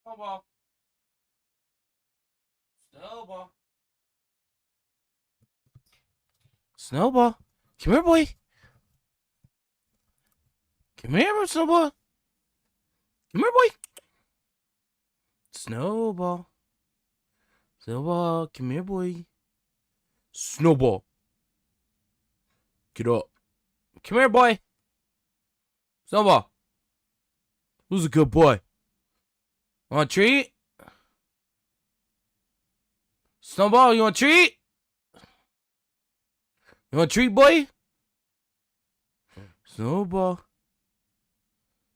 Snowball. Snowball. Snowball. Come here, boy. Come here, Snowball. Come here, boy. Snowball. Snowball. Come here, boy. Snowball. Get up. Come here, boy. Snowball. Who's a good boy? Want a treat? Snowball, you want a treat? You want a treat, boy? Snowball.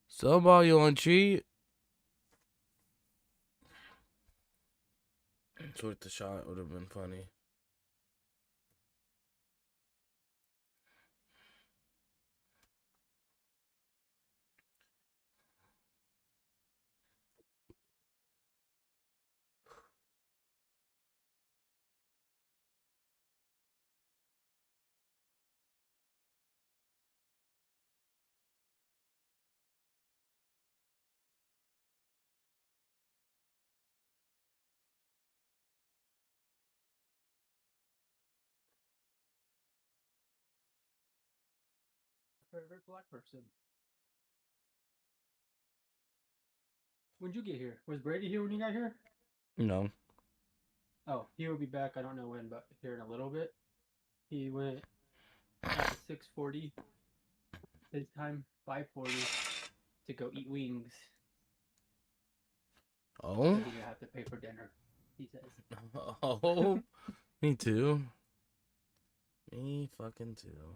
Snowball, you want a treat? It's worth the shot. Would have been funny. Favorite black person. When'd you get here? Was Brady here when you got here? No. Oh, he will be back. I don't know when, but here in a little bit. He went at 6:40 his time, 5:40 to go eat wings. Oh? So he didn't have to pay for dinner. He says. Oh? Me too. Me fucking too.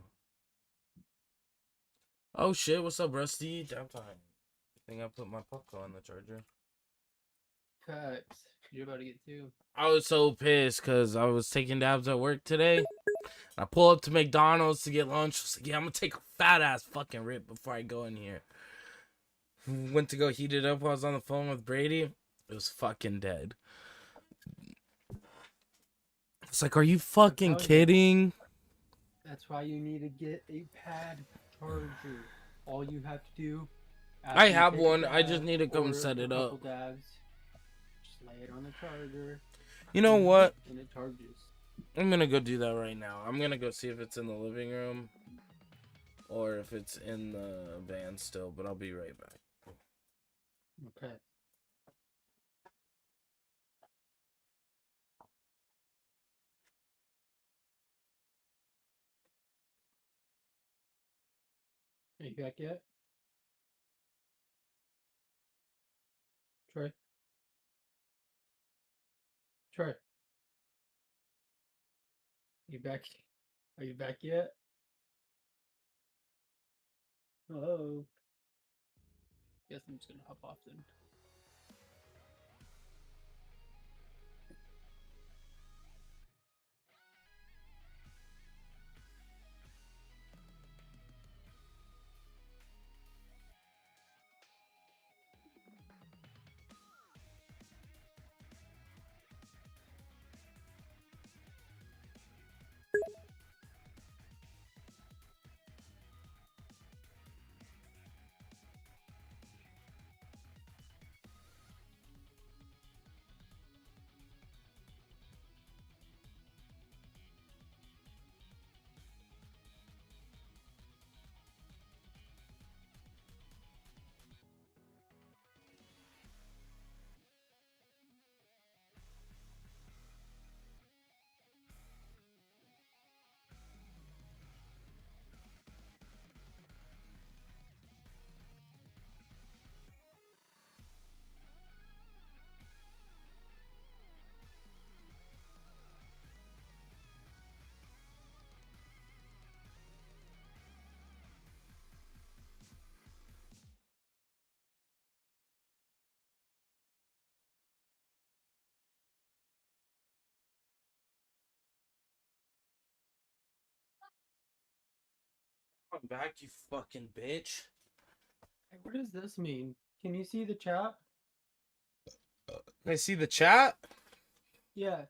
Oh shit, what's up, Rusty? Downtime. I think I put my popcorn on the charger. Cuts. You're about to get two. I was so pissed because I was taking dabs at work today. I pull up to McDonald's to get lunch. I was like, yeah, I'm gonna take a fat ass fucking rip before I go in here. Went to go heat it up while I was on the phone with Brady. It was fucking dead. It's like, are you fucking kidding? That's why you need to get a pad charger. All you have to do. I have one. I just need to come set it up. Dabs, just lay it on the charger. You know what? And it charges. I'm gonna go do that right now. I'm gonna go see if it's in the living room or if it's in the van still, but I'll be right back. Okay. Are you back yet? Troy? Troy? You back? Are you back yet? Hello? Guess I'm just gonna hop off then. I'm back, you fucking bitch. Hey, what does this mean? Can you see the chat? Can I see the chat? Yeah.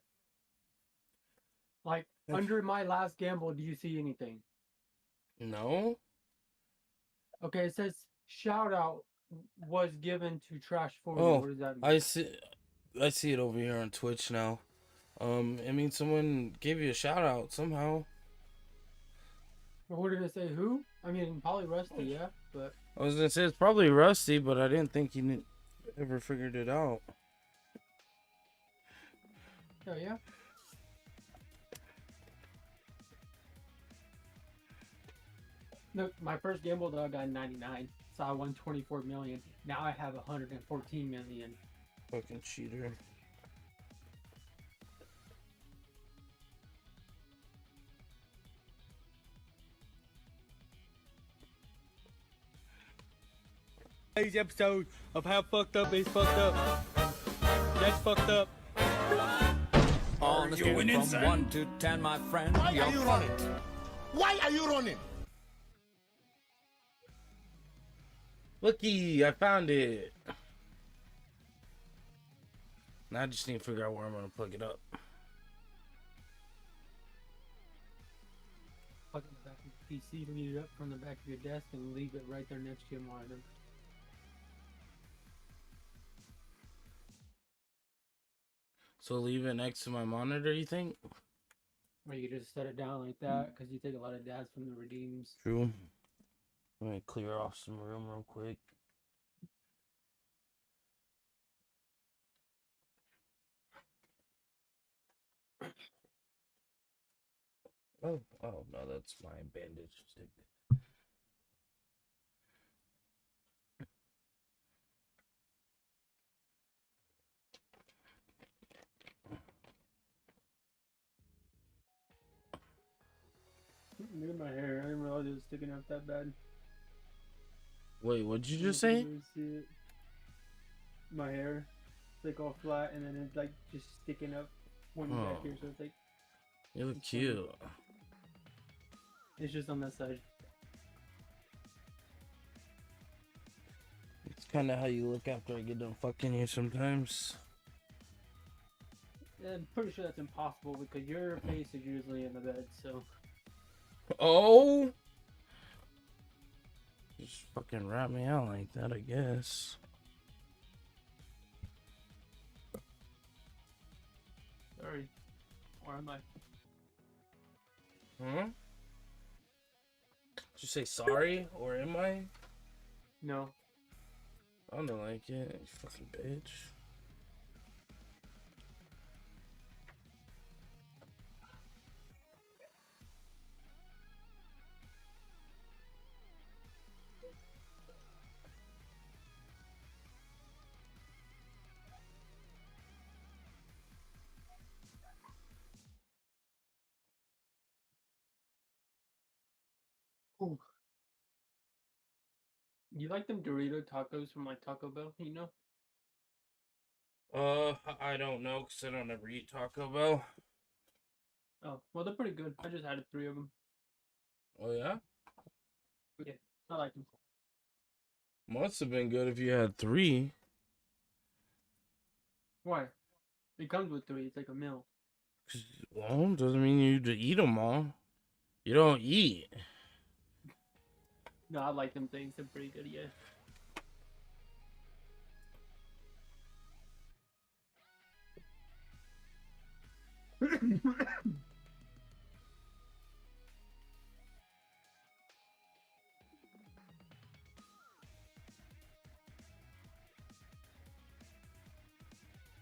Like, under my last gamble, do you see anything? No. Okay, it says shout out was given to Trash 40. Oh, What does that mean? I see it over here on Twitch now. It means someone gave you a shout out somehow. What did it say? Who? I mean, probably Rusty, yeah, but I was gonna say it's probably Rusty, but I didn't think he ever figured it out. oh yeah. Look, my first gamble though I got 99, so I won 24 million. Now I have 114 million. Fucking cheater. Today's episode of How Fucked Up Is Fucked Up. That's fucked up. On the scale winning, from son? 1 to 10, my friend. Why are you running? Why are you running? Looky, I found it. Now I just need to figure out where I'm gonna plug it up. Plug it in the back of your PC, read it up from the back of your desk, and leave it right there next to your monitor. So leave it next to my monitor, you think? Or you could just set it down like that, because you take a lot of dads from the redeems. True. Let me clear off some room real quick. Oh no, that's my bandage stick. Look at my hair. I didn't realize it was sticking out that bad. Wait, what'd you just I say? don't really see it. My hair, it's like all flat, and then it's like just sticking up one back here, so it's like You look cute. it's just on that side. It's kind of how you look after I get done fucking you sometimes. Yeah, I'm pretty sure that's impossible because your face is usually in the bed, so. Oh! Just fucking wrap me out like that, I guess. Sorry. Or am I? Huh? Did you say sorry, or am I? No. I don't like it, you fucking bitch. Ooh. You like them Dorito tacos from like Taco Bell, you know? I don't know, because I don't ever eat Taco Bell. Oh, well, they're pretty good. I just had 3 of them. Oh, yeah? Yeah, I like them. Must have been good if you had 3. Why? It comes with 3. It's like a meal. Well, doesn't mean you to eat them all. You don't eat. No, I like them things. They're pretty good, yeah.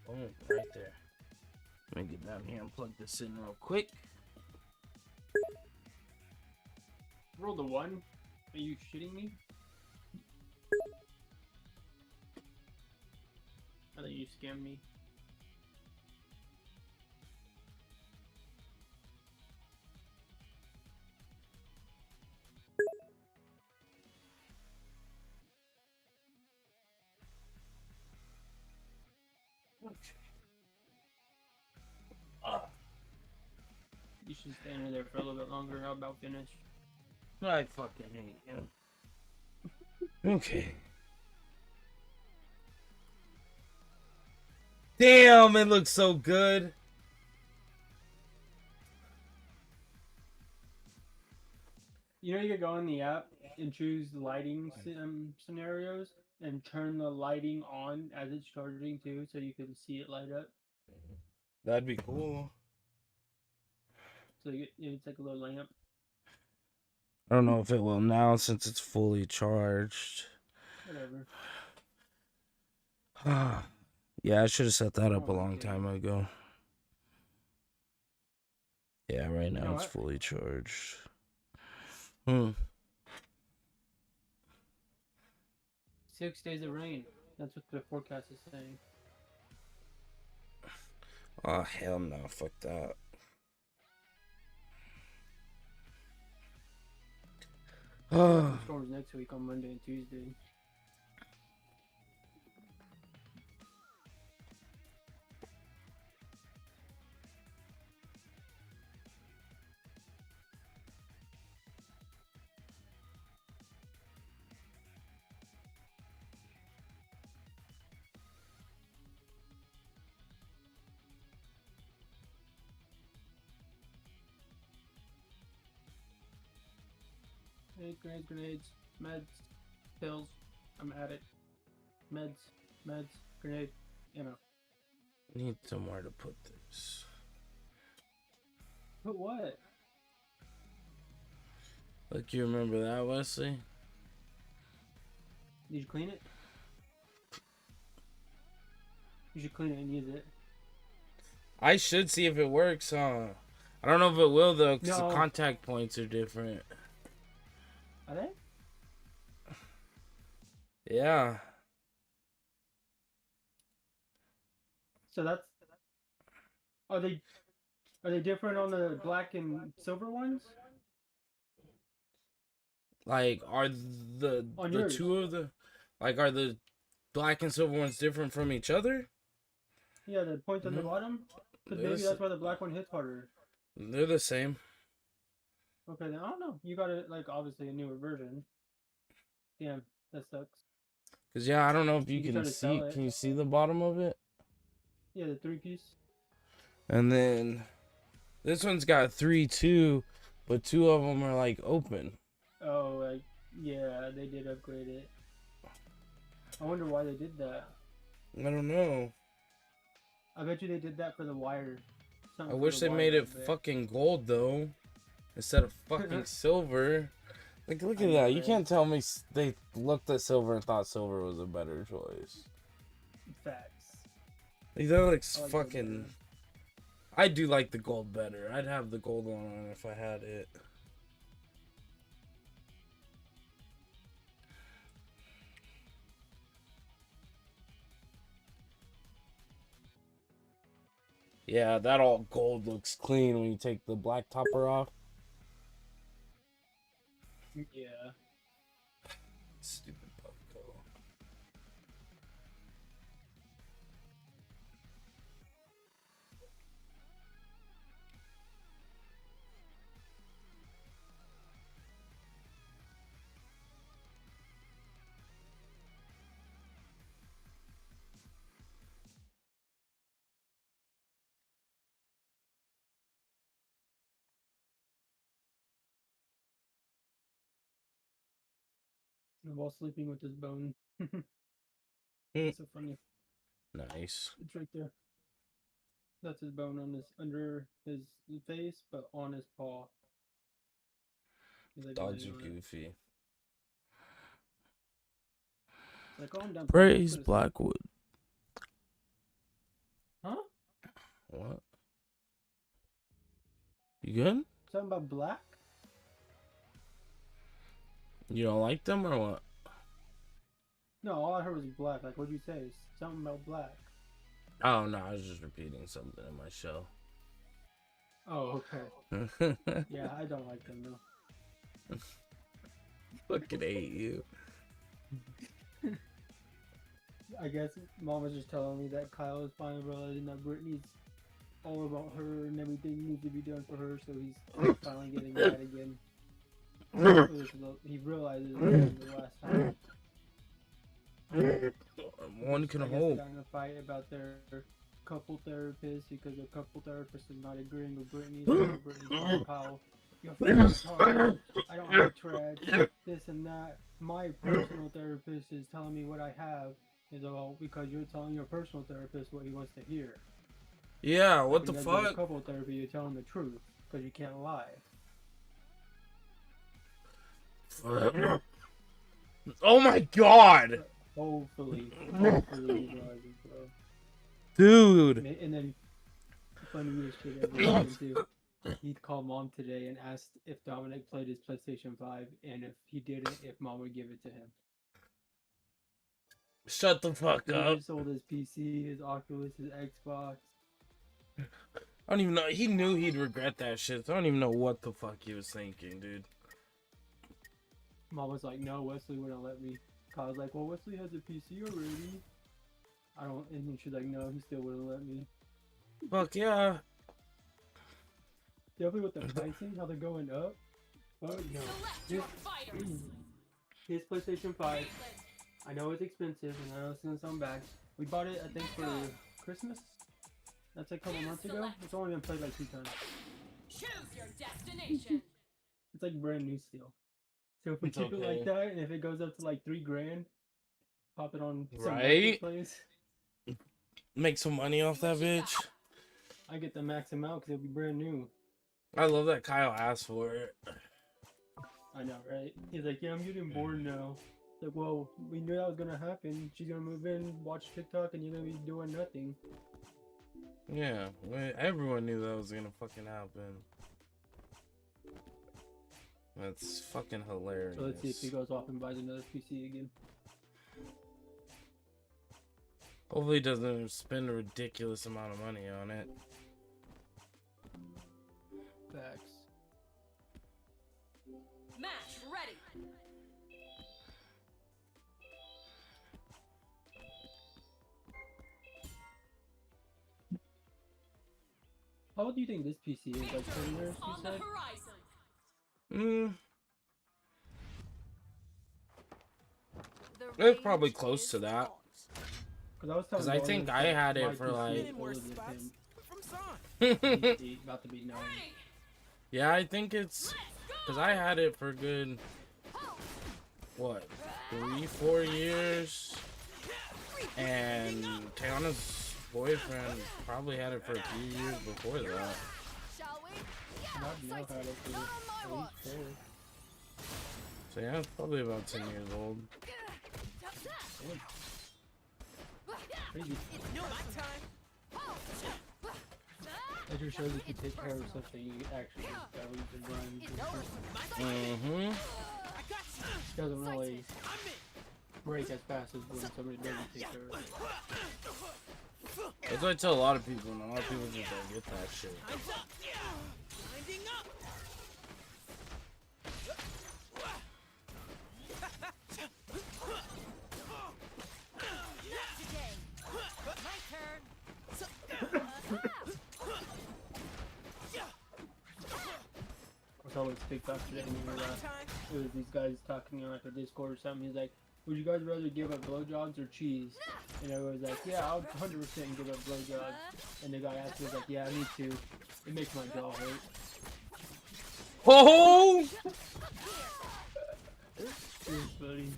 Oh, right there. Let me get down here and plug this in real quick. Roll the 1. Are you shitting me? I thought you scammed me. Okay. You should stay in there for a little bit longer. How about finish? I fucking hate you. Okay. Damn, it looks so good. You know you could go in the app and choose lighting scenarios and turn the lighting on as it's charging too, so you can see it light up. That'd be cool. So it's like a little lamp. I don't know if it will now since it's fully charged. Whatever. Yeah, I should have set that up a Oh, long okay. time ago. Yeah, right now know it's what? fully charged. 6 days of rain. That's what the forecast is saying. Oh, hell no. Fuck that. Some storms next week on Monday and Tuesday. Hey, grenades, meds, pills. I'm at it. Meds, grenade, ammo. Need somewhere to put this. Put what? Like, you remember that, Wesley? Did you clean it? You should clean it and use it. I should see if it works, huh? I don't know if it will, though, because No. the contact points are different. Are they? Yeah. So that's. Are they different on the black and silver ones? Like, are the On the yours. two of the... Like, are the black and silver ones different from each other? Yeah, the points on the Mhm. bottom. Because They're maybe the that's why the black one hits harder. They're the same. Okay, then I don't know. You got it like obviously a newer version. Damn, that sucks. Because, yeah, I don't know if you You can try can to see... sell it. Can you see the bottom of it? Yeah, the 3-piece. And then... This one's got 3, 2, but 2 of them are, like, open. Oh, yeah, they did upgrade it. I wonder why they did that. I don't know. I bet you they did that for the wire. I Something for wish the they made wire, it I bet. fucking gold, though. Instead of fucking silver. Like, look I at know, that. You right? can't tell me they looked at silver and thought silver was a better choice. Facts. Like, that looks I like gold fucking... better. I do like the gold better. I'd have the gold one on if I had it. Yeah, that all gold looks clean when you take the black topper off. Yeah. Stupid Puffco. While sleeping with his bone. Hmm. So funny. Nice. It's right there. That's his bone on his under his face, but on his paw. He's like Dogs laying are on it. goofy. It's like, oh, I'm done. Praise Go to sleep. Blackwood. Huh? What? You good? Something about black? You don't like them or what? No, all I heard was black. Like, what'd you say? Something about black. Oh no, I was just repeating something in my show. Oh, okay. Yeah, I don't like them though. Fucking hate you. I guess mom was just telling me that Kyle is finally realizing that Brittany's all about her and everything needs to be done for her, so he's finally getting mad again. He realizes it the last time. One can I guess they hope. got in a fight about their couple therapist because their couple therapist is not agreeing with Brittany. So Brittany told Kyle You're fucking retarded. I don't have Tourette's. This and that. My personal therapist is telling me what I have. Is all because you're telling your personal therapist what he wants to hear. Yeah, what the Because with fuck? couple therapy, you're telling the truth because you can't lie. Oh my god! Hopefully he realizes, bro. Dude! And then, funniest shit ever happened too. He called mom today and asked if Dominic played his PlayStation 5, and if he didn't, if mom would give it to him. Shut the fuck He up. just sold his PC, his Oculus, his Xbox. I don't even know. He knew he'd regret that shit. So I don't even know what the fuck he was thinking, dude. Mom was like, no, Wesley wouldn't let me. I was like, well, Wesley has a PC already. I don't, and then she's like, no, he still wouldn't let me. Fuck yeah. Definitely with the pricing, how they're going up. Oh no. His PlayStation 5. I know it's expensive, and I know it's gonna sound bad. We bought it, I think, for Christmas. That's like a couple months ago. It's only been played like 2 times. Choose your destination. It's like brand new still. So if we It's keep it like okay. that, and if it goes up to like $3,000, pop it on some Right? marketplace, Make some money off that bitch. I get the max amount because it'll be brand new. I love that Kyle asked for it. I know, right? He's like, yeah, I'm getting bored now. Like, well, we knew that was gonna happen. She's gonna move in, watch TikTok, and you're gonna be doing nothing. Yeah, everyone knew that was gonna fucking happen. That's fucking hilarious. So let's see if he goes off and buys another PC again. Hopefully he doesn't spend a ridiculous amount of money on it. Facts. Match ready. How old do you think this PC is? Like 10 years, you On the said? horizon. It's probably close to that. Because I think I had it for like... about to be 9. Yeah, I think it's... Because I had it for good... What? 3-4 years? And Tiana's boyfriend probably had it for a few years before that. Not know how to do it. So yeah, it's probably about 10 years old. Crazy. That just shows if you take care of something, you actually run. Mm-hmm. Doesn't really break as fast as when somebody doesn't take care of it. That's what I tell a lot of people, and a lot of people just don't get that shit. I saw this TikTok today, and it was these guys talking on like a Discord or something. He's like, would you guys rather give up blowjobs or cheese? And everyone's like, yeah, I would 100% give up blowjobs. And the guy asked me, like, yeah, me too. It makes my jaw hurt. Oh! It was funny.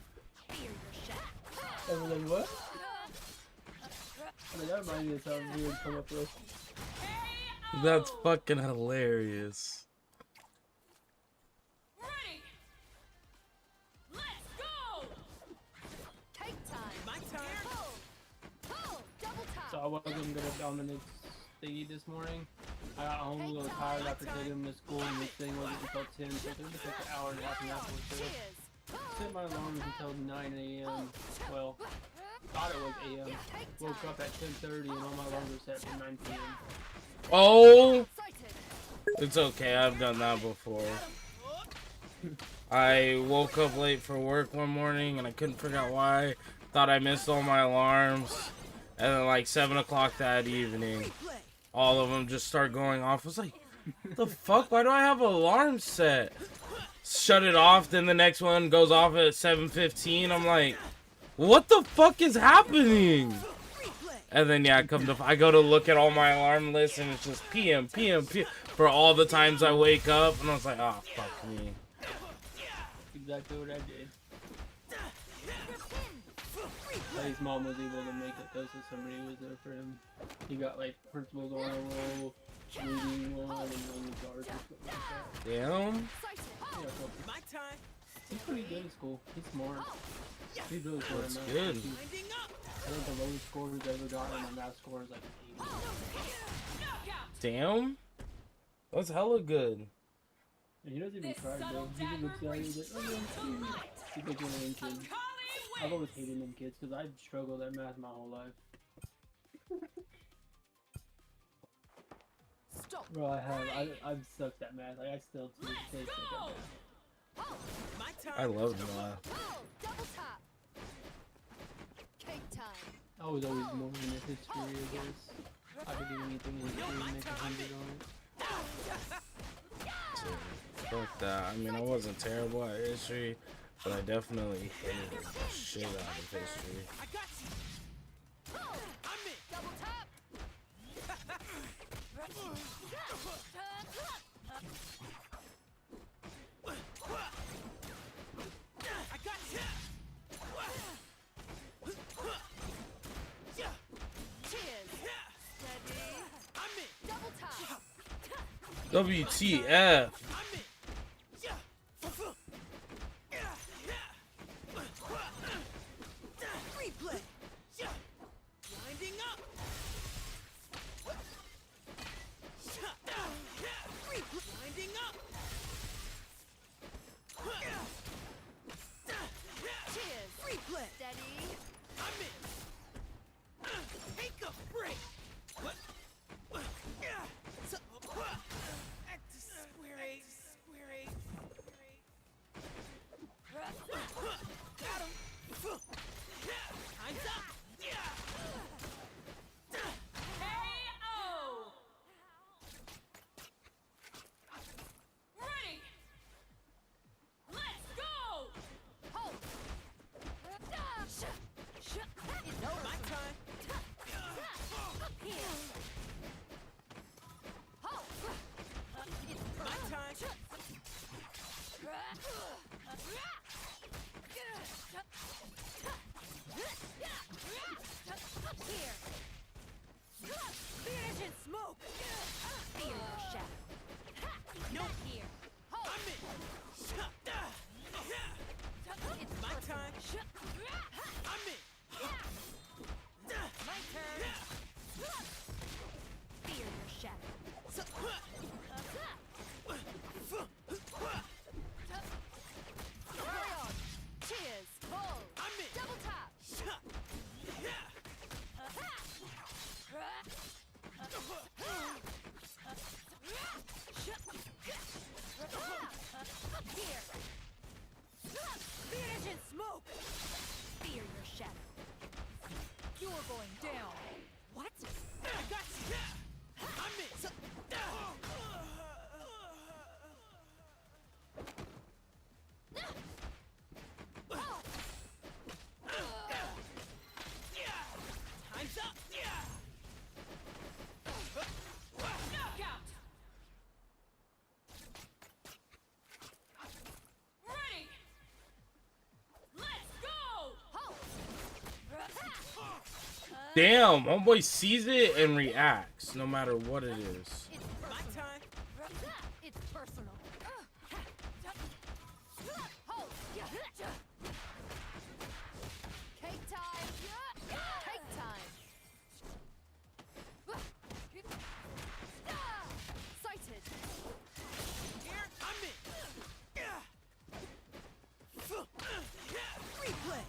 And we're like, what? I mean, that reminds me of something we would come up with. That's fucking hilarious. Ready. Let's go. Take time. My turn. So I wasn't gonna Dominic's thingy this morning. I got home a little tired after taking him to school, and this thing wasn't until 10, so it took an hour and a half and afterwards. Set my alarms until 9 a.m. Well, thought it was a.m. Woke up at 10:30 and all my alarms were set for 9 p.m. Oh! It's okay, I've done that before. I woke up late for work one morning and I couldn't figure out why. Thought I missed all my alarms. And then like 7 o'clock that evening, all of them just start going off. I was like, the fuck? Why do I have an alarm set? Shut it off, then the next one goes off at 7:15. I'm like, what the fuck is happening? And then yeah, I go to look at all my alarm lists and it's just PM for all the times I wake up, and I was like, oh fuck me. Exactly what I did. His mom was able to make it though, so somebody was there for him. He got like principals on a roll, reading one, and on the guards or something like that. Damn. Yeah, so he's pretty good in school. He's smart. He's really smart. That's in math. good. I think the lowest score he's ever gotten on my math score is like an 8. Damn. That's hella good. And he doesn't even cry, bro. He just looks at it, he's like, oh, yeah, he's like one of them kids. I've always hated them kids because I've struggled at math my whole life. Stop. Bro, I've sucked at math. Like, I still to this day suck at math. I love math. Double tap. Cake time. I was always more in the history, I guess. I could do anything in history and make 100 on it. Fuck that. I mean, I wasn't terrible at history, but I definitely hated the shit out of history. Double tap. Cheers. Steady. Double tap. WTF? Replay. Winding up. Winding up. Cheers. Replay. Steady. I'm in. Take a break. What? So, back to square eight. Got him. Time's up. KO. Ready. Let's go. Hold. It's over. My time. Here. Hold. It's My perfect. time. Here. Finish and smoke. Feel your shadow. Not here. Hold. I'm in. It's My perfect. time. I'm in. My turn. Fear your shadow. So, Carry on. Cheers. Hold. I'm in. Double tap. Here. Finish and smoke. Fear your shadow. You're going down. What? I got you. I'm in. So, time's up. Knockout. Ready. Let's go. Halt. Damn, homeboy sees it and reacts no matter what it is. It's My personal. time. It's personal. Hold. Cake time. Cake time. Sighted. Here, I'm in. Replay.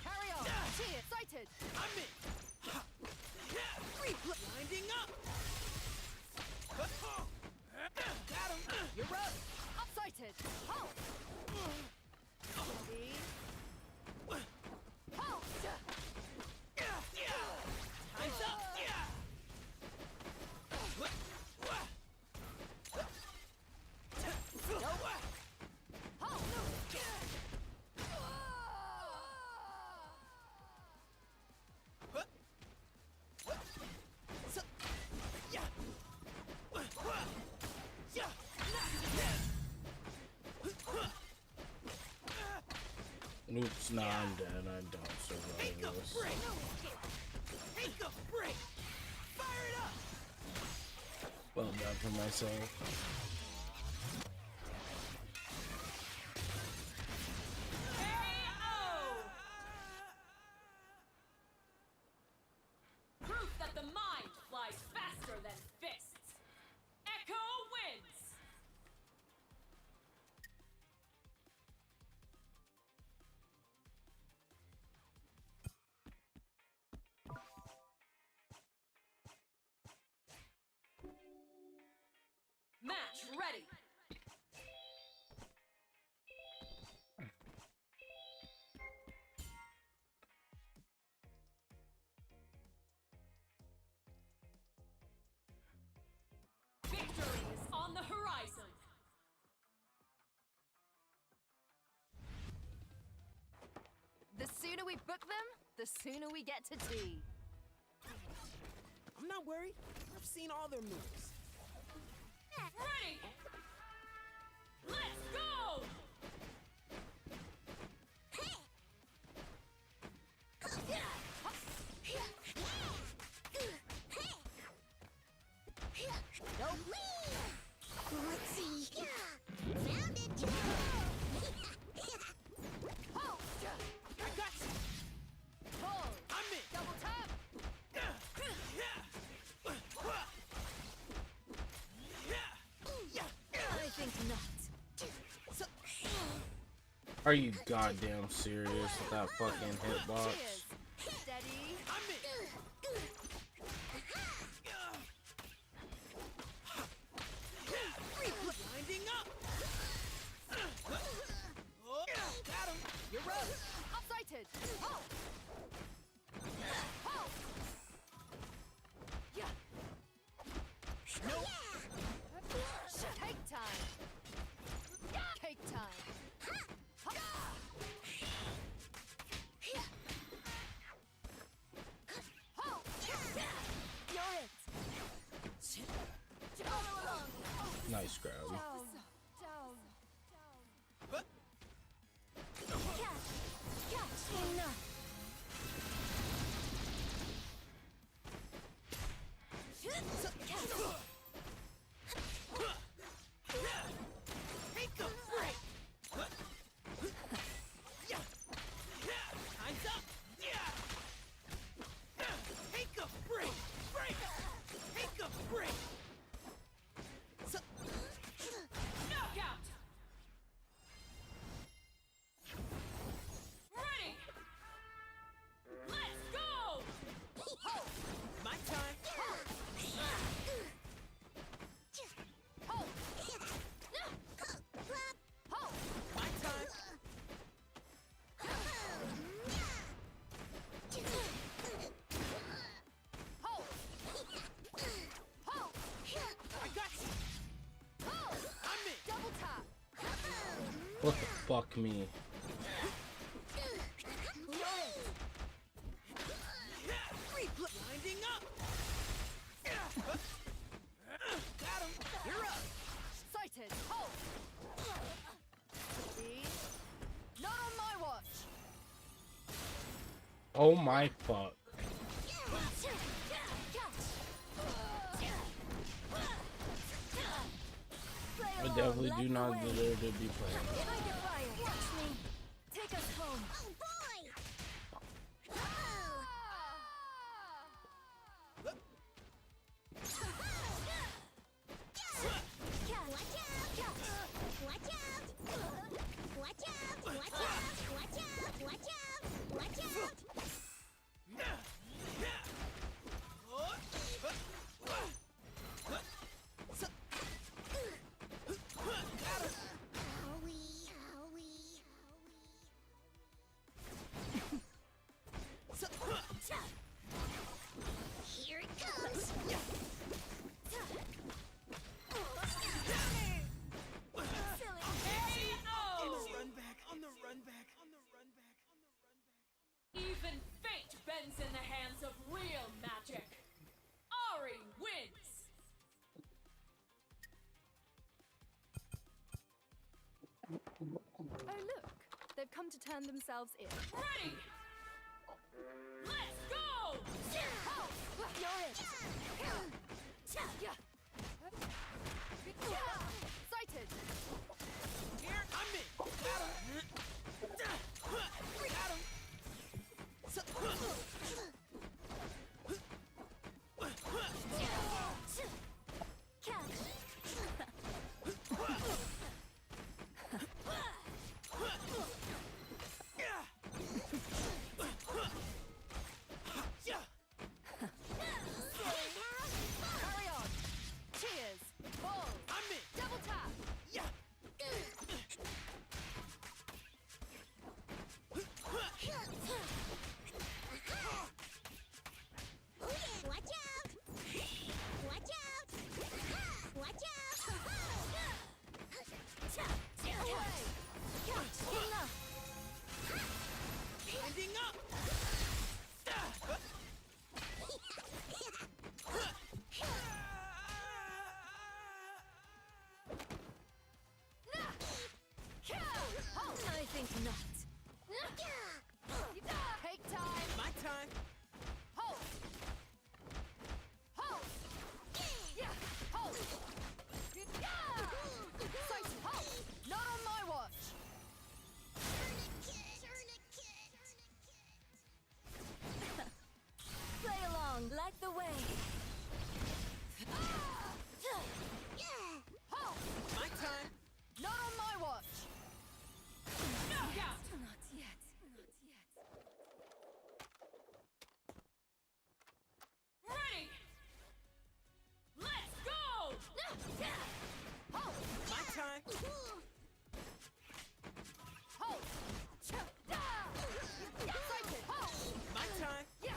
Carry on. Cheers. Sighted. I'm in. Replay. Winding up. Got him. You're up. Sighted. Halt. Ready. Halt. Time's up. Oops, nah, I'm dead. I don't Take survive a this. break. Take a break. Fire it up. Well done for myself. Proof that the mind flies faster than fists. Echo wins. Match ready. Victory is on the horizon. The sooner we book them, the sooner we get to tea. I'm not worried. I've seen all their moves. Ready. Let's go. Let's see. Found it. I got you. Pull. I'm in. Double tap. I think not. Are you goddamn serious with that fucking hitbox? Cheers. Steady. I'm in. Winding up. Oh, got him. You're up. Upsighted. Pull. Pull. Yeah. Nope. Cake time. Cake time. Pull. You're it. Follow along. Nice grab. Down. Huh? Catch. Enough. Take a break. Time's up. Take a break. Take a break. Knockout. Ready. Let's go. My time. Pull. Pull. My time. Pull. Pull. I got you. Pull. I'm in. Double tap. What the fuck me? Winding up. Got him. You're up. Sighted. Pull. See? Not on my watch. Oh my fuck. I definitely do not deserve to be playing. Watch me. Take us home. Oh boy! come to turn themselves in. Ready! Let's go! You're it. Sighted. Here, I'm in. Got him. Got him. Carry on. Cheers. Ball. I'm in. Double tap. Yeah. Watch out! Watch out! Watch out! Away. Enough. Ending up. I think not. Take time. My time. Hold. Hold. Yeah. Hold. Yeah. Sight. Hold. Not on my watch. Play along. Like the way. Hold. My time. Not on my watch. Knockout! Not yet. Not yet. Ready! Let's go! Hold. My time. Hold. Sighted. Hold. My time. Yeah.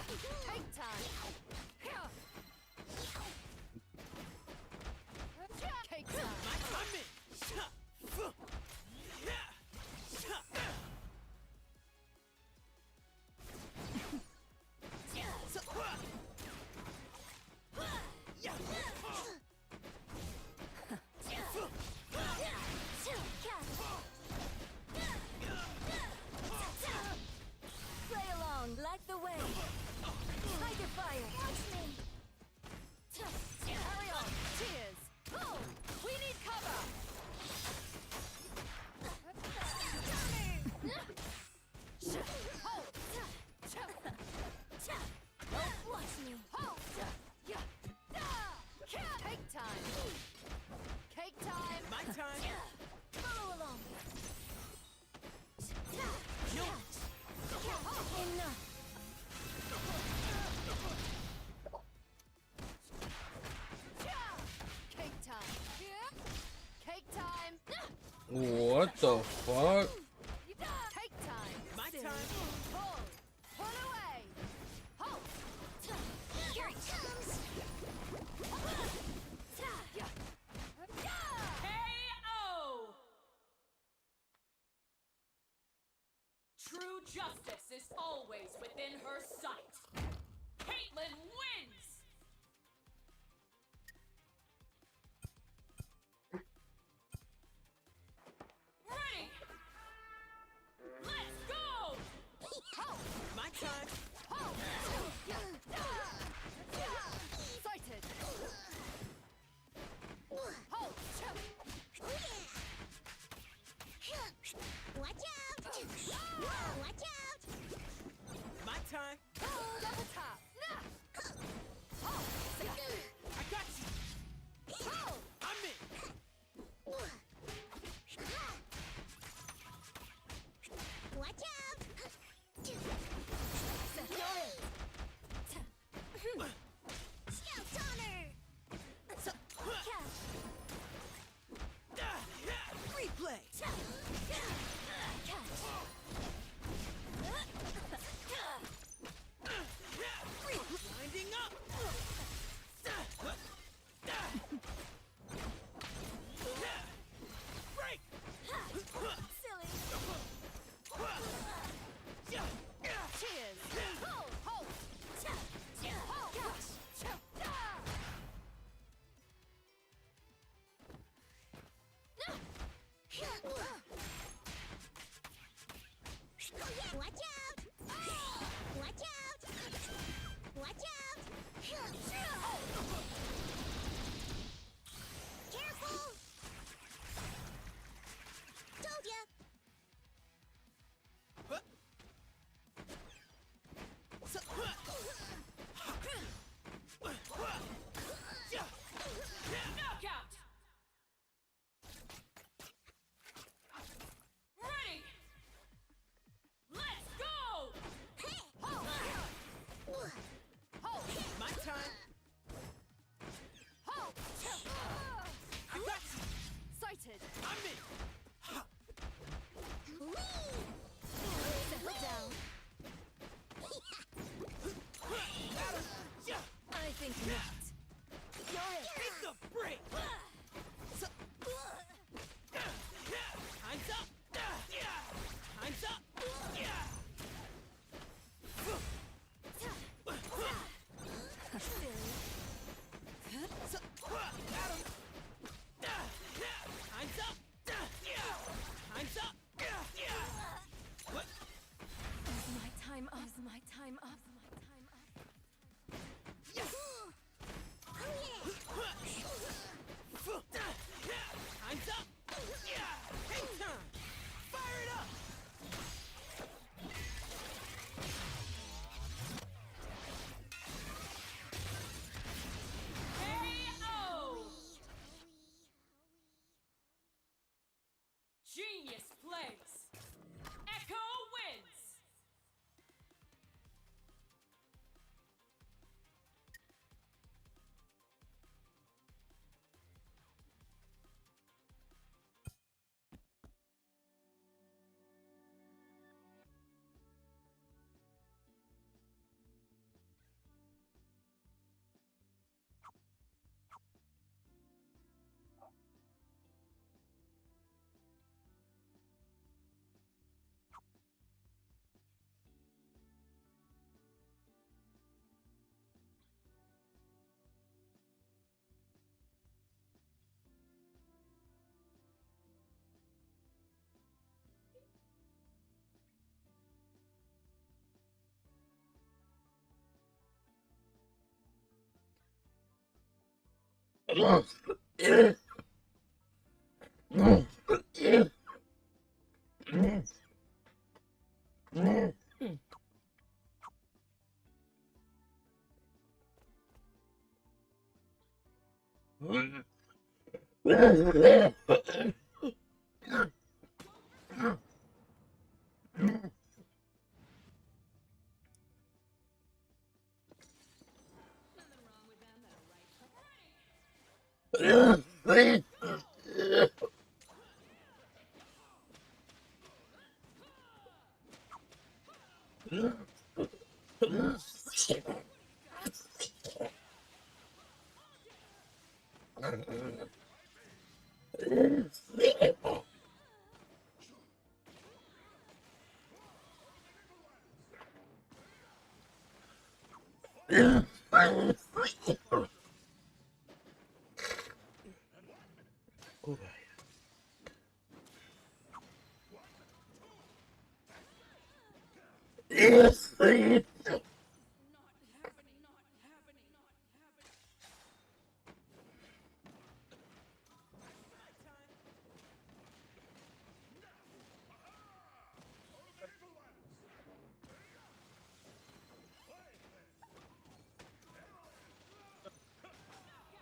Take time. Cake time. My time in. Play along, like the way. Tiger fire. Watch me. Carry on. Cheers. Oh, we need cover. Hold. Don't watch me. Hold. Cake time. Cake time. My time. Follow along. Yo. Enough. Cake time. Cake time. What the fuck? Cake time. My Silly. time. Pull. Pull away. Hold. Here it comes! KO! True justice is always within her sight. Caitlyn wins! Ready! Let's go! My time. Sighted. Hold. Watch out! Watch out! My time. Double tap. I got you. I'm in. Watch out! Scout's honor! Replay. Winding up. Break. Silly. Cheers. Hold. Hold. Genius plays. Echo wins.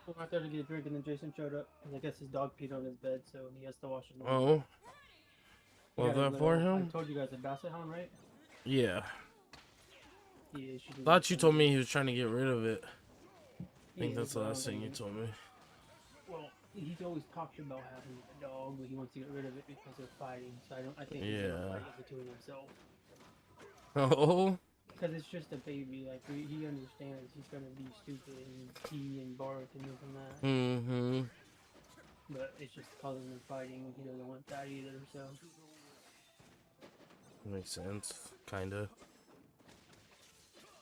I went out there to get a drink, and then Jason showed up, and I guess his dog peed on his bed, so he has to wash it. Oh, He was got a that for little- him? I told you guys a basset hound, right? Yeah. Yeah, she Thought you told me he was trying to get rid of it. I think Yeah, that's the but, last thing you told me. Well, he's always talked about having a dog, but he wants to get rid of it because they're fighting. So I think he's gonna Yeah. fight it between himself. Oh. Because it's just a baby. Like he understands he's gonna be stupid and pee and bark and this and that. Mm-hmm. But it's just causing them fighting, and he doesn't want that either. So Makes sense. Kinda.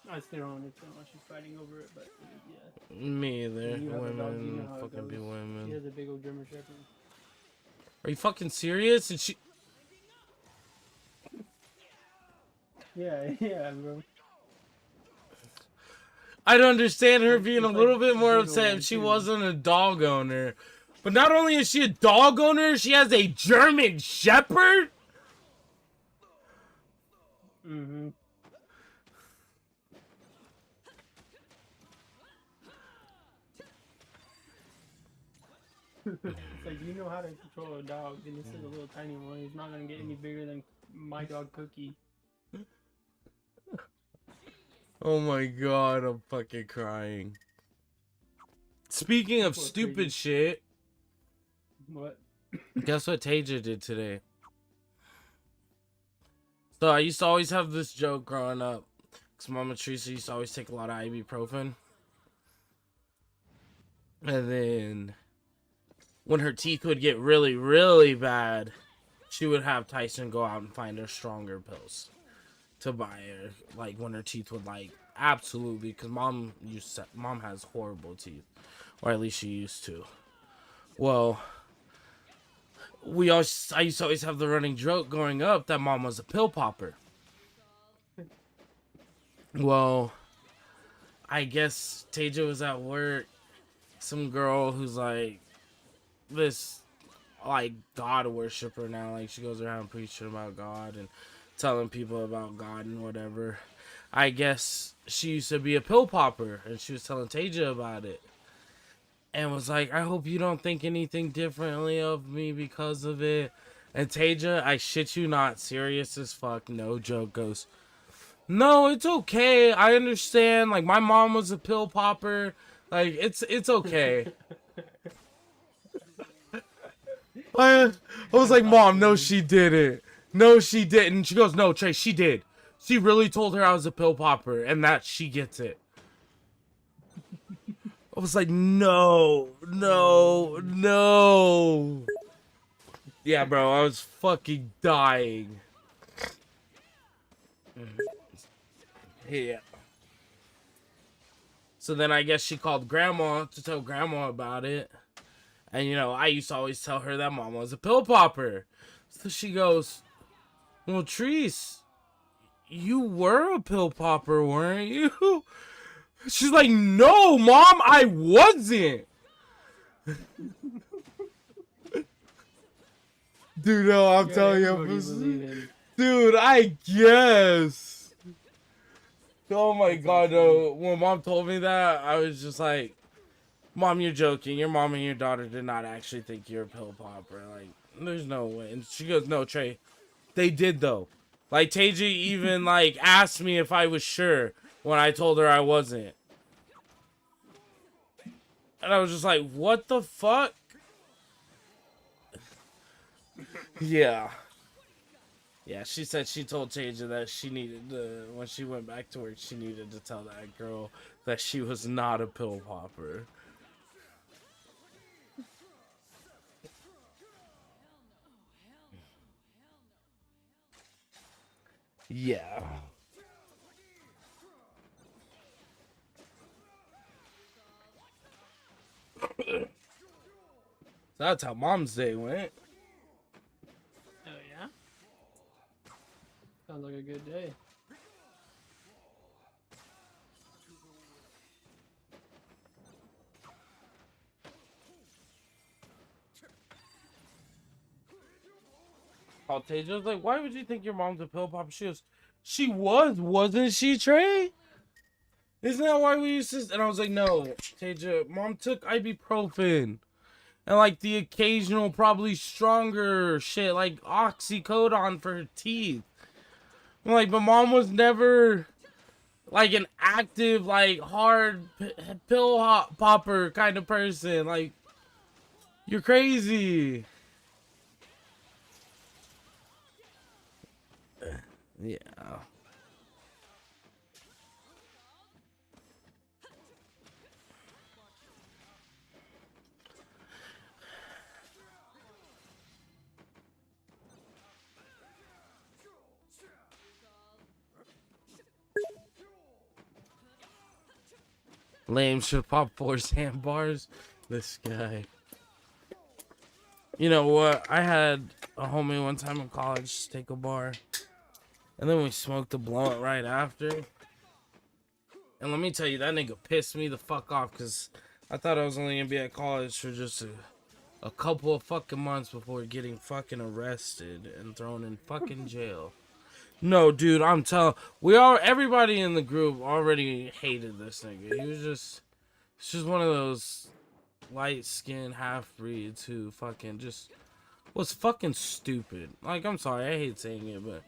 I still don't understand why she's fighting over it. But yeah. Me either. When you have a dog, you Women know how it fucking be goes. She women. has a big old German Shepherd. Are you fucking serious? And she. Yeah, yeah, bro. I'd understand her being a It's little like bit more big upset old if she too. wasn't a dog owner. But not only is she a dog owner, she has a German Shepherd? Mm-hmm. It's like, you know how to control a dog, and this is a little tiny one. He's not gonna get any bigger than my dog Cookie. Oh my god, I'm fucking crying. Speaking of Poor stupid Katie. shit, What? guess what Taja did today? So I used to always have this joke growing up. Because Mama Teresa used to always take a lot of ibuprofen. And then when her teeth would get really, really bad, she would have Tyson go out and find her stronger pills to buy her. Like when her teeth would like absolutely, because mom has horrible teeth, or at least she used to. Well, I used to always have the running joke growing up that mom was a pill popper. Well, I guess Taja was at work. Some girl who's like this like God worshiper now. Like she goes around preaching about God and telling people about God and whatever. I guess she used to be a pill popper and she was telling Taja about it. And was like, I hope you don't think anything differently of me because of it. And Taja, I shit you not, serious as fuck, no joke, goes, no, it's okay. I understand. Like, my mom was a pill popper. Like, it's okay. I was like, Mom, no, she didn't. No, she didn't. She goes, no, Trey, she did. She really told her I was a pill popper, and that she gets it. I was like, no. Yeah, bro, I was fucking dying. Yeah. So then I guess she called Grandma to tell Grandma about it. And, you know, I used to always tell her that Mom was a pill popper. So she goes, well, Treese, you were a pill popper, weren't you? She's like, no, Mom, I wasn't. Dude, no, I'm telling you. Dude, I guess. Oh my god, no. When Mom told me that, I was just like, Mom, you're joking. Your mom and your daughter did not actually think you're a pill popper. Like, there's no way. And she goes, no, Trey, they did though. Like, Taji even, like, asked me if I was sure when I told her I wasn't. And I was just like, what the fuck? Yeah. Yeah, she said she told Taja that she needed to, when she went back to work, she needed to tell that girl that she was not a pill popper. Yeah. So that's how Mom's Day went. Oh yeah. Sounds like a good day. Taja was like, why would you think your mom's a pill popper? She goes, she was, wasn't she, Trey? Isn't that why we used to? And I was like, no, Taja, Mom took ibuprofen. And like the occasional, probably stronger shit, like oxycodone for her teeth. I'm like, but Mom was never like an active, like hard pill popper kind of person. Like, you're crazy. Yeah. Lame should pop 4 sandbars. This guy. You know what? I had a homie one time in college take a bar. And then we smoked a blunt right after. And let me tell you, that nigga pissed me the fuck off. Because I thought I was only going to be at college for just a couple of fucking months before getting fucking arrested and thrown in fucking jail. No, dude, I'm telling, everybody in the group already hated this nigga. He was just one of those light-skinned half-breeds who fucking just was fucking stupid. Like, I'm sorry, I hate saying it, but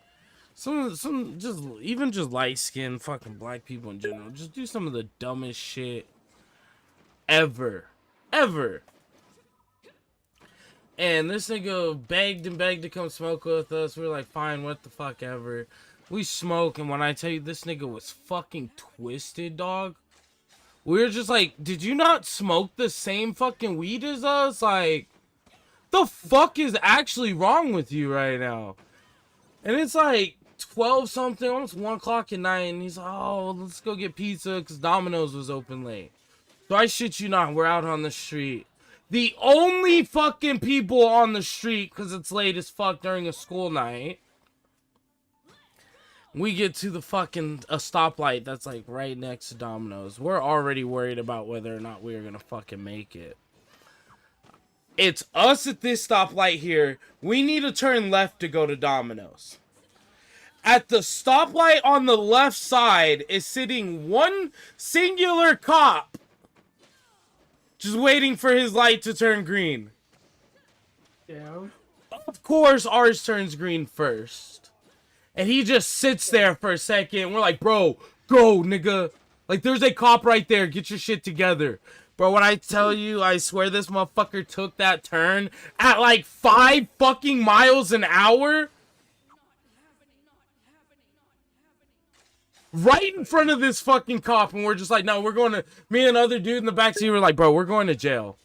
some just light-skinned fucking black people in general just do some of the dumbest shit ever. And this nigga begged and begged to come smoke with us. We were like, fine, what the fuck ever. We smoke, and when I tell you this nigga was fucking twisted, dog. We were just like, did you not smoke the same fucking weed as us? Like, the fuck is actually wrong with you right now? And it's like 12 something, almost 1 o'clock at night, and he's like, oh, let's go get pizza, because Domino's was open late. So I shit you not, we're out on the street. The only fucking people on the street, because it's late as fuck during a school night. We get to the fucking, a stoplight that's like right next to Domino's. We're already worried about whether or not we're gonna fucking make it. It's us at this stoplight here. We need to turn left to go to Domino's. At the stoplight on the left side is sitting one singular cop. Just waiting for his light to turn green. Yeah. Of course, ours turns green first. And he just sits there for a second. We're like, bro, go, nigga. Like, there's a cop right there. Get your shit together. Bro, when I tell you, I swear this motherfucker took that turn at like 5 fucking miles an hour. Right in front of this fucking cop. And we're just like, no, we're going to... Me and other dude in the backseat were like, bro, we're going to jail.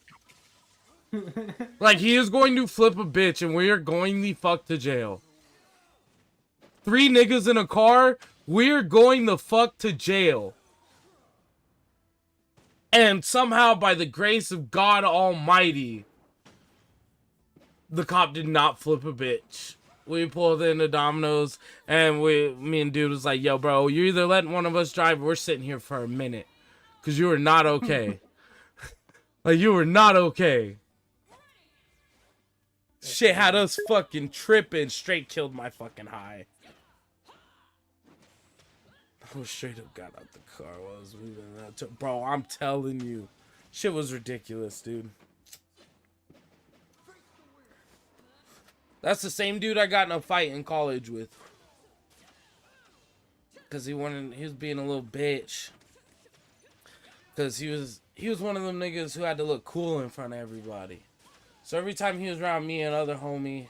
Like, he is going to flip a bitch and we are going the fuck to jail. 3 niggas in a car, we're going the fuck to jail. And somehow, by the grace of God Almighty, the cop did not flip a bitch. We pulled into Domino's, and me and dude was like, yo, bro, you're either letting one of us drive or we're sitting here for a minute. Because you are not okay. Like, you were not okay. Shit had us fucking tripping. Straight killed my fucking high. I straight up got out the car while I was moving that. Bro, I'm telling you. Shit was ridiculous, dude. That's the same dude I got in a fight in college with. Because he was being a little bitch. Because he was one of them niggas who had to look cool in front of everybody. So every time he was around me and other homie,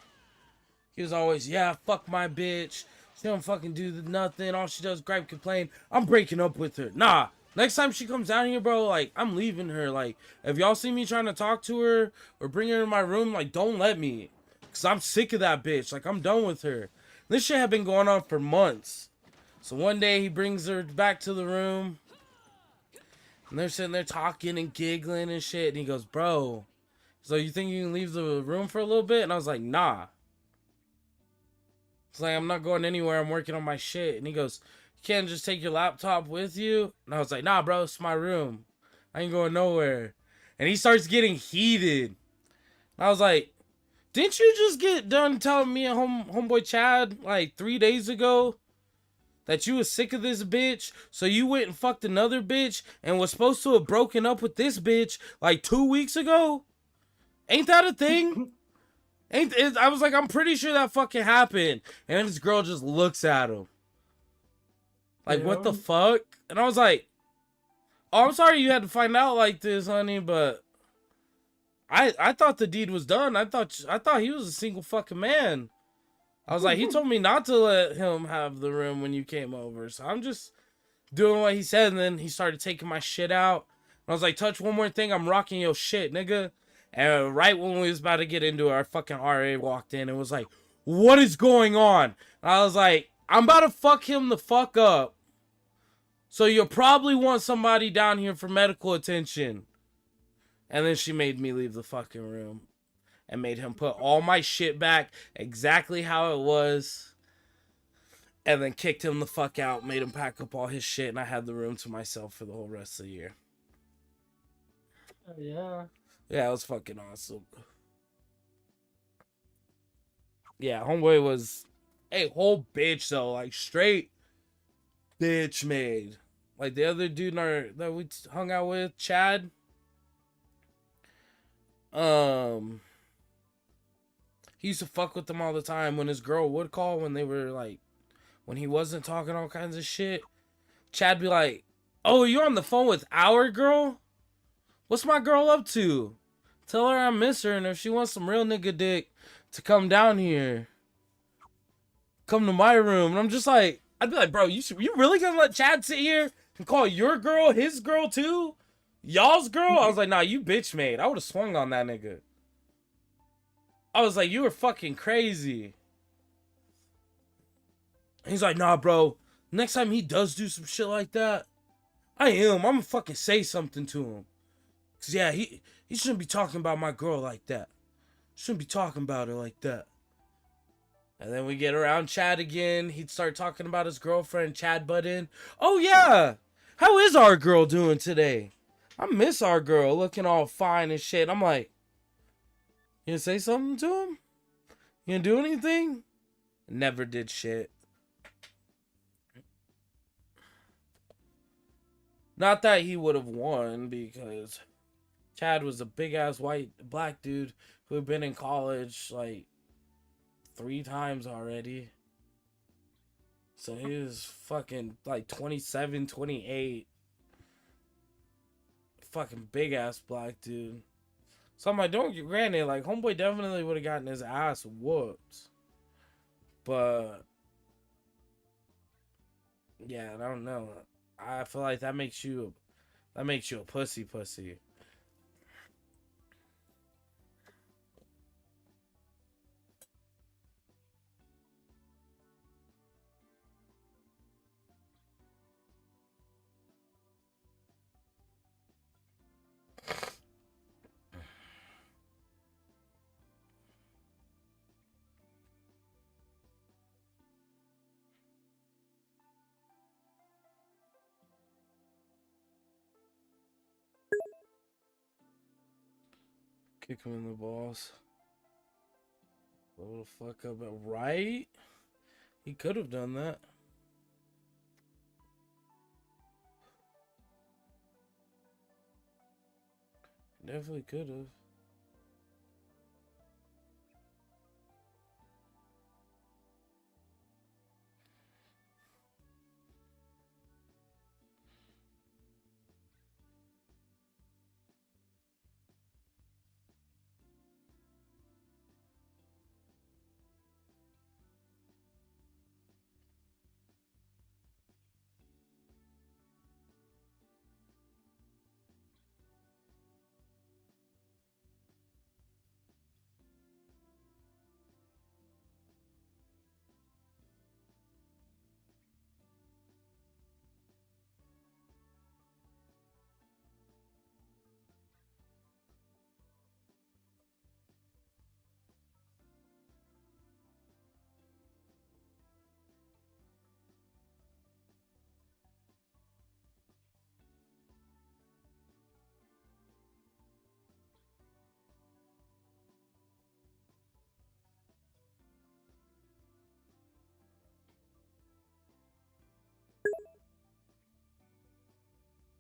he was always, yeah, fuck my bitch. She don't fucking do nothing. All she does is gripe, complain. I'm breaking up with her. Nah. Next time she comes down here, bro, like, I'm leaving her. Like, if y'all see me trying to talk to her or bring her in my room, like, don't let me. Because I'm sick of that bitch. Like, I'm done with her. This shit had been going on for months. So one day he brings her back to the room. And they're sitting there talking and giggling and shit. And he goes, bro, so you think you can leave the room for a little bit? And I was like, nah. It's like, I'm not going anywhere. I'm working on my shit. And he goes, you can't just take your laptop with you? And I was like, nah, bro, it's my room. I ain't going nowhere. And he starts getting heated. I was like, didn't you just get done telling me and homeboy Chad like 3 days ago that you was sick of this bitch? So you went and fucked another bitch and was supposed to have broken up with this bitch like 2 weeks ago? Ain't that a thing? I was like, I'm pretty sure that fucking happened. And then this girl just looks at him. Like, Yeah. what the fuck? And I was like, oh, I'm sorry you had to find out like this, honey, but I thought the deed was done. I thought he was a single fucking man. I was like, he told me not to let him have the room when you came over. So I'm just doing what he said. And then he started taking my shit out. And I was like, touch one more thing, I'm rocking your shit, nigga. And right when we was about to get into it, our fucking RA walked in and was like, what is going on? And I was like, I'm about to fuck him the fuck up. So you'll probably want somebody down here for medical attention. And then she made me leave the fucking room. And made him put all my shit back exactly how it was. And then kicked him the fuck out. Made him pack up all his shit. And I had the room to myself for the whole rest of the year. Yeah. Yeah, it was fucking awesome. Yeah, homeboy was a whole bitch though, like straight bitch made. Like the other dude that we hung out with, Chad. He used to fuck with them all the time when his girl would call when they were like, when he wasn't talking all kinds of shit. Chad be like, oh, you on the phone with our girl? What's my girl up to? Tell her I miss her, and if she wants some real nigga dick to come down here, come to my room. And I'm just like, I'd be like, bro, you really gonna let Chad sit here and call your girl his girl too? Y'all's girl? I was like, nah, you bitch made. I would have swung on that nigga. I was like, you were fucking crazy. He's like, nah, bro. Next time he does do some shit like that, I'm gonna fucking say something to him. Cause yeah, he shouldn't be talking about my girl like that. Shouldn't be talking about her like that. And then we get around Chad again. He'd start talking about his girlfriend. Chad butt in. Oh yeah, how is our girl doing today? I miss our girl, looking all fine and shit. I'm like, you gonna say something to him? You gonna do anything? Never did shit. Not that he would have won, because Chad was a big ass black dude who had been in college like 3 times already. So he was fucking like 27, 28. Fucking big ass black dude. So I'm like, don't get granted, like homeboy definitely would have gotten his ass whooped. But yeah, I don't know. I feel like that makes you a pussy. Kick him in the balls. Blow the fuck up. Right? He could have done that. Definitely could have.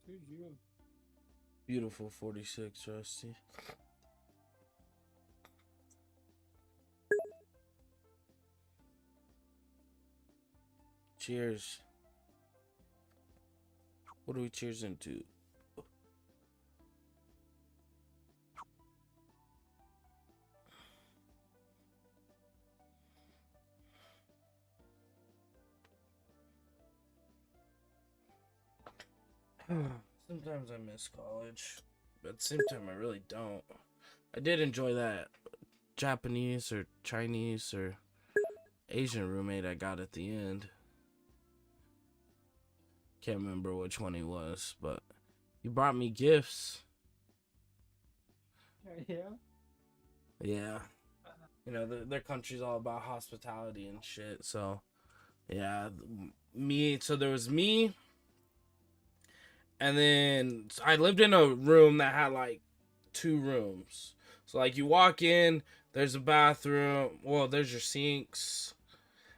Who's you? Beautiful 46, Rusty. Cheers. What are we cheers into? Sometimes I miss college, but at the same time, I really don't. I did enjoy that Japanese or Chinese or Asian roommate I got at the end. Can't remember which one he was, but he brought me gifts. Yeah. Yeah. You know, their country's all about hospitality and shit, so yeah. So there was me, and then I lived in a room that had like 2 rooms. So like you walk in, there's a bathroom, well, there's your sinks,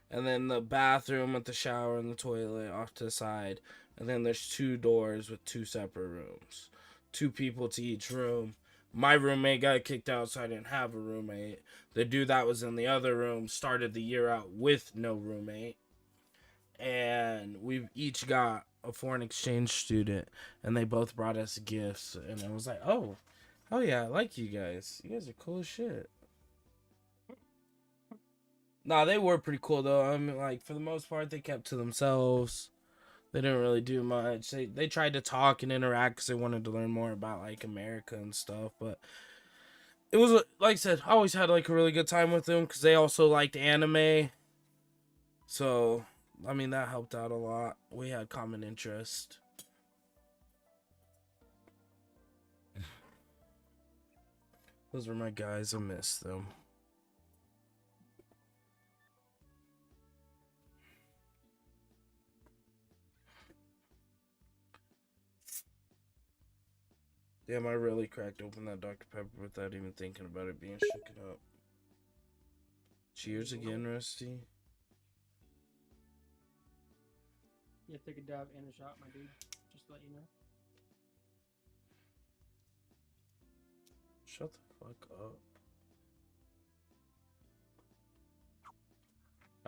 and then the bathroom with the shower and the toilet off to the side, and then there's 2 doors with 2 separate rooms. 2 people to each room. My roommate got kicked out, so I didn't have a roommate. The dude that was in the other room started the year out with no roommate. And we each got a foreign exchange student, and they both brought us gifts. And I was like, oh yeah, I like you guys. You guys are cool as shit. Nah, they were pretty cool though. I mean, like for the most part, they kept to themselves. They didn't really do much. They tried to talk and interact because they wanted to learn more about like America and stuff. But it was like I said, I always had like a really good time with them because they also liked anime. So I mean that helped out a lot. We had common interest. Those were my guys. I miss them. Damn, I really cracked open that Dr. Pepper without even thinking about it being shooken up. Cheers again, Rusty. Yeah, take a dab and a shot, my dude. Just to let you know. Shut the fuck up.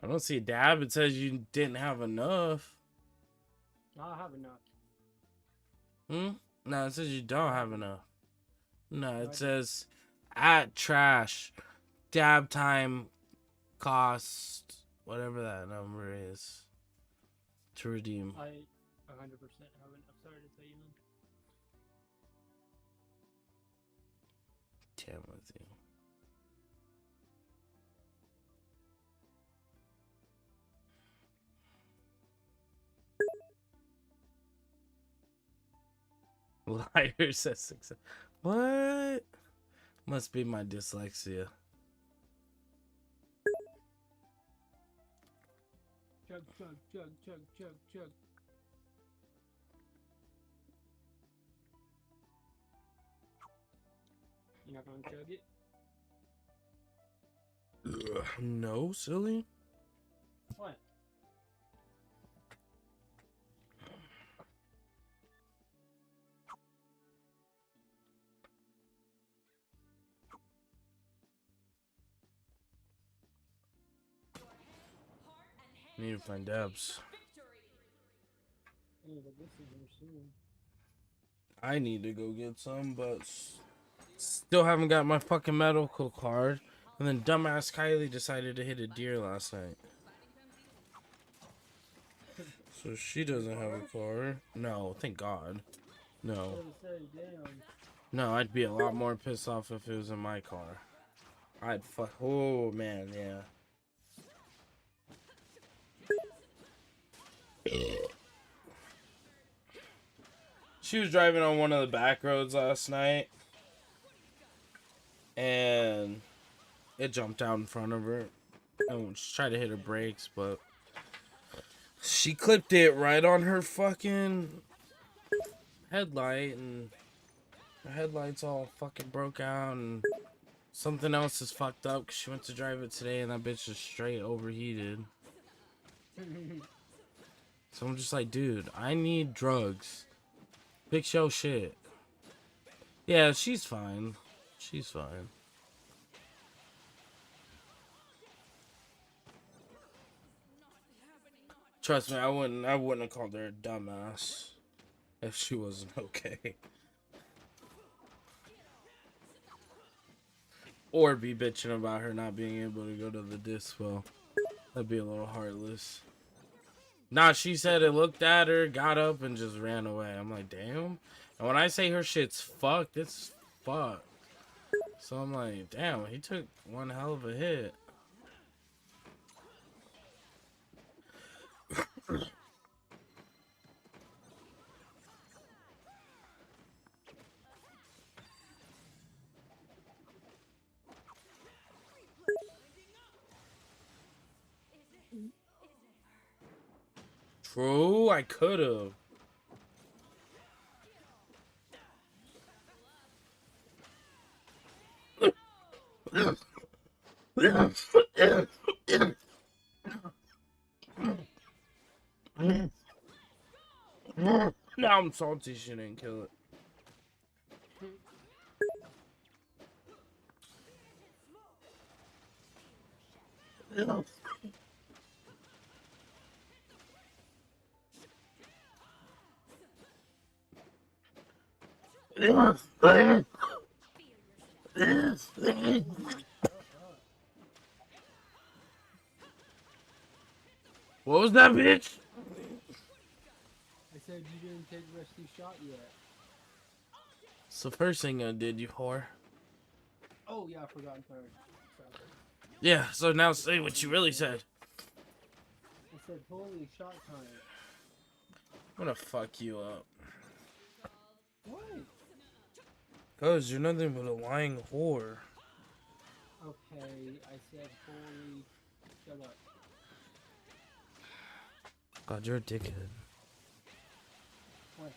I don't see a dab. It says you didn't have enough. I'll have enough. No, it says you don't have enough. No, it I- says at trash dab time cost whatever that number is to redeem. I 100% have enough. Sorry to tell you, man. Damn with you. Liar says success. What? Must be my dyslexia. Chug, chug, chug, chug, chug, chug. You're not gonna chug it? No, silly. What? Need to find dabs. Yeah, but this is here soon. I need to go get some, but still haven't got my fucking medical card. And then dumbass Kylie decided to hit a deer last night. So she doesn't have a car. No, thank God. I No. was gonna say, damn. No, I'd be a lot more pissed off if it was in my car. I'd fuck. Oh, man, yeah. She was driving on one of the back roads last night. And it jumped out in front of her. And she tried to hit her brakes, but she clipped it right on her fucking headlight, and her headlights all fucking broke out, and something else is fucked up because she went to drive it today, and that bitch is straight overheated. So I'm just like, dude, I need drugs. Big show shit. Yeah, she's fine. She's fine. Trust me, I wouldn't have called her a dumbass if she wasn't okay. Or be bitching about her not being able to go to the dispo. That'd be a little heartless. Nah, she said it looked at her, got up, and just ran away. I'm like, damn. And when I say her shit's fucked, it's fucked. So I'm like, damn, he took one hell of a hit. True, I could have. Now I'm salty she didn't kill it. What was that, bitch? I said you didn't take Rusty's shot yet. It's the first thing I did, you whore. Oh yeah, I forgot. I'm sorry. Yeah, so now say what you really said. I said holy shot time. I'm gonna fuck you up. What? Cause you're nothing but a lying whore. Okay, I said holy. Shut up. God, you're a dickhead. What?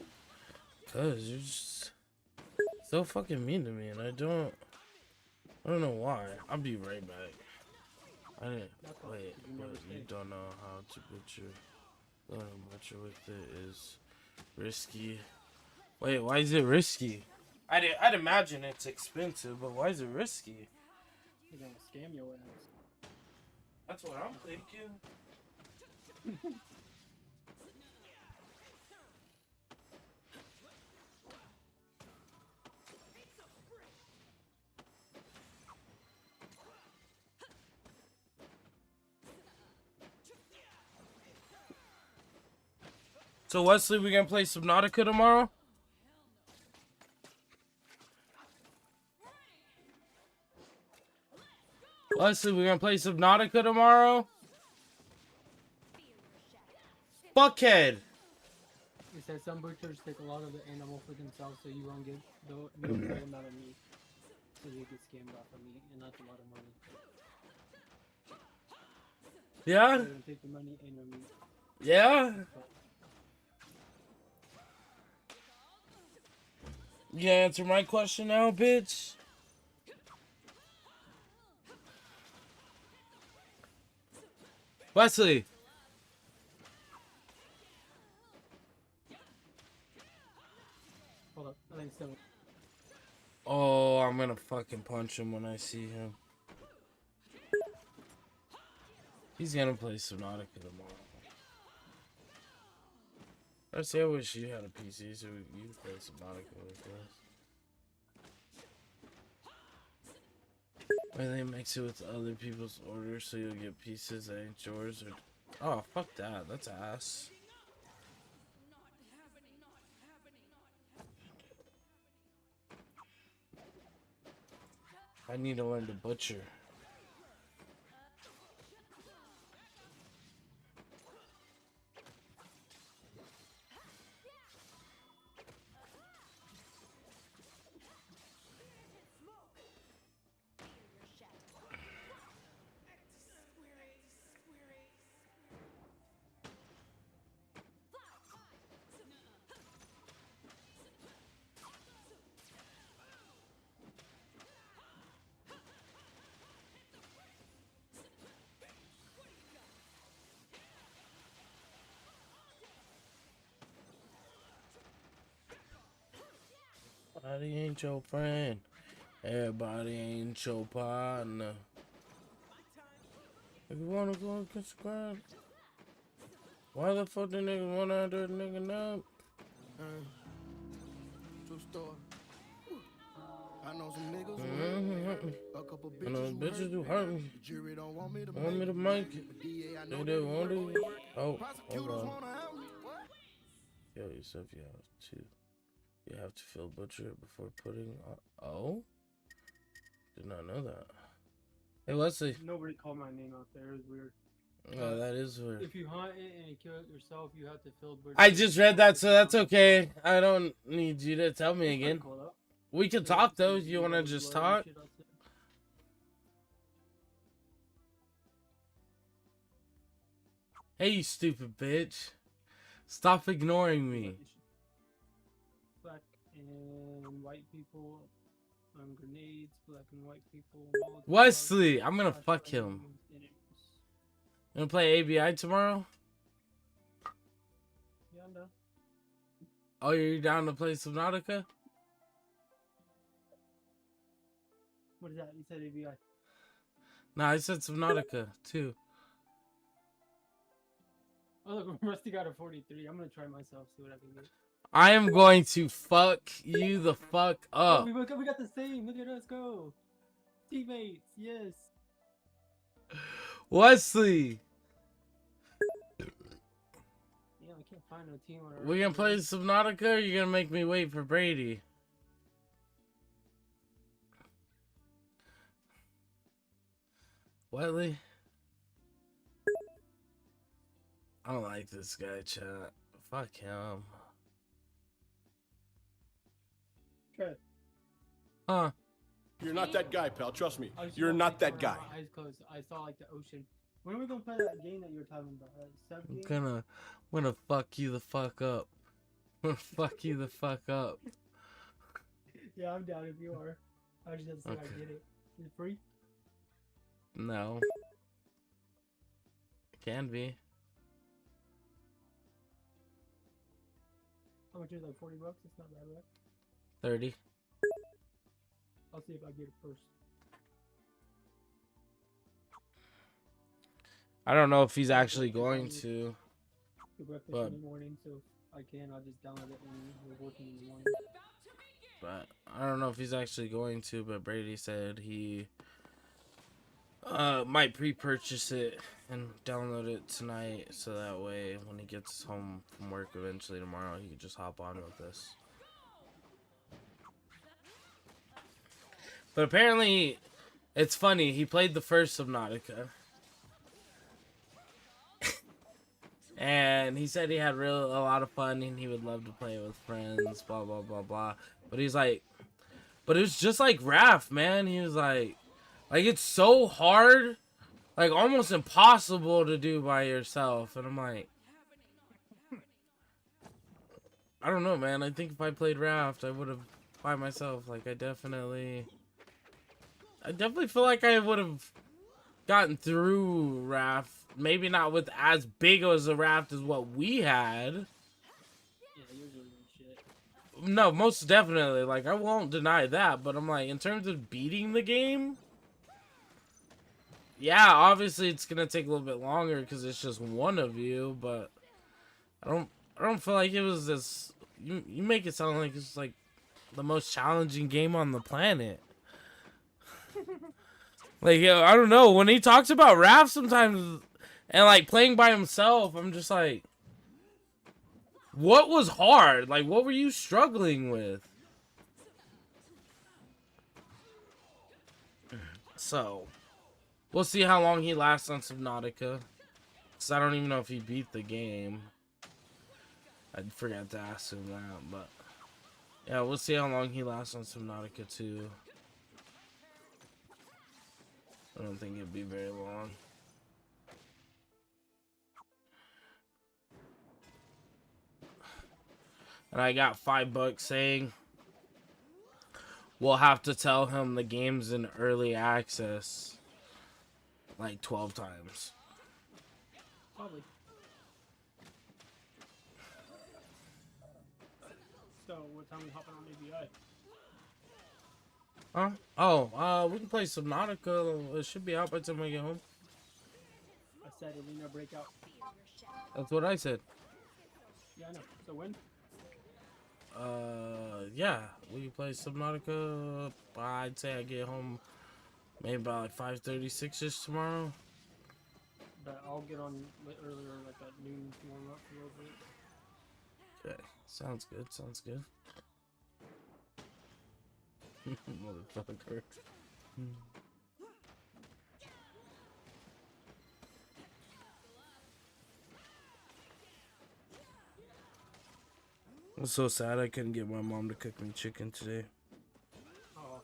Cause you're just so fucking mean to me, and I don't know why. I'll be right back. I didn't wait, but you don't know how to butcher. Butcher with it is risky. Wait, why is it risky? I'd imagine it's expensive, but why is it risky? They're gonna scam your ass. That's what I'm thinking. So Wesley, we gonna play Subnautica tomorrow? Wesley, we gonna play Subnautica tomorrow? Fuckhead! It says some butchers take a lot of the animal for themselves, so you won't get the right amount of meat. So you get scammed off of meat, and that's a lot of money. Yeah? They're gonna take the money and your meat. Yeah? You gonna answer my question now, bitch? Wesley! Hold up, I think so. Oh, I'm gonna fucking punch him when I see him. He's gonna play Subnautica tomorrow. I wish you had a PC so you could play Subnautica with us. Or they mix it with other people's orders so you'll get pieces that ain't yours. Or oh, fuck that. That's ass. I need to learn to butcher. Everybody ain't your friend. Everybody ain't your partner. If you wanna go and get subscribe, why the fuck the nigga wanna under the nigga now? True story. I know some niggas a couple I know bitches who hurt me. The jury don't want me to Want me to make it? They don't want to. Oh, hold on. Kill yourself, you have to. You have to feel butcher before putting on. Oh? Did not know that. Hey, Wesley. Nobody called my name out there. It was weird. Yeah, that is weird. If you hunt it and you kill it yourself, you have to fill butcher. I just read that, so that's okay. I don't need you to tell me It's again. pretty cool, though. We can talk, though. You want to just talk? Hey, you stupid bitch. Stop ignoring me. Black and white people, grenades, black and white people. Molotovs, Wesley, I'm gonna flashbangs, fuck him. enemies. You gonna play ABI tomorrow? Yeah, I'm done. Oh, you're down to play Subnautica? What is that? You said ABI. Nah, I said Subnautica, too. Oh, look, Rusty got a 43. I'm gonna try myself, see what I can get. I am going to fuck you the fuck Oh, up. we got the same. Look at us go. Teammates, yes. Wesley, Yeah, I can't find no team on our we gonna play Subnautica or you gonna make me wait for Brady? Wesley? I don't like this guy, chat. Fuck him. Try. Huh? You're not that guy, pal. Trust me. I was You're just not like, that guy. my eyes closed. I saw like the ocean. When are we gonna play that game that you were talking about? Sub I'm game? gonna fuck you the fuck up. I'm gonna fuck you the fuck up. Yeah, I'm down if you are. I just have to see if I Okay. get it. Is it free? No. It can be. How much is it, like 40 bucks? It's not bad, right? 30. I'll see if I get it first. I don't know if he's actually going to. For breakfast But- in the morning, so if I can, I'll just download it when we're working in the morning. But I don't know if he's actually going to. But Brady said he might pre-purchase it and download it tonight, so that way when he gets home from work eventually tomorrow, he can just hop on with us. But apparently, it's funny. He played the first Subnautica. And he said he had a lot of fun and he would love to play it with friends, blah, blah, blah, blah. But he's like, but it was just like Raph, man. He was like it's so hard, like almost impossible to do by yourself. And I'm like, I don't know, man. I think if I played Raft, I would have by myself. Like, I definitely feel like I would have gotten through Raft. Maybe not with as big as a raft as what we had. Yeah, usually shit. No, most definitely. Like, I won't deny that. But I'm like, in terms of beating the game, yeah, obviously it's gonna take a little bit longer because it's just one of you. But I don't feel like it was this. You make it sound like it's like the most challenging game on the planet. Like, yo, I don't know. When he talks about Raft sometimes and like playing by himself, I'm just like, what was hard? Like, what were you struggling with? So, we'll see how long he lasts on Subnautica. Because I don't even know if he beat the game. I forgot to ask him that, but yeah, we'll see how long he lasts on Subnautica 2. I don't think it'd be very long. And I got $5 saying we'll have to tell him the game's in early access like 12 times. Probably. So, what time we hopping on ABI? Huh? Oh, we can play Subnautica. It should be out by the time we get home. I said arena breakout. That's what I said. Yeah, I know. So when? Yeah, we can play Subnautica. I'd say I get home maybe about like 5:36ish tomorrow. But I'll get on earlier, like at noon, to warm up a little bit. Okay, sounds good. Sounds good. Motherfucker. I'm so sad I couldn't get my mom to cook me chicken today. Oh.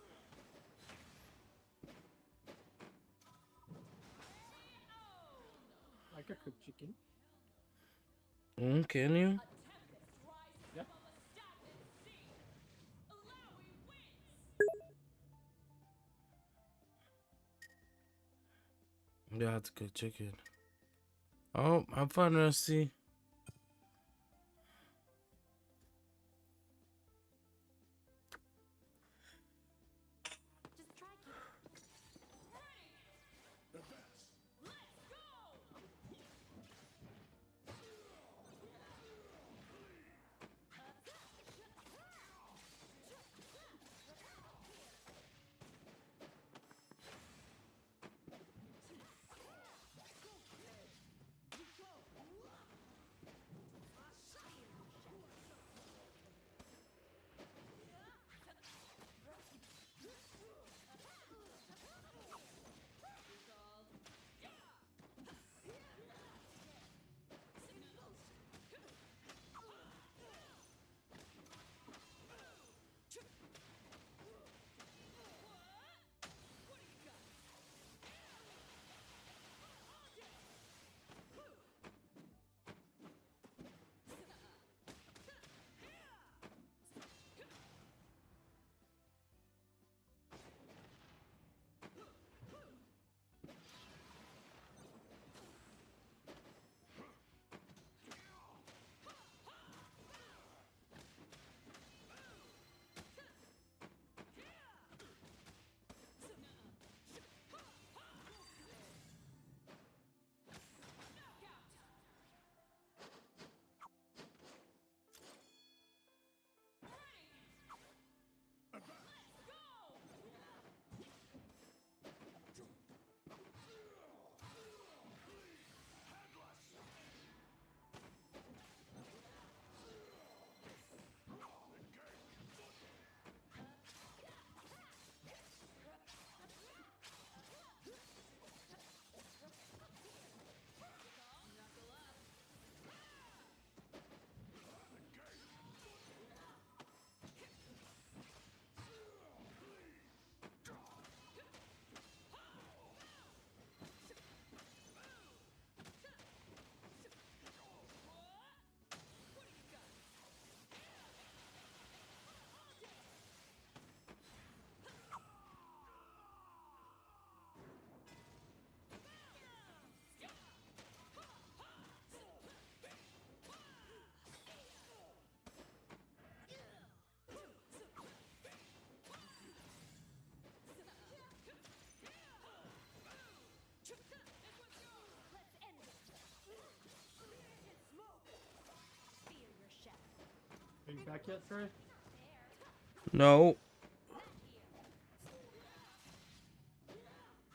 I could cook chicken. Can you? Yeah. Yeah, I have to cook chicken. Oh, have fun, Rusty. back yet, Trey? No.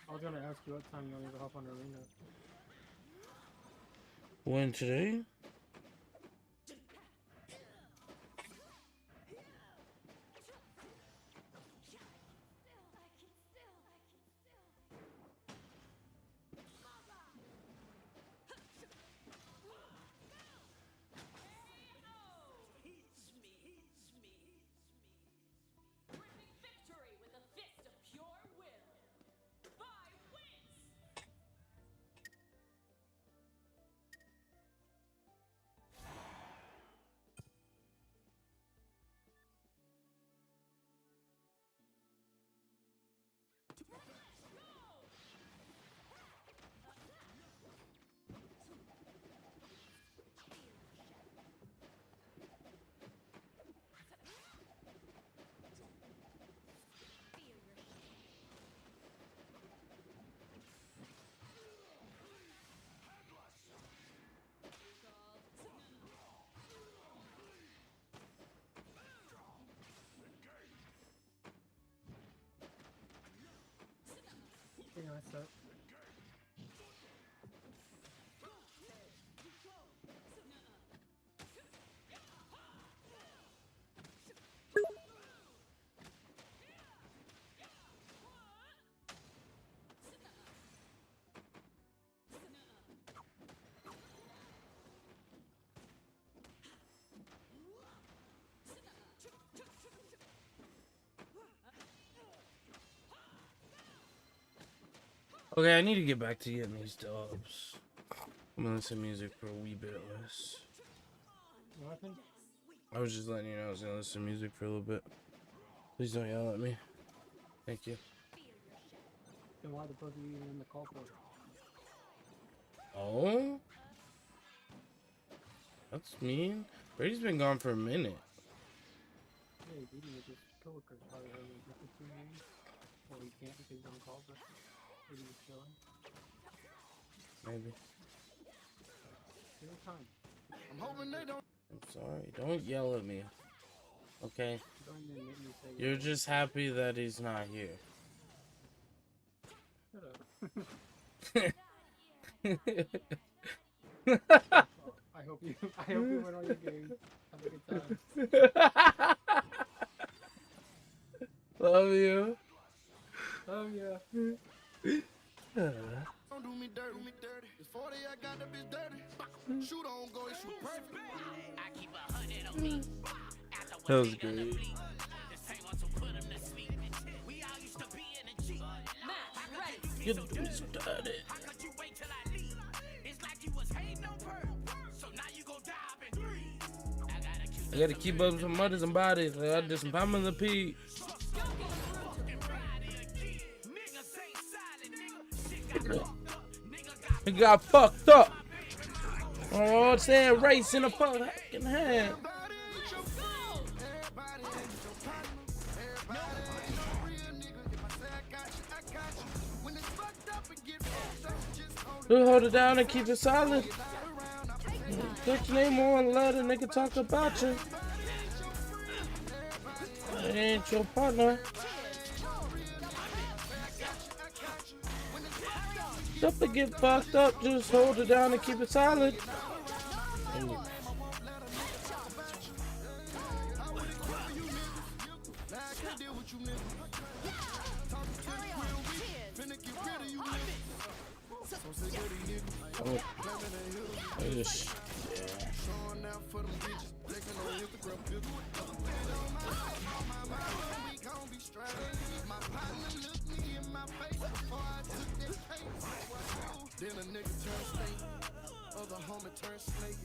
I was gonna ask you what time you wanted to hop on arena. When today? Bringing victory with a fist of pure will. By wins. Yeah, that's up. Okay, I need to get back to getting these dubs. I'm gonna listen to music for a wee bit less. What happened? I was just letting you know I was gonna listen to music for a little bit. Please don't yell at me. Thank you. Then why the fuck are you even in the call for? Oh? That's mean. Brady's been gone for a minute. Yeah, he's eating with his coworkers probably having a different team meeting. Well, he can't because he's on call, but maybe he's chilling. Maybe. Give him time. I'm hoping they don't. I'm sorry. Don't yell at me. Okay? Don't even make me say You're just happy that he's not here. shut up. I hope you win all your games. Have a good time. Love you. Oh yeah. Don't do me dirty. It's 40, I got the bitch dirty. Shoot on, go and shoot perfect. That was great. Match ready. Get the dude started. I gotta keep up some mothers and bodies. I gotta do some Pamela P. He got fucked up. Oh, I'm saying race in the fucking hand. You hold it down and keep it solid. Put your name on, let a nigga talk about you. That ain't your partner. Don't get fucked up, just hold it down and keep it solid. Then a nigga turn snake, other homie turn snake.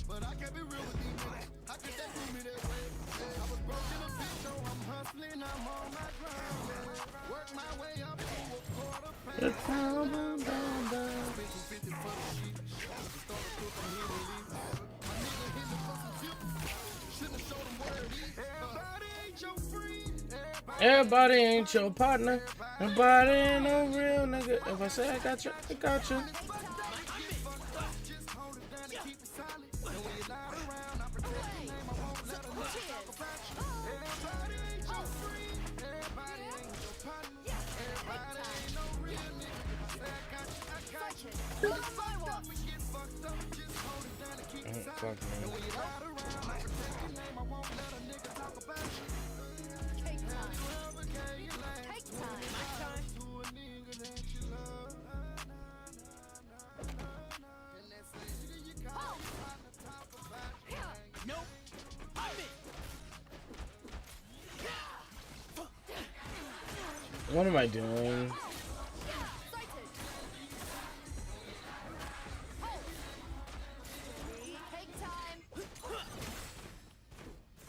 But I can't be real with these niggas. How could they do me that way? I was broke in a bitch, so I'm hustling, I'm on my grind, man. Work my way up to a quarter pound. 50 for the sheet. Started cooking here and leave. My nigga hit me for some tips. Shouldn't have showed him where it is. Everybody ain't your friend. Everybody ain't your partner. Nobody ain't no real nigga. If I say I got you, I got you. Fuck me. Cake time. Cake time. Nope. I'm it. What am I doing? Sighted. Hold. Cake time.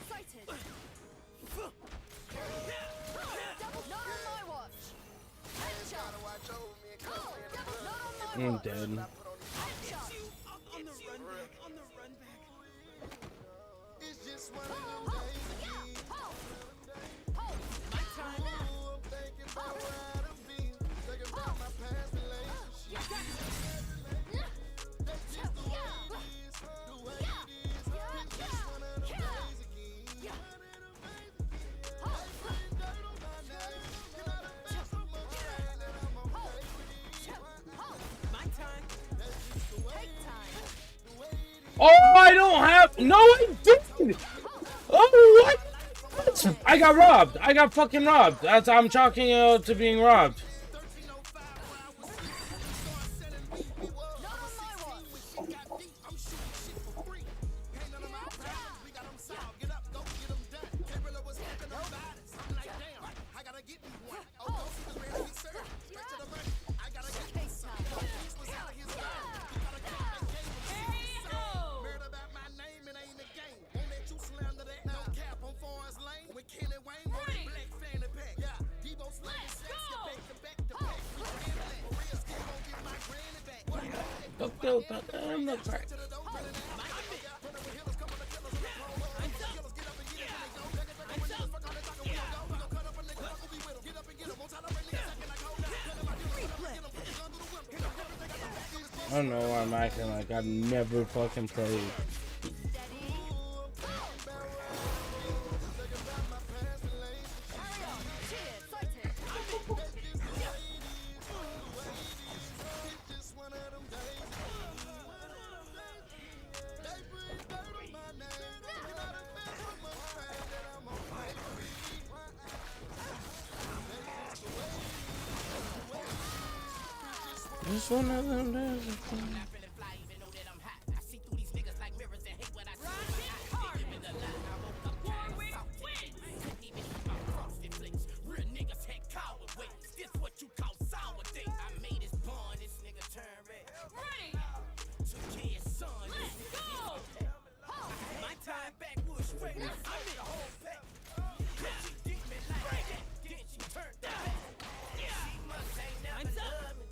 Sighted. Double. Not on my watch. Headshot. Oh, double. Not on my I'm watch. dead. Headshot. On the run back. On the run back. It's just one of them days again. Hold. Hold. My time. Ooh, I'm thinking about where I done been. Thinking about my past relationship. That's just the way it is. The way it is. It's just one of them days again. One of them days again. They put dirt on my name. And I done felt so much pain that I'm okay with it. My time. That's just the way Cake time. the way it is. Oh, I don't have. No, I didn't. Oh, what? I got robbed. I got fucking robbed. That's I'm chalking it out to being robbed. 1305 where I was sitting. Started selling weed. We was Not on my watch. when shit got deep. I'm shooting shit for free. Ain't none of my problems. We got them solved. Get up, go get them done. Can't really was smoking them bodies. I'm like, damn, I gotta get me one. Oh, go see the ready to be served. Straight to the money. I gotta get me some. This was out of his mind. He gotta get that game. Murder about my name, it ain't a game. Won't let you slander that. No cap on Forest Lane. With Kenny Wayne, wrote a black fanny pack. Yeah, Debo slaying sex. Get back to back to back. We ran that. Real skin gon' get my granny back. Fuck no, fuck I'm not right. To the door, running that. Running with killers, coming to killers on the road. Killers get up and get it when they go. Niggas think when niggas fuck all they talking, we gon' go. We gon' cut up a nigga, fuck who be with 'em. Get up and get 'em. Won't try to bring niggas acting like hold up. Tell them I do it, get 'em, put the gun to the window. Hit 'em, everything I got back is I don't know why I'm acting like I've never fucking played. Steady. Carry on. Cheers. Sighted. just one of them days. They put dirt on my name. And I done felt so much pain that I'm okay with it. Just one of them days. My time backwards straight. I'm it. She did me like that. Then she turned that. She must ain't never loved me.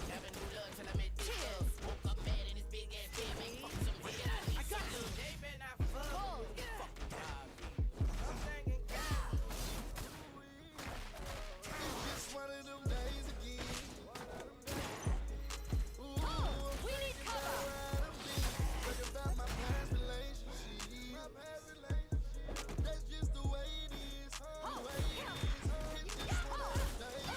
Never knew love till I met this girl. Woke up mad in this big ass bed, make fuck some head. I got you. They been not fuck. Fuck the job. I'm thinking God. It's just one of them days again. We need cover. Thinking about my past relationship. That's just the way it is. The way it is. It's just one of them days.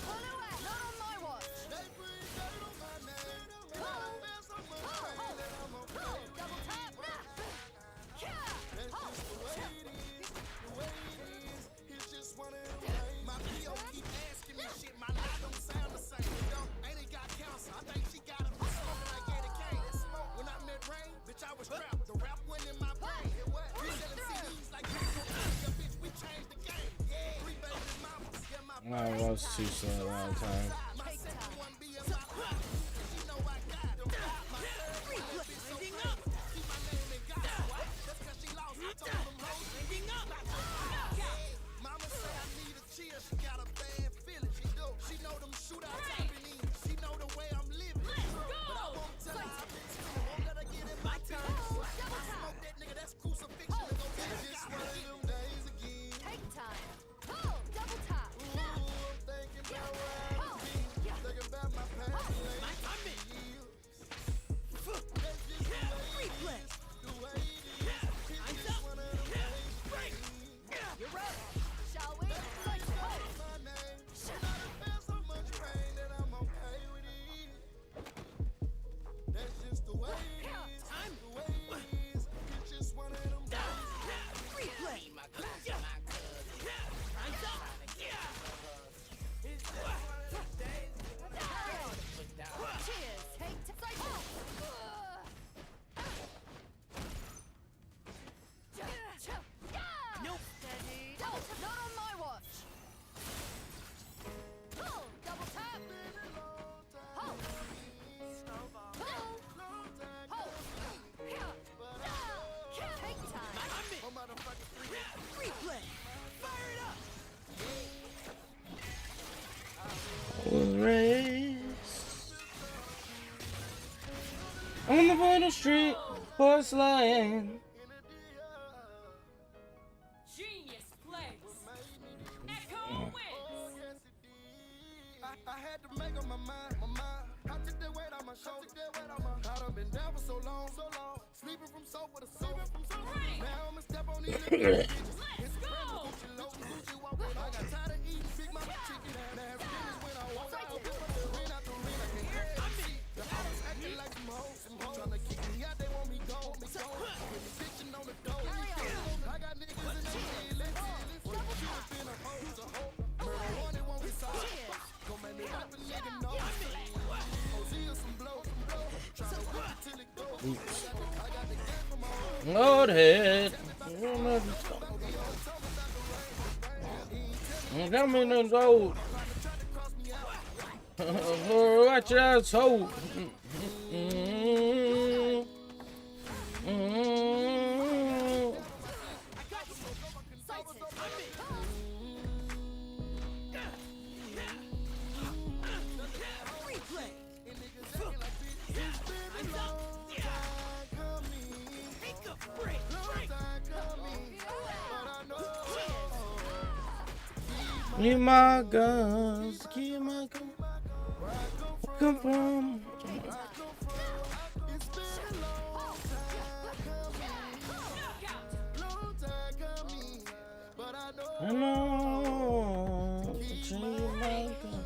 Pull away. Not on my watch. They put dirt on my name. And I done felt so much pain that I'm okay with it. Double tap. That's just the way it is. The way it is. It's just one of them days. My PO keep asking me shit. My life don't sound the same. It don't. Ain't it got cancer? I think she got it from smoking like Eddie Kane. When I met Rain, bitch, I was trapped. The rap went in my brain. We selling CDs like yeah, bitch, we changed the game. Yeah, 3 baby mamas. Yeah, my I was too slow a long time. my second one be in my pocket. She know I got them. My third one, that bitch so clever. Keep my name in God. Just 'cause she lost, I told them hoes, ring up. Mama say I need a cheer. She got a bad feeling. She do. She know them shootouts I've been in. She know the way I'm living. But I won't tell her I've been spinning. Won't let her get in my time. I smoke that nigga, that's crucifixion. It's just one of them days again. Cake time. Double tap. Ooh, I'm thinking about where I done been. on the final street, porcelain. Genius plays. Echo wins. I had to make up my mind. I took that weight on my shoulder. I done been down for so long. Sleeping from soap with a soap. Now I'ma step on these little bitches. Let's go. I got tired of eating Big Mama chicken. Now every day when I walk out, I whip up the ring out the ring. I can hear it. The hoes acting like some hoes. Tryna kick me out, they want me gone. With the bitchin' on the door. I got niggas in the feelings. What you have been a hoe to hoe. Murder one, it won't be solved. Gon' make me rap a nigga know. OZ some blow. Tryna whip it till it goes. I got the game from my home. Lord head. Come in and go. Watch your asshole. Keep my guns, keep my guns. Come from. I know. Keep my guns,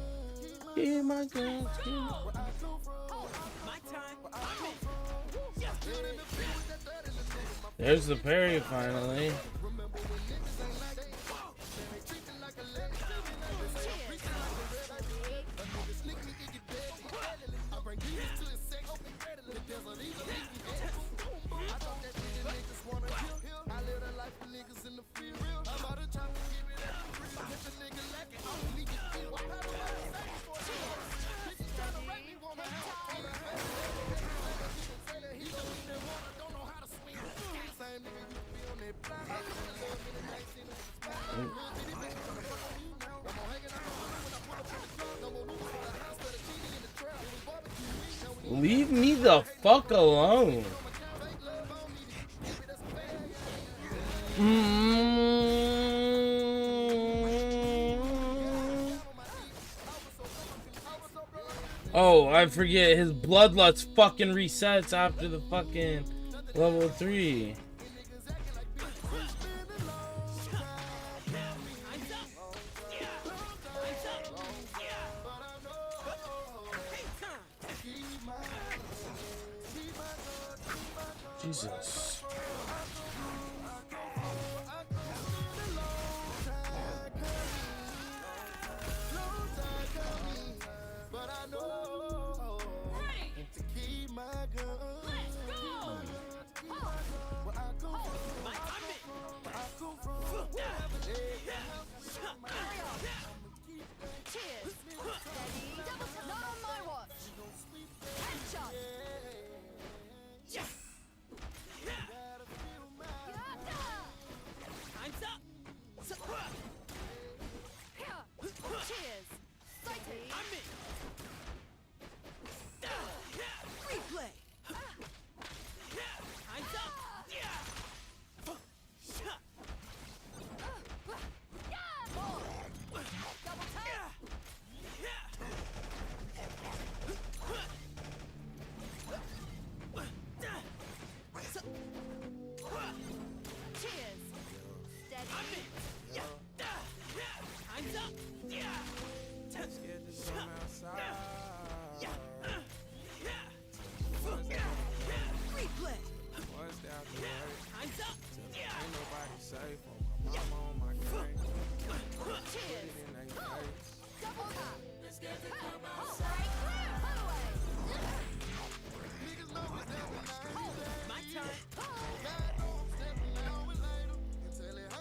keep my guns, keep my guns. There's the parry finally. Leave me the fuck alone. Oh, I forget his bloodlust fucking resets after the fucking level 3. Jesus.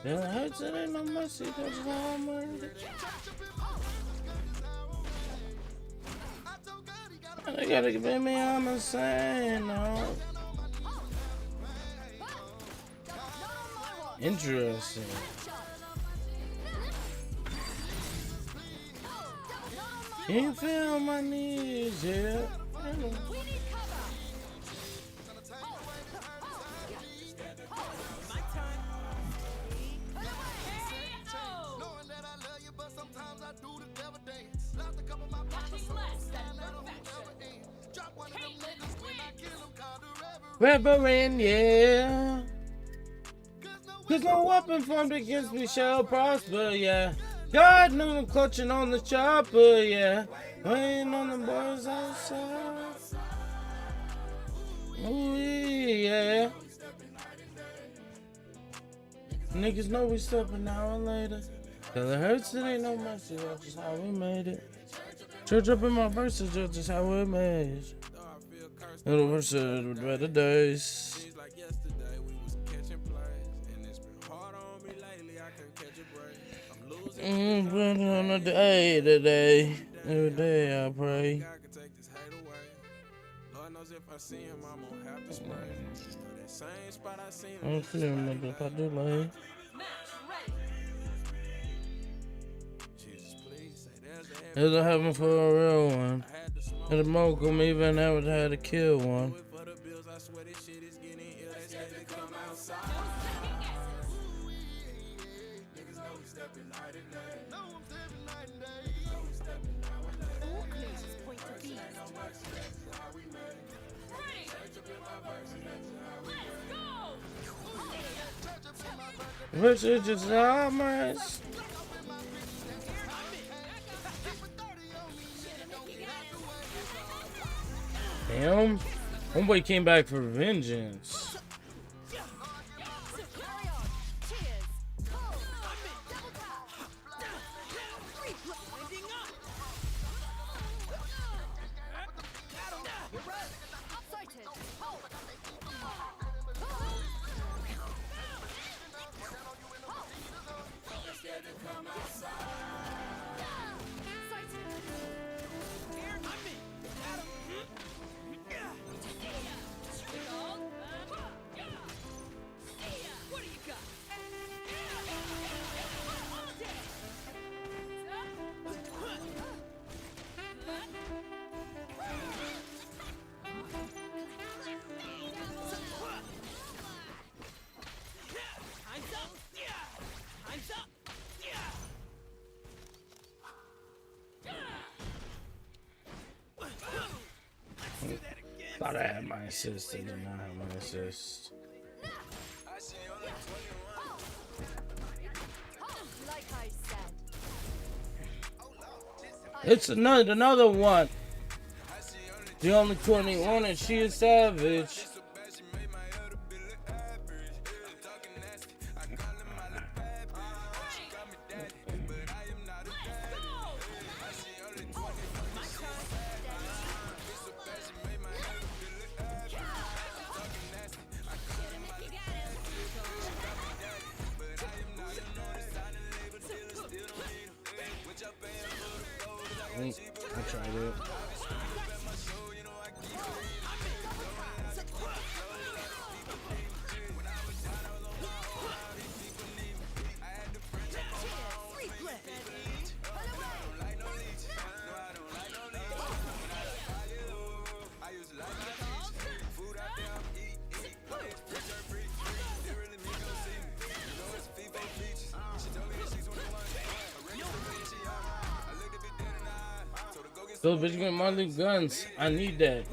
It hurts, it ain't no mercy, there's no mercy. They gotta give me on the same note. Interesting. Can you feel my knees, yeah? Reverend, yeah. Cause no weapon formed against me shall prosper, yeah. God knew I'm clutching on the chopper, yeah. Waiting on the boys outside. Ooh, yeah. Niggas know we stepping an hour later. Till it hurts, it ain't no mercy, that's just how we made it. Church up in my verses, that's just how we made it. Little verses with better days. But on a day today, every day I pray. I'm feeling like I do like. There's a heaven for a real one. And the Mokum even ever had to kill one. Versus just almost. Damn. Homeboy came back for vengeance. Thought I had my assist and did not have my assist. It's another one. The only 21 and she is savage. I tried it. So bitch get monthly guns. I need that.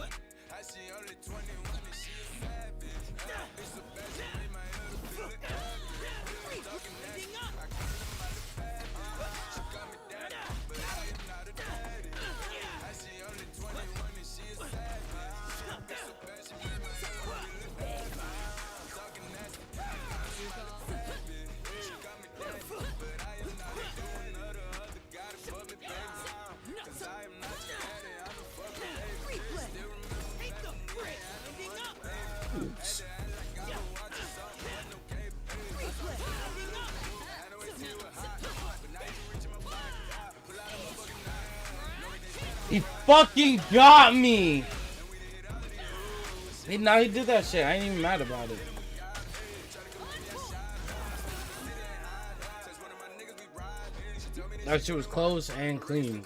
He fucking got me! Now he did that shit. I ain't even mad about it. That shit was close and clean.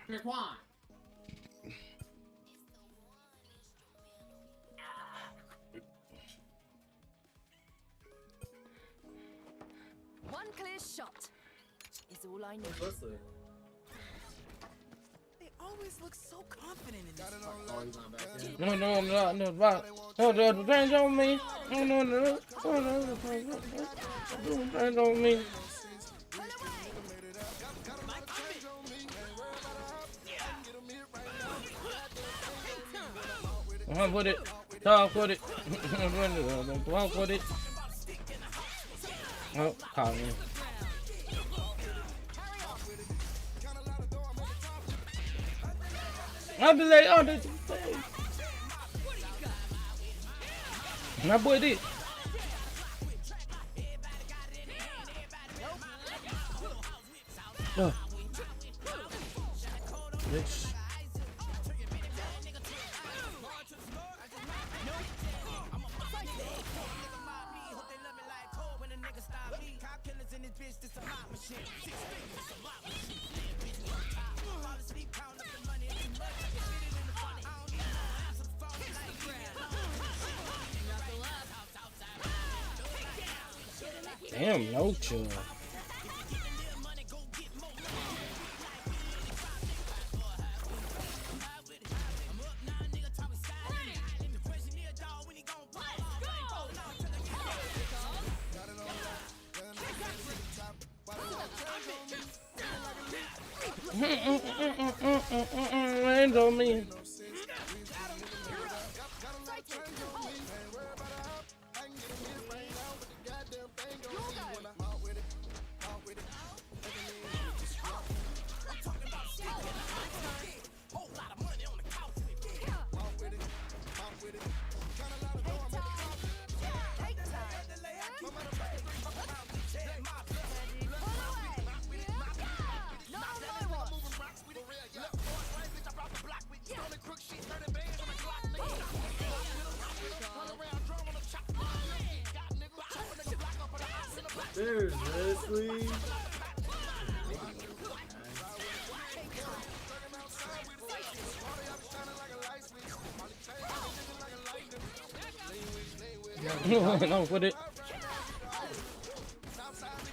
Intertwine. One clear shot is all I need. They always look so confident in this Oh, he's not back yet. No, no, no, no, no, no, change on me. No, no, no, no, no, change on me. Walk with it. Talk with it. Walk with it. Oh, caught me. I'll be like, oh, this is my boy did. Oh. Bitch. Damn, no chill. Hands on me. Seriously? No, put it.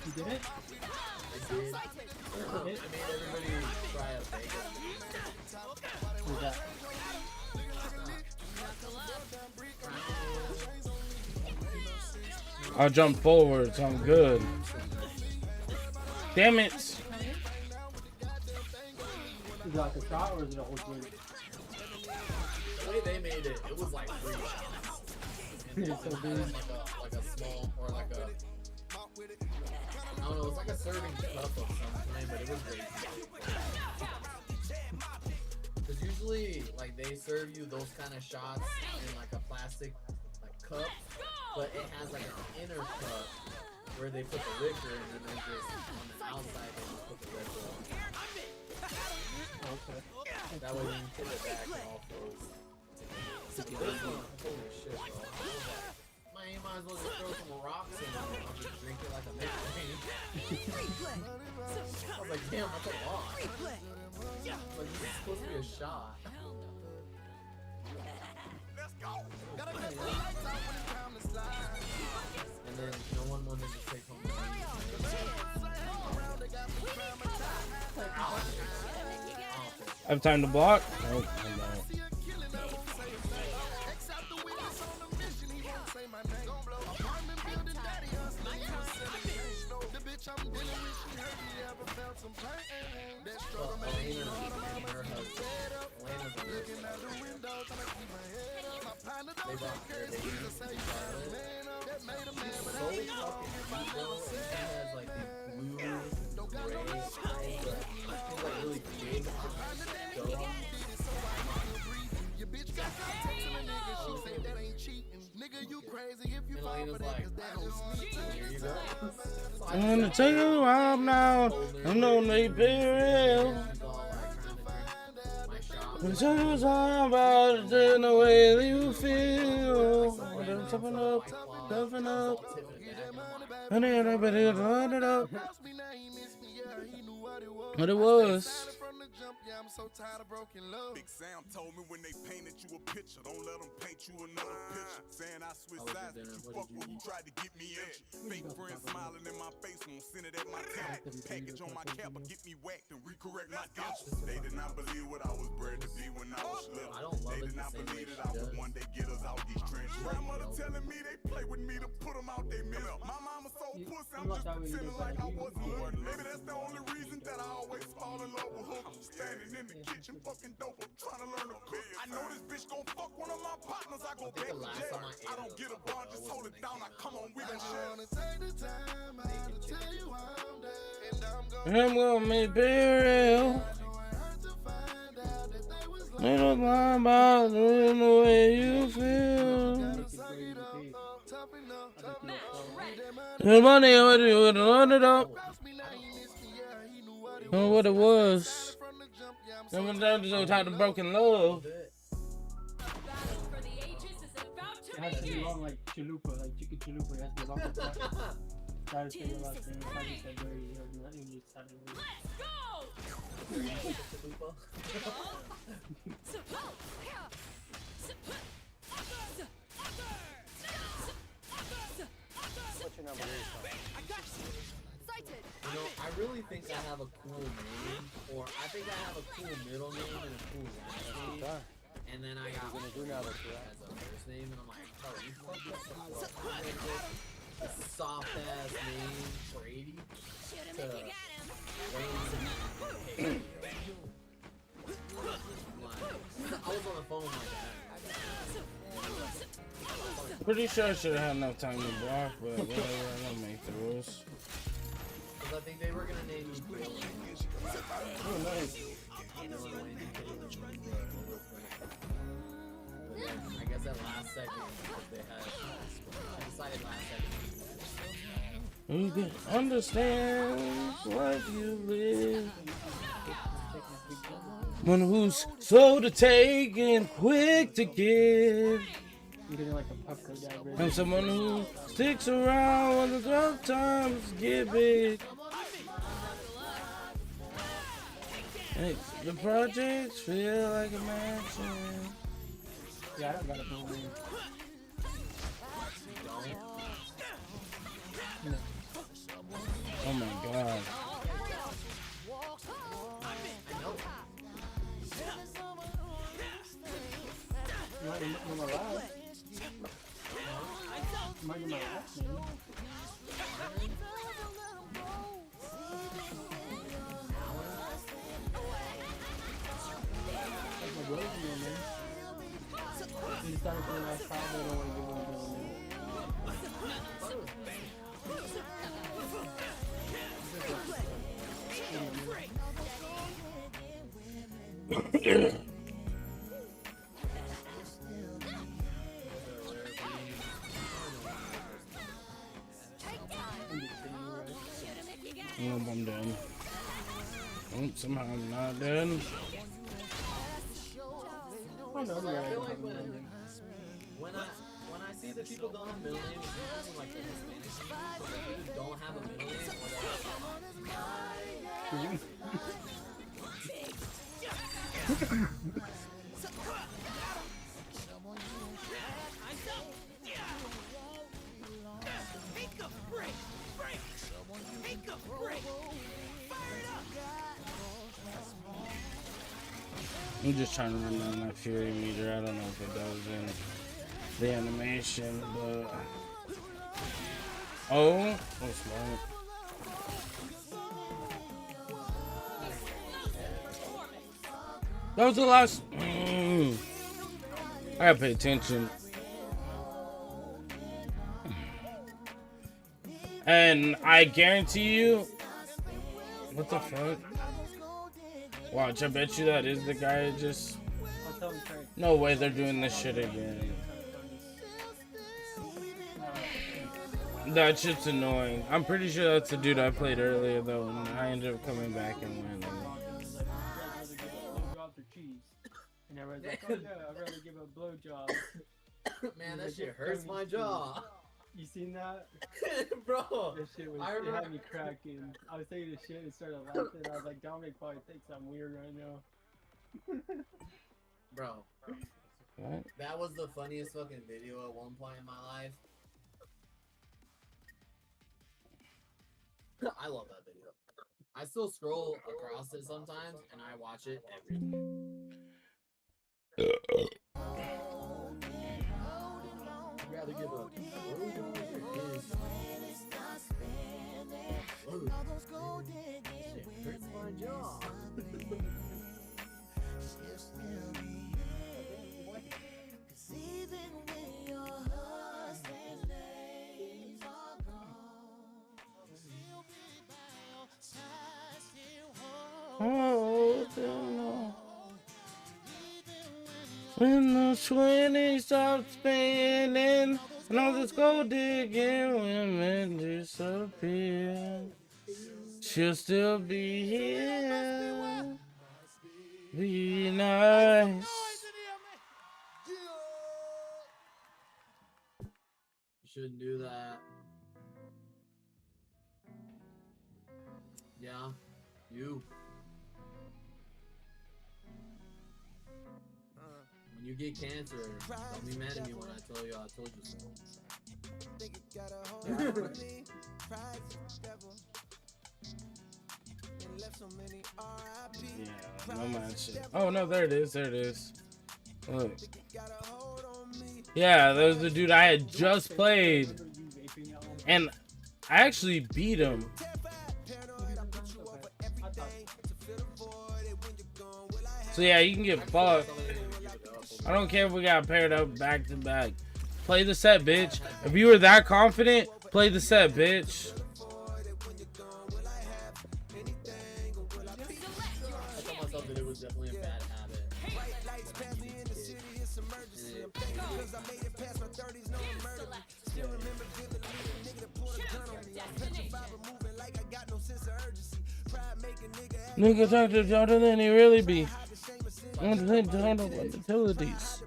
You did it? I made everybody try a bagel. Who's that? I'll jump forward, so I'm good. Damn it. Is it like a shot or is it a whole drink? The way they made it, it was like 3 shots. And It's so it big. had like a small, or like a, I don't know, it was like a serving cup of some kind, but it was way too big. Because usually, like, they serve you those kind of shots in like a plastic like cup, but it has like an inner cup where they put the liquor and then they just, on the outside, they just put the Red Bull on. Okay. That way when you put it back, it all flows. This one, holy shit, bro. Man, you might as well just throw some rocks in it and I'll just drink it like a mixed I was like, damn, that's a lot. Like, this is supposed to be a shot. And then no one wanted to take home the I have time to block. Nope, I don't. I'm gonna take you out now. I'm gonna make it real. I'm so sorry about it in the way that you feel. I'm toughen up, toughen up. And then I better run it up. What it was. I'm so tired of broken love. Big Sam told me when they painted you a picture, don't let them paint you another picture. Saying I switched sides, but you fuck with who tried to get me in. Fake friends smiling in my face, won't send it at my temple. Package on my cap, but get me whacked and recorrect my dentures. They did not believe what I was bred to be when I was little. They did not believe that I would one day get us out these trenches. Grandmother telling me they play with me to put them out they mill. My mama so pussy, I'm just pretending like I wasn't one. Maybe that's the only reason that I always fall in love with hookers. Standing in the kitchen, fucking dope, I'm trying to learn to cook. I know this bitch gon' fuck one of my partners, I go back to jail. I don't get a bond, just hold it down, I come on, we gon' share. I wanna take the time out to tell you I'm there. And I'm gonna make it real. Ain't no lie about doing the way you feel. The money would have loaded it up. Know what it was. Someone just had a broken love. Battle for the ages is about It to has to be begin. long like chalupa, like chicken chalupa. It has to be long like that. Try to say your last name. I just said very, not English sounding weird. Let's go! What's your number? Sighted. You know, I really think I have a cool name, or I think I have a cool middle name and a cool last name. And then I got gonna do now that you're as a first name, and I'm like, oh, you fucked up a soft ass name for 80 Shoot him to if you got him. I was on the phone with my dad. Pretty sure I should have had enough time to block, but whatever, I don't make the rules. Because I think they were gonna name me Bill. Oh, nice. But then, I guess at last second, they had I decided last second. Who can understand what you live? One who's slow to take and quick to give. I'm getting like a pucker guy, really. I'm someone who sticks around when the rough times get big. Hey, the projects feel like a mansion. Yeah, I don't got a phone name. No. Oh my god. You might know my last. You might know my last name. That's my brother's middle name. He decided for the last time they don't want to give him a middle name. I'm just kidding, you're right. Oh, I'm done. Oh, somehow I'm not done. Oh, no, you're I right. feel I like have a middle name. when I see that people don't have middle names, especially like the Hispanic people, they either don't have a middle name or they have I'm just trying to run down my fury meter. I don't know if it does in the animation, but oh smart. That was the last. I gotta pay attention. And I guarantee you, what the fuck? Watch, I bet you that is the guy that just. I'll tell him Frank. No way they're doing this shit again. That shit's annoying. I'm pretty sure that's the dude I played earlier though, and I ended up coming back and winning. Blowjobs or cheese? And everyone's like, oh yeah, I'd rather give a blowjob. man, that shit hurts my jaw. You seen that? Bro, That shit was, I it remember- had me cracking. I was saying this shit and started laughing. I was like, Dominic probably thinks I'm weird right now. Bro. What? That was the funniest fucking video at one point in my life. I love that video. I still scroll across it sometimes, and I watch it every day. I'd rather give a shit hurts my jaw. Oh, when the 20 stop spinning, and all this gold digging women disappear, she'll still be here. Be nice. You shouldn't do that. Yeah, you. When you get cancer, don't be mad at me when I tell you I told you so. Yeah, no man shit. Oh no, there it is. There it is. Look. Yeah, there was the dude I had just played, and I actually beat him. So yeah, you can get fucked. I don't care if we got paired up back to back. Play the set, bitch. If you were that confident, play the set, bitch. I told myself that it was definitely a bad habit. Nigga talk to harder than he really be. I'm going to handle utilities.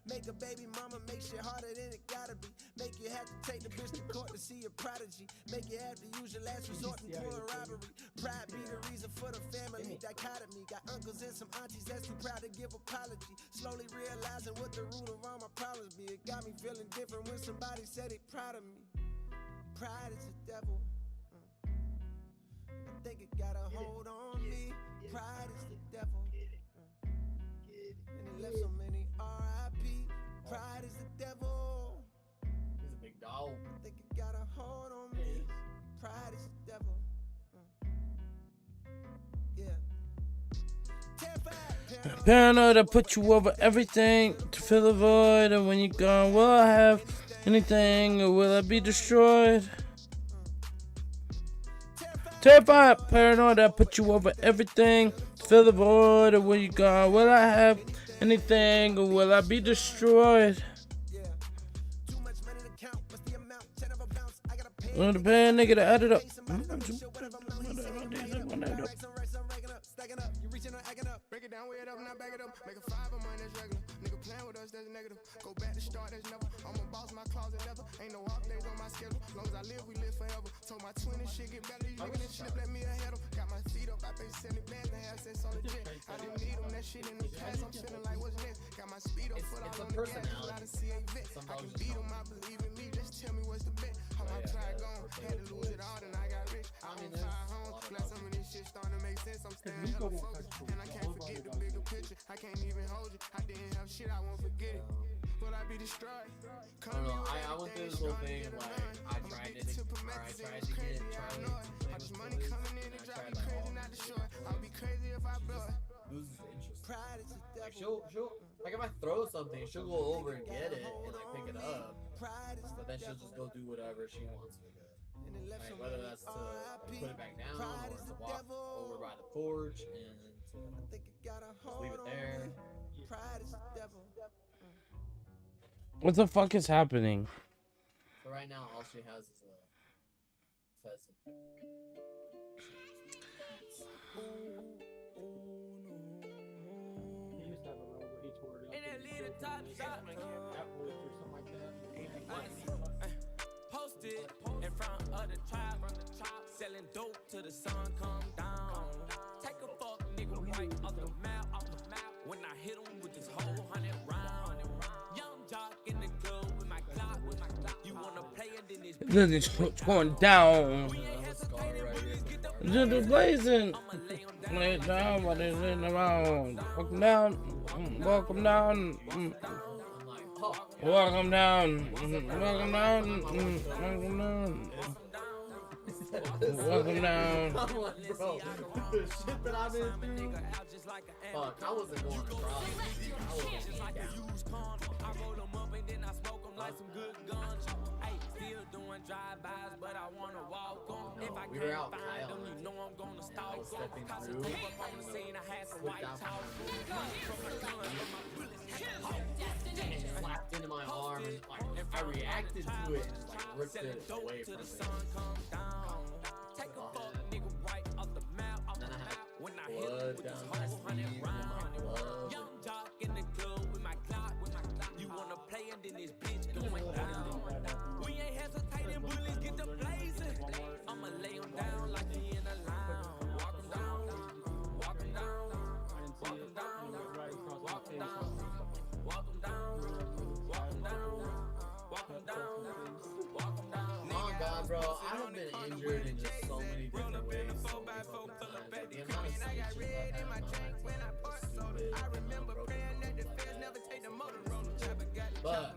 Make a baby mama make shit harder than it gotta be. Make you have to take the bitch to court to see a prodigy. Make you have to use your last resort and pull a robbery. Pride be the reason for the family dichotomy. Got uncles and some aunties that's too proud to give apology. Slowly realizing what the root of all my problems be. It got me feeling different when somebody said they proud of me. Pride is the devil. I think it got a hold on me. Pride is the devil. And it left so many R.I.P. Pride is the devil. He's a big dog. I think it got a hold on me. Pride is the devil. Yeah. Paranoid, I put you over everything to fill the void. And when you're gone, will I have anything or will I be destroyed? Terrified, paranoid, I put you over everything to fill the void. And when you're gone, will I have anything or will I be destroyed? On the pen, nigga, to add it up. Break it down, weigh it up, not back it up. Make a 5 of mine, that's regular. Nigga playing with us, that's negative. Go back to start, that's never. I'm a boss, my closet leather. Ain't no off days on my schedule. Long as I live, we live forever. Told my twin and shit get better. These niggas that slip, let me ahead of. Got my feet up, I pay 70 bands and have sex on the jet. I didn't need them, that shit in the past. I'm feeling like what's next. Got my speed up, foot all on the gas. Out of CA vet. I can beat them, I believe in me. Just tell me what's the bet. How my pride gone. Had to lose it all, then I got rich. I'm on 5 homes. Glad some of this shit starting to make sense. I'm staying hella focused. And I can't forget the bigger picture. I can't even hold you. I didn't have shit, I won't forget it. Will I be destroyed? I don't know. I went through this whole thing like I tried to get Charlie. How much money coming in and drive me crazy, not the short. I'll be crazy if I blow it. Loses interest. Like she'll like if I throw something, she'll go over and get it and like pick it up. But then she'll just go do whatever she wants with it. Like whether that's to put it back down or to walk over by the porch and to just leave it there. What the fuck is happening? So right now, all she has is a pheasant. He used to have a robe, but he tore it up. And he built it in Atwoods or something like that. Posted in front of selling dope till the sun come down. Take a fuck nigga right off the map, when I hit him with this whole 100 round. Young jock in the club with my Glock, you wanna play it in this Then it's going down. Just the blazing. Lay it down, but it's in around. Welcome down. Welcome down. Welcome down. Welcome down. Welcome down. Welcome down. Bro, the shit that I've been through. Fuck, I wasn't going to try. I was I roll them up and then I smoke them like some good guns. Hey, still doing drive-bys, but I wanna walk them. If I can't find them, you know I'm gonna stalk them. Cause it's up on the scene, I had some white talk. and it slapped into my arm, and like I reacted to it and like ripped it away from me. Take a fuck nigga right off the map, Then I had when I hit him blood with down this my whole 100 sleeve and my round. glove. Young jock in the club with my Glock, you wanna play and then this bitch going down. We ain't hesitating, bullies get the blazing. I'ma lay him down like he in a lounge. Walk him down, walk him down, walk him down, walk him down, walk him down, walk him down, walk him down, walk him down. Oh God, bro, I have been injured in just so many different ways. So many fucking times. Like, the amount of snitches I've had in my life is stupid. I remember praying that the feds never take the motor road. But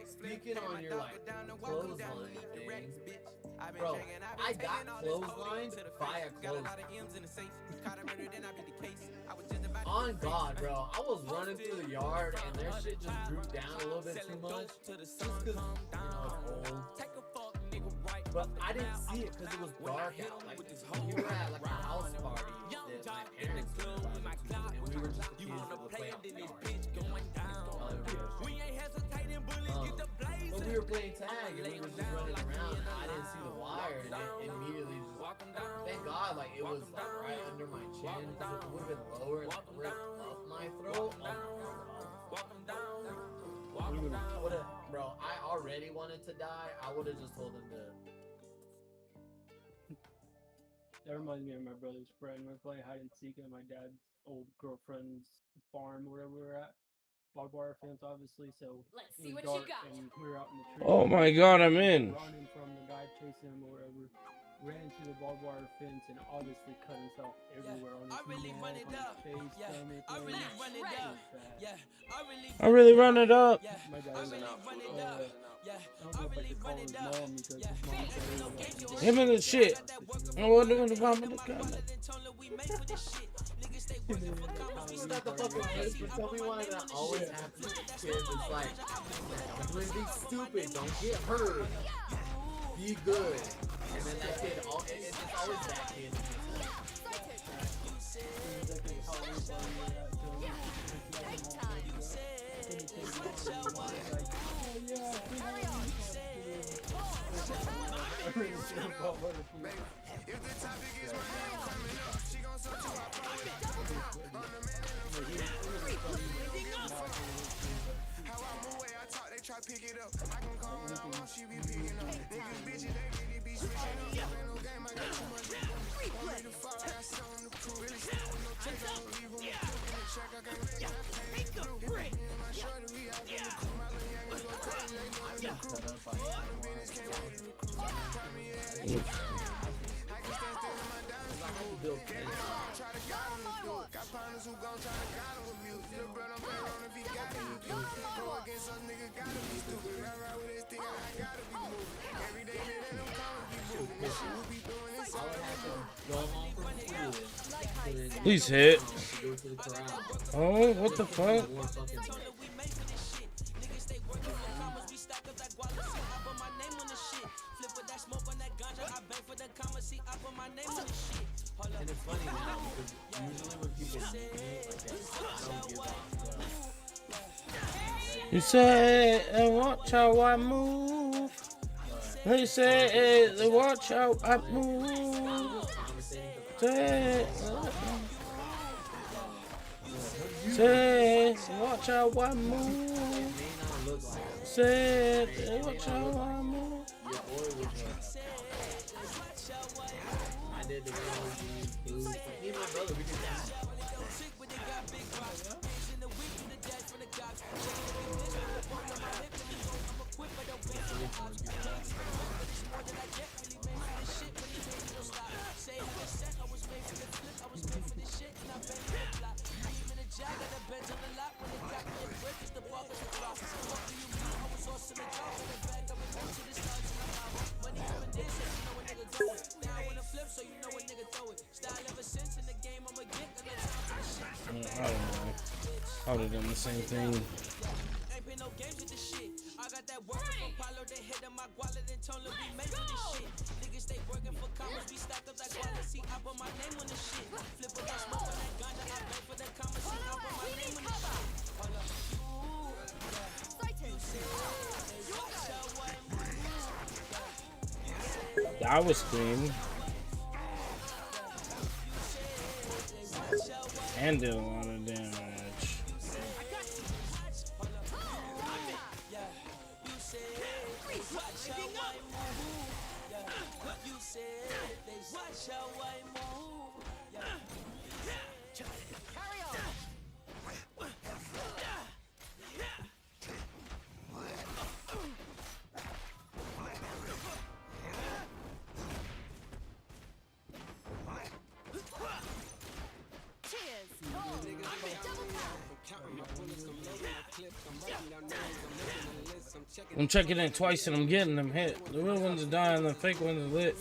speaking on your like clothesline thing, bro, I got clotheslined by a clothesline. On God, bro, I was running through the yard and their shit just drooped down a little bit too much, just cause you know it's old. But I didn't see it because it was dark out. Like we were at like a house party that my parents were invited to, and we were just kids that would play out in the yard. But we were playing tag and we were just running around and I didn't see the wire and it immediately just, thank God, like it was like right under my chin, because if it would have been lower, like right up my throat, bro, I already wanted to die. I would have just told him to. That reminds me of my brother's friend. We're playing hide and seek at my dad's old girlfriend's farm, where we were at. Barbed wire fence, obviously, so Let's it see was what you dark, got. and we were out in the trees. Oh my God, I'm in. Running from the guy chasing him or whatever. Ran to the barbed wire fence and obviously cut himself everywhere on his neck, on his face, stomach. I really run it up. Yeah, I really run it up. My dad was Yeah, I don't know if I could call his mom because his mom said it was Him in the shit. I wasn't doing the bomb in the camera. Not the fucking case, but tell me why that always happens to kids. It's like, don't do anything stupid, don't get hurt, be good. And then that kid, it's just always that kid. If the topic is my name coming up, she gon' suck to our poet. On the man in the how I move, way I talk, they try to pick it up. I can call her mom, she be picking up. Niggas bitches, they really be switching up. Ain't no game, I got too much to do. Want me to fall, I got shit on the crew. Really stay with no trick, I don't leave them in the check. I can't make that pay it through. Me and my shorty, we out in the crew. My little young nigga go crazy, they know in the crew. All the business can't wait to recruit. Try me, yeah, try to guide him with you. Got partners who gon' try to guide him with music. Little brother play on if he got it with you. Go against some nigga, gotta be stupid. Ride with his thing, I gotta be moving. Every day that them come be moving. This shit we be doing this all He's hit. Oh, what the fuck? And it's funny now because usually when people see me like this, I don't give up. You say, watch how I move. They say, watch how I move. Say, watch how I move. Say, watch how I move. I did the real like, me and my brother, we did that. I don't know. I would have done the same thing. Ain't been no games with this shit. I got that work from Apollo, they hit on my wallet and told them we made this shit. Niggas stay working for commas, we stack up that wallet, see, I put my name on this shit. Flip with that smoke on that ganja, I pay for that comma, see, I put my name on this shit. Hold up. That was clean. And did a lot of damage. I'm checking it twice and I'm getting them hit. The real ones are dying, the fake ones are lit.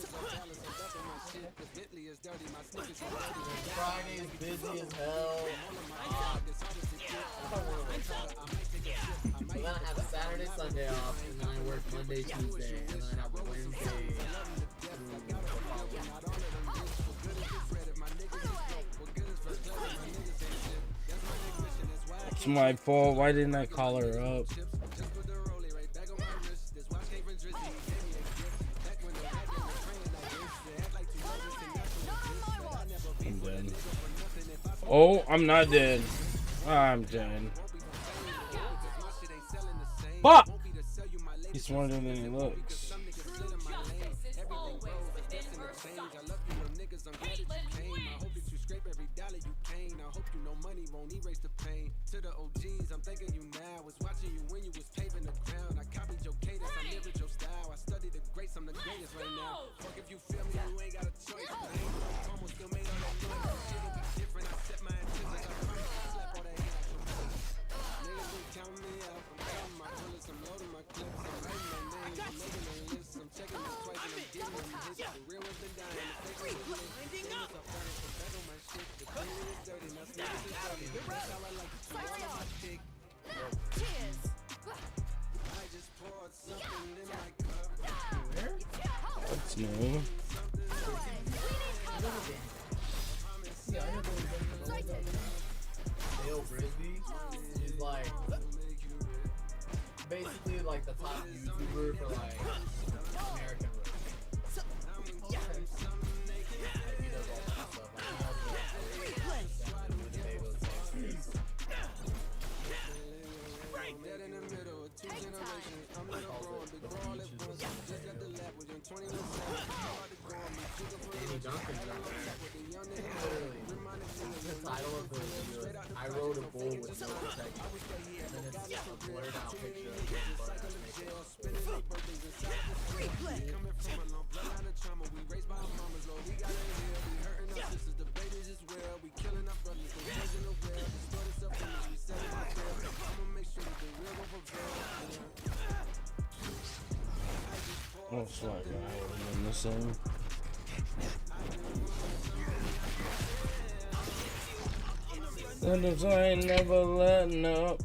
Friday's busy as hell. I'm gonna have Saturday, Sunday off, and then I work Monday, Tuesday, and then I have Wednesday. It's my fault. Why didn't I call her up? I'm dead. Oh, I'm not dead. I'm dead. Fuck! He's smarter than he looks. To the OGs, I'm thanking you now. Was watching you when you was paving the ground. I copied your cadence, I mirrored your style. I studied the greats, I'm the greatest right now. Fuck if you feel me, you ain't got a choice. I ain't almost still made all that noise. Shit will be different, I set my intentions. I promise I slap all that hate out your face. Niggas been counting me out. I'm counting my bullets, I'm loading my clips. I'm writing my names, I'm making a list. I'm checking this twice and I'm getting them hits. The real ones been dying, the fake ones been living. I'm starting to back on my shit. The clean is dirty, my sneakers is dirty. That's how I like to do all of my dick. Cheers. I just poured something in my cup. That's new. Dale Brisby is like basically like the top YouTuber for like American rap. Like, he does all that stuff. Like, he does Dead in the middle of two generations. I'm not growing, big bro all at once. Just got the lap within 21 seconds. Hard to go on me. Danny Duncan. The title of the video is I Rode a Bull with No Protection. And then it's a blurred out picture of him butt ass naked. Coming from a long bloodline of trauma. We raised by our mamas, Lord. We got it here. We hurting our sisters. The babies as well. We killing our brothers. They changing the world. Distorted self-image. We selling our tail. I'ma make sure that the real will prevail. Oh, sorry, I would have done the same. And if I ain't never letting up.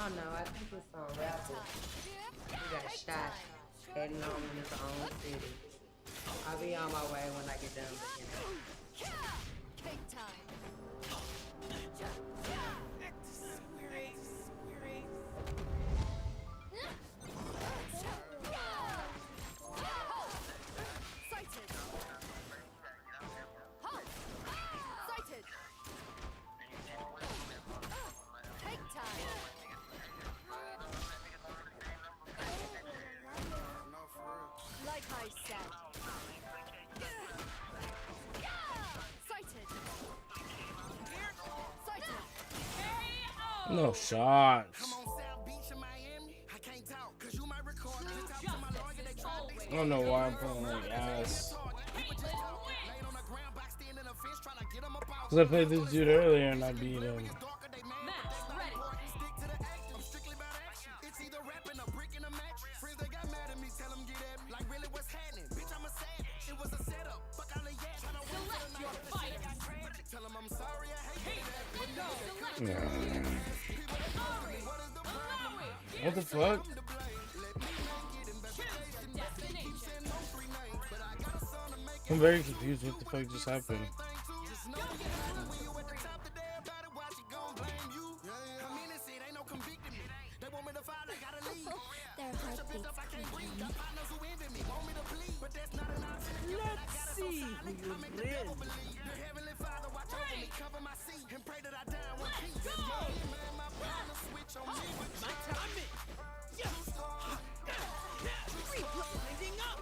don't know. I think it's on Rapple. He got shot heading home in his own city. I'll be on my way when I get done looking at it. Cake time. Sighted. Halt. Sighted. Cake time. Like I said. Sighted. Sighted. No shots. I don't know why I'm playing like ass. Cause I played this dude earlier and I beat him. What the fuck? I'm very confused. What the fuck just happened? Their heartbeats clicking. Let's see who you really. My timing. Reblending up.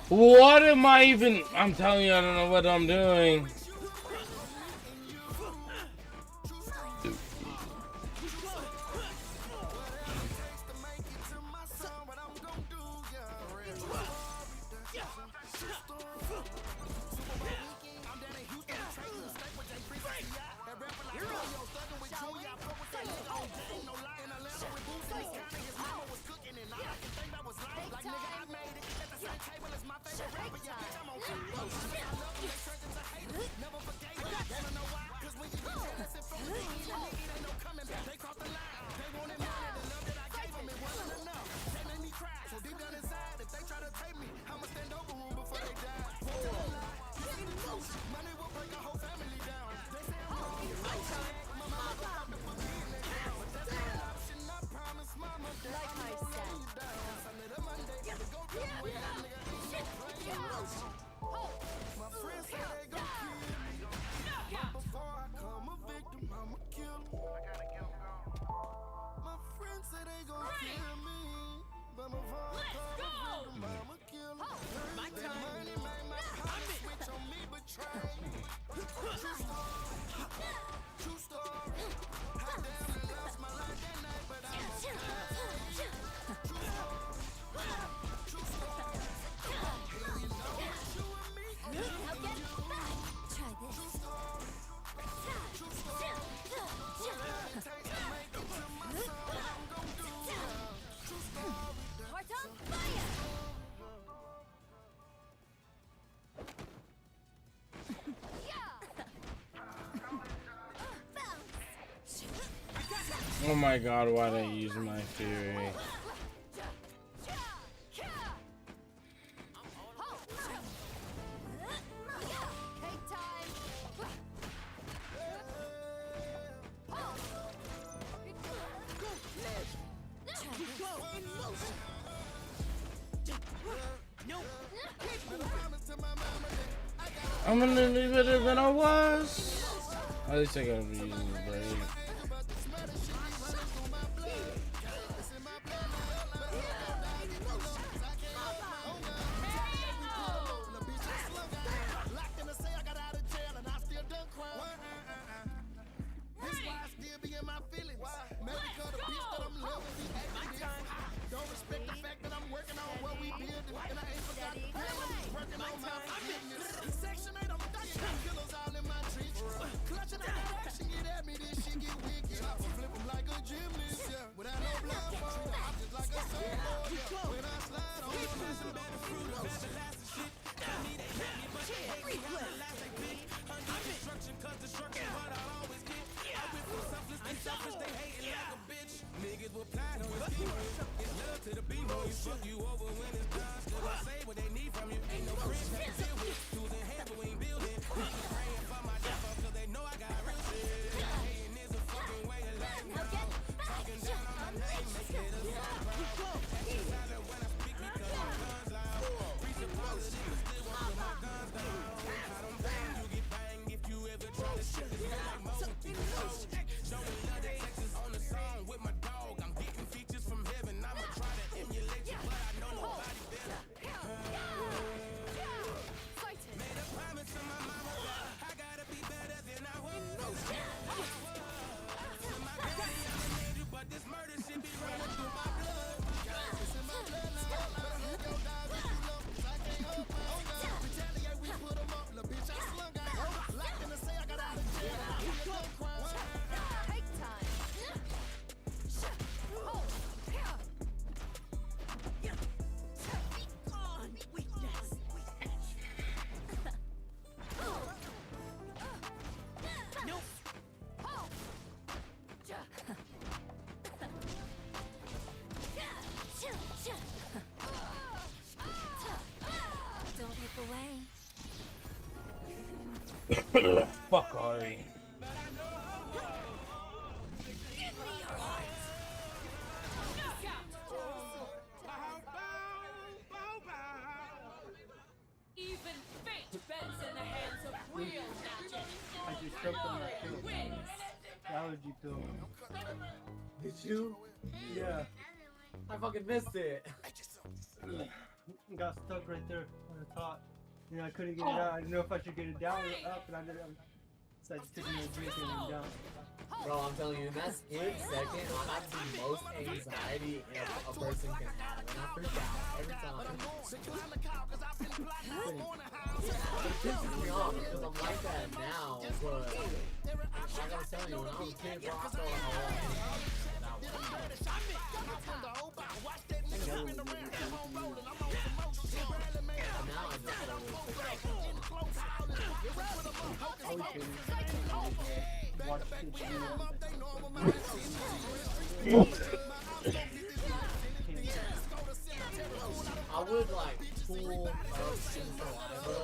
What am I even? I'm telling you, I don't know what I'm doing. Oh my god, why did I use my fury? I'm gonna leave it better than I was. At least I gotta be using the braid. Section 8, I'm thinking killers all in my trench. Clutching out that action, get at me, this shit get Fuck Ari. Even fate bends in the hands of real magic. I just choked on that pill. Wins. The allergy pill. Did you? Yeah. I fucking missed it. Got stuck right there on the top. You know, I couldn't get it out. I didn't know if I should get it down or up, and I didn't. So I just took another drink and went down. Bro, I'm telling you, in that split second, I had the most anxiety a person can have. And I freaked out every time. It pisses me off because I'm like that now, but I gotta tell you, when I was a kid, bro, I felt like now I just I would like cool up in saliva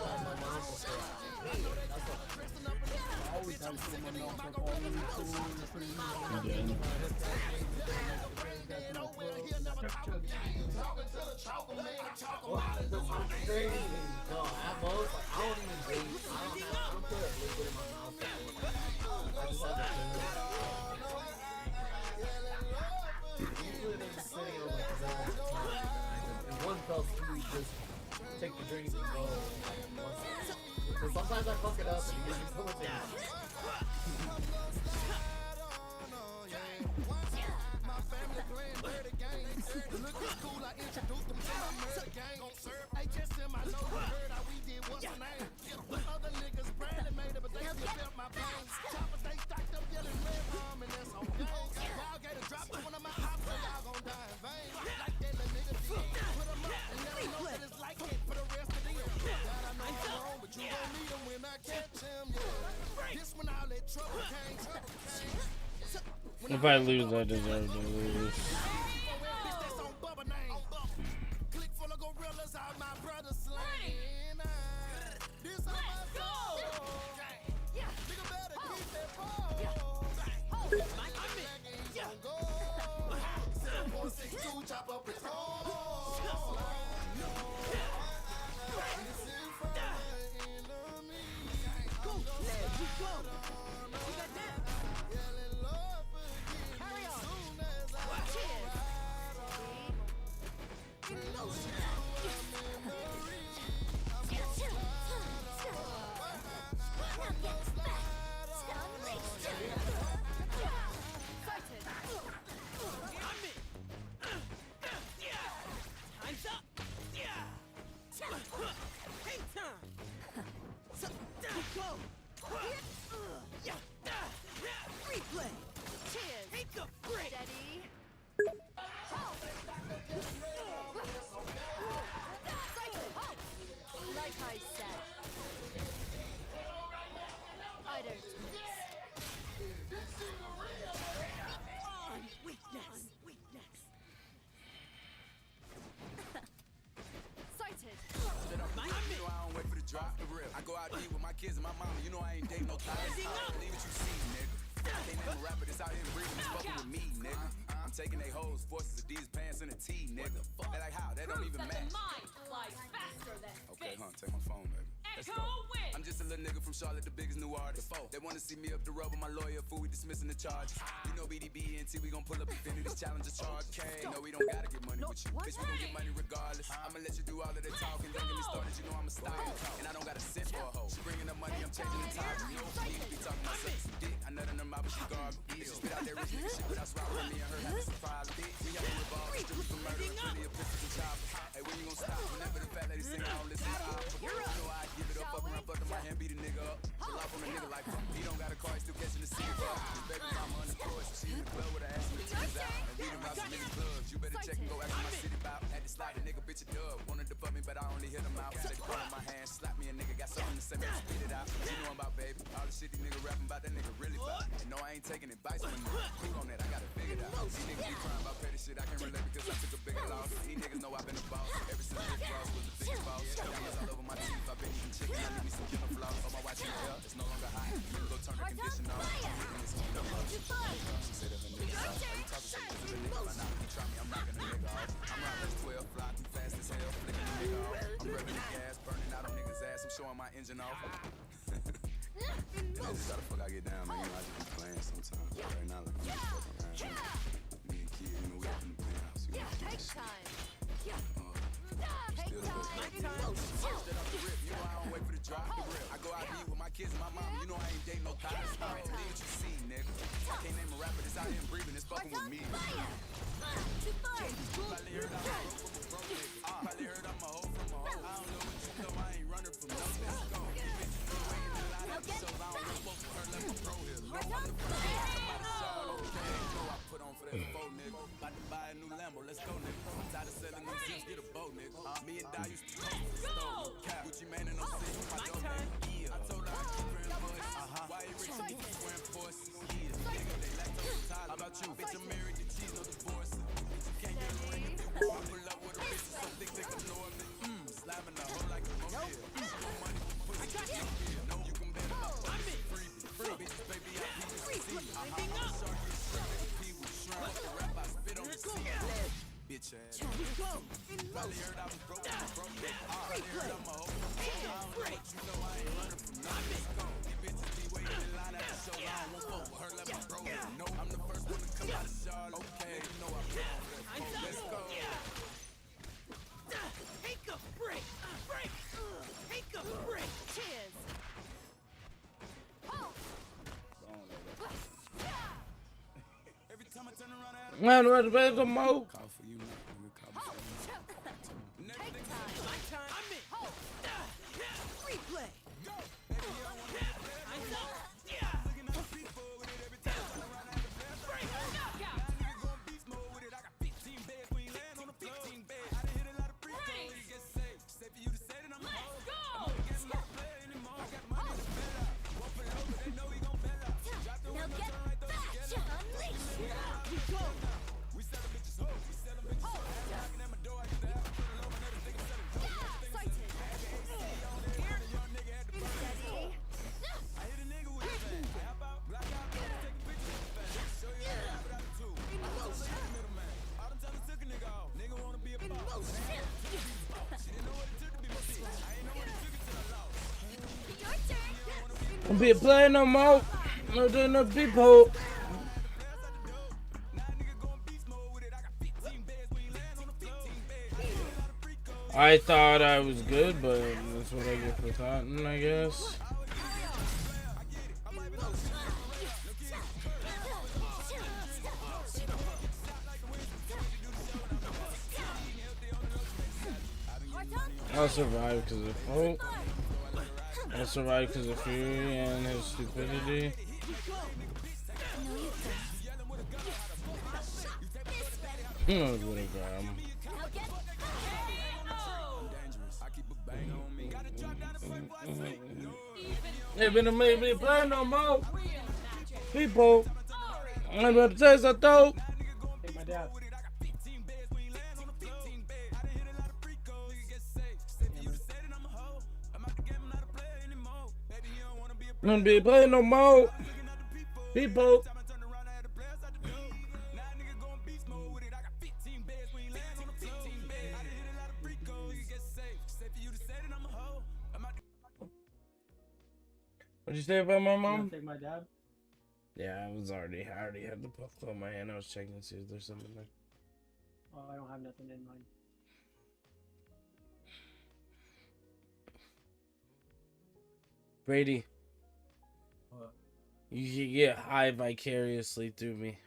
like my mom before that's what I always had to put my mouth up all really cool and pretty crazy. No, at most, like, I don't even breathe. I don't put liquid in my mouth. I just have to clean it. Usually they're just sitting on like in one fell swoop, just take the drink and go. But sometimes I fuck it up and it gives me so much energy. If I lose, I deserve to lose. I go out deep with my kids and my mama. You know I ain't dating no time. Believe what you see, nigga. I can't name a rapper that's out here breathing and fucking with me, nigga. I'm taking they hoes, forces Adidas pants and a tee, nigga. They like how? That don't even match. Okay, take my phone, baby. Let's go. I'm just a little nigga from Charlotte, the biggest new artist. They wanna see me up the road with my lawyer, fool, we dismissing the charges. You know BDB and T, we gon' pull up Infinity Challenger charge. No, we don't gotta get money with you. Bitch, we gon' get money regardless. I'ma let you do all of that talking. Don't get me started, you know I'm a star. And I don't got a cent for a hoe. She bringing up money, I'm changing the time. You know, she need to be talking about sex and dick. I nut in her mouth, but she gargle. Bitch, she spit out that rich nigga shit without swallowing me and her having some problem. Bitch, we have a revolver, stripping for murder, and plenty of pistols and choppers. Hey, when you gon' stop? Whenever the fat lady sing, I don't listen to opera. You know I give it up, fuck around, fuck my hand, beat a nigga up. Chill off on a nigga like him. He don't got a car, he still catching the city car. His baby mama unemployed, so she in the club with her ass and the titties out. And read about some nigga clubs. You better check and go ask my city about. Had to slide a nigga, bitch a dub. Wanted to fuck me, but I only hit him out. Said he put in my hand, slap me a nigga, got something to say, man, spit it out. You know I'm about, baby. All the shit these nigga rapping about, that nigga really about. And no, I ain't taking advice from nigga. Cool on that, I got it figured out. These niggas be crying about petty shit, I can relate because I took a bigger loss. These niggas know I've been a boss. Ever since Rick Ross was the biggest boss. Diamonds all over my teeth, I've been eating chicken, I need me some killer floss. On my watch in the air, there's no condition on. I'm hitting this kid up. She said if a nigga soft, how you talking so much? If a nigga find out, you try me, I'm knocking a nigga off. I'm riding 12, fly too fast as hell, flicking a nigga off. I'm revving the gas, burning out a nigga's ass. I'm showing my engine off. And that's just how the fuck I get down, man. You know, I just be playing sometimes. Right now, like, I'm just fucking around. Me and kid, you know, we up in the penthouse. You know, Take time. still the best friend. Straight off the rip, you know I don't wait for the drop. I go out to eat with my kids and my mom. You know I ain't dating no cops. I ain't what you see, nigga. I can't name a rapper that's out here breathing. It's fucking with me. Probably heard I'm a hoe from a broke nigga. Probably heard I'm a hoe from a hoe. I don't know what you know. I ain't running from no let's go. Bitches been waiting in line at the shows. I don't know folks for her left my pro here. No, I'm the first one to come out of Charlotte. Okay, know I put on for that faux nigga. About to buy a new Lambo. Let's go, nigga. I'm tired of selling them zips. Get a boat, nigga. Me and Di used to come from the store. Gucci man and I'm sitting with my dope, nigga. Yeah, I told her I keep her in voice. Why you rich and keep wearing forces? Yeah, nigga, they lactose intolerant. How about you? Bitch, I'm married to cheese, no divorce. Bitch, you can't get a ring if you want. Pull up with a bitch, so thick they can know me. Slamming the hoe like a mobile. No money for pussy, no, you can bet my money. Free bitches, baby, I beat the sea. I'm shark, get shrimp, make pee with shrimp. The rap, I spit on the sea. Bitch ass. Probably heard I was broke. Probably heard I'm a hoe. I don't know what you know, I ain't running from nothing. These bitches be waiting in line at the show. I don't want folk with her, let my bro know. I'm the first one to come out of Charlotte. Okay, you know I put on for that. Let's go. Take a break. Take a break. Cheers. Every time I turn around, I had a Man, where's the mo? call for you, nigga. Call for you. Take time. My time. I'm in. Replay. Go. Baby, you don't want to get played. Looking at the people with it every time I turn around, I have to play. Now nigga going beast mode with it. I got 15 beds when you land on the 15 bed. I done hit a lot of free throws. You get safe. Safe for you to say that I'm a hoe. I'm not the game, I'm not a player anymore. I got money to bail out. Walk for low, but they know he gon' bail out. Drop the window, turn right through the together. We sellin' bitches hoes. We sellin' bitches hoes. Knocking at my door, I used to have a pretty low, but now this nigga sellin' dope. Young nigga had to burn his soul. I hit a nigga with his ass. I hop out, black out, take pictures with the fans. Show you how to have it out of two. I'm so sick of the middleman. All them time took a nigga off. Nigga wanna be a boss. She didn't know what it took to be my bitch. I ain't know what it took until I lost. Your turn. Don't be playing no more. No doing no people. I thought I was good, but that's what I get for thoughting, I guess. I'll survive because of hope. I'll survive because of Fury and his stupidity. Oh, what a grab. Hey, been a maybe play no more. People, I'm about to say something. Hey, my dad. I'm gonna be playing no more. People. What'd you say about my You mom? wanna take my dad? Yeah, I already had the puff on my hand. I was checking to see if there's something there. Oh, I don't have nothing in mind. Brady, What? you can get high vicariously through me.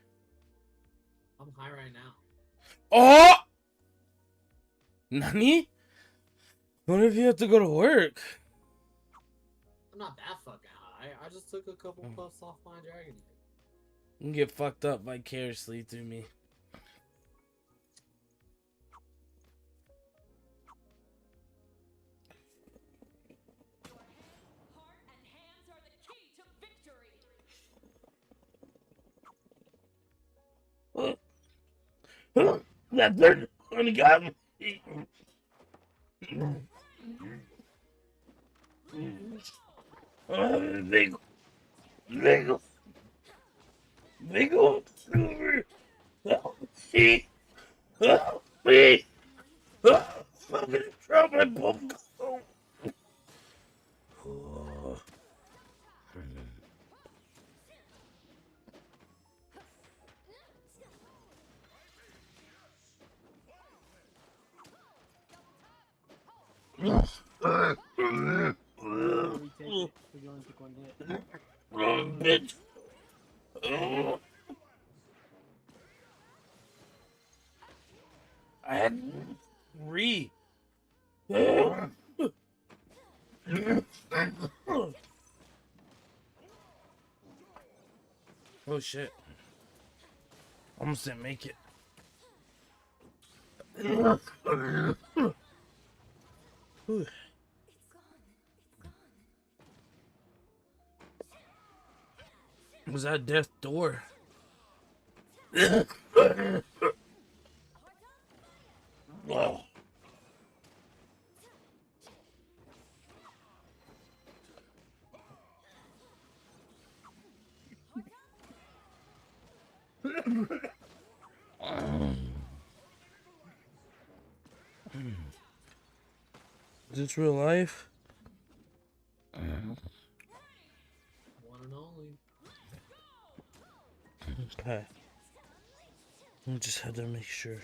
I'm high right now. Oh! Nani? What if you have to go to work? I'm not that fucking high. I just took a couple puffs off my dragon. You can get fucked up vicariously through me. Heart and hands are the key to victory. That third one got me. Big Nigga. Nigga. Help me. Help me. Fucking drop my bum. Retake it. We're going to one hit. Bitch. I had re. Oh shit. Almost didn't make it. Was that death door? Oh. Is this real life? One and only. Okay. I just had to make sure.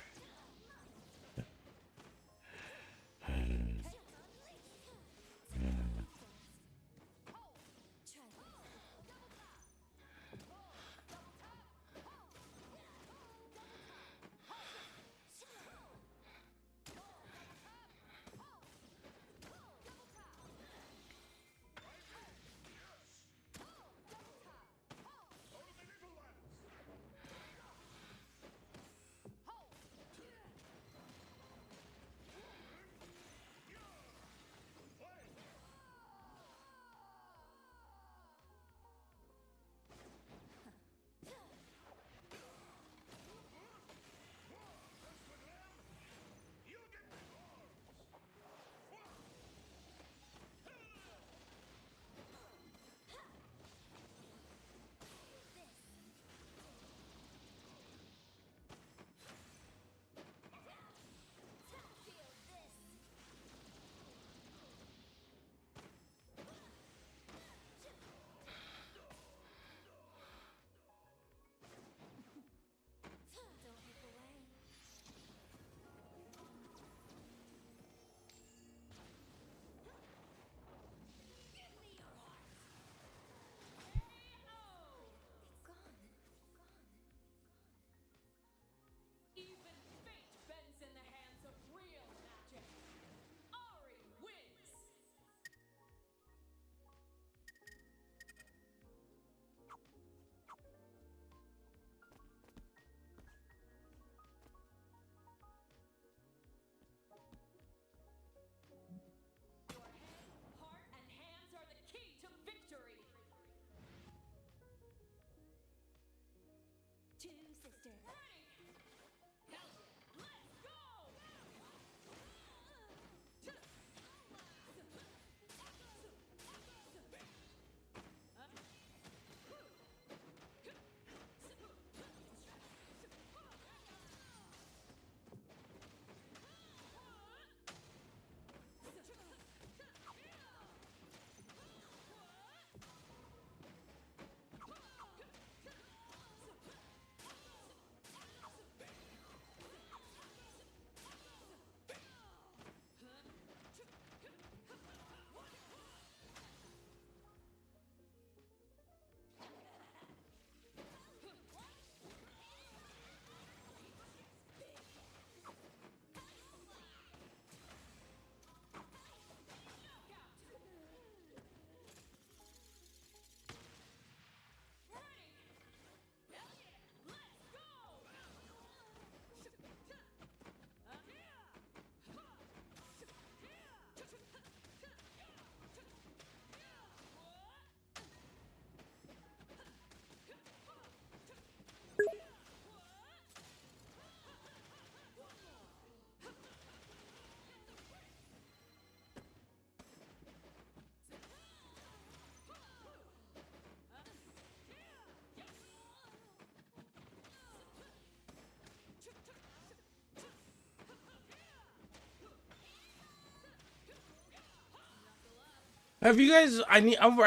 Have you guys? I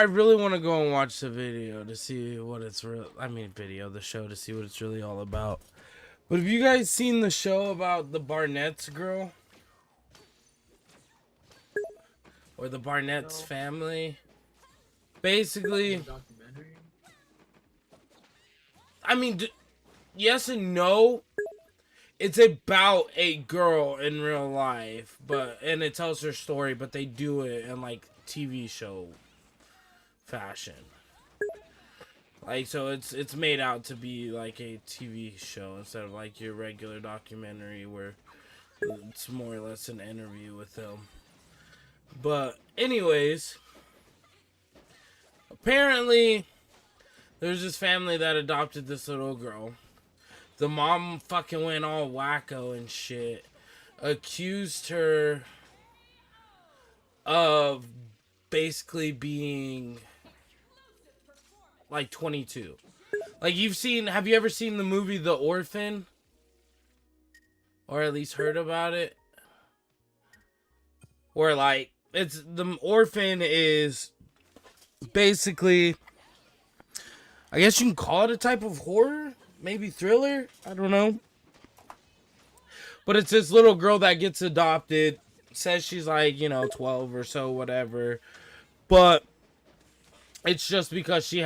really want to go and watch the video to see what it's real. I mean, the show to see what it's really all about. But have you guys seen the show about the Barnett's girl? Or the Barnett's family? Basically, I mean, yes and no. It's about a girl in real life, and it tells her story, but they do it in like TV show fashion. Like, so it's made out to be like a TV show instead of like your regular documentary where it's more or less an interview with them. But anyways, apparently there's this family that adopted this little girl. The mom fucking went all wacko and shit. Accused her of basically being like 22. Like, have you ever seen the movie The Orphan? Or at least heard about it? Where like, the Orphan is basically, I guess you can call it a type of horror? Maybe thriller? I don't know. But it's this little girl that gets adopted. Says she's like, 12 or so, whatever. But it's just because she's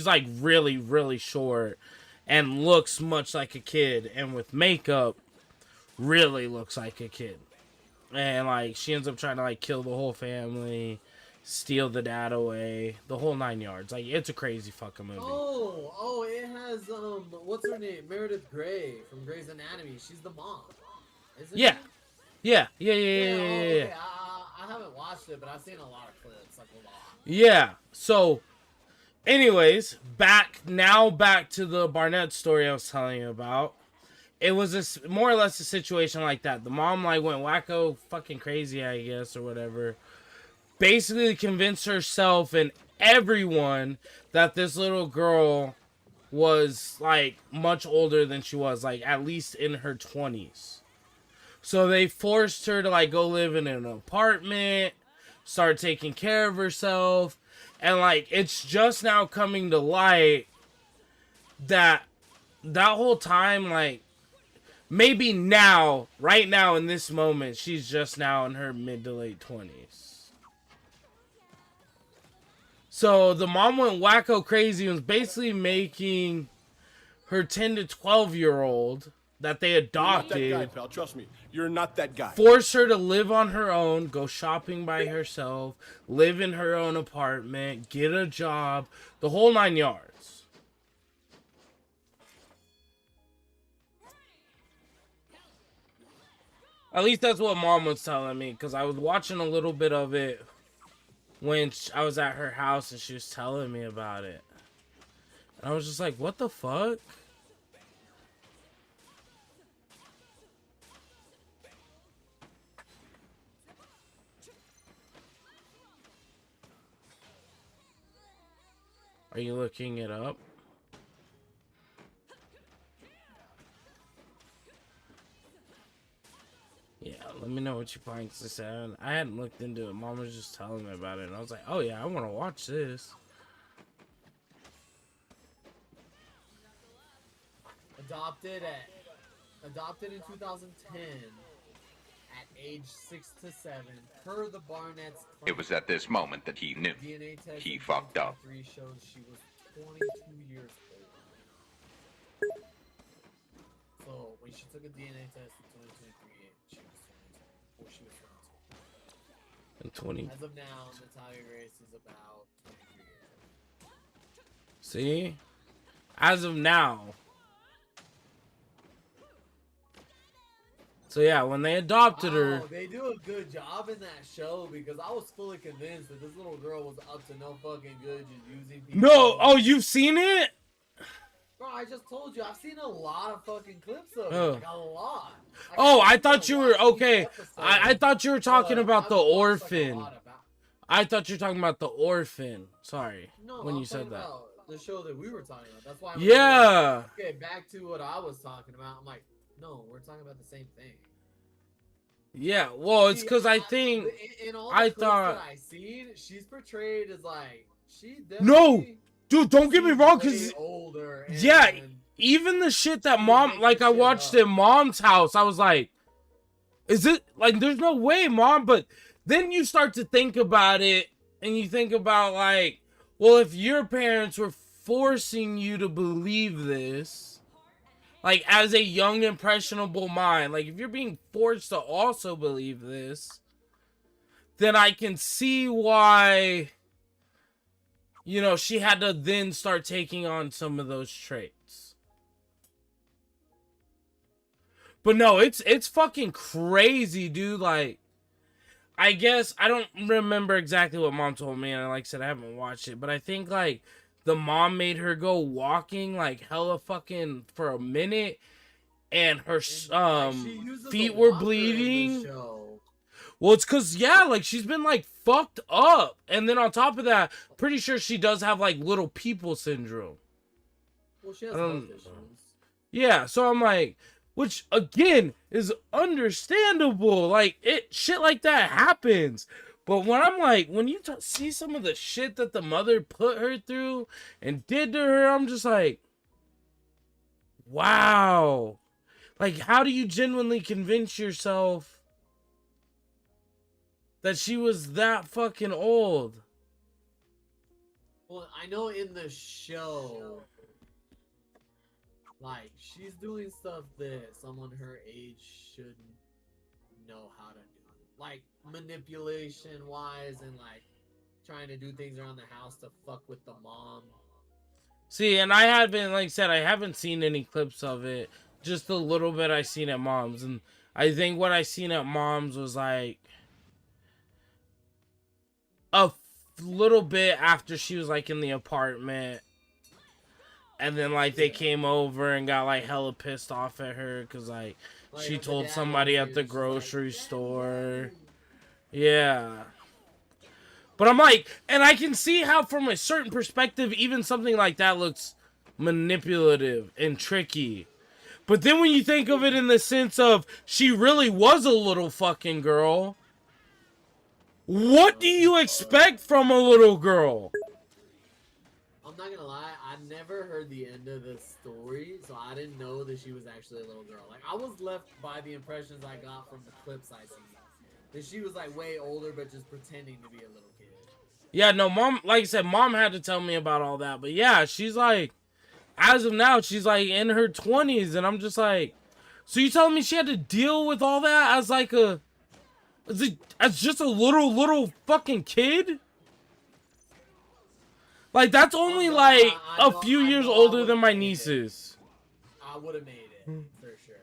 like really, really short and looks much like a kid. And with makeup, really looks like a kid. And like, she ends up trying to like kill the whole family. Steal the dad away, the whole 9 yards. Like, it's a crazy fucking movie. Oh, it has what's her name? Meredith Grey from Grey's Anatomy. She's the mom, isn't Yeah. she? Yeah. Okay. I haven't watched it, but I've seen a lot of clips, like a lot. Yeah. So, anyways, back to the Barnett story I was telling you about. It was more or less a situation like that. The mom like went wacko fucking crazy, I guess, or whatever. Basically convinced herself and everyone that this little girl was like much older than she was, like at least in her 20s. So they forced her to like go live in an apartment, start taking care of herself, and like it's just now coming to light that whole time, like maybe now, right now in this moment, she's just now in her mid to late 20s. So the mom went wacko crazy and was basically making her 10 to 12-year-old that they adopted. You're not that guy, pal. Trust me. You're not that guy. Force her to live on her own, go shopping by herself, live in her own apartment, get a job, the whole 9 yards. At least that's what mom was telling me, because I was watching a little bit of it when I was at her house and she was telling me about it. And I was just like, what the fuck? Are you looking it up? Yeah, let me know what you find, because I hadn't looked into it. Mom was just telling me about it, and I was like, oh yeah, I want to watch this. Adopted in 2010 at age 6 to 7 per the Barnett's claim. It was at this moment that he knew DNA test he fucked up. 3 showed she was 22 years old. So when she took a DNA test in 2023, she was 22. Or she was 22. And 20. As of now, Natalia Grace is about 23 years old. See? As of now. So yeah, when they adopted her... They do a good job in that show, because I was fully convinced that this little girl was up to no fucking good, just using people. No! Oh, you've seen it? Bro, I just told you, I've seen a lot of fucking clips of it. Like, a lot. Oh, I thought you were... Okay, I thought you were talking about The Orphan. I thought you were talking about The Orphan. Sorry, when you said that. The show that we were talking about. That's why. Yeah. Okay, back to what I was talking about. I'm like, no, we're talking about the same thing. Yeah, well, it's See, because I think in all the I clips thought that I seen, she's portrayed as like she no, definitely dude, don't get me seems wrong, way because older. yeah, And even the shit that she was mom, making like I shit watched up. at mom's house, I was like, is it like there's no way, mom? But then you start to think about it, and you think about like, well, if your parents were forcing you to believe this, like as a young impressionable mind, like if you're being forced to also believe this, then I can see why, you know, she had to then start taking on some of those traits. But no, it's fucking crazy, dude. Like, I guess I don't remember exactly what mom told me, and like I said, I haven't watched it, but I think like the mom made her go walking like hella fucking for a minute, and her like, she uses feet a were walker in the bleeding. show. Well, it's because, yeah, like, she's been, like, fucked up. And then on top of that, pretty sure she does have, like, little people syndrome. Well, she has health issues. Yeah, so I'm like, which, again, is understandable. Like, shit like that happens. But when I'm like, when you see some of the shit that the mother put her through and did to her, I'm just like, wow. Like, how do you genuinely convince yourself that she was that fucking old? Well, I know in the show, like, she's doing stuff that someone her age shouldn't know how to do. Like, manipulation-wise and, like, trying to do things around the house to fuck with the mom. See, and I haven't, like I said, I haven't seen any clips of it. Just a little bit I seen at mom's. And I think what I seen at mom's was, like, a little bit after she was like in the apartment, and then like they came over and got like hella pissed off at her because like she told somebody at the grocery store. Yeah, but I'm like, and I can see how from a certain perspective even something like that looks manipulative and tricky. But then when you think of it in the sense of she really was a little fucking girl, what do you expect from a little girl? I'm not gonna lie, I never heard the end of the story, so I didn't know that she was actually a little girl. Like, I was left by the impressions I got from the clips I seen. That she was, like, way older, but just pretending to be a little kid. Yeah, no, mom, like I said, mom had to tell me about all that. But yeah, she's like, as of now, she's like in her 20s, and I'm just like, so you telling me she had to deal with all that as like as just a little fucking kid? Like, that's only like a few years older than my nieces. I would have made it, for sure.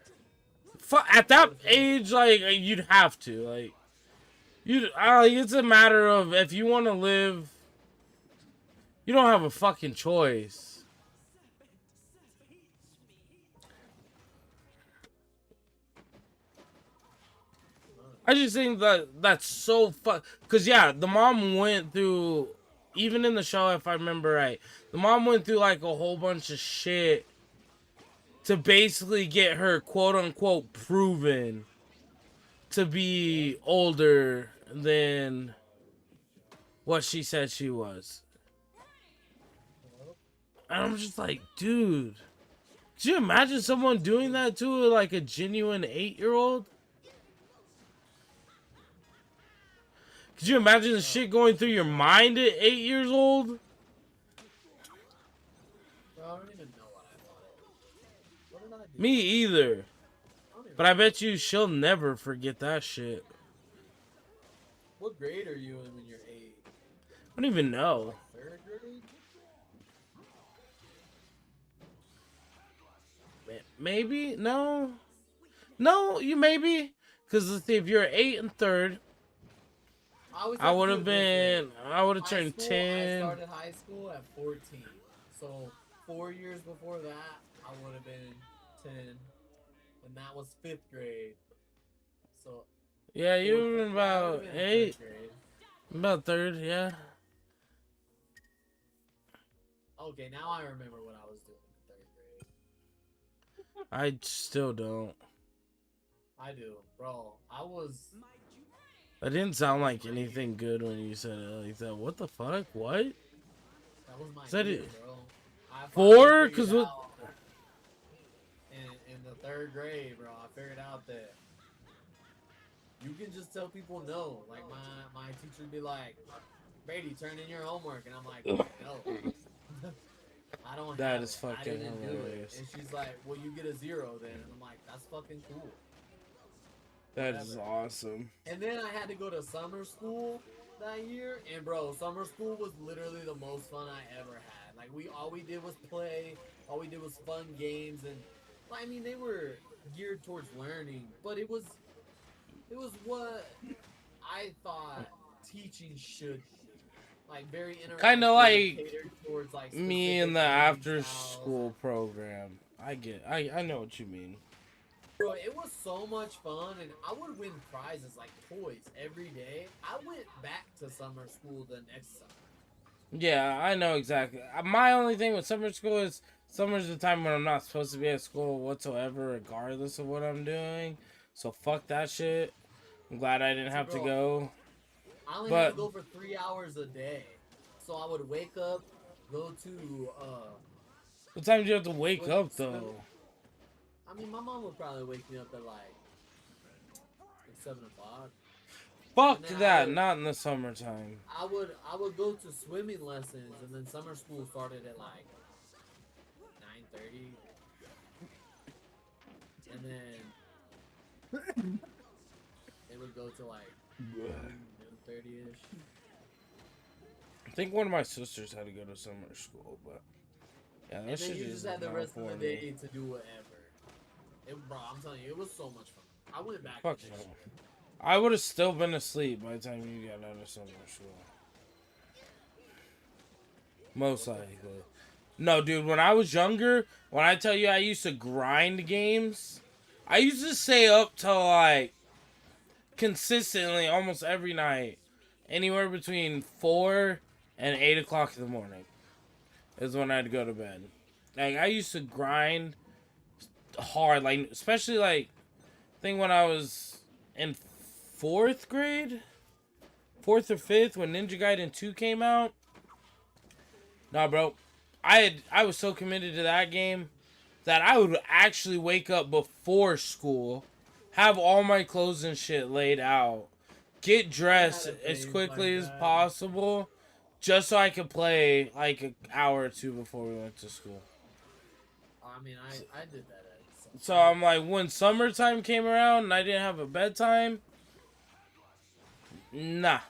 At that age, like, you'd have to, like, it's a matter of if you want to live, you don't have a fucking choice. I just think that that's so because yeah, the mom went through, even in the show, if I remember right, the mom went through like a whole bunch of shit to basically get her quote unquote proven to be older than what she said she was. And I'm just like, dude, could you imagine someone doing that to like a genuine 8-year-old? Could you imagine the shit going through your mind at 8 years old? Bro, I don't even know what I thought. What did I do? Me either. But I bet you she'll never forget that shit. What grade are you in when you're 8? I don't even know. Third grade? Maybe? No. No, you maybe. Because let's see, if you're 8 and 3rd, I would have been, I would have turned 10. I started high school at 14. So 4 years before that, I would have been 10. And that was 5th grade. So yeah, you would have been about 8. About 3rd, yeah. Okay, now I remember what I was doing in 3rd grade. I still don't. I do, bro. I was. That didn't sound like anything good when you said it like that. What the fuck? What? That was my Is that year, it? bro. I finally 4? figured Cause what? out in the 3rd grade, bro. I figured out that you can just tell people no. Like my teacher would be like, "Brady, turn in your homework," and I'm like, "No, I don't That have is it. I fucking didn't do it." hilarious. And she's like, "Well, you get a 0 then," and I'm like, "That's fucking cool." That is Whatever. awesome. And then I had to go to summer school that year, and bro, summer school was literally the most fun I ever had. Like all we did was play, all we did was fun games, and I mean they were geared towards learning, but it was what I thought teaching should be. Like very interactive, Kind of like catered towards like me in specific the learning after styles. school program. I know what you mean. Bro, it was so much fun, and I would win prizes like toys every day. I went back to summer school the next summer. Yeah, I know exactly. My only thing with summer school is summer's the time when I'm not supposed to be at school whatsoever, regardless of what I'm doing. So fuck that shit. I'm glad I didn't have to Bro, go. I only had But to go for 3 hours a day. So I would wake up, go to what time do you have to wake swim- up swim- though? I mean, my mom would probably wake me up at like 7 o'clock. Fuck And then that, not in the summertime. I would go to swimming lessons, and then summer school started at like 9:30, and then it would go to like 9:30 ish. I think one of my sisters had to go to summer school, but yeah, that And shit then you is just had the not rest of for the me. day to do whatever. Bro, I'm telling you, it was so much fun. I went back. Fuck to no. this. I would have still been asleep by the time you got out of summer school. Most likely. No, dude, when I was younger, when I tell you I used to grind games, I used to stay up till like consistently almost every night. Anywhere between 4 and 8 o'clock in the morning is when I'd go to bed. Like, I used to grind hard, like, especially like, I think when I was in 4th grade, 4th or 5th, when Ninja Gaiden 2 came out. Nah, bro, I was so committed to that game that I would actually wake up before school, have all my clothes and shit laid out, get dressed as quickly as possible, just so I could play like an hour or two before we went to school. I mean, I did that at some So I'm like, when summertime came around and I didn't have a bedtime, nah.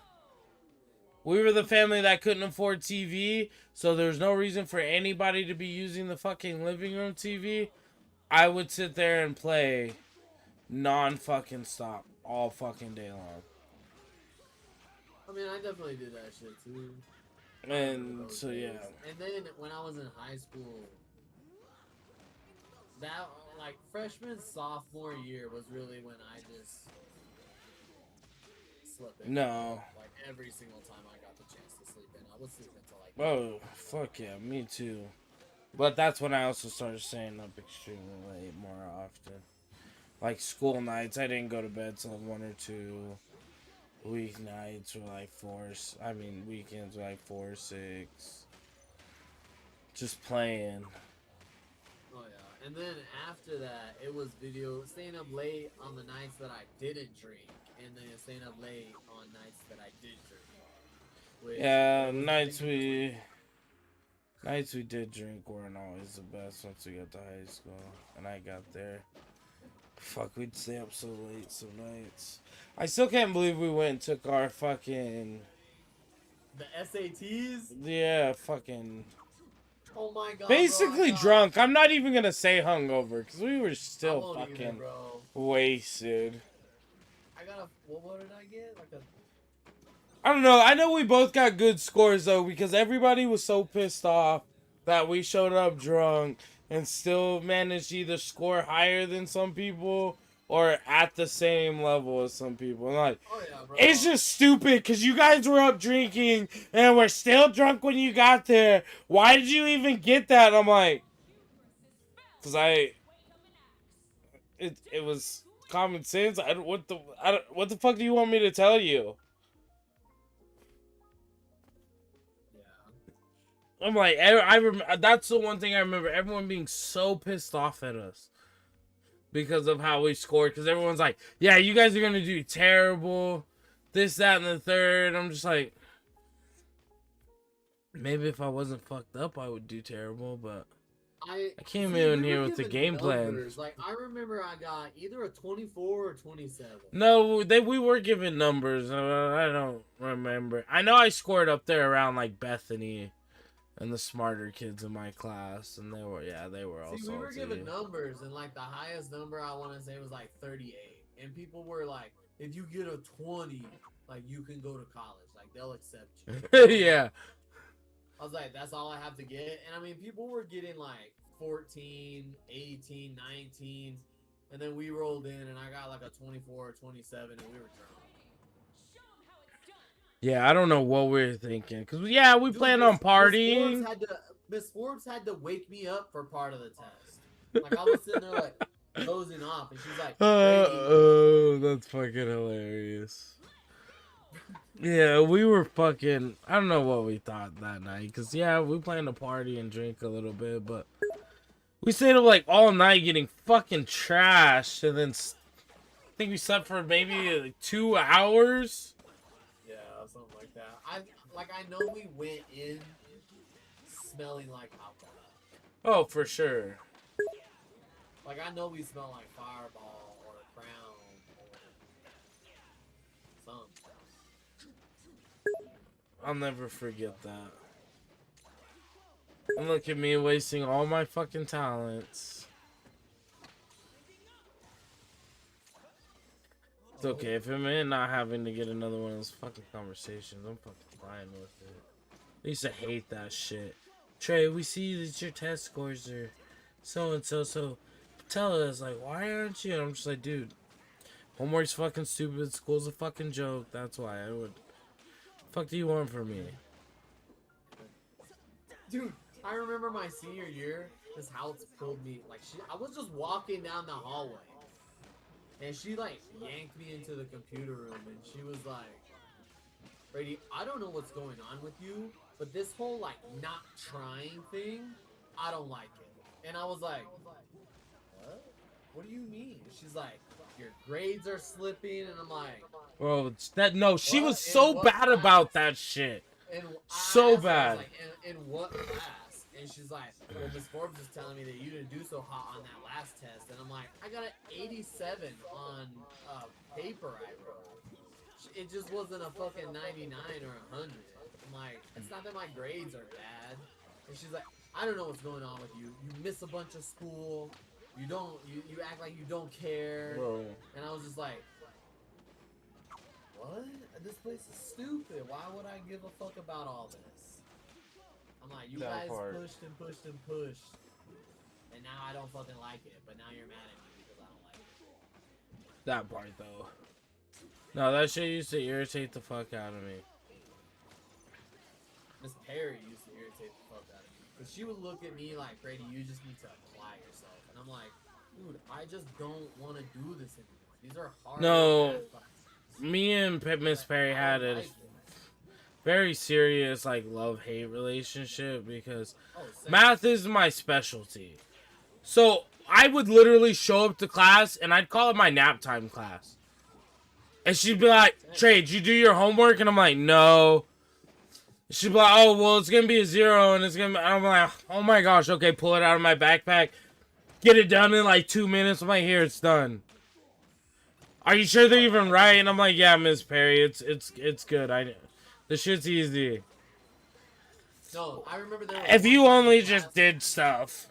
We were the family that couldn't afford TV, so there's no reason for anybody to be using the fucking living room TV. I would sit there and play non-fucking stop all fucking day long. I mean, I definitely did that shit too. And so yeah. And then when I was in high school, that like freshman sophomore year was really when I just slept in. No. Like every single time I got the chance to sleep in, I would sleep until like. Oh, fuck yeah, me too. But that's when I also started staying up extremely late more often. Like school nights, I didn't go to bed till 1 or 2. Weeknights were like 4. I mean, weekends were like 4 or 6. Just playing. Oh yeah, and then after that, it was staying up late on the nights that I didn't drink, and then staying up late on nights that I did drink. Yeah, nights we did drink weren't always the best once we got to high school, and I got there. Fuck, we'd stay up so late some nights. I still can't believe we went and took our fucking... The SATs? Yeah, fucking... Oh my god, basically bro, drunk. I'm not even gonna say hungover, because we were still won't either, fucking bro. wasted. I got a... What did I get? Like a... I don't know. I know we both got good scores, though, because everybody was so pissed off that we showed up drunk and still managed to either score higher than some people or at the same level as some people. And like, Oh yeah, bro. it's just stupid because you guys were up drinking and we're still drunk when you got there. Why did you even get that? I'm like, because it was common sense. What the fuck do you want me to tell you? I'm like, that's the one thing I remember. Everyone being so pissed off at us because of how we scored. Because everyone's like, yeah, you guys are gonna do terrible. This, that, and the third. I'm just like, maybe if I wasn't fucked up, I would do terrible. But I came in here with the game plan. Like, I remember I got either a 24 or 27. No, we were given numbers. I don't remember. I know I scored up there around like Bethany and the smarter kids in my class, and they were all See, we were given numbers, and like the highest number I want to say was like 38, and people were like, if you get a 20, like you can go to college, like they'll accept you. Yeah. I was like, that's all I have to get, and I mean, people were getting like 14, 18, 19, and then we rolled in, and I got like a 24 or 27, and we were drunk. Yeah, I don't know what we were thinking. Because, yeah, we planned on partying. Miss Forbes had to wake me up for part of the test. Like, I was sitting there, like, dozing off, and she's like, oh, that's fucking hilarious. Yeah, we were fucking... I don't know what we thought that night. Because, yeah, we planned to party and drink a little bit, but... We stayed up, like, all night getting fucking trashed, and then... I think we slept for maybe, like, 2 hours. Something like that. I know we went in smelling like alcohol. Oh, for sure. Like, I know we smell like Fireball or Crown or something. I'll never forget that. And look at me wasting all my fucking talents. It's okay, if it meant not having to get another one of those fucking conversations, I'm fucking fine with it. I used to hate that shit. Trey, we see that your test scores are so-and-so, so tell us, like, why aren't you? And I'm just like, dude, homework's fucking stupid, school's a fucking joke, that's why I would... Fuck do you want from me? Dude, I remember my senior year, this house pulled me, like, I was just walking down the hallway. And she, like, yanked me into the computer room, and she was like, Brady, I don't know what's going on with you, but this whole, like, not trying thing, I don't like it. And I was like, what? What do you mean? She's like, your grades are slipping, and I'm like... Bro, she was so bad about that shit. So bad. Like, in what class? And she's like, well, Miss Forbes is telling me that you didn't do so hot on that last test. And I'm like, I got an 87 on paper I wrote. It just wasn't a fucking 99 or 100. I'm like, it's not that my grades are bad. And she's like, I don't know what's going on with you. You miss a bunch of school. You act like you don't care. Bro. And I was just like, what? This place is stupid. Why would I give a fuck about all this? I'm like, you guys pushed and pushed and pushed, and now I don't fucking like it, but now you're mad at me because I don't like it. That part, though. No, that shit used to irritate the fuck out of me. Miss Perry used to irritate the fuck out of me. Because she would look at me like, Brady, you just need to apply yourself. And I'm like, dude, I just don't want to do this anymore. These are hard. No, me and Miss Perry had a very serious, like, love-hate relationship because math is my specialty. So I would literally show up to class and I'd call it my nap time class. And she'd be like, Trey, did you do your homework? And I'm like, no. She'd be like, oh, well, it's going to be a 0 and it's going to be... I'm like, oh my gosh, okay, pull it out of my backpack. Get it done in like 2 minutes. I'm like, here, it's done. Are you sure they're even right? And I'm like, yeah, Miss Perry, it's good. The shit's easy. No, I remember there was if you only just did stuff.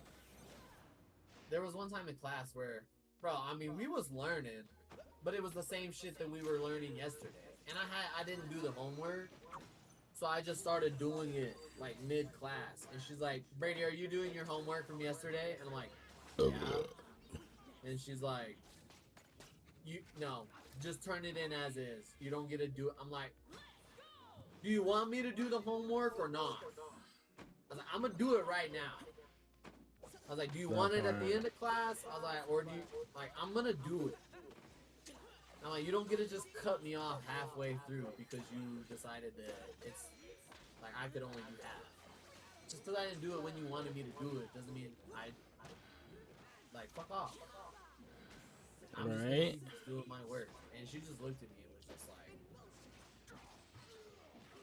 There was one time in class where, bro, I mean, we was learning, but it was the same shit that we were learning yesterday. And I didn't do the homework, so I just started doing it, like, mid-class. And she's like, Brady, are you doing your homework from yesterday? And I'm like, yeah. And she's like, no, just turn it in as is. You don't get to do it. I'm like, do you want me to do the homework or not? I was like, I'm gonna do it right now. I was like, do you want it at the end of class? I was like, or do you, like, I'm gonna do it. I'm like, you don't get to just cut me off halfway through because you decided that it's like I could only do half. Just because I didn't do it when you wanted me to do it doesn't mean I like fuck off. I'm just gonna Right? keep doing my work. And she just looked at me and was just like,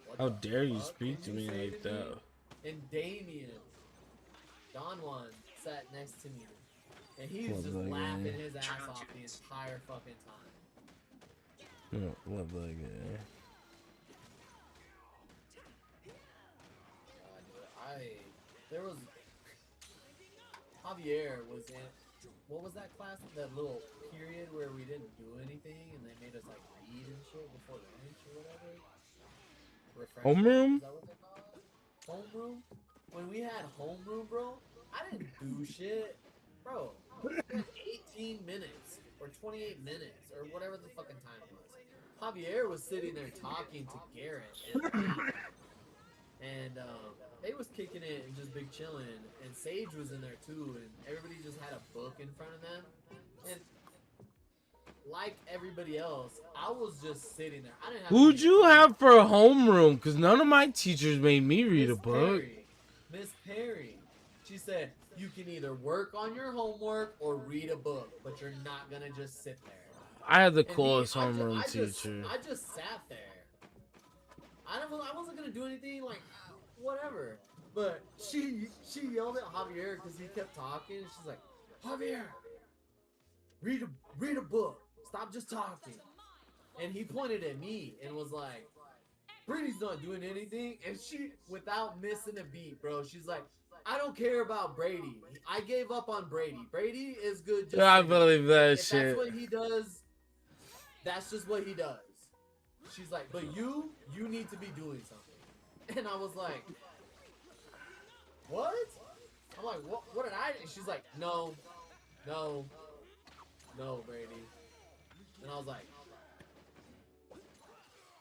what How the dare you fuck speak to can you me say like to me? that? And Damien, Don Juan, sat next to me. And he's Love just that laughing guy. his ass off the entire fucking time. Love that guy. There was Javier was in what was that class? That little period where we didn't do anything and they made us like read and shit before lunch or whatever. Refreshment, Homeroom? is that what they call it? Homeroom? When we had homeroom, bro, I didn't do shit. Bro, we had 18 minutes or 28 minutes or whatever the fucking time was. Javier was sitting there talking to Garrett and they was kicking it and just big chilling, and Sage was in there too, and everybody just had a book in front of them, and like everybody else, I was just sitting there. I didn't have. Who'd you have for a homeroom? Because none of my teachers made me read a book. Miss Perry, she said you can either work on your homework or read a book, but you're not gonna just sit there. I had the And coolest I homeroom teacher. I just sat there. I wasn't gonna do anything, like whatever. But she yelled at Javier because he kept talking. She's like, Javier, read a book. Stop just talking. And he pointed at me and was like, Brady's not doing anything. And she, without missing a beat, bro, she's like, I don't care about Brady. I gave up on Brady. Brady is good. Just I sitting. believe that If shit. that's what he does, that's just what he does. She's like, but you need to be doing something. And I was like, what? I'm like, what did I? And she's like, no, Brady. And I was like,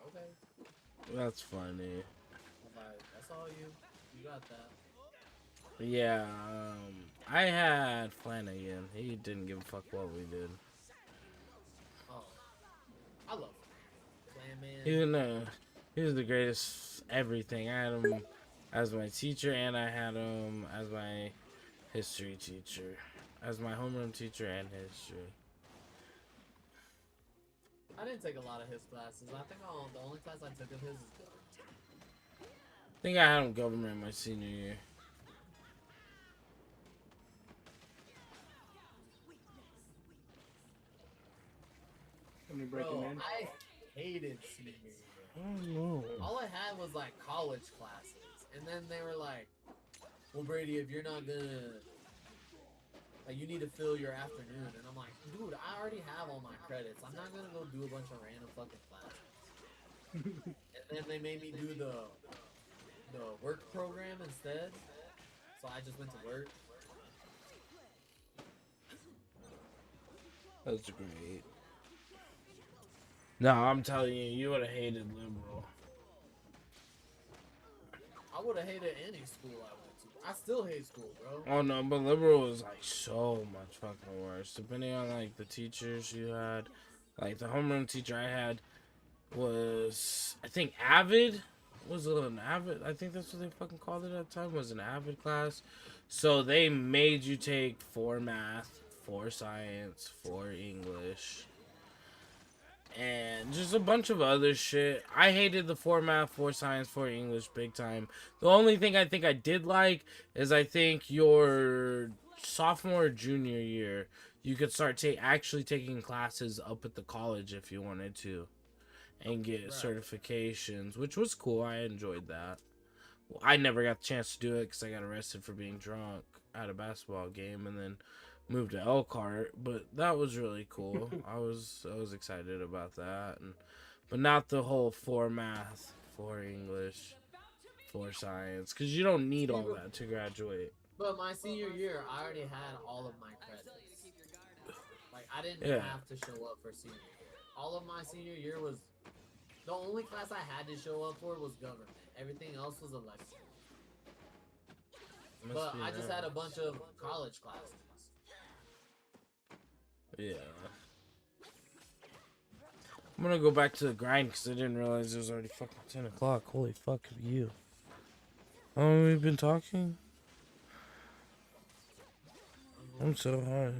okay. That's funny. I was like, that's all you. You got that. Yeah, I had Flanagan. He didn't give a fuck what we did. Oh, I love Flanagan. He was the greatest everything. I had him as my teacher, and I had him as my history teacher, as my homeroom teacher and history. I didn't take a lot of his classes. I think the only class I took of his is government. I think I had him government my senior year. Bro, I hated senior year. Oh, All I had was like college classes, and then they were like, "Well, Brady, if you're not gonna, like, you need to fill your afternoon." And I'm like, "Dude, I already have all my credits. I'm not gonna go do a bunch of random fucking classes." And then they made me do the work program instead, so I just went to work. That's great. No, I'm telling you, you would have hated liberal. I would have hated any school I went to. I still hate school, bro. Oh no, but liberal was like so much fucking worse. Depending on like the teachers you had, like the homeroom teacher I had was, I think, Avid. Was it an Avid? I think that's what they fucking called it at the time. Was an Avid class. So they made you take 4 math, 4 science, 4 English, and just a bunch of other shit. I hated the 4 math, 4 science, 4 English big time. The only thing I think I did like is I think your sophomore or junior year, you could start actually taking classes up at the college if you wanted to, and get certifications, which was cool. I enjoyed that. Well, I never got the chance to do it because I got arrested for being drunk at a basketball game, and then moved to Elkhart, but that was really cool. I was excited about that, but not the whole 4 math, 4 English, 4 science, because you don't need all that to graduate. But my senior year, I already had all of my credits. Like, I didn't have to show up for senior year. All of my senior year was, the only class I had to show up for was government. Everything else was elective. But I just had a bunch of college classes. Yeah. I'm gonna go back to the grind because I didn't realize it was already fucking 10 o'clock. Holy fuck, you. How long have we been talking? I'm so high.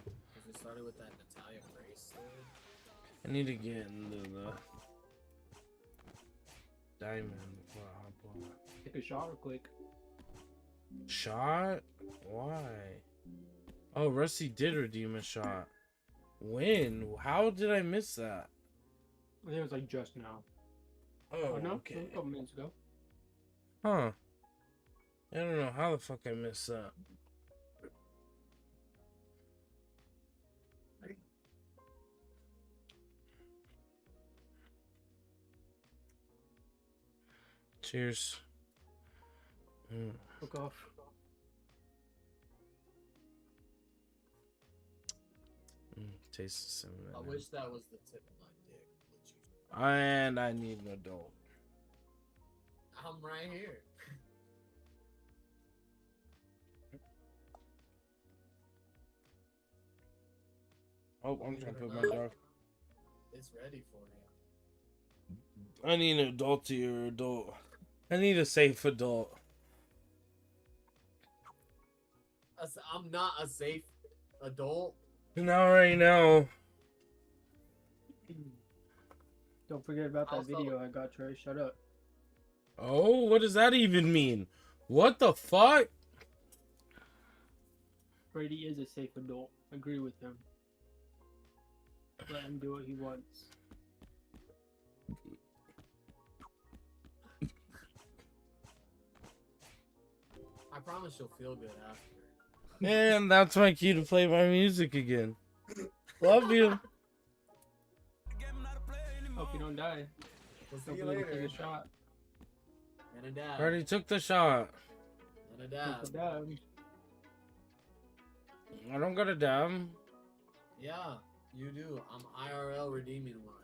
If we started with that Natalia Grace thing. I need to get into the diamond before I hop on. Take a shot real quick. Shot? Why? Oh, Rusty did redeem a shot. When? How did I miss that? I think it was like just now. Oh, no? okay. A couple minutes ago. Huh. I don't know how the fuck I missed that. Cheers. Look off. Taste the cinnamon. I wish that was the tip of my dick. And I need an adult. I'm right here. Oh, I'm trying to put my dog. It's ready for you. I need an adulty or adult. I need a safe adult. I'm not a safe adult. Not right now. Don't forget about that video I got, Trey. Shut up. Oh, what does that even mean? What the fuck? Brady is a safe adult. Agree with him. Let him do what he wants. I promise you'll feel good after. And that's my cue to play my music again. Love you. Hope you don't die. We'll see Hope you you later. take a shot. And a dab. Already took the shot. And a dab. Take a dab. I don't got a dab. Yeah, you do. I'm IRL redeeming one.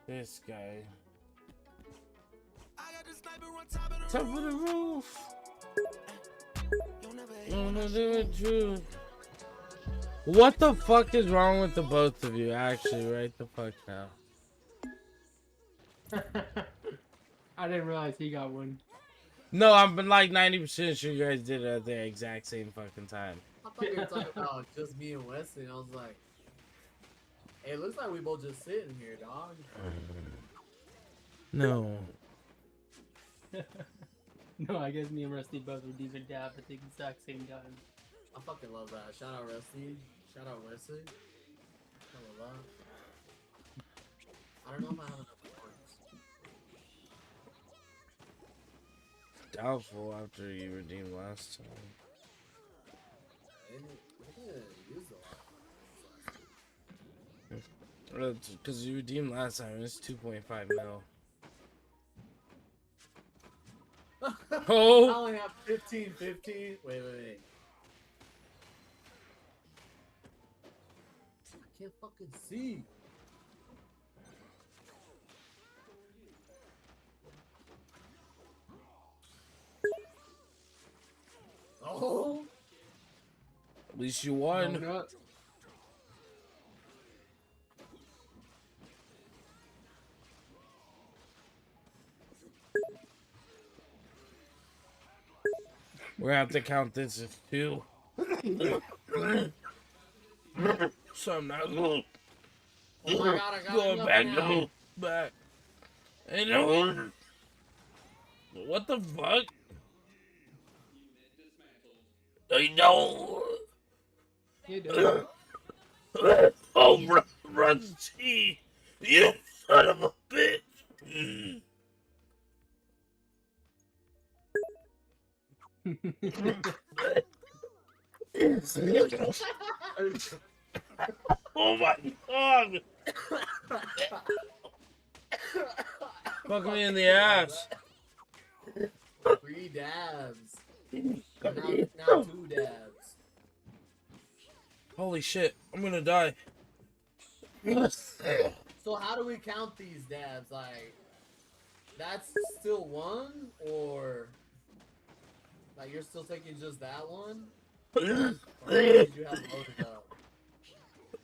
This guy. I got the sniper on top Top of the roof. Wanna do it true. What the fuck is wrong with the both of you? Actually, right the fuck now. I didn't realize he got one. No, I'm like 90% sure you guys did it at the exact same fucking time. I thought you were talking about just me and Wesley, and I was like, hey, it looks like we both just sitting here, dog. No. No, I guess me and Rusty both were deep in dab at the exact same time. I fucking love that. Shout out Rusty. Shout out Wesley. Hella love. I don't know if I have enough points. Doubtful after you redeemed last time. I didn't use a lot. Because you redeemed last time, it's 2.5 mil. Oh! I only have 15. Wait. I can't fucking see. Oh! At least you won. No, We're gonna have to count this as 2. So I'm not going. Oh my god, I got going back, go back. Hey, no. What the fuck? I know. You do. Oh, Rusty, you son of a bitch. Oh my god! Fuck me in the ass. 3 dabs. Now 2 dabs. Holy shit, I'm gonna die. So how do we count these dabs? Like, that's still 1, or like you're still taking just that one? Or did you have loaded up?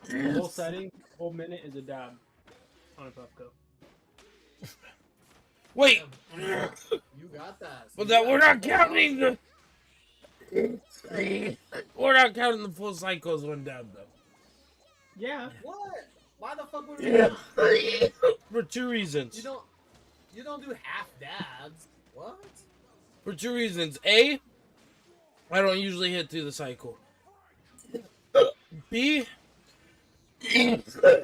The whole setting, whole minute is a dab on a Puffco. Wait. You got that. So But you that got we're the not whole counting outfit. we're not counting the full cycles one dab though. Yeah. What? Why the fuck would we not? For two reasons. You don't do half dabs. What? For two reasons. A, I don't usually hit through the cycle. B,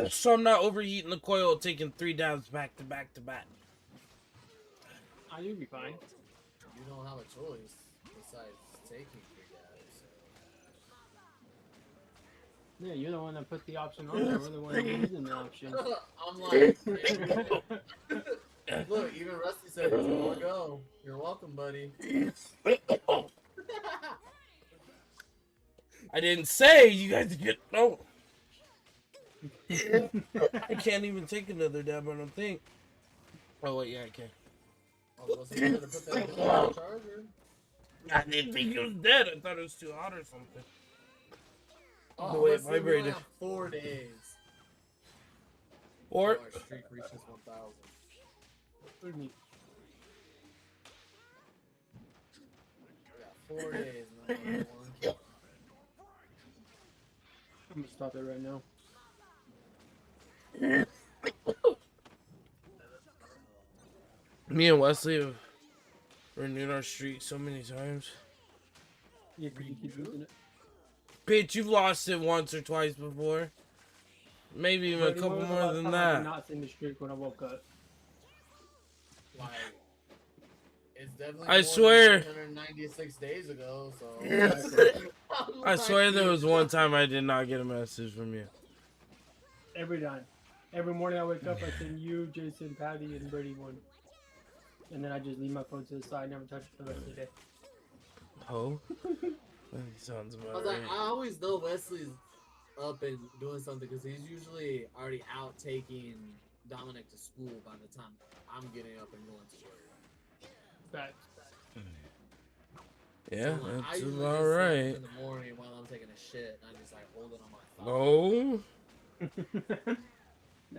so I'm not overheating the coil taking 3 dabs back to back to back. You'll be fine. You don't have a choice besides taking 3 dabs. Yeah, you're the one that put the option on there. We're the one using the option. I'm like, look, even Rusty said, "2 more go." You're welcome, buddy. I didn't say you guys get no. I can't even take another dab. I don't think. Oh wait, yeah, I can. Oh, so you better put that in the charger. I didn't think it was dead. I thought it was too hot or something. Oh, The way it Wesley, we only vibrated. have 4 days. Or Our streak reaches 1,000. What do you mean? We got 4 days. And then 1 kill. I'm gonna stop it right now. me and Wesley have renewed our streak so many times. Yeah, because you keep losing it. Bitch, you've lost it once or twice before. Maybe even a Brady, couple when was the more last than time I did that. not sing the streak when I woke up. Like, it's definitely I more swear. than 196 days ago, so. I swear there was one time I did not get a message from you. Every time. Every morning I wake up, I send you, Jason, Patty, and Brady one. And then I just leave my phone to the side, never touch it the rest of the day. Oh? That sounds I about was right. like, I always know Wesley's up and doing something because he's usually already out taking Dominic to school by the time I'm getting up and going to work. Facts. Yeah, So, like, I that's usually about just sit up right. in the morning while I'm taking a shit and I just like hold it on my thigh. Oh?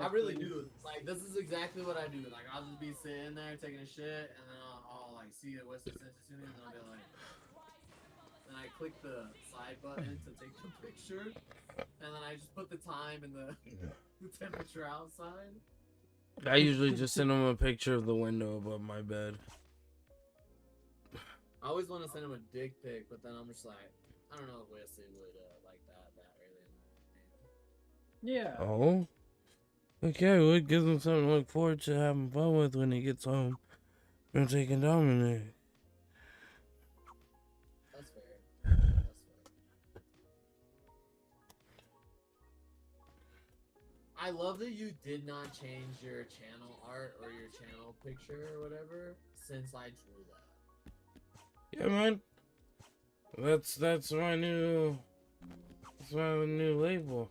I really do. Like, this is exactly what I do. Like, I'll just be sitting there taking a shit, and then I'll like see that Wesley sends it to me, and then I'll be like, then I click the side button to take the picture, and then I just put the time and the temperature outside. I usually just send him a picture of the window above my bed. I always want to send him a dick pic, but then I'm just like, I don't know if Wesley would like that early. Yeah. Oh? Okay, well, it gives him something to look forward to having fun with when he gets home from taking Dominic. That's fair. That's fair. I love that you did not change your channel art or your channel picture or whatever since I drew that. Yeah, man. That's my new label.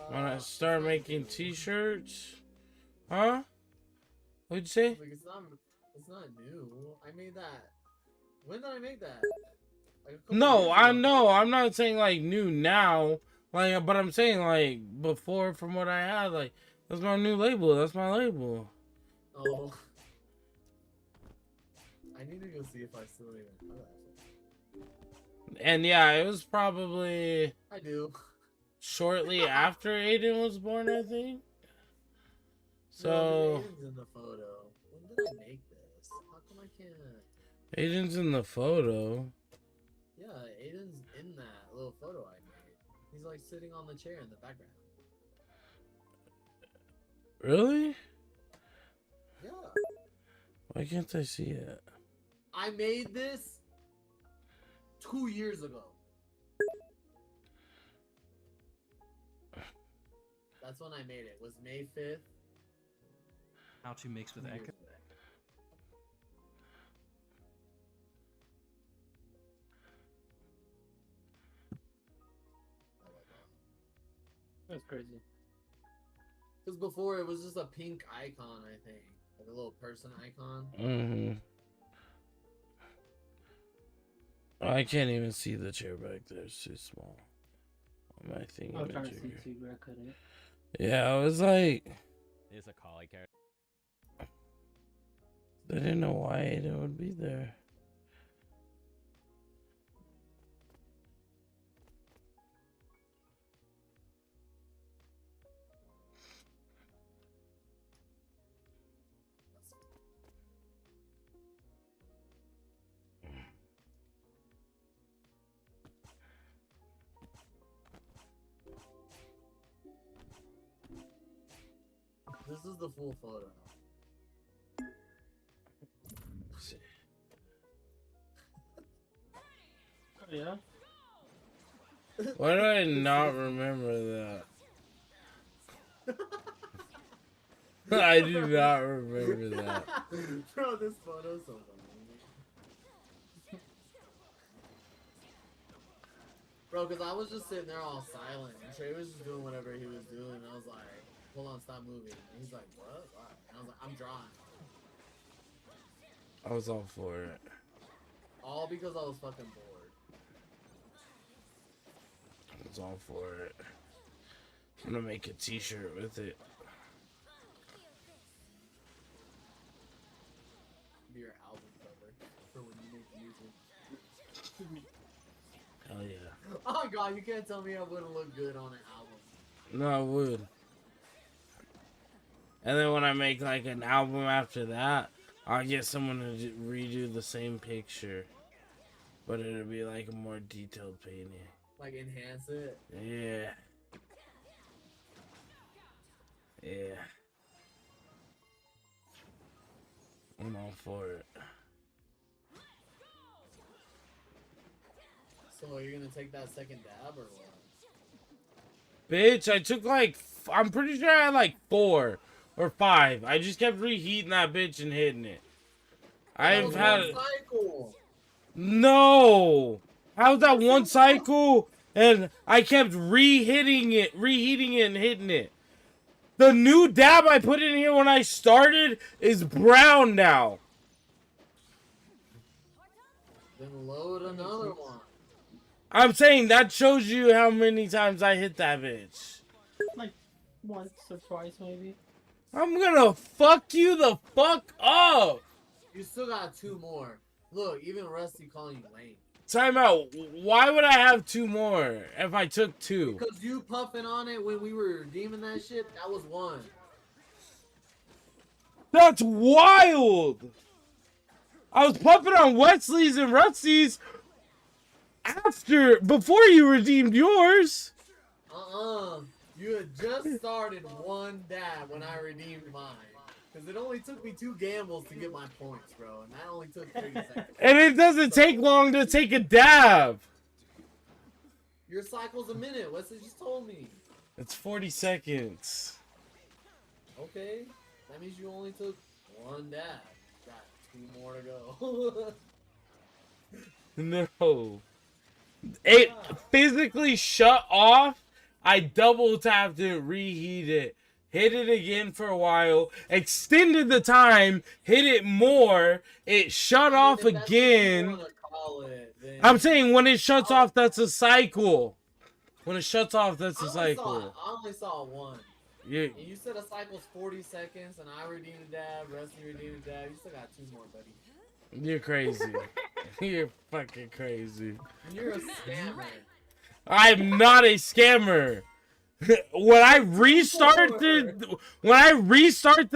When I start making t-shirts, huh? What'd you say? Like, it's not new. I made that. When did I make that? Like, a couple No, years I ago. know. I'm not saying like new now, like, but I'm saying like before from what I had. Like, that's my new label. That's my label. Oh. I need to go see if I still even have that. And yeah, it was probably I do. shortly after Aiden was born, I think. So No, Aiden's in the photo. When did I make this? How come I can't? Aiden's in the photo. Yeah, Aiden's in that little photo I made. He's like sitting on the chair in the background. Really? Yeah. Why can't I see it? I made this 2 years ago. That's when I made it. Was May 5th. How to mix with Echo. That's crazy. Because before it was just a pink icon, I think. Like a little person icon. Mm-hmm. I can't even see the chair back there. It's too small. My thing. I was trying to see too, but I couldn't. Yeah, I was like, It's a collie character. I didn't know why it would be there. This is the full photo. Oh, yeah? Why do I not remember that? I do not remember that. Bro, this photo's so funny. Bro, because I was just sitting there all silent, and Trey was just doing whatever he was doing, and I was like, hold on, stop moving. And he's like, what? Why? And I was like, I'm drawing. I was all for it. All because I was fucking bored. I was all for it. I'm gonna make a t-shirt with it. Be your album cover for when you make music. Hell yeah. Oh god, you can't tell me I wouldn't look good on an album. No, I would. And then when I make like an album after that, I'll get someone to redo the same picture. But it'll be like a more detailed painting. Like enhance it? Yeah. Yeah. I'm all for it. So are you gonna take that second dab or what? Bitch, I took like, I'm pretty sure I had like 4 or 5. I just kept reheating that bitch and hitting it. I've had one cycle. No! How's that one cycle? And I kept reheating it and hitting it. The new dab I put in here when I started is brown now. Then load another one. I'm saying that shows you how many times I hit that bitch. Like once or twice, maybe. I'm gonna fuck you the fuck up. You still got 2 more. Look, even Rusty calling you lame. Time out. Why would I have 2 more if I took 2? Because you puffing on it when we were redeeming that shit, that was 1. That's wild. I was pumping on Wesley's and Rusty's before you redeemed yours. You had just started 1 dab when I redeemed mine. Because it only took me 2 gambles to get my points, bro. And that only took 30 seconds. And it doesn't take long to take a dab. Your cycle's a minute. Wesley just told me. It's 40 seconds. Okay. That means you only took 1 dab. Got 2 more to go. No. It physically shut off. I double tapped it, reheat it. Hit it again for a while, extended the time, hit it more, it shut off again. I'm saying when it shuts off, that's a cycle. When it shuts off, that's a cycle. I only saw 1. Yeah. And you said a cycle's 40 seconds, and I redeemed a dab, Rusty redeemed a dab. You still got 2 more, buddy. You're crazy. You're fucking crazy. You're a scammer. I'm not a scammer. When I restart the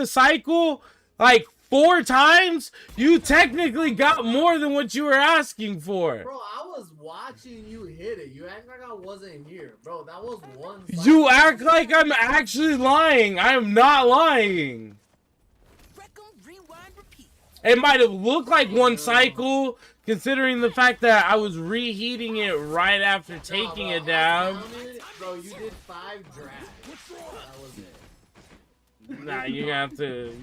cycle like 4 times, you technically got more than what you were asking for. Bro, I was watching you hit it. You act like I wasn't here. Bro, that was 1 cycle. You act like I'm actually lying. I am not lying. It might have looked like 1 cycle, considering the fact that I was reheating it right after taking a dab. Bro, you did 5 drafts. That was it. Nah, you got to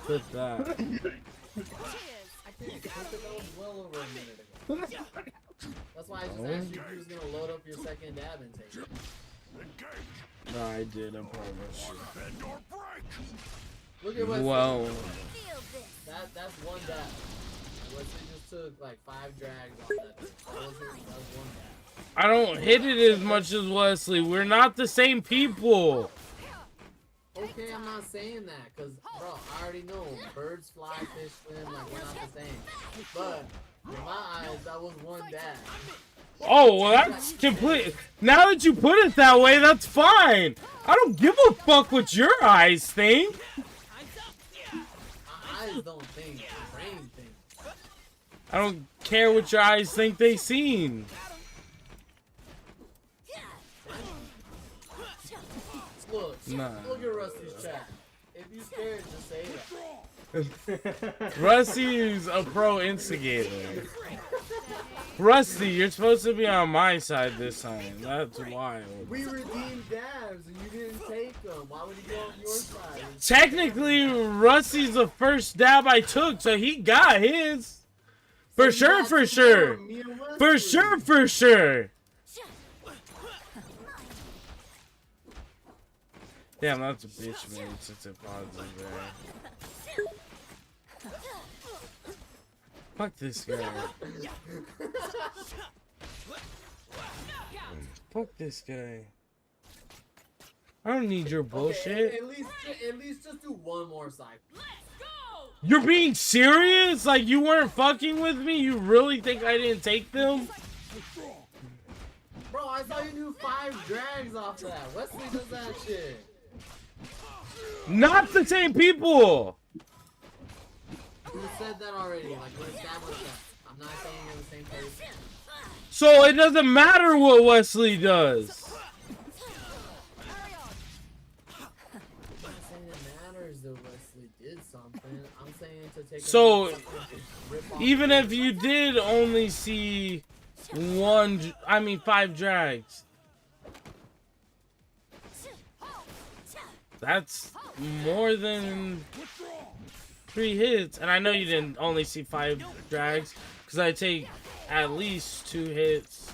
put that. I think that was well over a minute ago. That's why I just asked you if you was gonna load up your second dab and take it. No, I did, I promise. Look at what. Well. That's 1 dab. Wesley just took like 5 drags on that. That was 1 dab. I don't hit it as much as Wesley. We're not the same people. Okay, I'm not saying that, cause bro, I already know birds fly, fish swim, like we're not the same. But in my eyes, that was one dad. Oh, well, that's complete. Now that you put it that way, that's fine. I don't give a fuck what your eyes think. My eyes don't think, my brain thinks. I don't care what your eyes think they seen. Look, Nah. look at Rusty's chat. If you scared, just say that. Rusty's a pro instigator. Rusty, you're supposed to be on my side this time. That's wild. We redeemed dabs and you didn't take them. Why would he go on your side? Technically, Rusty's the first dab I took, so he got his. For sure, for sure. For sure, for sure. Damn, that's a bitch made since it paused there. Fuck this guy. Fuck this guy. I don't need your bullshit. At least just do one more cycle. You're being serious? Like you weren't fucking with me? You really think I didn't take them? Bro, I saw you do 5 drags off that. Wesley does that shit. Not the same people. You said that already. Like, we established that. I'm not saying you're the same person. So it doesn't matter what Wesley does. I'm not saying it matters that Wesley did something. I'm saying to take. So even if you did only see 5 drags. That's more than 3 hits. And I know you didn't only see 5 drags, because I take at least 2 hits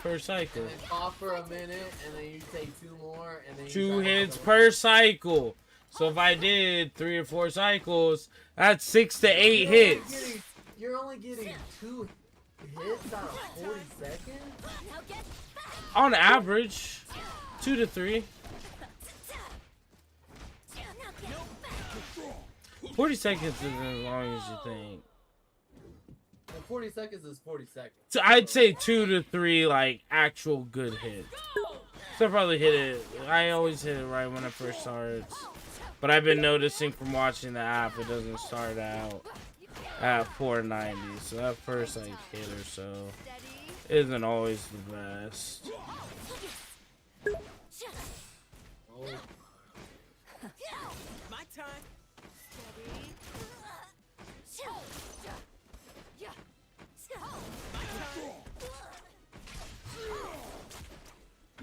per cycle. And then cough for a minute, and then you take 2 more, and then 2 hits per cycle. So if I did 3 or 4 cycles, that's 6 to 8 hits. You're only getting 2 hits out of 40 seconds? On average, 2 to 3. 40 seconds isn't as long as you think. Well, 40 seconds is 40 seconds. So I'd say 2 to 3 like actual good hits. So I probably hit it. I always hit it right when it first starts. But I've been noticing from watching the app, it doesn't start out at 490. So that first like hit or so isn't always the best. Oh. My time.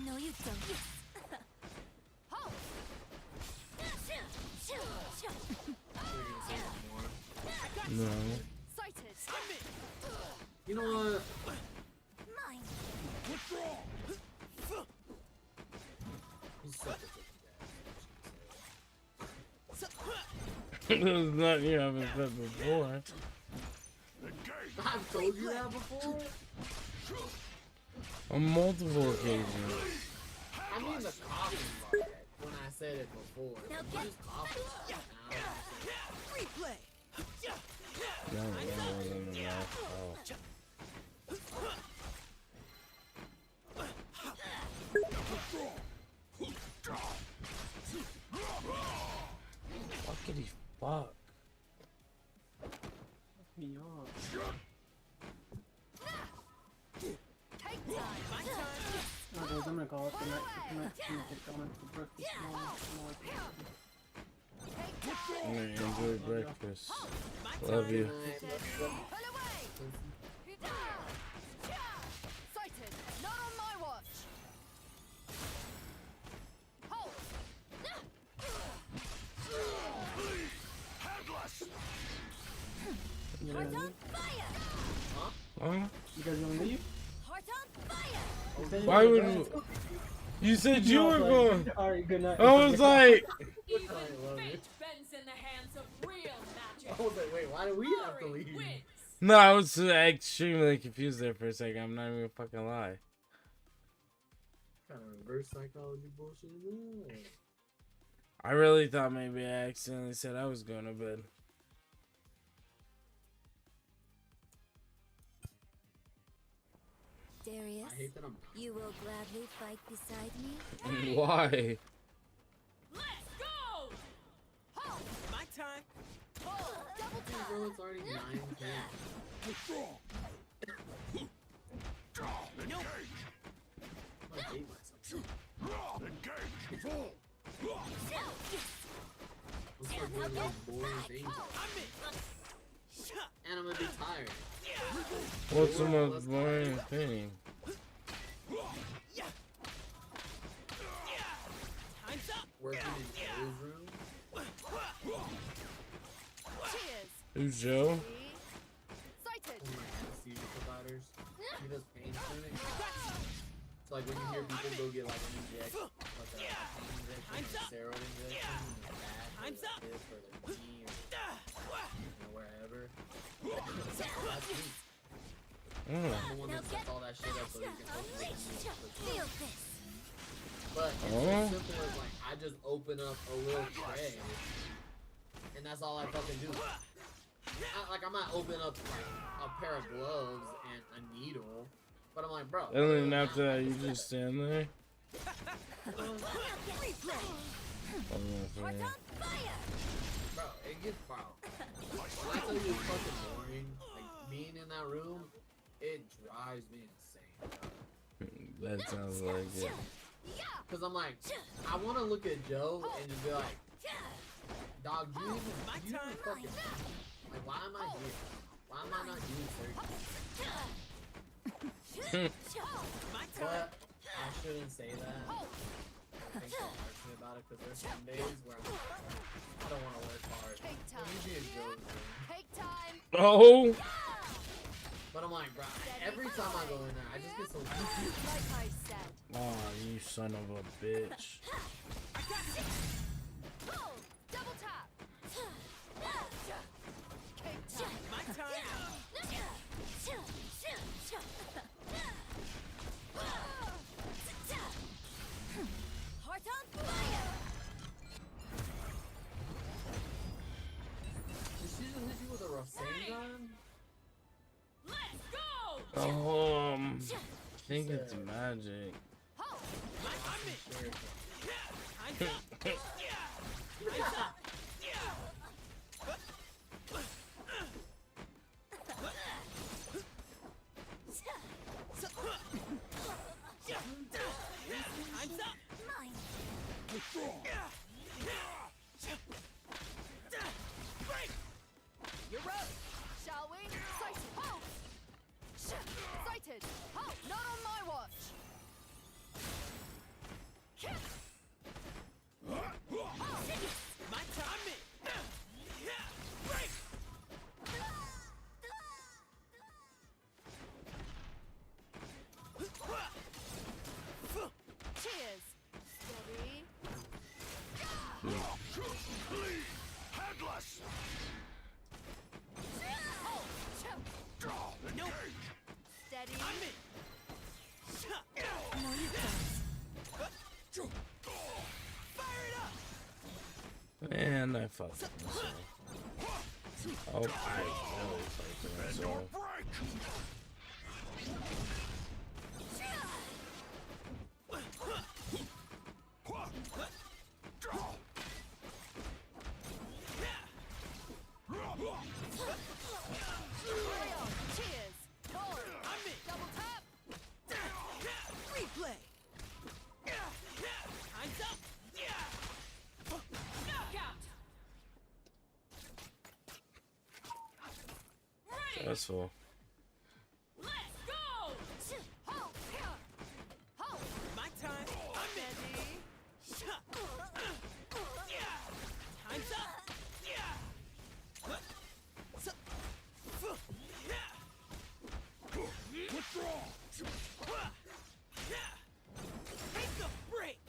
No, you don't. No. You know what? Mine. You suck There's nothing you haven't said before. I've told you that before? On multiple occasions. I mean the coughing part when I said it before. You just coughing. Replay. No, no. Oh. Fuckity fuck. Me off. Oh, guys, I'm gonna call it the night. I'm gonna get going for breakfast tomorrow. I'm gonna enjoy breakfast. Love you. Sighted. Not on my watch. Hold. You Heart guys on leave? fire. Huh? You guys wanna leave? Heart on fire. Why would you? You said you were going. Alright, good night. I was like, Even fate bends in the hands of real magic. I was like, wait, why do we have to leave? no, I was extremely confused there for a second. I'm not even gonna fucking lie. kind of reverse psychology bullshit is that? I really thought maybe I accidentally said I was going to bed. Darius, I hate that I'm you will gladly fight beside me? Why? Let's go! Halt! My time. Hold! Double Hey, tap! bro, it's already 9:10. Nope. I hate myself. Let's start doing those boring things. And I'm gonna be tired. What's the most boring thing? Time's up. Working in Joe's room. Cheers. Who's Joe? Sighted. One of my anesthesia providers. He does pain clinic. So like when you hear people go get like an injection, like a pain injection, or steroid injection, in their back, or their hip, or their knee, or wherever. That's me. I'm the one that sets all that shit up so you can hopefully Feel this. But it's as simple as like I just open up a little tray, and that's all I fucking do. I might open up like a pair of gloves and a needle, but I'm like, bro. And then after that, you just stand there? Bro, it gets foul. When I tell you it's fucking boring, like being in that room, it drives me insane. That sounds like it. Cause I'm like, I want to look at Joe and just be like, dog, do you even fucking, like, why am I here? Why am I not doing surgery? But I shouldn't say that. I think so harshly about it because there's some days where I don't want to work hard. Usually it's Joe's room. Cake time. Oh! But I'm like, bro, every time I go in there, I just get so confused. Like I said. Oh, you son of a bitch. Hold. Double tap. Cake time. My time. Heart on fire. Did she just hit you with a Rasengan? Let's go! I think it's magic. You're up. Shall we? Sighted. Hold. Sighted. Hold. Not on my watch. My time. Break. Cheers. Steady. Headless! Hold. Nope. Steady. No, you can't. Fire it up. And I fucked myself. Oh, I really fucked myself. Cheers. Hold. Double tap. Replay. Time's up. Knockout! Stressful. Let's go! Hold. Hold. My time. Steady. Time's up. Take a break.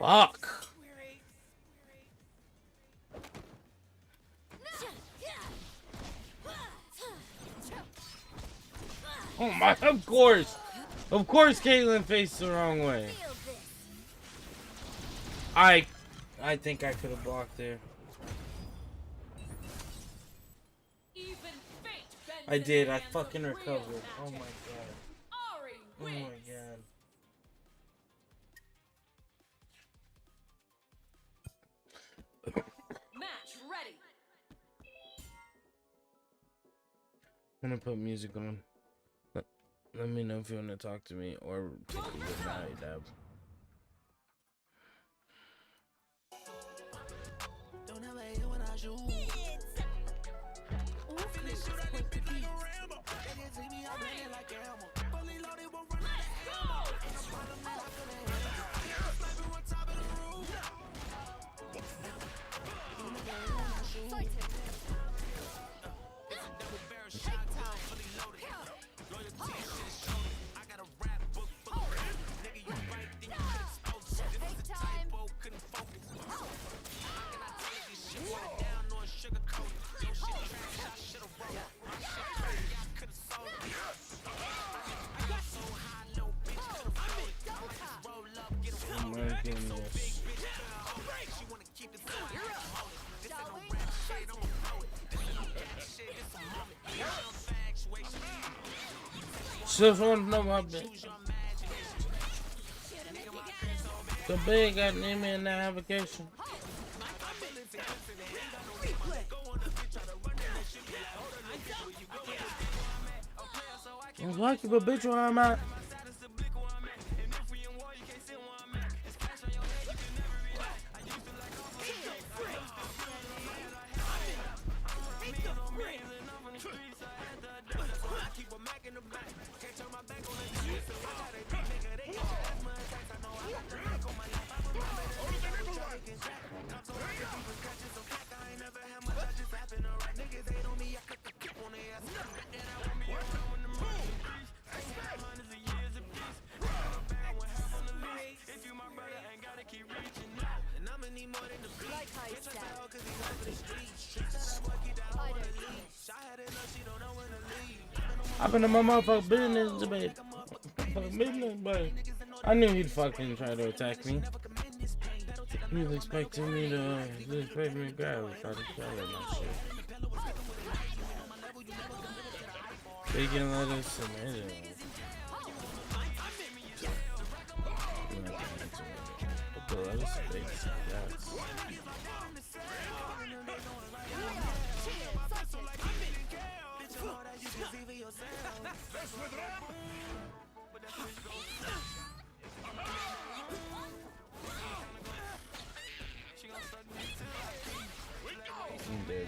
Fuck. Oh my, of course. Of course Caitlyn faced the wrong way. I think I could have blocked there. I did. I fucking recovered. Oh my god. Oh my god. Match ready. I'm gonna put music on. Let me know if you want to talk to me or take a good night, Dab. Don't ever hate when I shoot. Oh my goodness. Just want to know my bitch. The big got name in the application. I'm lucky, but bitch, where I'm at. I've been in my motherfucking business, babe. Business, babe. I knew he'd fucking try to attack me. He was expecting me to grab it. Try to kill my shit. Bacon, lettuce, and anything. The lettuce, bacon, yes. I'm dead.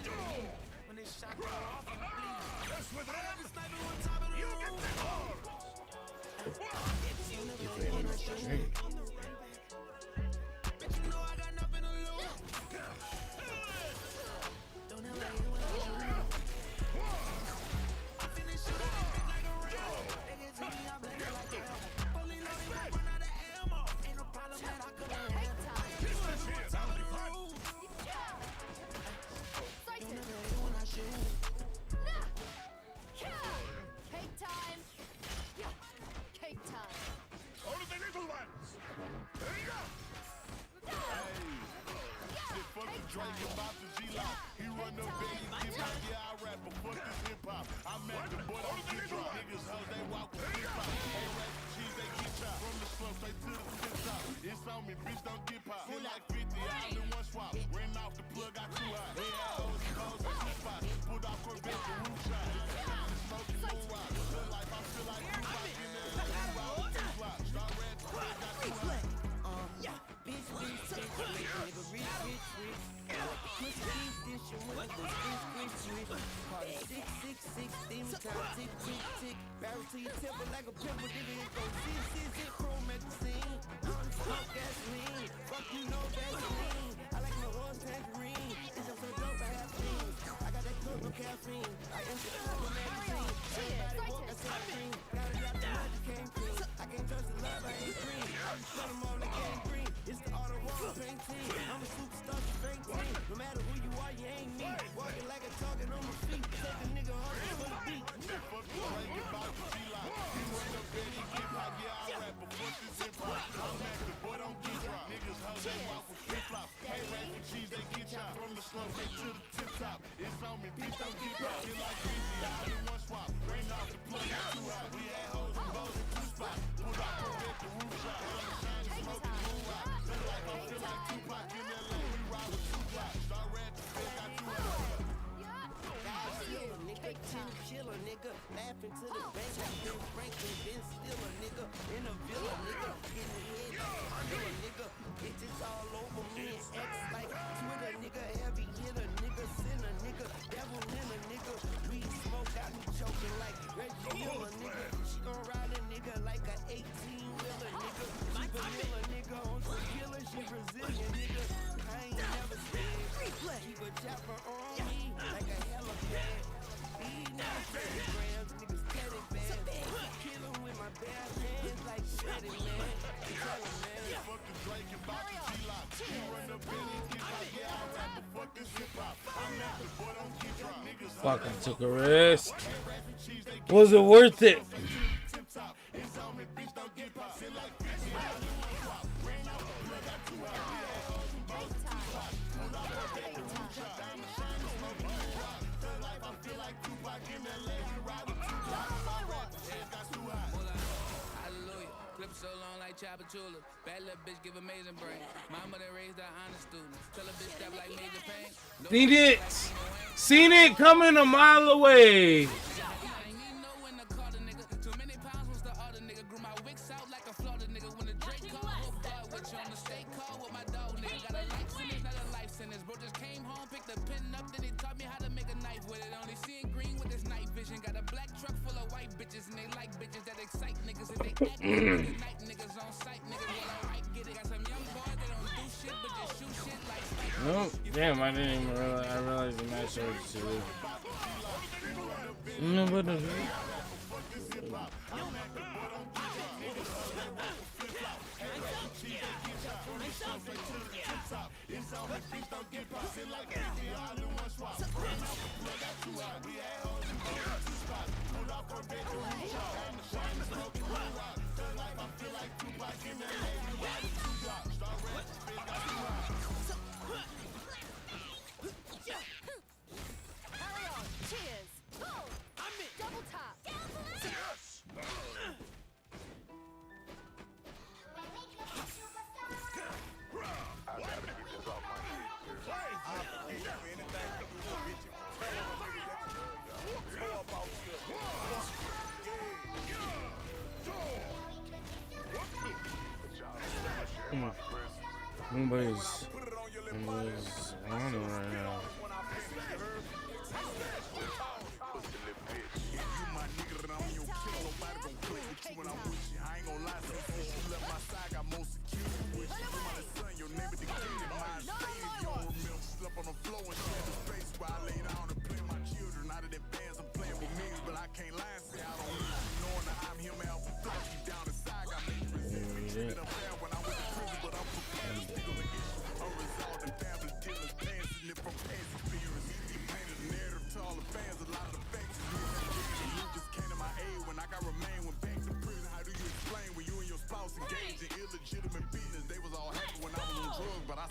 It's the art of wall painting. I'm a superstar, you fainting. No matter who you are, you ain't me. Walking like a target on my feet. Take a nigga hard for the beat. From the slum straight to the tip top. It's on me, bitch, don't get back. Get like busy, all in one swap. Rain off the plug, not too hot. We had hoes and bows in two spots. Put out Corvette, the roof shot. Hell, the shine is smoking moon rock. Feel like I feel like Tupac in LA. We ride with two blocks. Start red to feel got too hot. Chillin, nigga. Laughing to the bank. Been Franklin, been still a nigga. In a villa, nigga. In the head, still a nigga. Bitches all over me and X like Twitter, nigga. Heavy hitter, nigga. Sinner, nigga. Devil in a nigga. Weed smoke got me choking like Reggie Miller, nigga. She gon' ride a nigga like a 18-wheeler, nigga. She vanilla, nigga. On some killer, she Brazilian, nigga. I ain't never scared. Keep a chopper on me like a helipad. Grams, niggas steady bad. Kill 'em with my bare hands like shredded, man. Tell 'em, man. Fuck the Drake and box the G-Lock. You run up in and get like, yeah, I rap the fuck this hip-hop. I'm not the boy, don't get drunk. Niggas Fucking took a risk. Was it worth it? it's on me, bitch, don't get pop. Sit like busy, all in one swap. Rain off the plug, got too hot. We had hoes and bows in two spots. Put out Corvette, the roof shot. Diamond shine, the smoking moon rock. Feel like I feel like Tupac in LA. We ride with two blocks. Start rap, the shit got too hot. Hallelujah. Clip so long like Chapachula. Bad little bitch give amazing brain. Mama that raised her honest student. Tell a bitch step like Major Pain. Seen it. Seen it coming a mile away. Oh, damn, I didn't even realize. I realized the match was too. No, but Cheers. I'm in. Double tap. Yes. I gotta keep this off my feet, sir. I'll pay you for anything you do, bitch. Tell them niggas that you know about come on. Nobody's on it right now.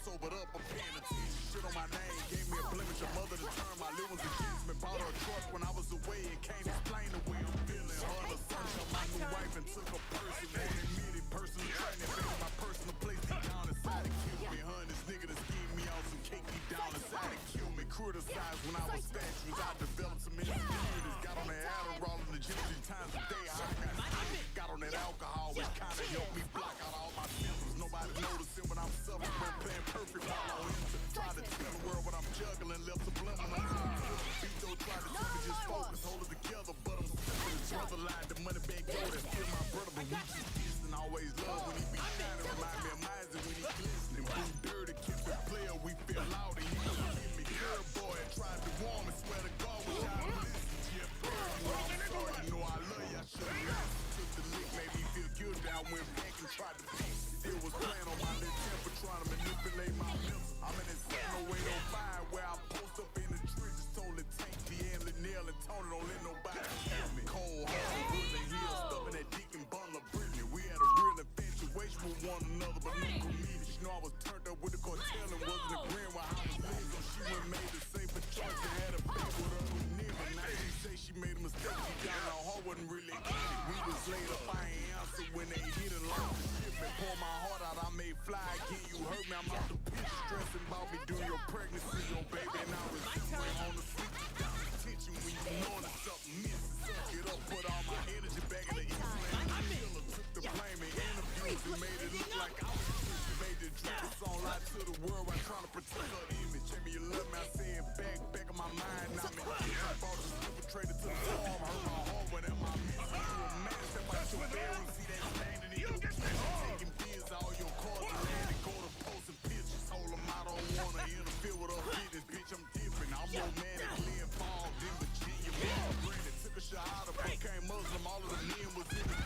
Sobered up, I'm paying attention. Shit on my name, gave me a blemish. A mother to turn my living to kinsman. Bought her a truck when I was away and can't explain the way I'm feeling. Her the son of my new wife and took a person. Won't admit it, personal training. Baby, my personal place deep down inside to kill me. Hun, this nigga that schemed me out some cake deep down inside to kill me. Criticized when I was statues. I developed some insecurities. Got on that Adderall and the gym 3 times a day. I got on that alcohol, which kinda helped me block out all my symptoms. Nobody noticing when I'm suffering, playing perfect while I'm into. Try to tell the world what I'm juggling, left subliminal. Vito tried to tell me just focus, hold it together, but I'm simple. His brother lied, the money back door, that's still my brother, but we just distant. Always love when he be shining, remind me of mine when he glistening. Blue dirty, keep it player, we feel loud and he don't give me girl boy. Tried to warm and swear to God, wish I would listen. Yeah, bird, I'm sorry, you know I love you, I should've listened. Took the lick, made me feel guilty, I went back and tried to fix it. Still was playing on my little temper. trying to manipulate my mental. I'm in this 70805 where I post up in the trenches. Told it Tank, Deanne, Linnell, and Tony don't let nobody kill me. Cold hard, Woodland Hill, stuffing that Deacon Butler, Brittany. We had a real infatuation with one another, but no committed. You know I was turned up with the cartel and wasn't agreeing with how I was living. So she went made the safer choice and had a baby with her who near me. Now she say she made a mistake. She got her heart wasn't really in it. We was laid up, I ain't answer when they hit it long. And pour my heart out, I made fly again. You heard me, I'm out the pitch, stressing about me during your pregnancy, your baby. And I was on the sweet down attention when you know that something missing. Suck it up, put all my energy back in the Eastland. Killer took the blame and interviews and made it look like I was pushing. Made the dribble song lie to the world while trying to protect her image. Tell me you love me, I say it back of my mind. Now me, I bought the perpetrator to the farm, hurt my heart when am I missing? You a man, step out your bedroom, see that standing in your kitchen. Taking bids, all your cars and land and go to posting pictures. Hold them, I don't wanna interfere with her business, bitch, I'm different. I'm romantically involved in Virginia. Brandon took a shahada, became Muslim, all of the men was in the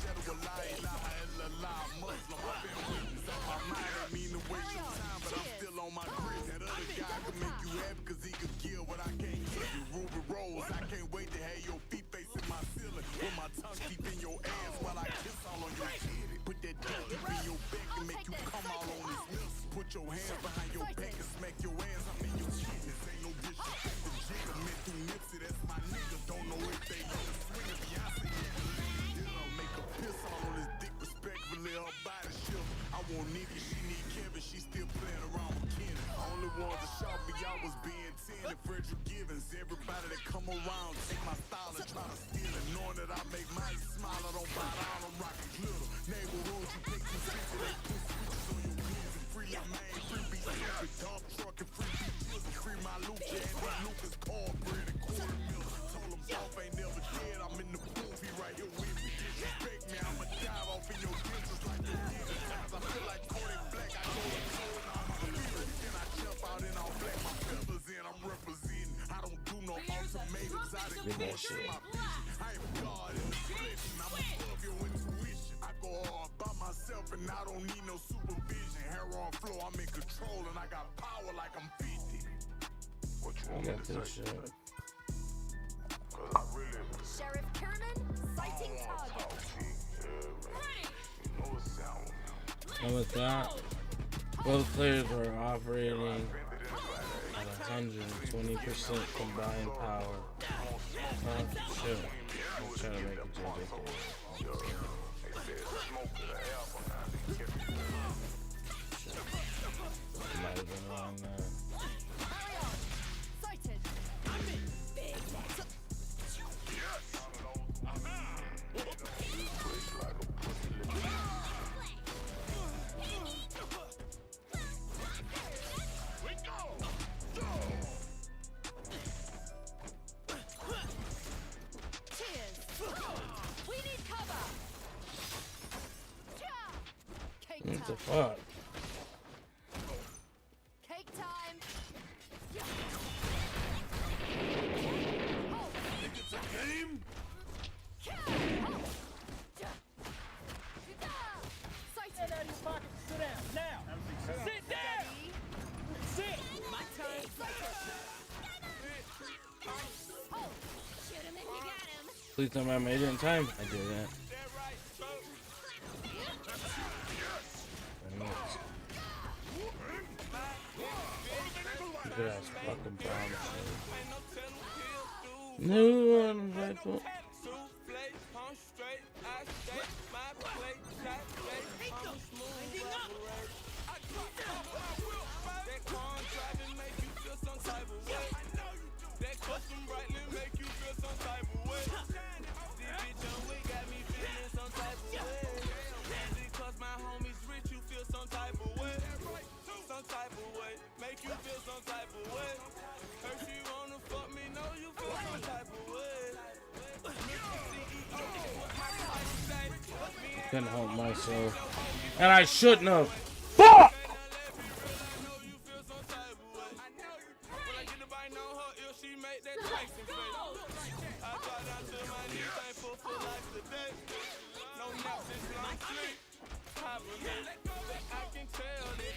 shadow of la ilaha illallah, Muslim. I've been witness on my mind, I mean to waste your time, but I'm still on my grid. That other guy can make you happy cause he could give what I can't give you. Ruby Rose, I can't wait to have your feet facing my ceiling with my tongue deep in your ass while I kiss all on your titty. Put that dick deep in your back and make you come all on this milk. Put your hands behind your back and smack your ass up in your kidneys. Ain't no disrespect to Jigga, man through Nipsey, that's my nigga. Don't know if they on the swing of Beyonce. Then I'll make a piss all on his dick respectfully, her body shift. I want Nikki, she need Kevin, she still playing around with Kenny. Only one to shout me out was being 10 and Frederick Givens. Everybody that come around take my style and try to steal it. Knowing that I make mine smile, I don't bow down, I'm rocking glitter. Neighborhoods, you take 250, they put switches on your wheels and free your man, free be stupid, dump truck and free be free my Lucha and then Lucas cornbread and quarter milk. Told him Dolph ain't never dead, I'm in the booth, he right here with me. Disrespect me, I'ma dive off in your dentures like the nigga. Times I feel like Kodak Black, I go to cold and I'm spirit. Then I jump out and I'll black my feathers in, I'm representing. I don't do no ultimatums, I didn't bullshit my vision. I am God in the flesh and I'm above your intuition. I go hard by myself and I don't need no supervision. Hair on floor, I'm in control and I got power like I'm 50. What you want me to say? Cause I really Sheriff Kerman, sighting target. You know it sounds. And with that, both players are operating at 120% combined power. Oh, shit. I'm trying to make a JJ. Might have been wrong there. Sighted. Big. Cheers. We need cover. Cake What the time. fuck? Cake time. Think it's a game? Sighted. Out of your pocket. Sit down. Now. Sit down. Sit. My turn. Oh. Shoot him if you got him. Please tell me I made it in time. I did that. Good ass fucking promise. New one rifle. Couldn't help myself. And I shouldn't have. Fuck! I can tell that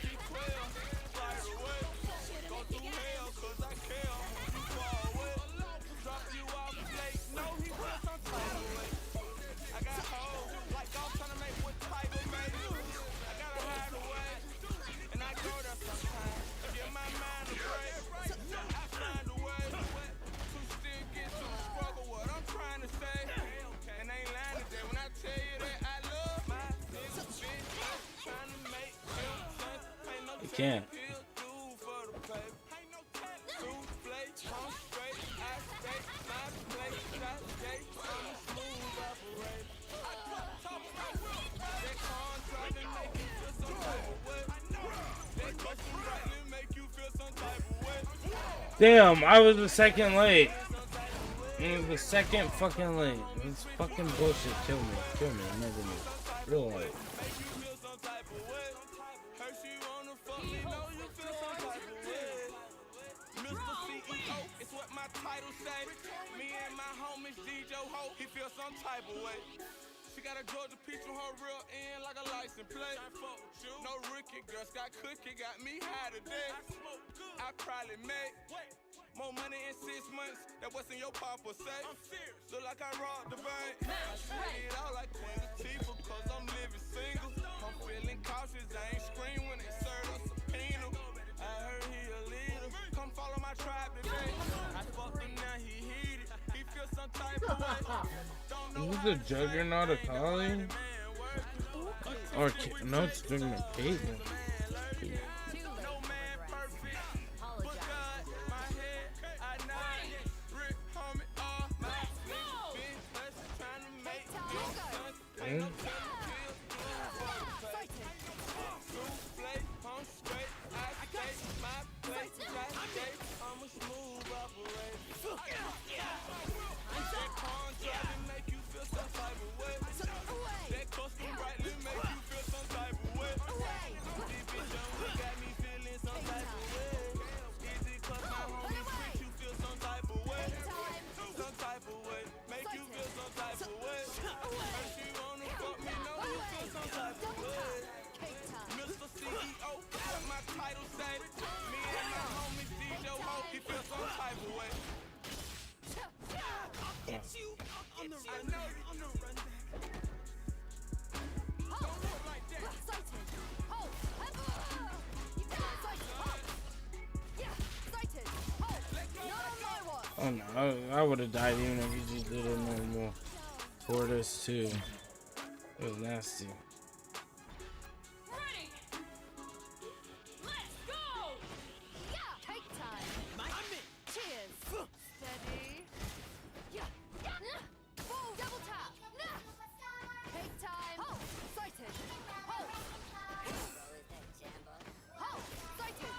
can't. Damn, I was the second late. I was the second fucking late. It's fucking bullshit. Kill me. Kill me. Murder me. Real life. He feels some type of way. She got a Georgia peach on her real end like a license plate. No rookie, girl, Scott Cookie got me high today. I probably make more money in 6 months than what's in your papa say. Look like I robbed the bank. I shit it out like Queen Latifah cause I'm living single. I'm feeling cautious, I ain't scream when they serve a subpoena. I heard he a leader. Come follow my tribe today. I fucked him now, he heated. He feels some type of way. Is this a Juggernaut of Collie? Or no, it's doing a Caitlyn. Oh no, I would have died even if he just did a normal tortoise too. It was nasty. Ready. Let's go. Yeah, cake time. Cheers. Steady. Yeah. Whoa, double tap. Cake time. Ho, sighted. Ho. Ho, sighted.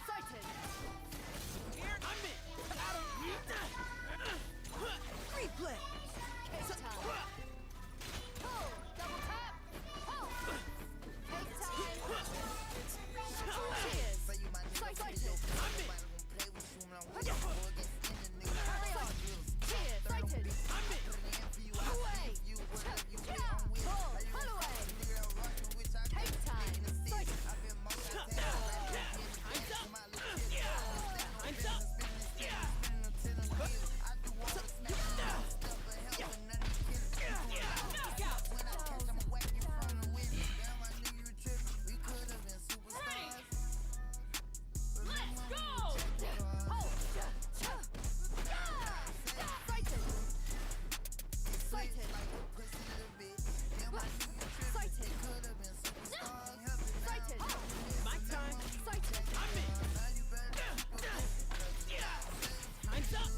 Sighted. Replay. Cake time. Ho, double tap. Ho. Cake time. Cheers. Sighted. Carry on. Cheers. Sighted. Away. Pull away. Cake time. Sighted. Let's go. My time. Time's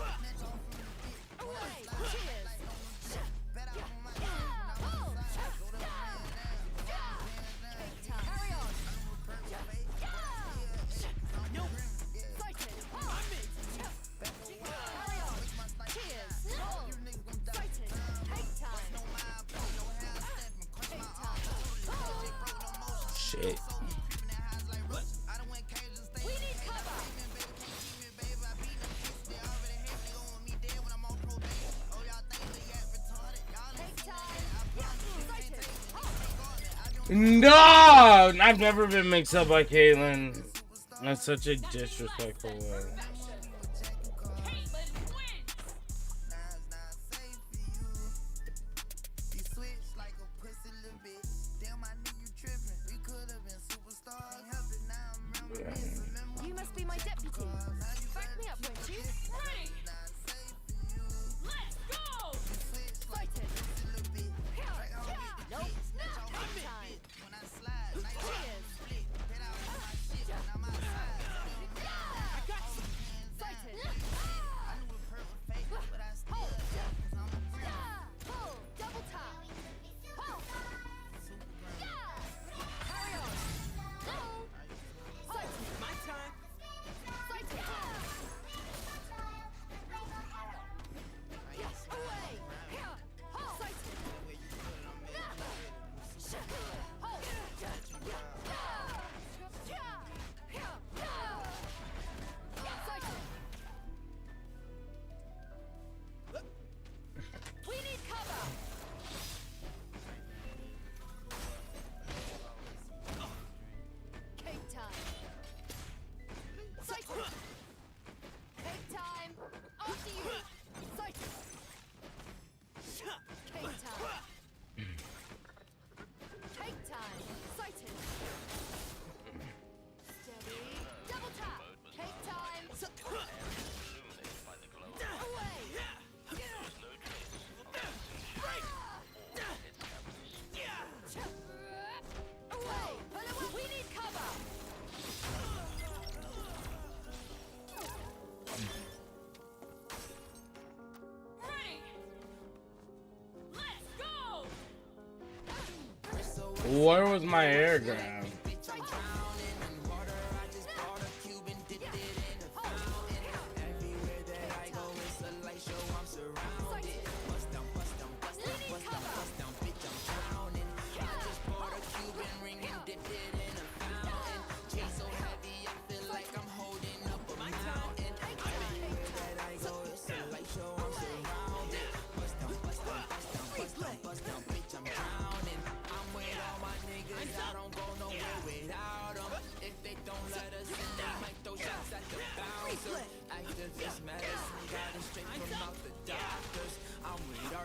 up. Away. Cheers. Carry on. No. Sighted. Carry on. Cheers. Sighted. Cake time. Cake time. Shit. We need cover. Cake time. Sighted. No! I've never been mixed up by Caitlyn. That's such a disrespectful way. You must be my deputy. Back me up, won't you? Ready. Let's go. Sighted. Where was my air grab?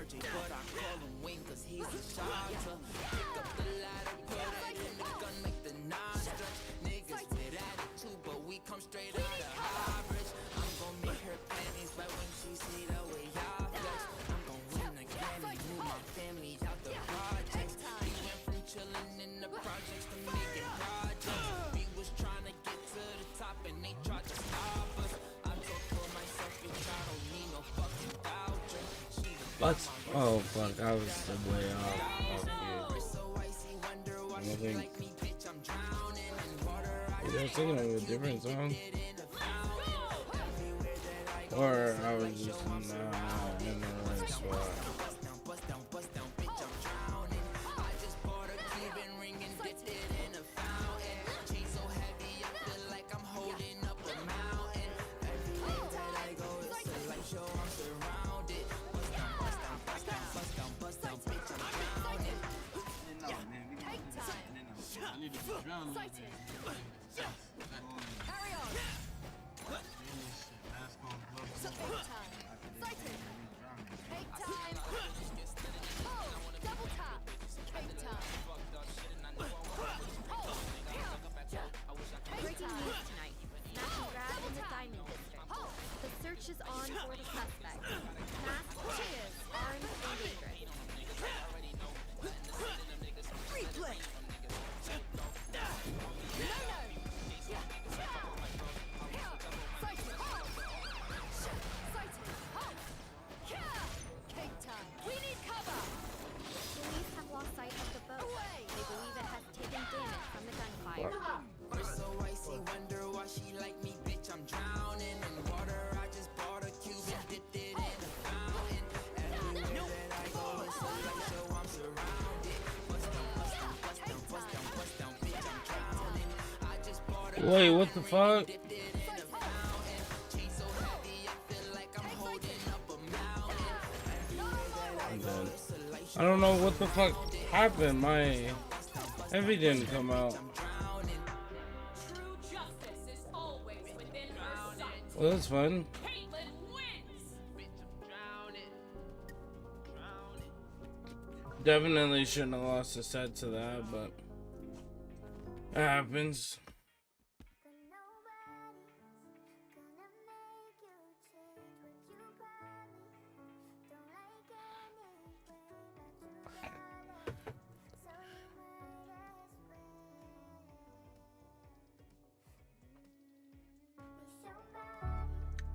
But I call him Wing cause he's a shotter. Pick up the ladder, put it in the gun, make the nine stretch. Niggas with attitude, but we come straight out of Highbridge. I'm gon' make her panties wet when she see the way I flex. I'm gon' win again and move my family out the projects. We went from chillin' in the projects to making projects. We was trying to get to the top and they tried to stop us. I told myself, bitch, I don't need no fucking voucher. Let's. Oh fuck! I was way off. They were singing a different song, or I was just in the right spot. Breaking news tonight. Smash and grab in the Diamond District. The search is on for the suspect. Masked, armed, and dangerous. Replay! We need cover! Police have lost sight of the boat. They believe it has taken damage from the gunfire. First so icy, wonder why she like me, bitch. I'm drowning in water. I just bought a cube and dipped it in a fountain. Everywhere that I go, it's a light show. I'm surrounded. Bust down, bust down, bust down, bust down, bust down, bitch. I'm drowning. I just bought a Wait, what the fuck? dipped it in a fountain. Chain so heavy, I feel like I'm holding up a mountain. Everywhere that I go, it's a light show. I don't know what the fuck happened. My heavy didn't come out. True justice is always within her sight. Well, that's fun. Caitlyn wins. Definitely shouldn't have lost a set to that, but it happens.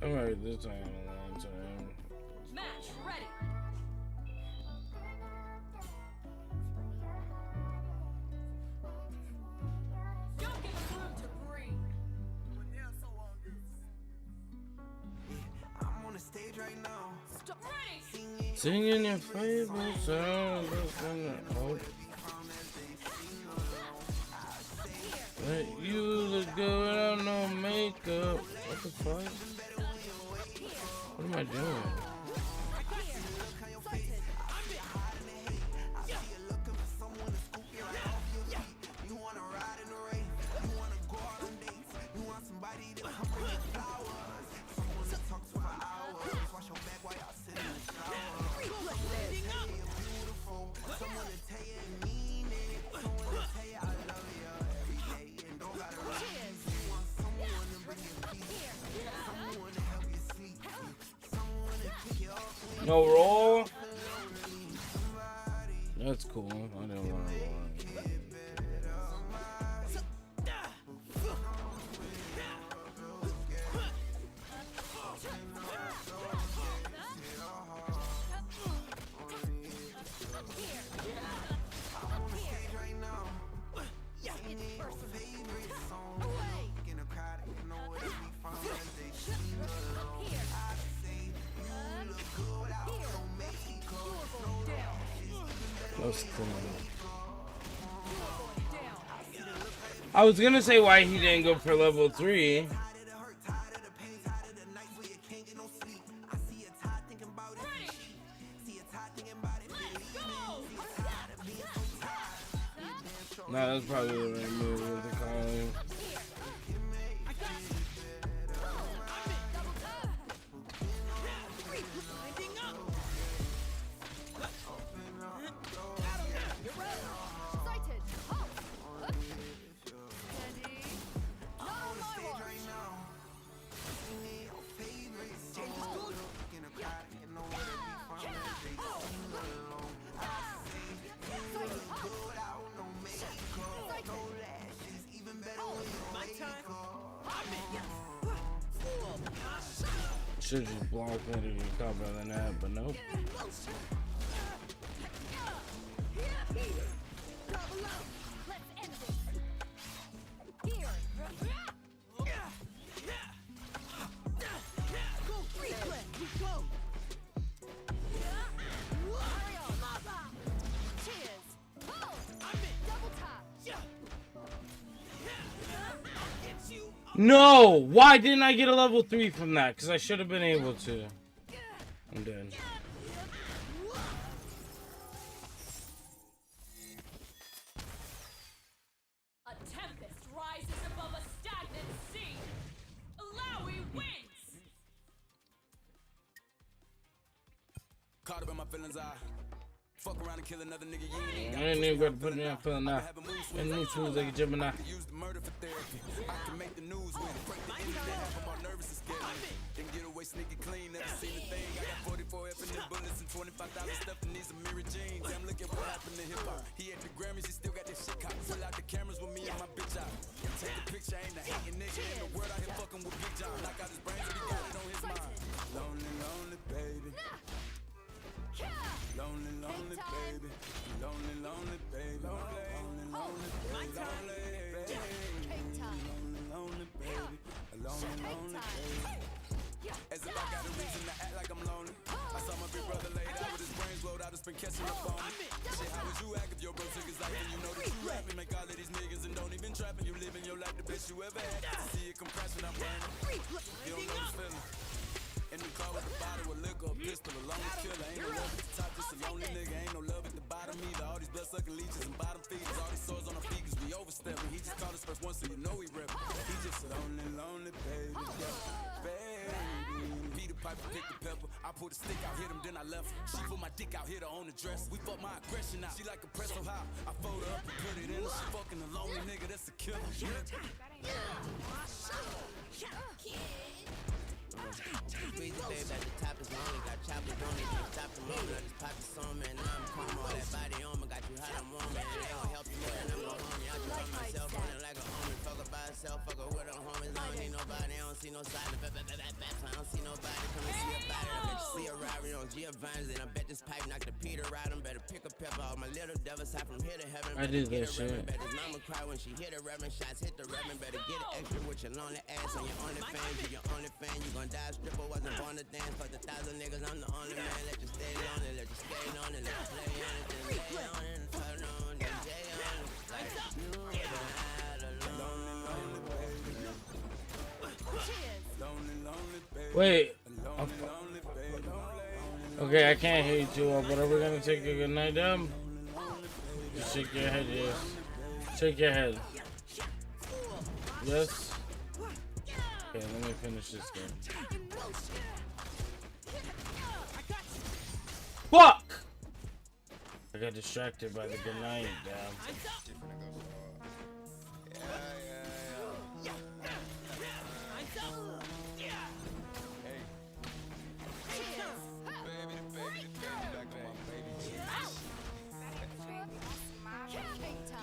I'm already this time a long time. Match ready. Don't give us room to breathe. I'm on the stage right now. Stop. Ready. Singing your favorite song. But you look good without no makeup. What the fuck? What am I doing? No roll? That's cool. I didn't want to roll. Close to I was gonna say why he didn't go for level 3. No, that's probably the right move with the calling. Should just block that if you cover than that, but nope. No! Why didn't I get a level 3 from that? Because I should have been able to. I'm dead. A tempest rises above a stagnant sea. Alawi wins. Caught up in my feelings, I fuck around and kill another nigga. I ain't even got to put it in feeling now. And new tools like a Gemini. Use the murder for therapy. I can make the news with it. Break the internet, have them all nervous and scared. Then get away sneaky clean, never seen a thing. I got 44 infinite bullets and 25,000 stuff in these mirror jeans. Damn, look at what happened to hip hop. He had the Grammys, he still got that shit caught. Pull out the cameras with me and my bitch out. Take a picture, ain't a hating nigga in the world out here fucking with Big John. Knock out his brains, but he got it on his mind. Lonely, lonely baby. Lonely, lonely baby. Lonely, lonely baby. Lonely, lonely baby. Lonely, lonely baby. Lonely, lonely baby. As if I got a reason to act like I'm lonely. I saw my big brother laid out with his brains blowed out. It's been catching up on me. Shit, how would you act if your bro took his life and you know that you rapping? Make all of these niggas and don't even trapping. You living your life the best you ever had. See it come crashing, I'm burning. You don't know the feeling. In the car with a bottle of liquor, a pistol, a lone killer. Ain't no love at the top, just a lonely nigga. Ain't no love at the bottom either. All these blood-sucking leeches and bottom feeders. All these swords on our feet 'cause we overstepping. He just called us first one, so you know he reppin'. He just a lonely, lonely baby. Yeah, baby. Peter Piper picked the pepper. I pulled a stick out, hit him, then I left her. She put my dick out, hit her on the dress. We fuck my aggression out. She like a press so high. I fold her up and put it in her. She fucking a lonely nigga, that's a killer. Squeeze the babe at the top is lonely. Got choppers on me, can't stop the moment. I just popped the song, man. Now I'm calm. All that body on me, got you hot, I'm warm, man. They gon' help you more than I'm gon' harm you. I just fuck myself on it like a homie. Fuck her by herself, fuck her with her homies. I don't need nobody, I don't see no side. I don't see nobody come and see a body. I bet you see a Rari on Giovanni's. And I bet this pipe knocked the Peter out. I'm better pick a pepper. All my little devils high from here to heaven. I did that shit. Bet his mama cry when she hit a reverend. Shots hit the reverend. Better get it extra with your lonely ass on your only fan. You your only fan, you gon' die stripper. Wasn't born to dance. Fuck the 1,000 niggas, I'm the only man. Let you stay on it, let you skate on it, let you play on it, then lay on it, and turn on, then day on it. Like you never had a lonely baby. Lonely, lonely baby. Wait. Lonely, lonely baby. Okay, I can't hear you too well, but are we gonna take a good night down? Just shake your head, yes. Shake your head. Yes? Okay, let me finish this game. Fuck! I got distracted by the good night down.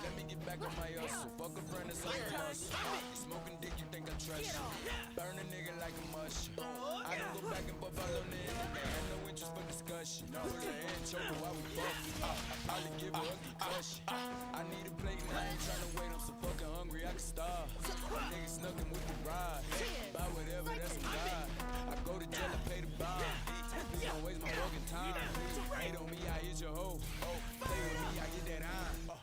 Let me get back on my hustle. Fuck a friend that's on the muscle. Smoking dick, you think I trust you? Burn a nigga like a mushroom. I don't go back and forth all on the internet. Have no interest for discussion. Pull her and choke her while we fuck. I'll give her ugly cushion. I need a plate and I ain't tryna wait. I'm so fucking hungry, I can starve. Niggas snuckin' with the ride. Buy whatever, that's some God. I go to jail, I pay the bond. don't waste my fucking time. Hate on me, I hit your hoe. Play with me, I get that iron.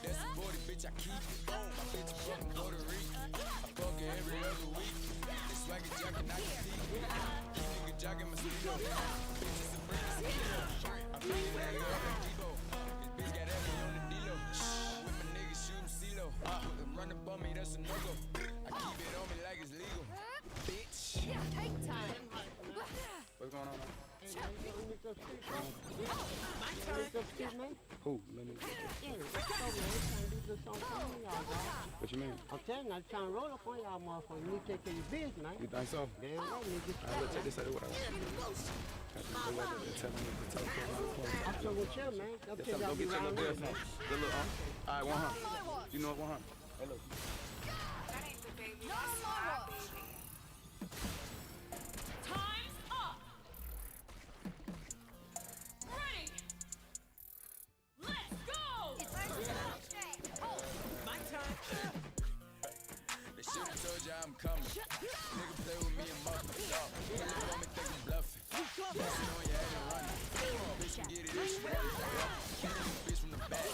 That's a 40, bitch, I keep it. My bitch fucking Puerto Rican. I fuck her every other week. They swagger jacking, I can see it. These niggas jacking my speedo. Bitches a freak, I'm bringing that girl up at Debo. This bitch got every on the D-Lo. I'm with my niggas shooting CeeLo. Run up on me, that's a no-go. I keep it on me like it's legal. Bitch. Take time. What's going on, man? Who? Let me. What you mean? I'm telling you, I'm trying to roll up on y'all motherfuckers. You need to take care of your business, man. You think so? Damn right, nigga. I will take this out of what I want. Tell me to tell me. I'm still gonna chill, man. Don't Tell tell me, y'all go be get your around little there, bill. man. Good look, All right, 100. You know what, 100? Hey, look. Not on my watch. Time's up. Ready. Let's go. My time. They should've told you I'm coming. Nigga play with me and muffin. Pull up on me, think I'm bluffing. Bustin' on your head and running. Bitch can get it if she want it. Kill this bitch from the back.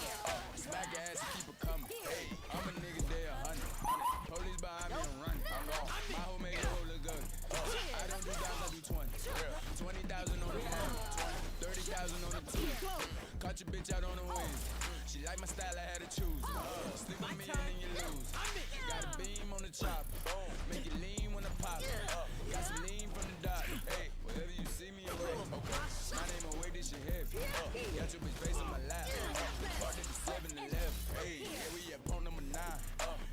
Smack her ass and keep her coming. Hey, I'm a nigga, they 100. Police behind me, I'm running. My hoe make it whole look good. I don't do dimes, I do 20. 20,000 on the phone. 30,000 on the two. Caught your bitch out on the wings. She like my style, I had to choose. Sleep with me and then you lose. Got a beam on the chopper. Make it lean when I pop it. Got some lean from the doctor. Hey, wherever you see me, I'm ready. Okay. My name away, this shit heavy. Got your bitch face on my lap. Parked at the 7-Eleven. Hey, yeah, we at pump number 9.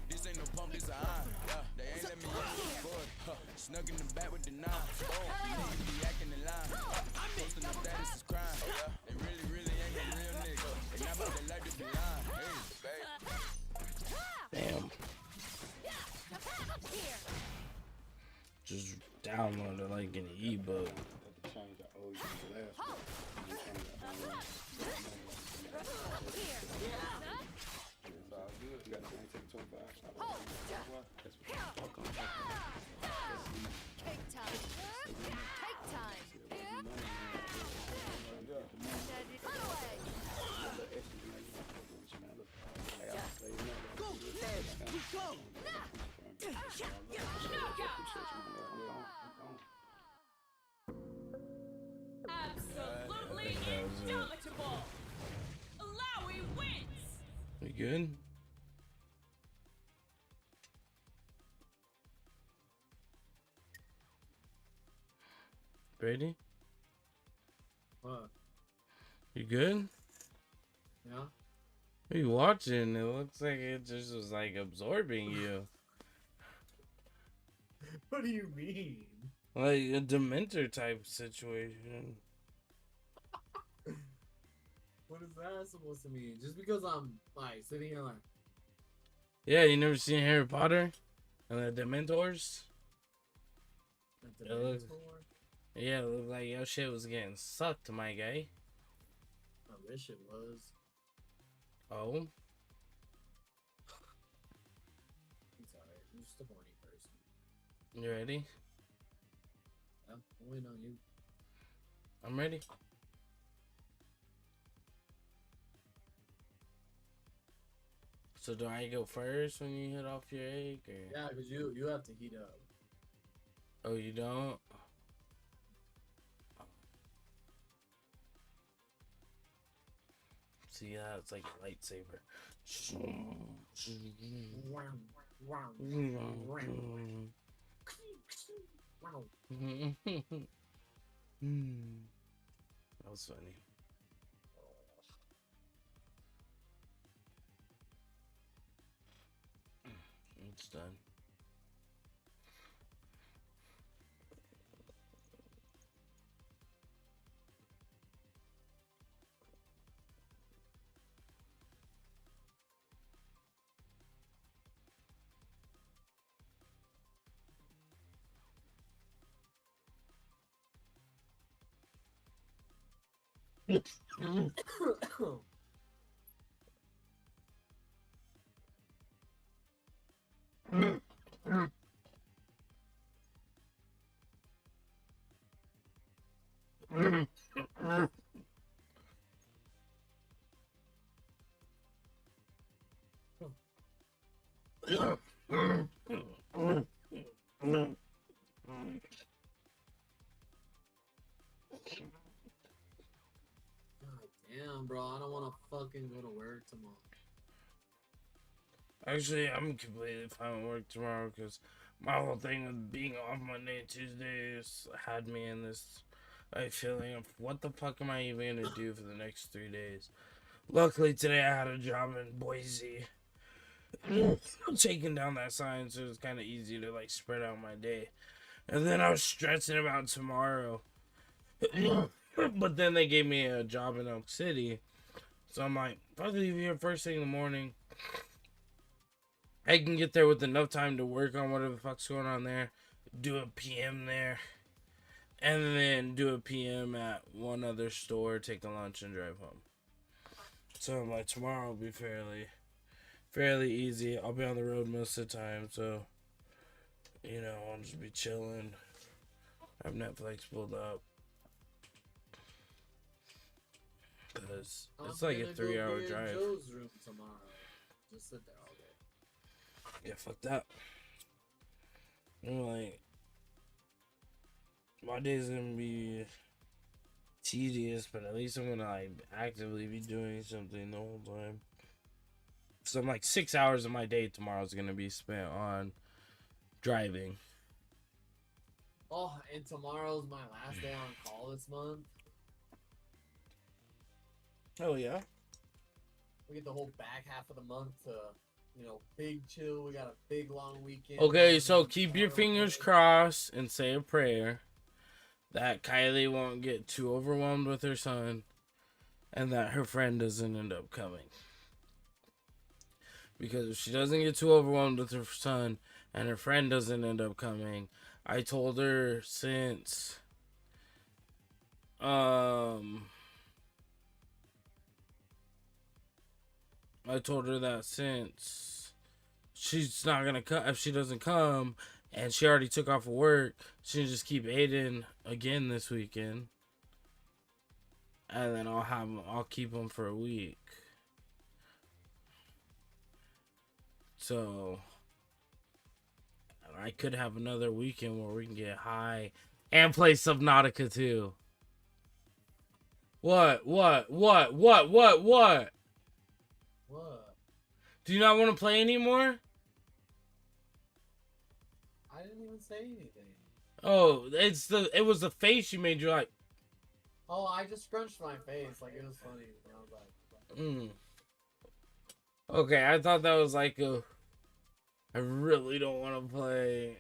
This ain't no pump, this a iron. They ain't let me in before. Snuck in the back with the 9. Niggas be acting in line. Posting the status is crime. They really ain't no real nigga. They not about their life to be lying. Hey, Damn. Just download it like an ebook. Change the old last one. It's all good. You got to take 25. That's what I'm talking about. Take time. Take time. Run away. Go, let's go. Absolutely indomitable. Alawi wins. We good? Brady? What? You good? Yeah. What are you watching? It looks like it just was like absorbing you. What do you mean? Like a Dementor type situation. What is that supposed to mean? Just because I'm like sitting here like, Yeah, you never seen Harry Potter and the Dementors? the It looks- Dementor? Yeah, it looked like your shit was getting sucked, my guy. I wish it was. Oh? I'm sorry. I'm just a horny person. You ready? Yeah, I'm waiting on you. I'm ready. So do I go first when you hit off your egg? Or? Yeah, because you have to heat up. Oh, you don't? See, yeah, it's like a lightsaber. That was funny. It's done. Damn, bro, I don't want to fucking go to work tomorrow. Actually, I'm completely fine with work tomorrow because my whole thing of being off Monday and Tuesdays had me in this feeling of what the fuck am I even gonna do for the next 3 days. Luckily today I had a job in Boise. Taking down that sign, so it was kind of easy to like spread out my day. And then I was stressing about tomorrow. But then they gave me a job in Elk City. So I'm like, if I leave here first thing in the morning, I can get there with enough time to work on whatever the fuck's going on there, do a PM there, and then do a PM at one other store, take a lunch, and drive home. So I'm like, tomorrow will be fairly easy. I'll be on the road most of the time, so, you know, I'll just be chilling. Have Netflix pulled up. Because it's like a 3-hour drive. Joe's room tomorrow. Just sit there all day. Yeah, fuck that. I'm like, my day's gonna be tedious, but at least I'm gonna like actively be doing something the whole time. So I'm like 6 hours of my day tomorrow is gonna be spent on driving. Oh, and tomorrow's my last day on call this month. Oh yeah. We get the whole back half of the month to, you know, big chill. We got a big long weekend. Okay, so keep your fingers crossed and say a prayer that Kylie won't get too overwhelmed with her son and that her friend doesn't end up coming. Because if she doesn't get too overwhelmed with her son and her friend doesn't end up coming, I told her since I told her that since she's not gonna come, if she doesn't come, and she already took off of work, she can just keep Aiden again this weekend, and then I'll keep him for a week. So I could have another weekend where we can get high and play Subnautica too. What? What? Do you not want to play anymore? I didn't even say anything. Oh, it was the face you made. You're like, oh, I just scrunched my face. Like, it was funny. And I was like, Okay, I thought that was like I really don't want to play.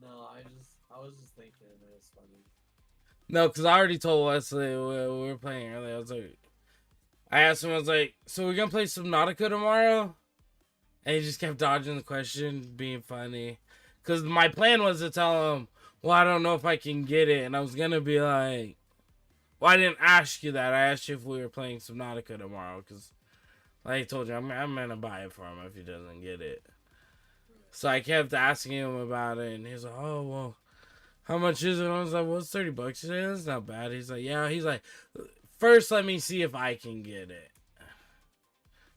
No, I was just thinking it was funny. No, because I already told Wesley we were playing earlier. I asked him, I was like, so we're going to play Subnautica tomorrow? And he just kept dodging the question, being funny. Because my plan was to tell him, well, I don't know if I can get it. And I was going to be like, well, I didn't ask you that. I asked you if we were playing Subnautica tomorrow. Because, like I told you, I'm going to buy it for him if he doesn't get it. So I kept asking him about it. And he was like, oh, well, how much is it? And I was like, well, it's $30. He said, that's not bad. He's like, yeah. He's like, first, let me see if I can get it.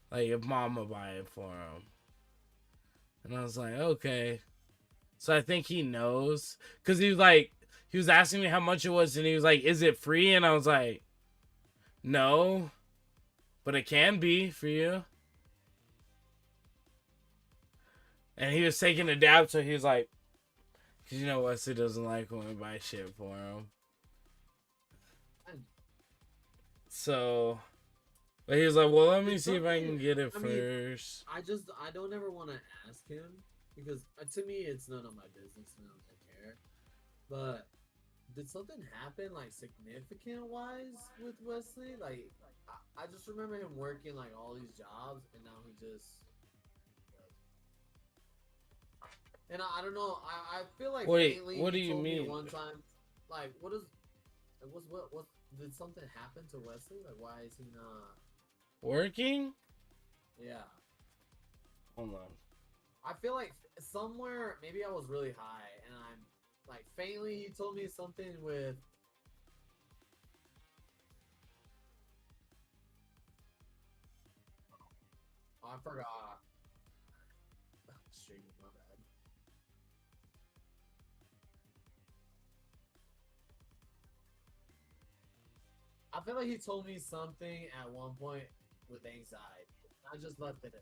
Like, if Mom will buy it for him. And I was like, okay. So I think he knows. Because he was asking me how much it was. And he was like, is it free? And I was like, no. But it can be for you. And he was taking a dab. So he was like, because you know Wesley doesn't like when we buy shit for him. So, but he was like, well, let me see if I can get it first. I don't ever want to ask him because to me, it's none of my business and I don't care. But did something happen like significant wise with Wesley? Like, I just remember him working like all these jobs and now he just. And I don't know. I feel like Wait, lately what do he you told me mean? one time, like, what did something happen to Wesley? Like, why is he not Working? Yeah. Hold on. I feel like somewhere maybe I was really high and I'm like faintly he told me something with I forgot. Streaming, my bad. I feel like he told me something at one point with anxiety. I just left it at that.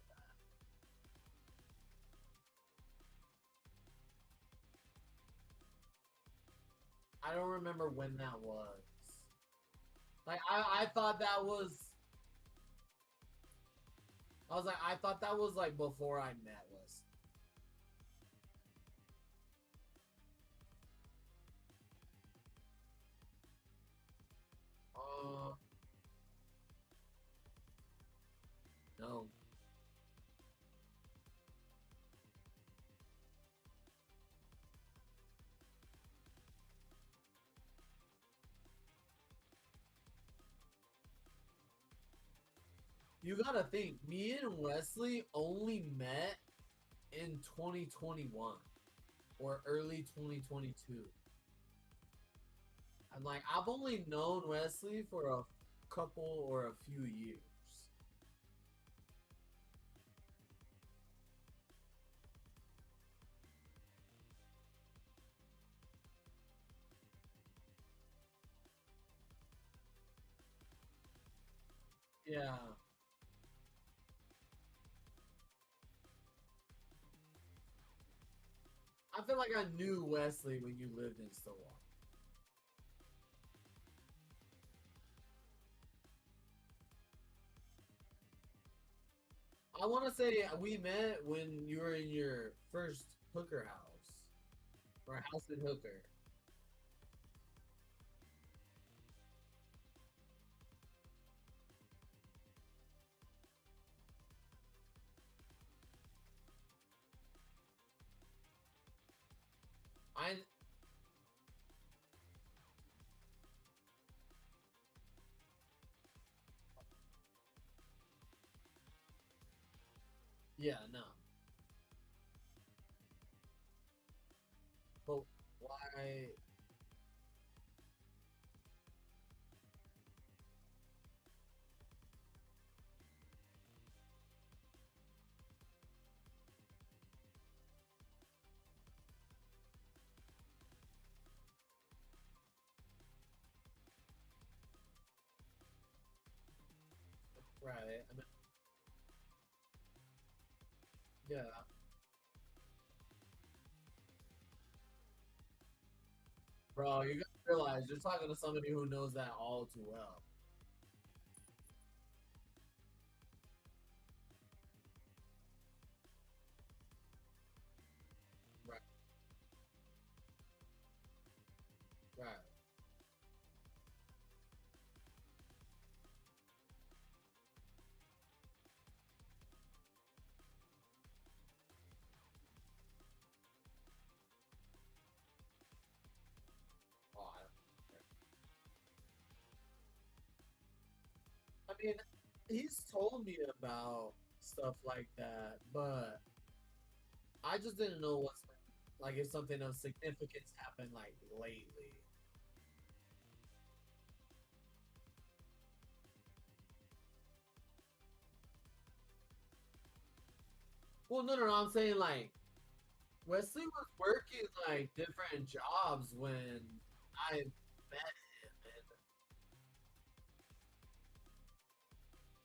I don't remember when that was. Like, I thought that was... I was like, I thought that was, like, before I met Wesley. No. You gotta think, me and Wesley only met in 2021 or early 2022. I'm like, I've only known Wesley for a couple or a few years. Yeah. I feel like I knew Wesley when you lived in Stillwater. I want to say we met when you were in your first hooker house. Or house and hooker. Yeah, no. But why? Right. I mean, yeah. Bro, you gotta realize you're talking to somebody who knows that all too well. Right. Right. Oh, I mean, he's told me about stuff like that, but I just didn't know what's like if something of significance happened like lately. Well, no. I'm saying like Wesley was working like different jobs when I met him. And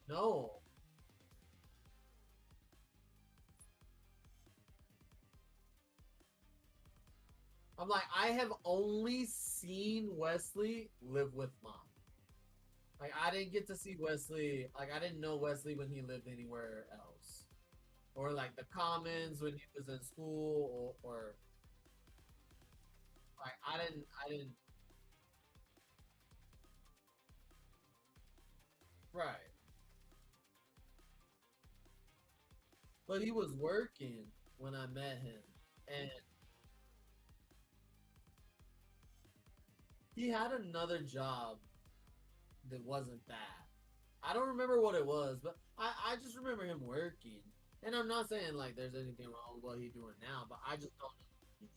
no, I'm like I have only seen Wesley live with mom. Like I didn't get to see Wesley. Like I didn't know Wesley when he lived anywhere else, or like the Commons when he was in school, or like I didn't. Right. But he was working when I met him, and he had another job that wasn't that. I don't remember what it was, but I just remember him working. And I'm not saying like there's anything wrong with what he's doing now, but I just don't know.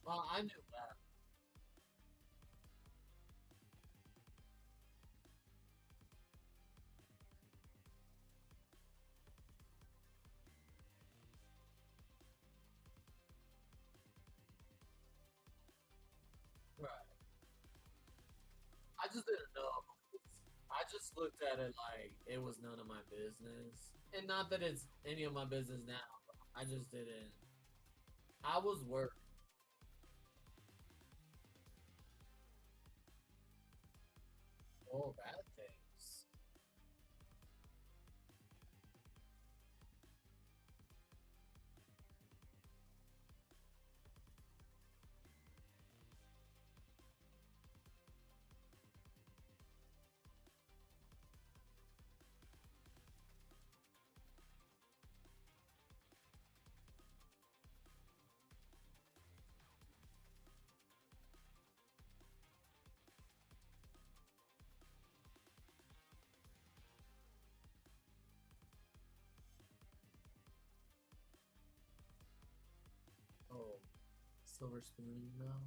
Well, I knew that. Right. I just didn't know. I just looked at it like it was none of my business. And not that it's any of my business now. I just didn't. I was worried. Oh, bad things. Oh, silver spoon now.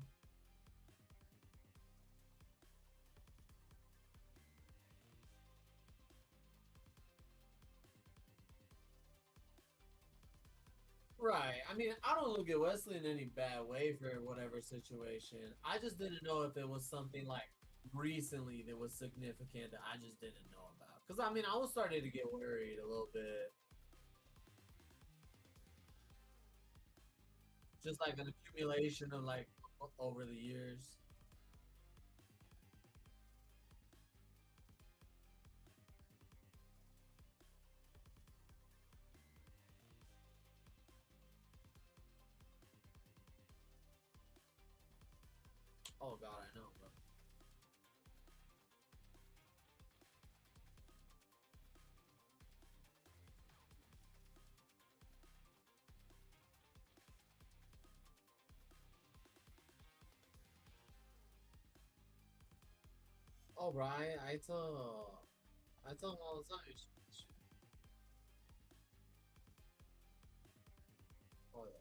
Right. I mean, I don't look at Wesley in any bad way for whatever situation. I just didn't know if it was something like recently that was significant that I just didn't know about. Because I mean, I was starting to get worried a little bit. Just like an accumulation of like over the years. Oh God, I know, bro. Oh, right. I tell him all the time. Oh yeah.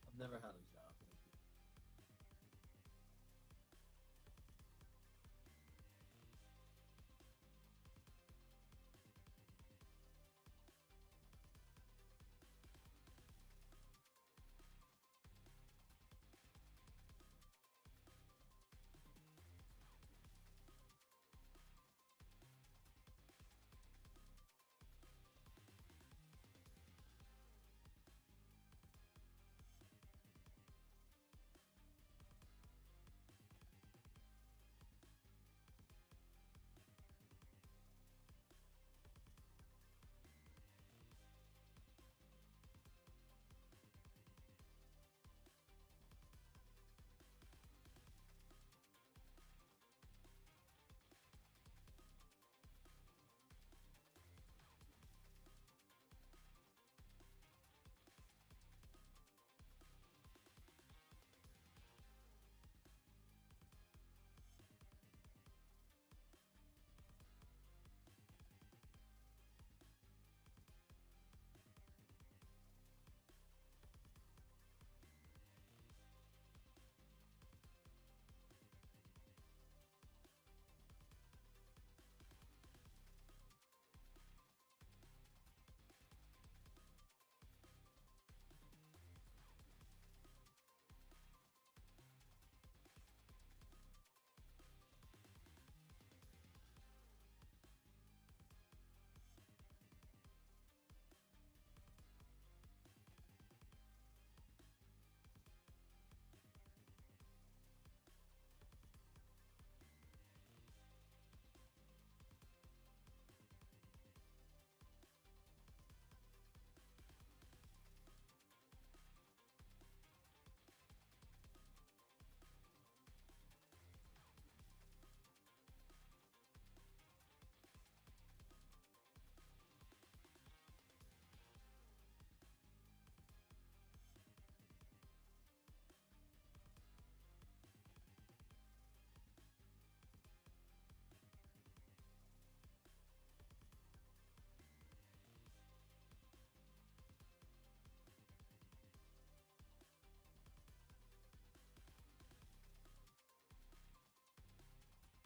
I've never had a job.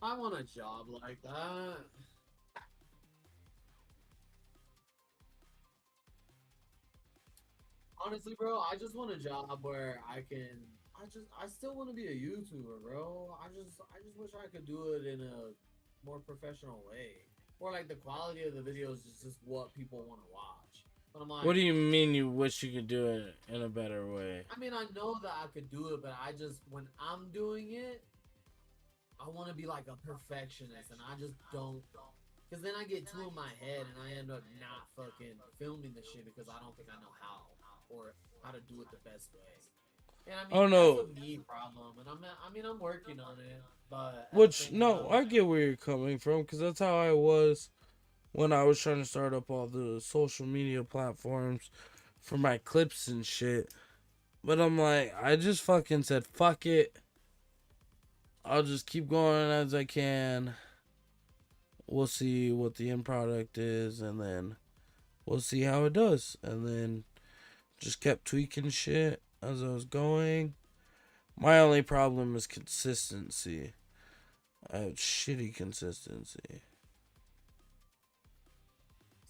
I want a job like that. Honestly, bro, I just want a job where I still want to be a YouTuber, bro. I just wish I could do it in a more professional way. Or like the quality of the videos is just what people want to watch. But I'm like, What do you mean you wish you could do it in a better way? I mean, I know that I could do it, but I just, when I'm doing it, I want to be like a perfectionist, and I just don't. Because then I get too in my head, and I end up not fucking filming the shit because I don't think I know how or how to do it the best way. And I mean, Oh no. that's a me problem, and I'm working on it. But Which, no, I get where you're coming from, because that's how I was when I was trying to start up all the social media platforms for my clips and shit. But I'm like, I just fucking said, fuck it. I'll just keep going as I can. We'll see what the end product is, and then we'll see how it does. And then just kept tweaking shit as I was going. My only problem is consistency. I have shitty consistency.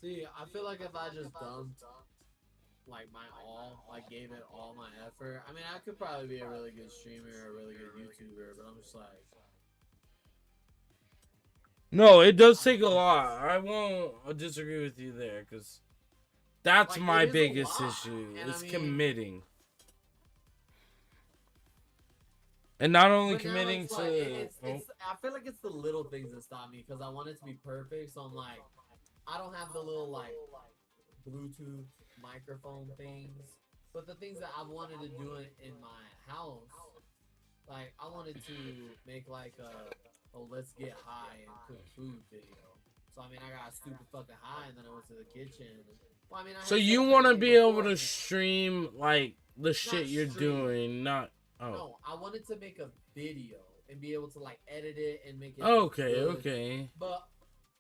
See, I feel like if I just dumped like my all, like gave it all my effort, I mean, I could probably be a really good streamer or a really good YouTuber, but I'm just like, No, it does take a lot. I won't disagree with you there, because that's like, my it is a biggest lot, issue. and Is I mean, committing. And not only but now committing it's to... like, I feel like it's the little things that stop me because I want it to be perfect. So I'm like, I don't have the little like Bluetooth microphone things, but the things that I wanted to do in my house, like I wanted to make like a let's get high and cook food video. So I mean, I got stupid fucking high, and then I went to the kitchen. Well, I mean, So you want to be able to stream, like, the shit you're doing, not... Oh. No, I wanted to make a video and be able to like edit it and make it. Okay, good. okay. But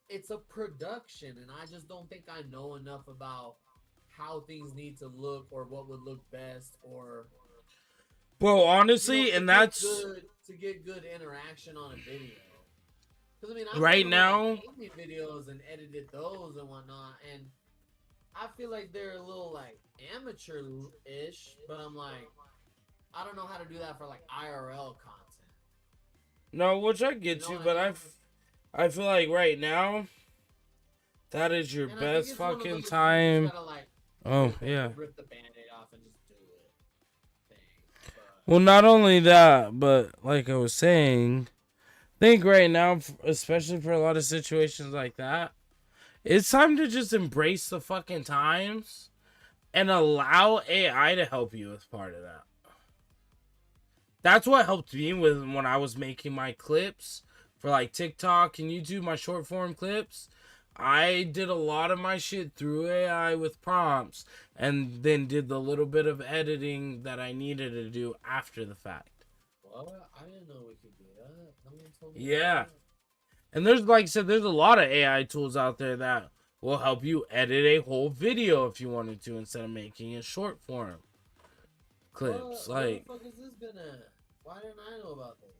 it's a production, and I just don't think I know enough about how things need to look or what would look best or. Well, honestly, and that's to get good interaction on a video. Because I mean, right now, gaming videos and edited those and whatnot, and I feel like they're a little like amateur-ish, but I'm like, I don't know how to do that for like IRL content. No, which I get you, but I feel like right now, that is your best fucking time. Gotta, like, yeah. Rip the Band-Aid off and just do it. Well, not only that, but like I was saying, I think right now, especially for a lot of situations like that, it's time to just embrace the fucking times and allow AI to help you with part of that. That's what helped me with when I was making my clips for like TikTok and YouTube, my short form clips. I did a lot of my shit through AI with prompts and then did the little bit of editing that I needed to do after the fact. What? I didn't know we could do that. No one told me Yeah. that. And there's, like I said, there's a lot of AI tools out there that will help you edit a whole video if you wanted to instead of making it short form clips. Where the fuck has this been at? Why didn't I know about this?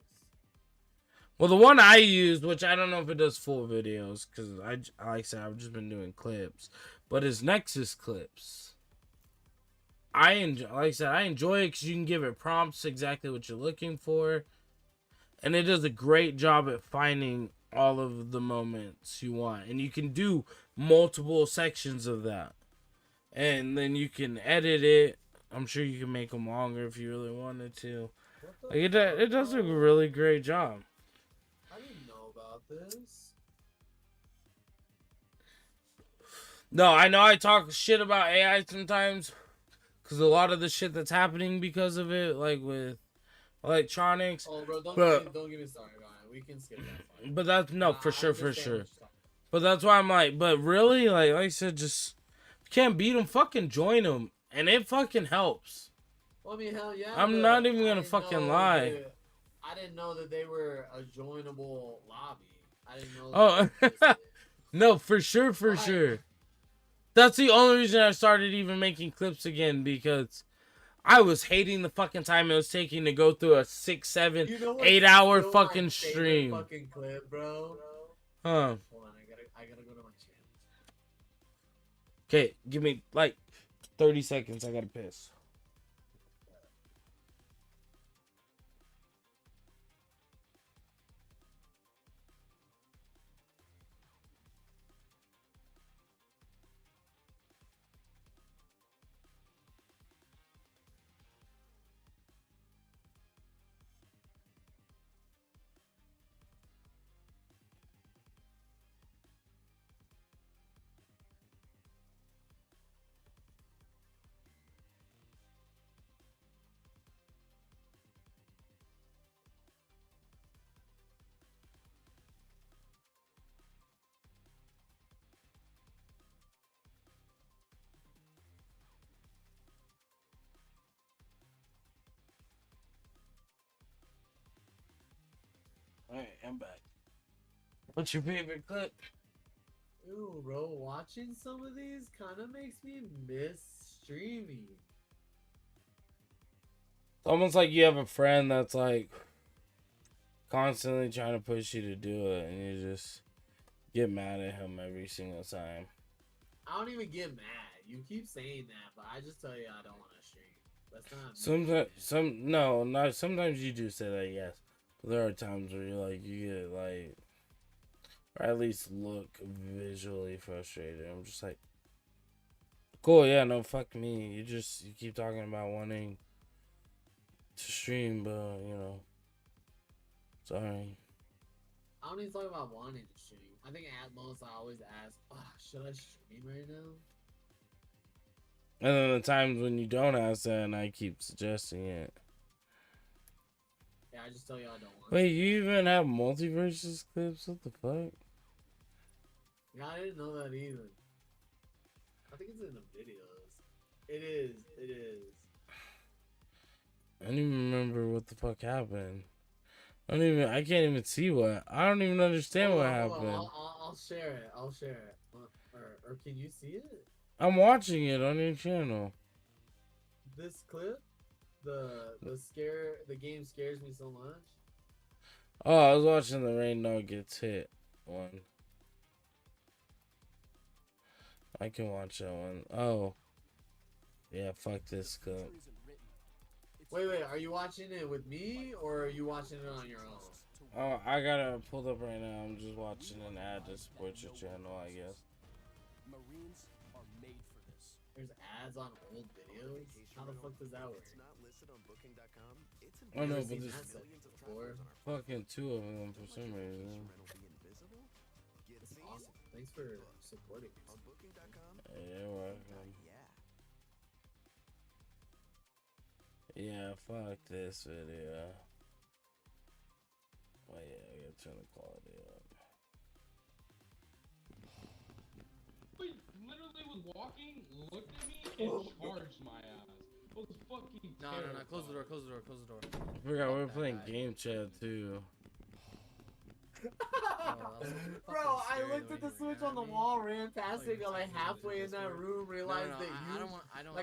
Well, the one I used, which I don't know if it does full videos, because like I said, I've just been doing clips, but it's Nexus Clips. I enjoy, like I said, I enjoy it because you can give it prompts exactly what you're looking for, and it does a great job at finding all of the moments you want, and you can do multiple sections of that, and then you can edit it. I'm sure you can make them longer if you really wanted to. Like it does a really great job. I didn't know about this. No, I know I talk shit about AI sometimes because a lot of the shit that's happening because of it, like with electronics. Oh, bro, don't get me started on it. We can skip that part. But that's no, for sure. But that's why I'm like, but really, like I said, just if you can't beat them, fucking join them, and it fucking helps. Well, I mean, hell yeah. I'm not even gonna fucking lie. I didn't know that they were a joinable lobby. I didn't know. Oh, no, for sure. That's the only reason I started even making clips again, because I was hating the fucking time it was taking to go through a 6, 7, You know what's 8 hour still my fucking favorite stream. fucking clip, bro? Huh. Hold on, I gotta go to my channel. Okay, give me like 30 seconds. I gotta piss. Alright, I'm back. What's your favorite clip? Ew, bro, watching some of these kind of makes me miss streaming. It's almost like you have a friend that's like constantly trying to push you to do it, and you just get mad at him every single time. I don't even get mad. You keep saying that, but I just tell you I don't want to stream. That's not. Sometimes you do say that, yes. But there are times where you get like, or at least look visually frustrated. I'm just like, cool, yeah, no, fuck me. You keep talking about wanting to stream, but sorry. I don't even talk about wanting to stream. I think at most I always ask, should I stream right now? And then the times when you don't ask that, and I keep suggesting it. Yeah, I just tell you I don't want. Wait, you even have multiverses clips? What the fuck? Yeah, I didn't know that either. I think it's in the videos. It is. It is. I don't even remember what the fuck happened. I can't even see what. I don't even understand what happened. I'll share it. I'll share it. Or can you see it? I'm watching it on your channel. This clip, the game scares me so much. Oh, I was watching the Rain Dog Gets Hit one. I can watch that one. Oh. Yeah, fuck this clip. Wait, are you watching it with me or are you watching it on your own? Oh, I got it pulled up right now. I'm just watching an ad to support your channel, I guess. Marines are made for this. There's ads on old videos? How the fuck does that work? I know, but there's fucking 2 of them for some reason. That's awesome. Thanks for supporting me. Yeah, welcome. Yeah, fuck this video. Oh yeah, I gotta turn the quality up. Wait, literally was walking, looked at me, and charged my ass. It was fucking terrible. No, close the door, close the door, close the door. I forgot we were playing game chat too. Bro, I looked at the switch on the wall, ran past it, got like halfway in that room, realized that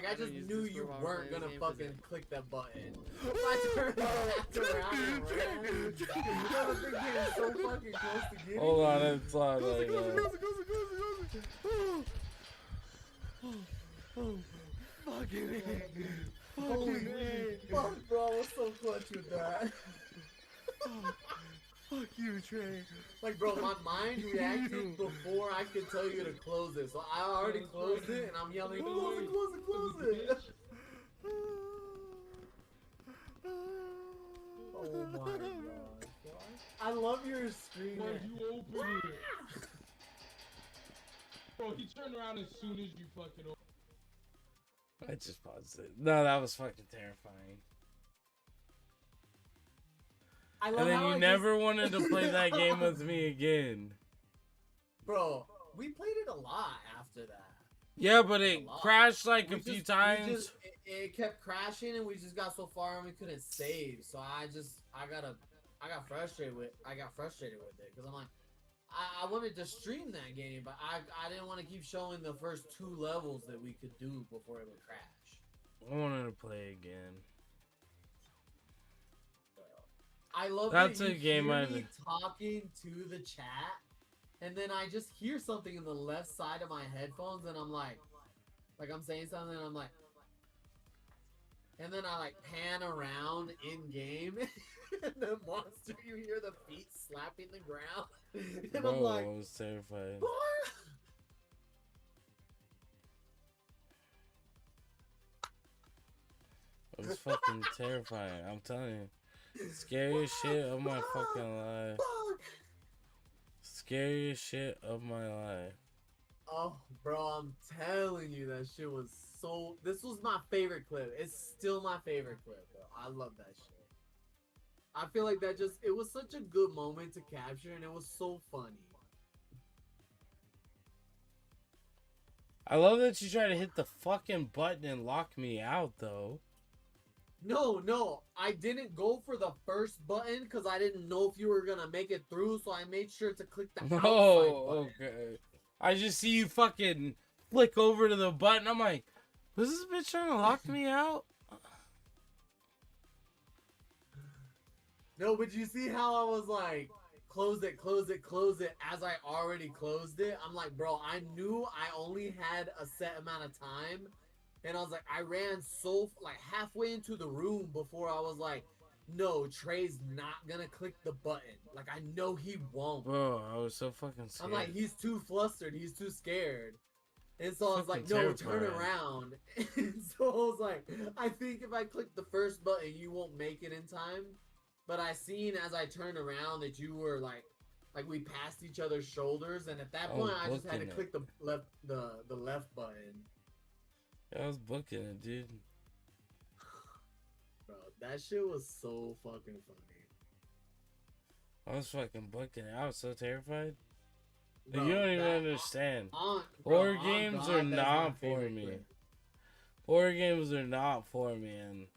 I just knew you weren't gonna fucking click that button. I turned back around and ran. You know the thing getting so fucking close to getting. Hold on, it's on like Fucking fuck, bro, I was so clutch with that. Fuck you, Trey. Like, bro, my mind reacted before I could tell you to close it. So I already closed it, and I'm yelling, close it, close it, close it. Oh my god. I love your screen. Why'd you open it? Bro, he turned around as soon as you fucking opened it. I just paused it. No, that was fucking terrifying. And then you never wanted to play that game with me again. Bro, we played it a lot after that. Yeah, but it crashed like a few times. It kept crashing and we just got so far and we couldn't save. So I got frustrated with it because I'm like, I wanted to stream that game, but I didn't want to keep showing the first 2 levels that we could do before it would crash. I wanted to play again. I love That's that you a game hear I've- me talking to the chat, and then I just hear something in the left side of my headphones, and I'm like I'm saying something, and I'm like, and then I like pan around in game, and the monster, you hear the feet slapping the ground, and I'm like, I was terrified. It was fucking terrifying. I'm telling you. Scariest shit of my fucking life. Scariest shit of my life. oh, bro, I'm telling you, that shit was so. This was my favorite clip. It's still my favorite clip, bro. I love that shit. I feel like that just, it was such a good moment to capture, and it was so funny. I love that you try to hit the fucking button and lock me out, though. No, I didn't go for the first button because I didn't know if you were gonna make it through, so I made sure to click the outside button. Okay. I just see you fucking flick over to the button. I'm like, was this bitch trying to lock me out? No, but you see how I was like, close it, as I already closed it? I'm like, bro, I knew I only had a set amount of time. And I was like, I ran so, like, halfway into the room before I was like, no, Trey's not gonna click the button. Like, I know he won't. Bro, I was so fucking scared. I'm like, he's too flustered. He's too scared. And so I was like, no, turn around. And so I was like, I think if I click the first button, you won't make it in time. But I seen as I turned around that you were like we passed each other's shoulders. And at that point, I just had to click the left button. I was booking it, dude. Bro, that shit was so fucking funny. I was fucking booking it. I was so terrified. Bro, you don't even understand. Bro, Horror games God, are not for me. clip. Horror games are not for me, and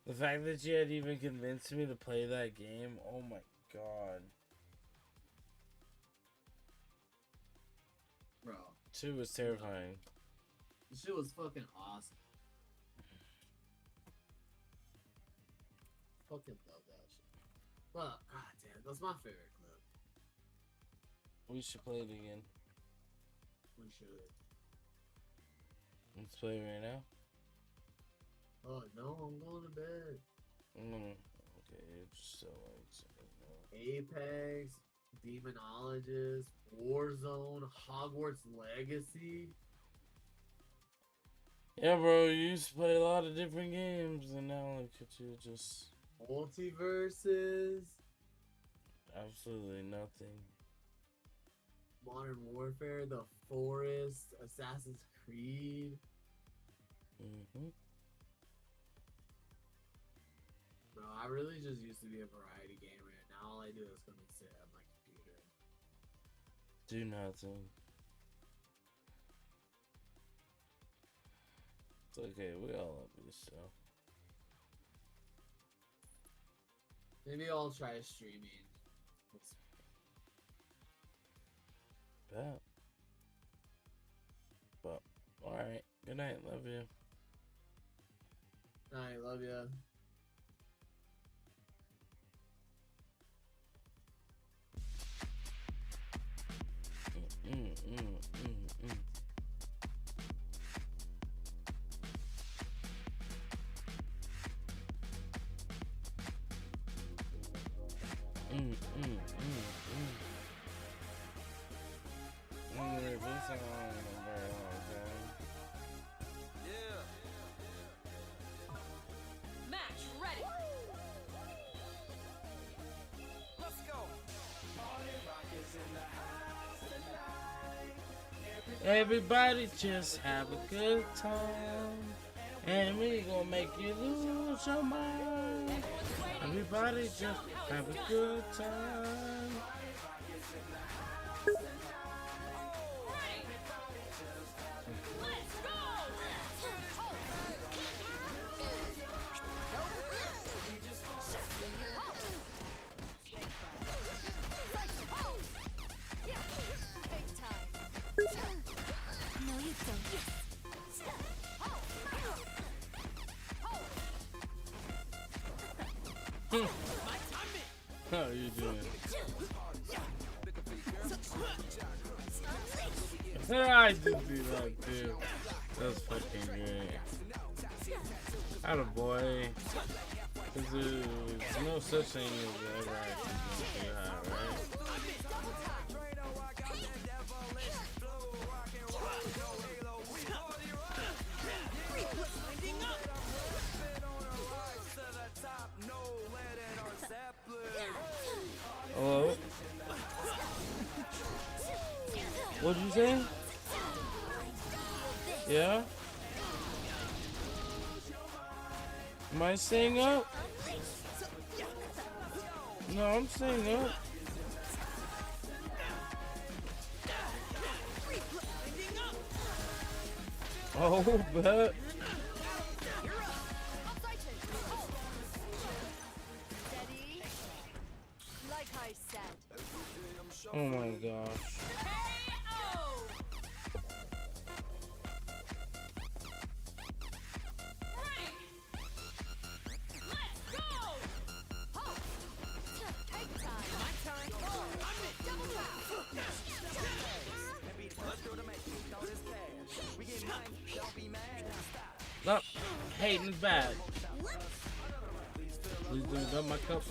the fact that you had even convinced me to play that game, oh my god. Bro. Shit was terrifying. This shit was fucking awesome. Fucking love that shit. Well, god damn, that's my favorite clip. We should play it again. We should. Let's play it right now. Oh no, I'm going to bed. Okay, just so Apex, Demonologist, Warzone, Hogwarts Legacy. Yeah, bro, you used to play a lot of different games, and now look at you just... Multiverses. Absolutely nothing. Modern Warfare, The Forest, Assassin's Creed. Bro, I really just used to be a variety gamer, and now all I do is come and sit at my computer. Do nothing. It's okay, we all love this stuff. Maybe I'll try streaming. Bet. But, alright. Good night, love you. Night, love ya. Match ready. Let's go. Everybody just have a good time, and we gonna make you lose your mind. Everybody just have a good time. No, you don't. How you doing? I just do that too. That's fucking great. Attaboy. Cause there's no such thing as ever actually being too high, right? Hello? What'd you say? Yeah? Am I staying up? No, I'm staying up. Oh, bet. Steady. Like I said. Oh my gosh. No, hating is bad. Please don't dump my cup.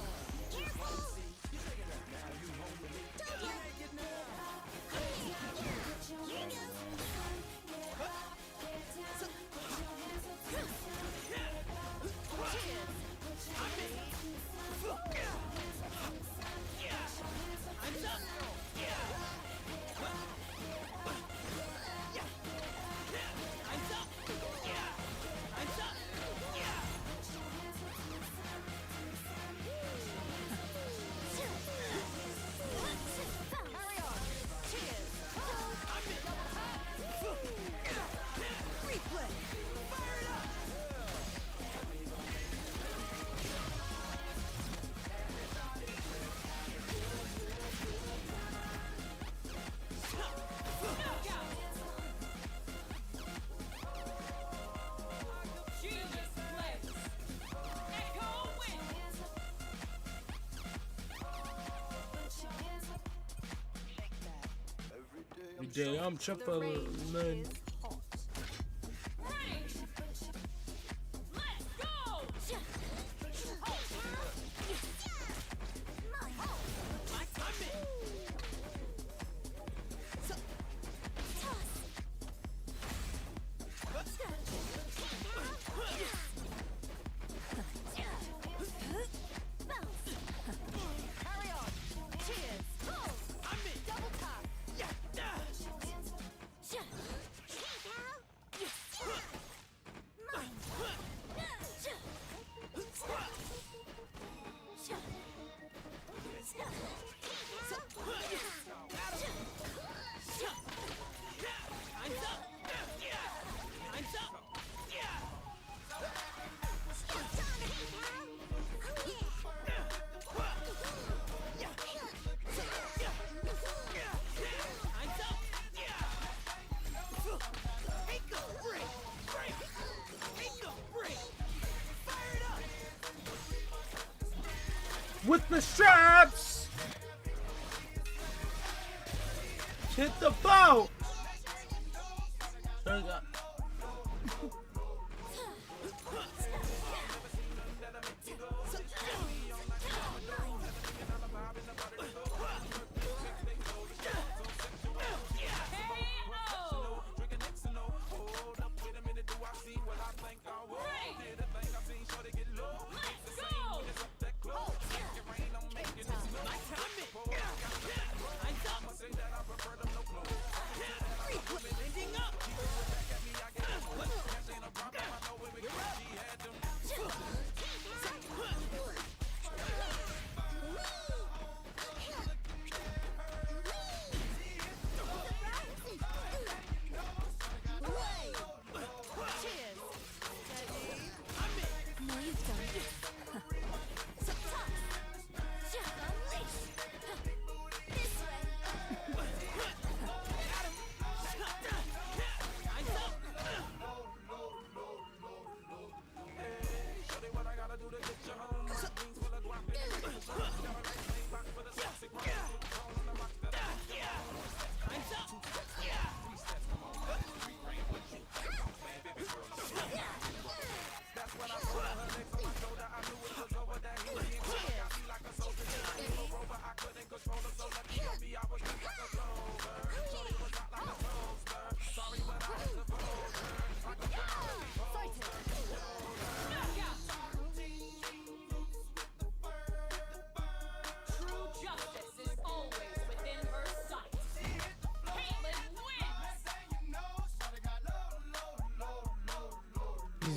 I'm Chillin. With the straps! Hit the boat! There you go.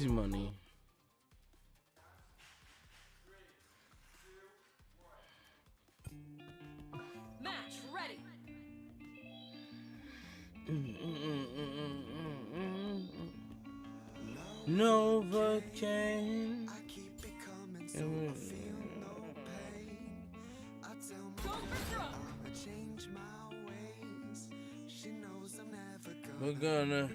easy money. Match ready. Novocaine. We're gonna.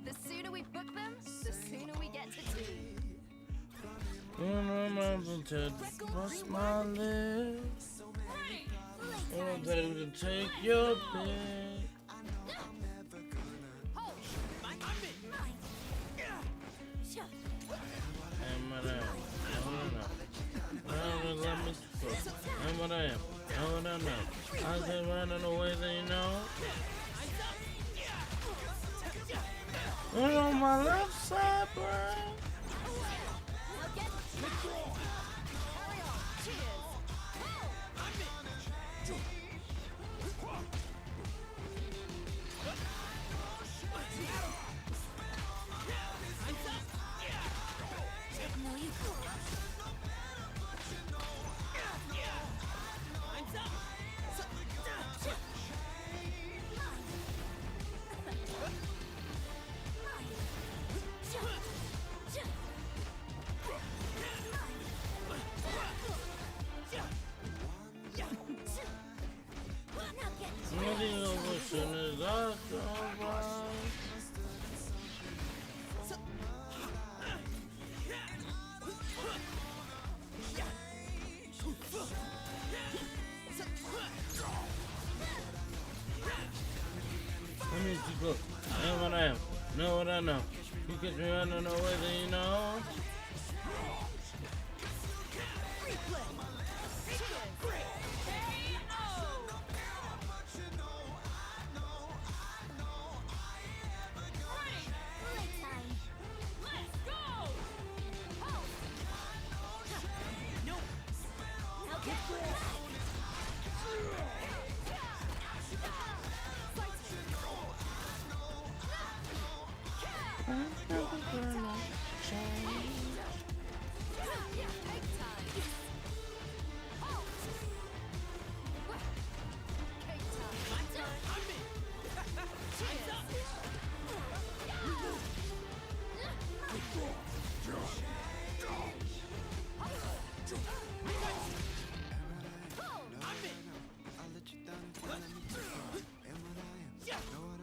The sooner we book them, the sooner we get to tea. Remember to cross my lips. I'm going to take your pick. And what I am, and what I know. I said running away, then you know. And on my left side, bro. And what I am, know what I know. You catch me running away, then you know.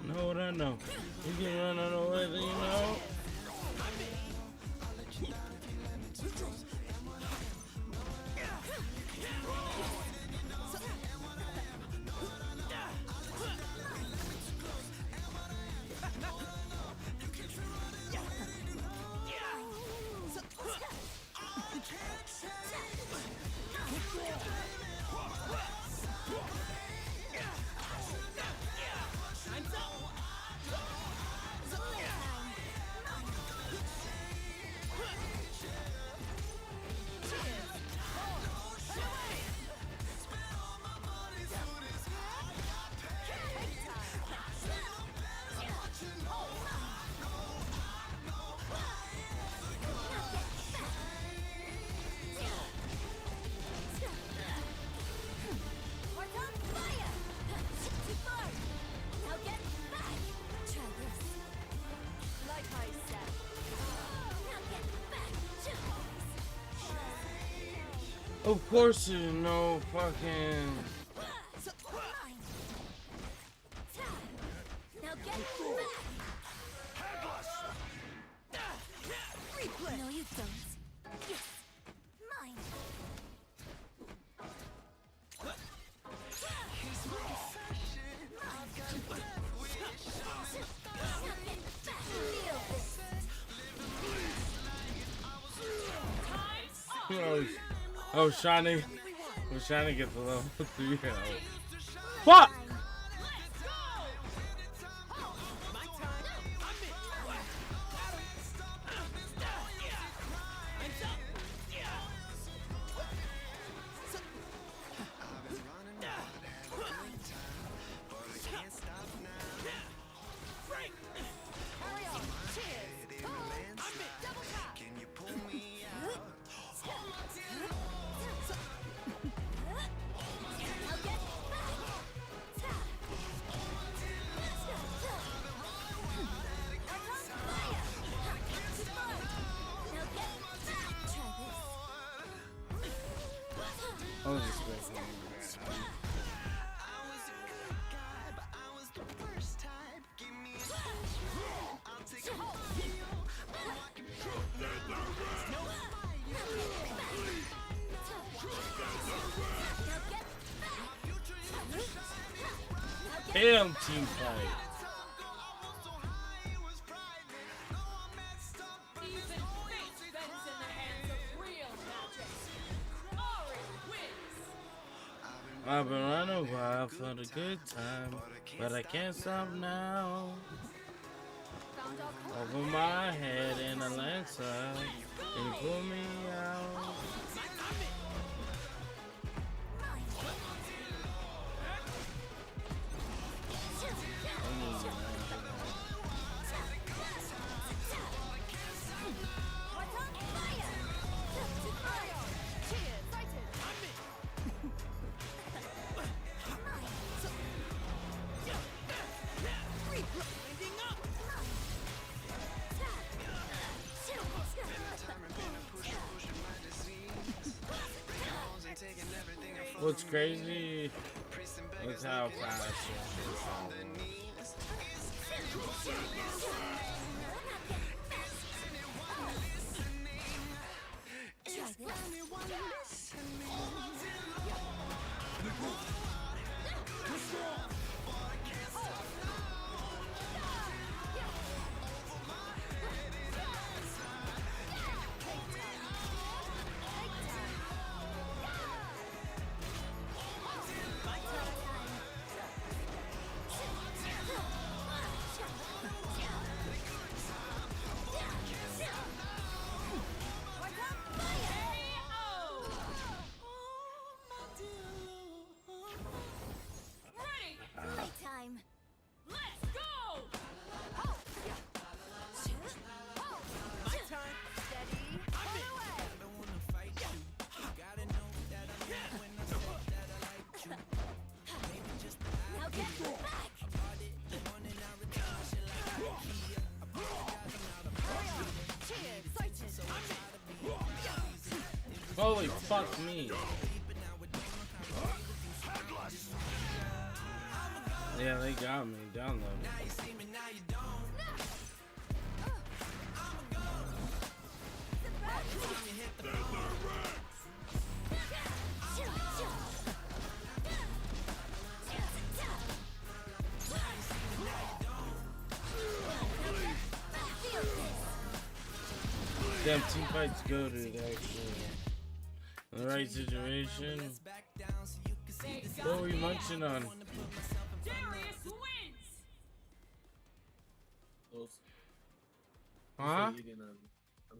Know what I know. You can run away, then you know. Of course you know fucking. Now get back. No, you don't. Yes, mine. Oh, Shiny. Well, Shiny gets a level 3 health. Fuck! I was expecting damn team fight. Even fate bends in the hands of real magic. Ari wins. I've been running wild for the good time, but I can't stop now. Over my head in a landslide, and you pull me out. What's crazy is how fast it Time. Let's go! My turn. Steady. Pull away. I don't wanna fight you. You gotta know that I mean when I say that I like you. Maybe just Now get back. I bought it, the one and I return my shit like IKEA. I apologize, I'm not a problem. Cheers. Sighted. So I try to be easy. holy fuck me. Yeah, they got me downloaded. Now you see me, now you don't. Time you hit the floor. Damn, team fights go to actually. In the right situation. What were you munching on? Darius wins. Those. Huh? I'm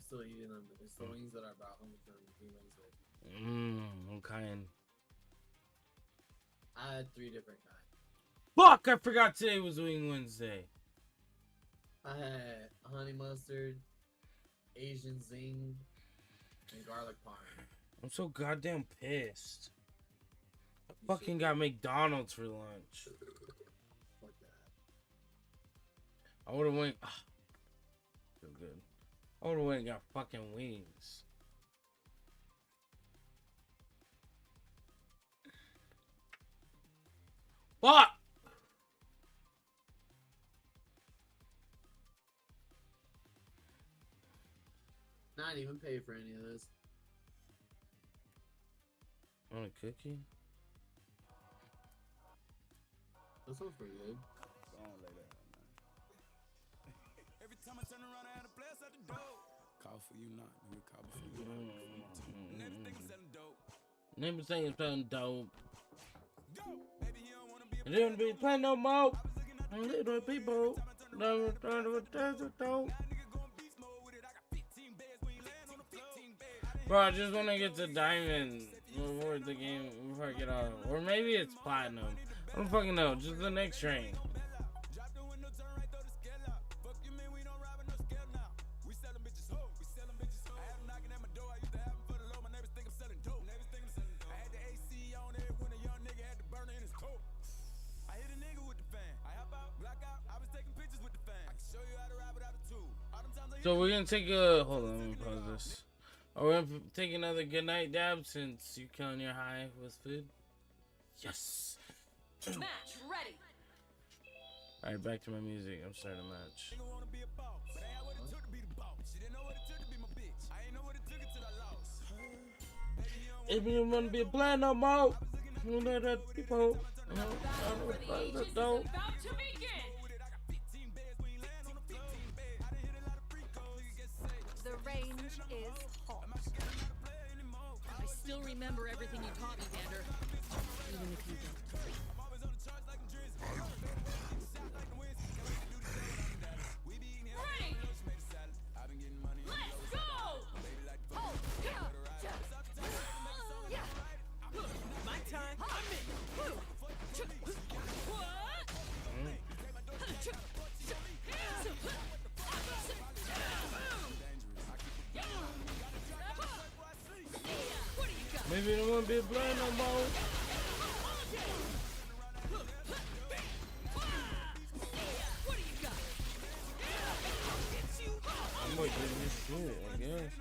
still eating them. It's the wings that I brought home from Wednesday. What kind? I had 3 different kinds. Fuck! I forgot today was Wing Wednesday. I had honey mustard, Asian zing, and garlic parm. I'm so goddamn pissed. I fucking got McDonald's for lunch. Fuck that. I would've went. Feel good. I would've went and got fucking wings. What? Not even pay for any of this. Want a cookie? This one's pretty good. Every time I turn around, I had a blast at the door. Call for you not, nigga. Call for you not. Niggas think I'm selling dope. Niggas think I'm selling dope. Go! Baby, you don't wanna be a And then be playing no more. Little people. Never trying to attach a dope. Bro, I just want to get to diamond before the game, before I get on. Or maybe it's platinum. I don't fucking know. Just the next train. So we're gonna take a, hold on, let me pause this. Are Are we gonna take another good night dab since you're killing your high with food? Yes. Match ready. All right, back to my music. I'm starting a match. If you wanna be a plan no more, you know that people. Don't. About to begin. The range is hot. I still remember everything you taught me, Vander. Even if you don't. Ready. Let's go. My time. I'm in. Maybe it won't be a plan no more. I'm gonna give this shit, I guess.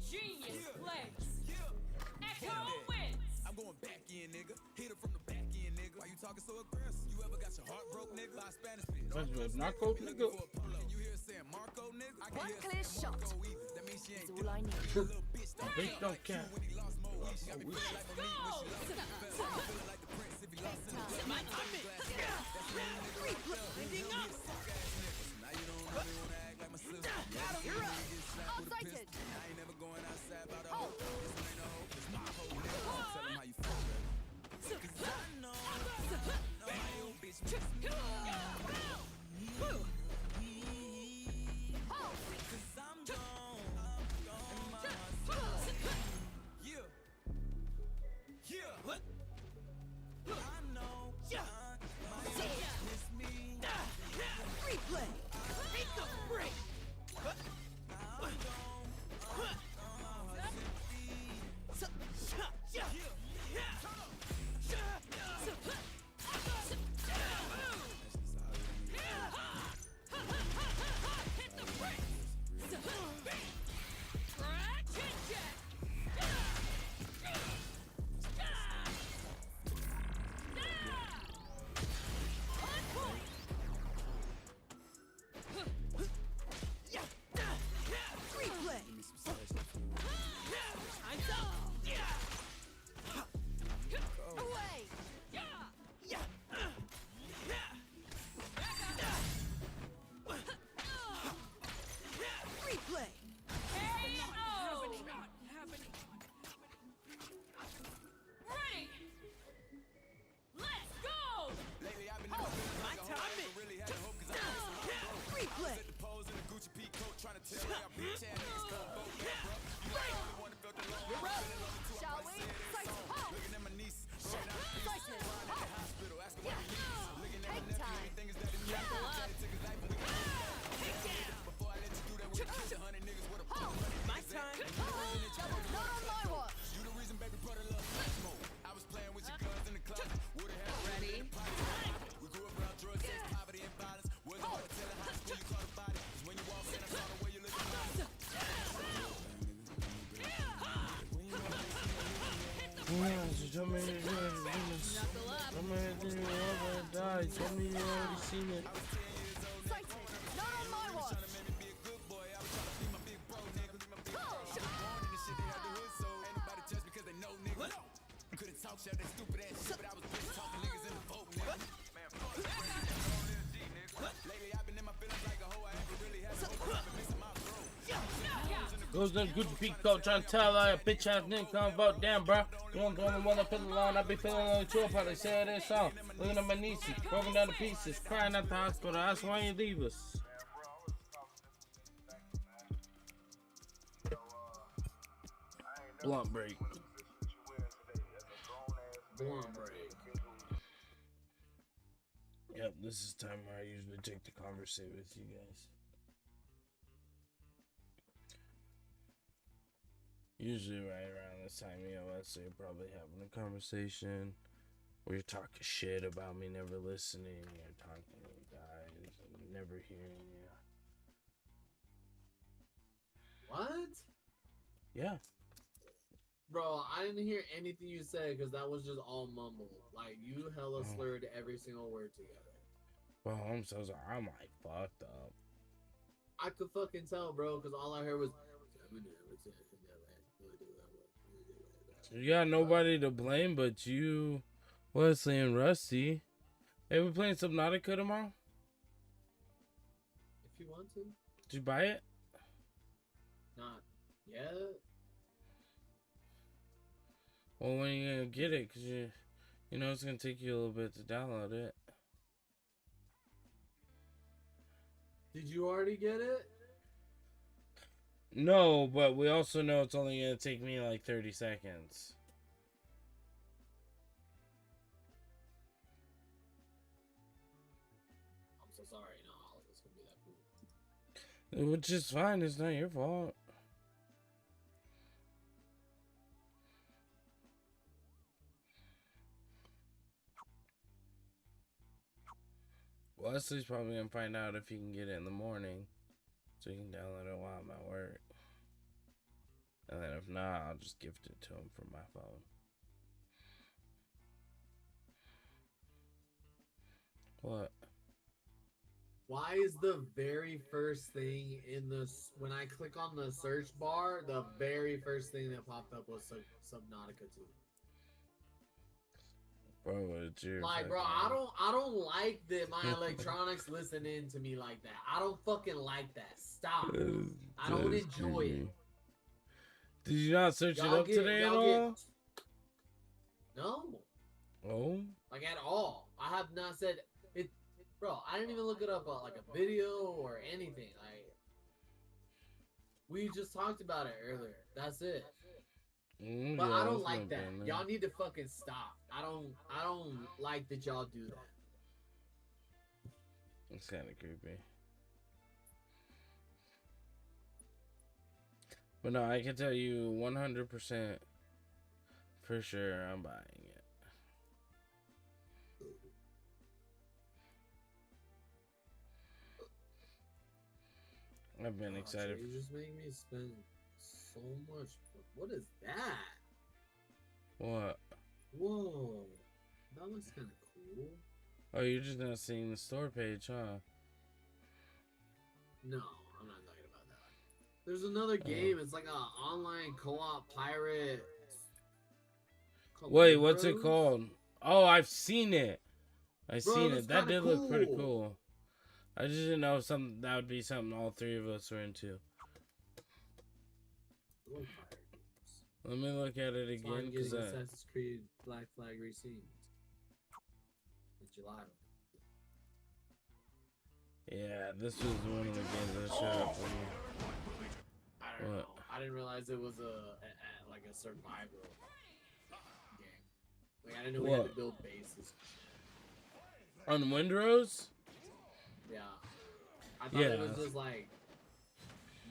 Genius plays. Echo wins. I'm going back in, nigga. Hit her from the back end, nigga. Why you talking so aggressive? You ever got your heart broke, nigga? By a Spanish bitch. That's good. Narco, nigga. You hear her saying Marco, nigga? I One clear shot. That means she ain't all I need. little bitch. Bitch don't care. When he lost more weed, she got me feeling like my meat when she lost it. Feeling like the prince if he lost it. My time. Ending up. Now you don't really wanna act like my sister. You're up. I Outsighted. ain't never going outside by the hoe. This one ain't a hoe, it's my hoe, nigga. Tell him how you feel, baby. 'Cause I know my old bitch miss me. 'Cause I'm gone in my heart. Yeah. Yeah. What? I know my old bitch miss me. Replay. Take the Tell me you already seen it. Sighted. Not on my watch. Goes in Gucci Pico trying to tell a bitch ass nigga come vote. Damn, bro. You don't go on the one up in the line. I be feeling on the tour. Probably say this song. Looking at my nieces, broken down to pieces, crying at the hospital. That's why you leave us. Blunt break. Blunt break. Yep, this is time where I usually take the conversation with you guys. Usually right around this time, you know, let's say you're probably having a conversation where you're talking shit about me never listening, you're talking to you guys and never hearing you. What? Yeah. Bro, I didn't hear anything you said because that was just all mumble. Like, you hella slurred every single word together. Well, I'm so sorry. I'm like fucked up. I could fucking tell, bro, because all I heard was. You got nobody to blame but you, Wesley, and Rusty. Hey, we playing Subnautica tomorrow? If you want to. Did you buy it? Not yet. Well, when are you gonna get it? Cause you know it's gonna take you a little bit to download it. Did you already get it? No, but we also know it's only gonna take me like 30 seconds. I'm so sorry. No, it's gonna be that cool. Which is fine. It's not your fault. Wesley's probably gonna find out if he can get it in the morning, so he can download it while I'm at work. And then if not, I'll just gift it to him from my phone. What? Why is the very first thing in this when I click on the search bar, the very first thing that popped up was Subnautica 2? Bro, it's your Like, bro, I don't like that my electronics listen in to me like that. I don't fucking like that. Stop. I don't enjoy it. Did you not search it up today at all? No. Oh? Like, at all. I have not said it. Bro, I didn't even look it up on, like, a video or anything. Like, we just talked about it earlier. That's it. But yeah, I don't like that. bad, Y'all need to fucking stop. I don't like that y'all do that. It's kind of creepy. But no, I can tell you 100% for sure I'm buying it. I've been excited. You just make me spend so much. What is that? What? Whoa. That looks kind of cool. Oh, you're just not seeing the store page, huh? No, I'm not talking about that. There's another game. It's like an online co-op pirate. Wait, what's it called? Oh, I've seen it. I've seen it. That did look pretty cool. I just didn't know if that would be something all three of us were into. Let me look at it again. Because Assassin's Creed Black Flag Rescenes in July. Yeah, this was one of the games that showed up for me. I don't know. I didn't realize it was like a survival game. Like, I didn't know we had to build bases. On Windrose? Yeah. I thought it was just like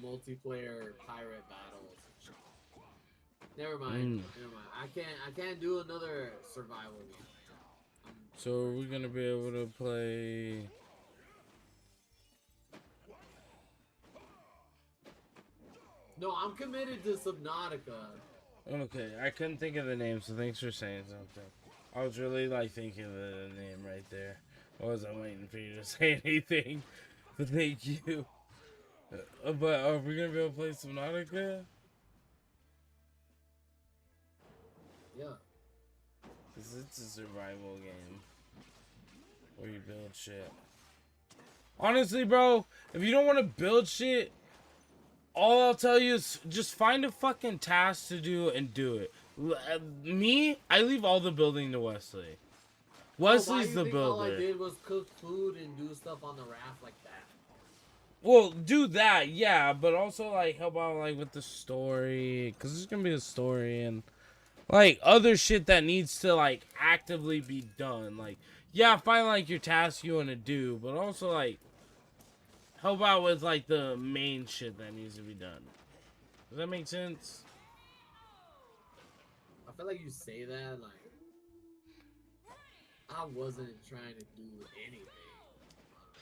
multiplayer pirate battles. Never mind. Never mind. I can't do another survival game. So are we gonna be able to play? No, I'm committed to Subnautica. Okay, I couldn't think of the name, so thanks for saying something. I was really like thinking of the name right there. I wasn't waiting for you to say anything, but thank you. But are we gonna be able to play some Nautica? Yeah. Cause it's a survival game where you build shit. Honestly, bro, if you don't want to build shit, all I'll tell you is just find a fucking task to do and do it. Me, I leave all the building to Wesley. Wesley's the builder. All I did was cook food and do stuff on the raft like that. Well, do that, yeah, but also like help out like with the story, cause there's gonna be a story and like other shit that needs to like actively be done. Like, yeah, find like your task you want to do, but also like help out with like the main shit that needs to be done. Does that make sense? I feel like you say that like I wasn't trying to do anything.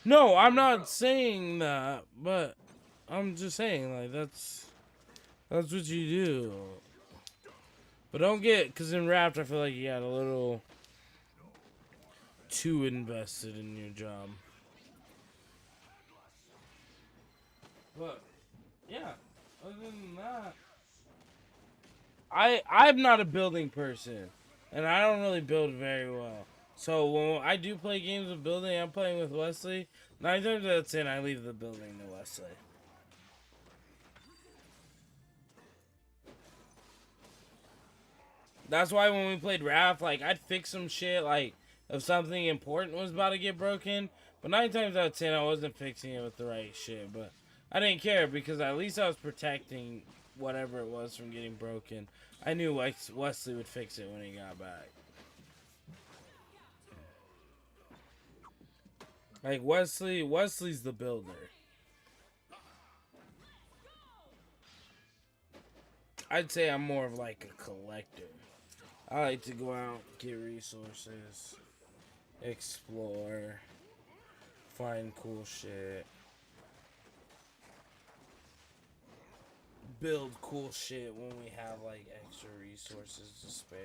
No, I'm not saying that, but I'm just saying like that's what you do. But don't get, cause in Raft I feel like you got a little too invested in your job. But yeah, other than that, I'm not a building person, and I don't really build very well. So when I do play games of building, I'm playing with Wesley. 9 times out of 10, I leave the building to Wesley. That's why when we played Raft, like I'd fix some shit, like if something important was about to get broken. But 9 times out of 10, I wasn't fixing it with the right shit. But I didn't care because at least I was protecting whatever it was from getting broken. I knew Wesley would fix it when he got back. Like Wesley's the builder. I'd say I'm more of like a collector. I like to go out, get resources, explore, find cool shit, build cool shit when we have like extra resources to spare.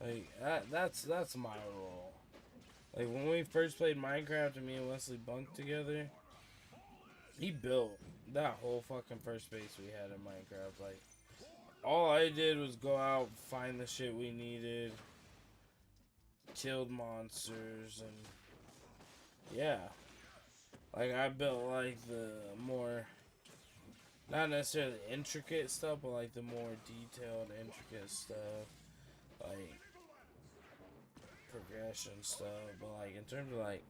Like that's my role. Like when we first played Minecraft and me and Wesley bunked together, he built that whole fucking first base we had in Minecraft. Like all I did was go out, find the shit we needed, killed monsters, and yeah. Like I built like the more, not necessarily intricate stuff, but like the more detailed, intricate stuff. Like progression stuff, but like in terms of like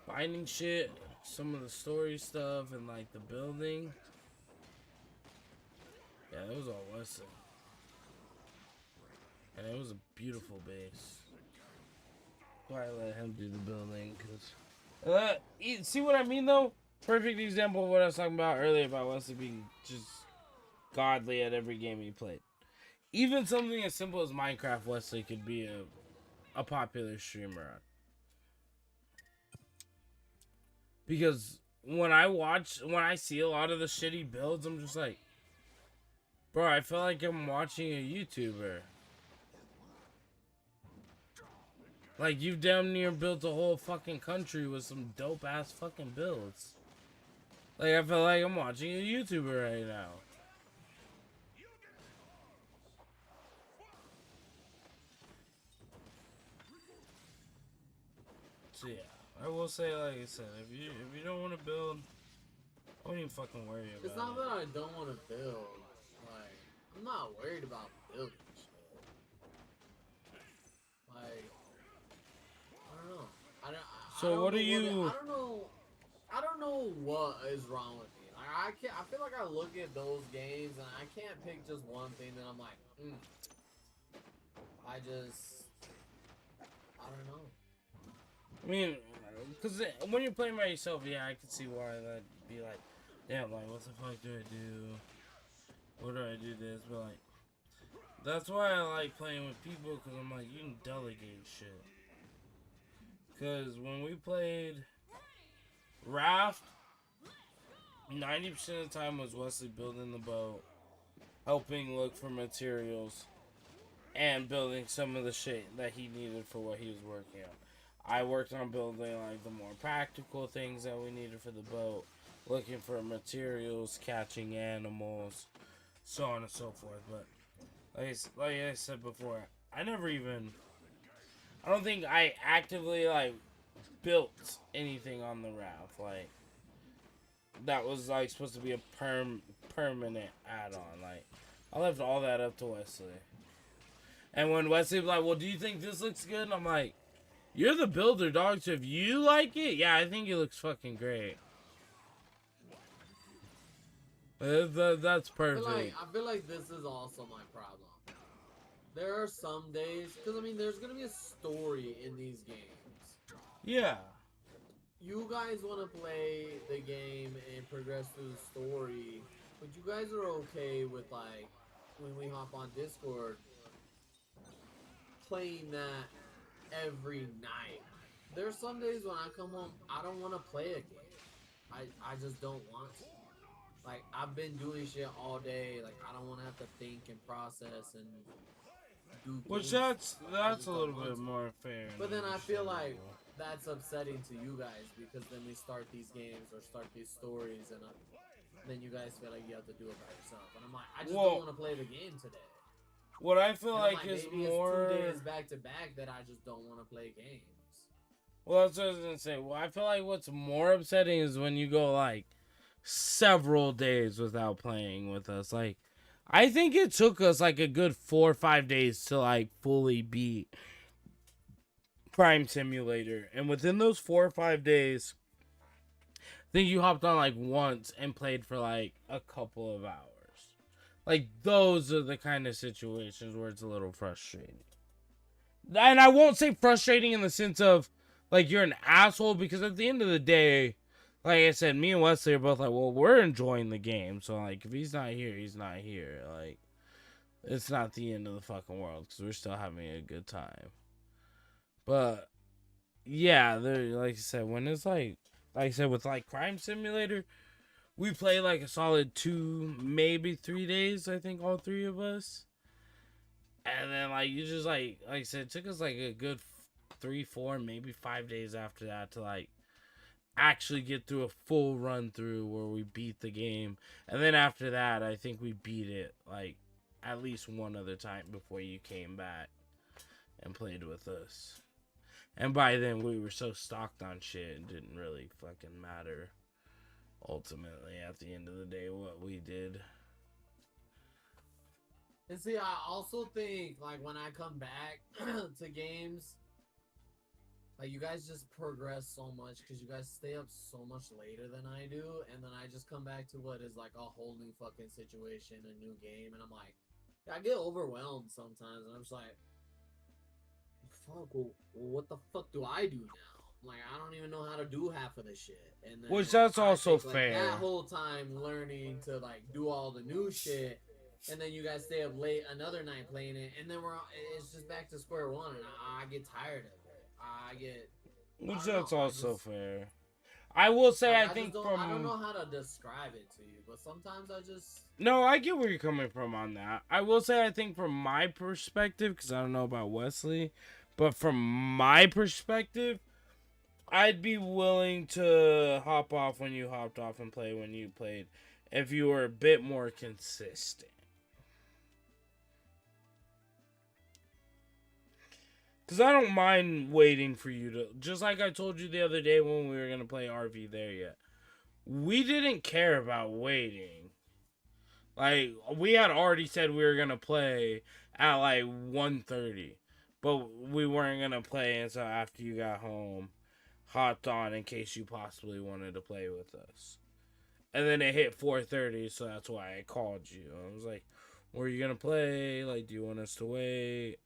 finding shit, some of the story stuff and like the building, yeah, that was all Wesley, and it was a beautiful base. Why I let him do the building? Cause see what I mean though? Perfect example of what I was talking about earlier about Wesley being just godly at every game he played. Even something as simple as Minecraft, Wesley could be a popular streamer on. Because when I see a lot of the shitty builds, I'm just like, bro, I feel like I'm watching a YouTuber. Like, you've damn near built a whole fucking country with some dope ass fucking builds. Like, I feel like I'm watching a YouTuber right now. So yeah, I will say, like I said, if you don't want to build, don't even fucking worry about it. It's not that I don't want to build. Like, I'm not worried about building shit. Like, I don't know. I don't know what is wrong with me. Like, I feel like I look at those games and I can't pick just one thing that I'm like, I don't know. I mean, because when you're playing by yourself, yeah, I can see why that'd be like, damn, like, what the fuck do I do? What do I do this? But, like, that's why I like playing with people, because I'm like, you can delegate shit. Because when we played Raft, 90% of the time was Wesley building the boat, helping look for materials, and building some of the shit that he needed for what he was working on. I worked on building like the more practical things that we needed for the boat, looking for materials, catching animals, so on and so forth. But like I said before, I don't think I actively like built anything on the raft. Like that was like supposed to be a permanent add-on. Like I left all that up to Wesley. And when Wesley was like, well, do you think this looks good? And I'm like, you're the builder, dog, so if you like it, yeah, I think it looks fucking great. That's perfect. I feel like this is also my problem. There are some days, because I mean, there's gonna be a story in these games. Yeah. You guys want to play the game and progress through the story, but you guys are okay with, like, when we hop on Discord, playing that every night. There's some days when I come home, I don't want to play a game. I just don't want to. Like, I've been doing shit all day. Like, I don't want to have to think and process and do Which things. that's a little bit more fair. But then I feel like that's upsetting to you guys because then we start these games or start these stories and then you guys feel like you have to do it by yourself. And I'm like, I just don't want to play the game today. What I feel and like is maybe more... it's 2 days back to back that I just don't want to play games. Well, that's what I was going to say. Well, I feel like what's more upsetting is when you go, like, several days without playing with us. Like, I think it took us, like, a good 4 or 5 days to, like, fully beat Crime Simulator. And within those 4 or 5 days, I think you hopped on, like, once and played for, like, a couple of hours. Like, those are the kind of situations where it's a little frustrating. And I won't say frustrating in the sense of, like, you're an asshole, because at the end of the day, like I said, me and Wesley are both like, well, we're enjoying the game, so, like, if he's not here, he's not here. Like, it's not the end of the fucking world, because we're still having a good time. But, yeah, like I said, when it's, like I said, with, like, Crime Simulator, we play, like, a solid 2, maybe 3 days, I think, all 3 of us. And then, like, you just, like I said, it took us, like, a good 3, 4, maybe 5 days after that to, like, actually get through a full run through where we beat the game. And then after that, I think we beat it, like, at least one other time before you came back and played with us. And by then, we were so stocked on shit, it didn't really fucking matter, ultimately, at the end of the day, what we did. And see, I also think, like, when I come back to games, like, you guys just progress so much because you guys stay up so much later than I do, and then I just come back to what is, like, a whole new fucking situation, a new game, and I'm like, I get overwhelmed sometimes, and I'm just like, fuck, well, what the fuck do I do now? Like, I don't even know how to do half of this shit. And then Which that's also take, fair. That whole time learning to, like, do all the new shit, and then you guys stay up late another night playing it, and then it's just back to square one, and I get tired of it. Which that's also fair. I will say, I think I don't know how to describe it to you, but sometimes I just... No, I get where you're coming from on that. I will say, I think from my perspective, because I don't know about Wesley, but from my perspective, I'd be willing to hop off when you hopped off and play when you played if you were a bit more consistent. Because I don't mind waiting for you to... Just like I told you the other day when we were going to play RV There Yet. We didn't care about waiting. Like, we had already said we were going to play at, like, 1:30. But we weren't going to play until after you got home. Hopped on in case you possibly wanted to play with us. And then it hit 4:30, so that's why I called you. I was like, were you going to play? Like, do you want us to wait?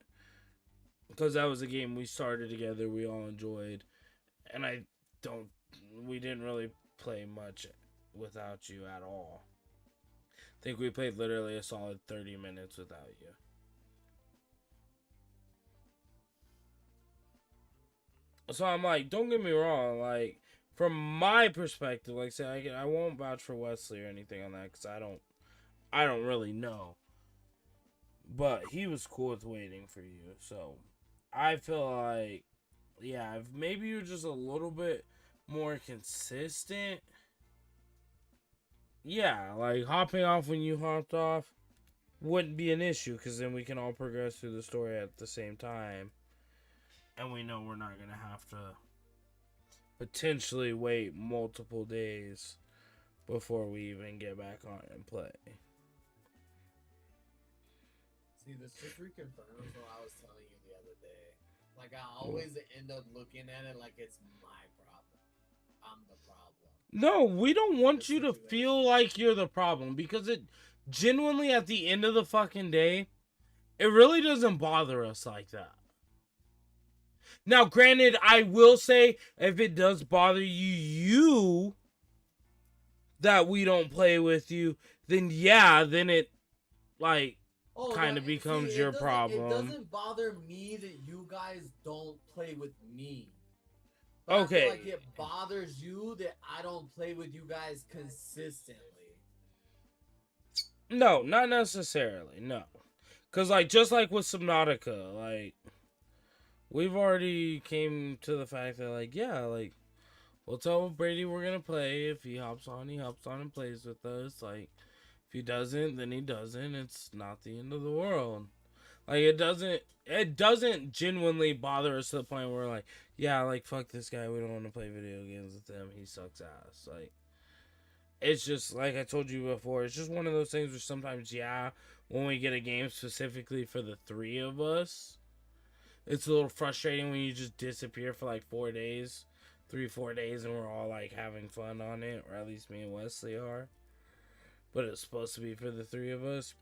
Because that was a game we started together, we all enjoyed. And we didn't really play much without you at all. I think we played literally a solid 30 minutes without you. So I'm like, don't get me wrong, like, from my perspective, like I said, I won't vouch for Wesley or anything on that because I don't really know. But he was cool with waiting for you, so I feel like, yeah, if maybe you're just a little bit more consistent, yeah, like hopping off when you hopped off wouldn't be an issue because then we can all progress through the story at the same time, and we know we're not gonna have to potentially wait multiple days before we even get back on and play. See, this just reconfirms what I was telling you the other day. Like, I always end up looking at it like it's my problem. I'm the problem. No, we don't want you to feel like you're the problem because it genuinely, at the end of the fucking day, it really doesn't bother us like that. Now, granted, I will say, if it does bother you that we don't play with you, then yeah, then it, like, kind of becomes your problem. It doesn't bother me that you guys don't play with me. But Okay. I feel like it bothers you that I don't play with you guys consistently. No, not necessarily, no. Because, like, just like with Subnautica, like, we've already came to the fact that, like, yeah, like, we'll tell Brady we're going to play. If he hops on and plays with us. Like, if he doesn't, then he doesn't. It's not the end of the world. Like, it doesn't genuinely bother us to the point where we're like, yeah, like, fuck this guy. We don't want to play video games with him. He sucks ass. Like, it's just, like I told you before, it's just one of those things where sometimes, yeah, when we get a game specifically for the three of us, it's a little frustrating when you just disappear for like 4 days, 3-4 days, and we're all like having fun on it, or at least me and Wesley are. But it's supposed to be for the three of us.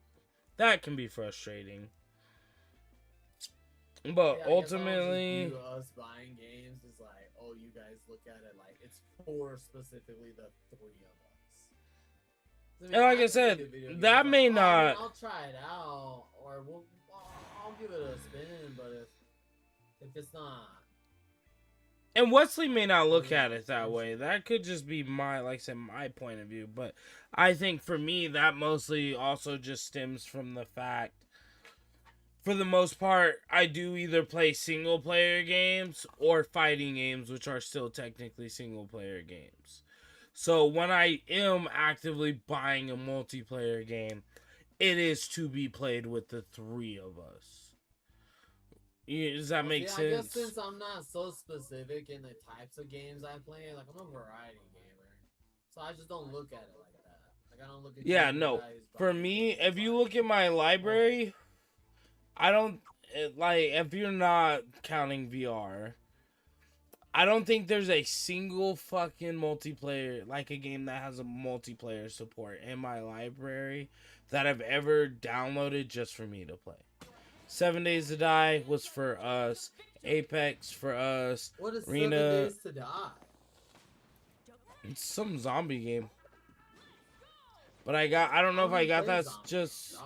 That can be frustrating. But Yeah, ultimately, view us buying games is like, oh, you guys look at it like it's for specifically the three of us. I mean, and like I can said, play video games, that like, may oh, I mean, not. I'll try it out, or I'll give it a spin. But if it's not, And Wesley may not look at it that way. That could just be my, like I said, my point of view. But I think for me, that mostly also just stems from the fact, for the most part, I do either play single-player games or fighting games, which are still technically single-player games. So when I am actively buying a multiplayer game, it is to be played with the three of us. Does that make sense? I guess since I'm not so specific in the types of games I play, like I'm a variety gamer, so I just don't look at it like that. Like I don't look at For me, if you look at my library, I don't like, if you're not counting VR, I don't think there's a single fucking multiplayer, like a game that has a multiplayer support in my library that I've ever downloaded just for me to play. 7 Days to Die was for us. Apex for us. What is Arena, 7 Days to Die? It's some zombie game. But I don't know if I got that just...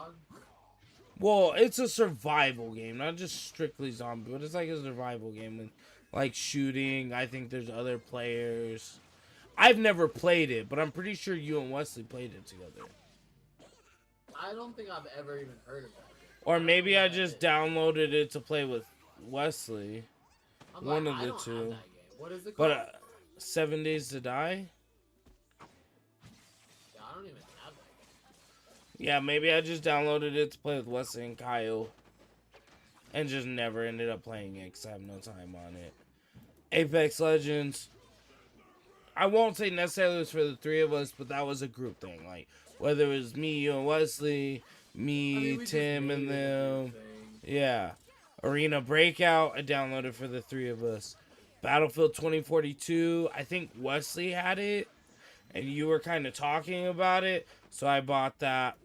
Well, it's a survival game, not just strictly zombie, but it's like a survival game with like shooting. I think there's other players. I've never played it, but I'm pretty sure you and Wesley played it together. I don't think I've ever even heard of that. Or maybe I just downloaded it to play with Wesley. One of the two. What is it called? But 7 Days to Die? Yeah, I don't even have that game. Yeah, maybe I just downloaded it to play with Wesley and Kyle. And just never ended up playing it because I have no time on it. Apex Legends. I won't say necessarily it was for the three of us, but that was a group thing. Like, whether it was me, you, and Wesley, Tim, and them. Yeah. Arena Breakout, I downloaded for the three of us. Battlefield 2042, I think Wesley had it, and you were kind of talking about it, so I bought that.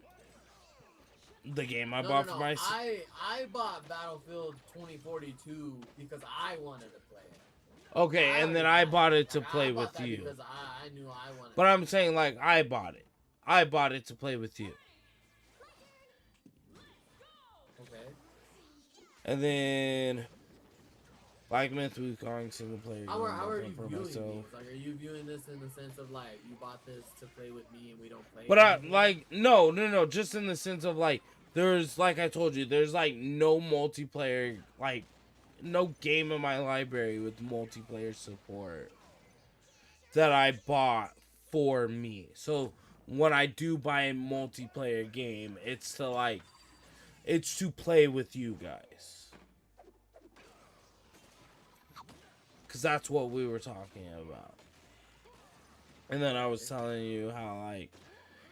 The game I bought for myself. I bought Battlefield 2042 because I wanted to play it. Okay, and then I bought it to play with you. Because I knew I wanted. But I'm saying, like, I bought it. I bought it to play with you. Okay. And then Like Myth Wukong single player. How are you for viewing myself. these? Like, are you viewing this in the sense of like you bought this to play with me and we don't play? But I like no, just in the sense of like there's like I told you, there's like no multiplayer, like no game in my library with multiplayer support that I bought for me. So when I do buy a multiplayer game, it's to play with you guys. Because that's what we were talking about. And then I was telling you how, like,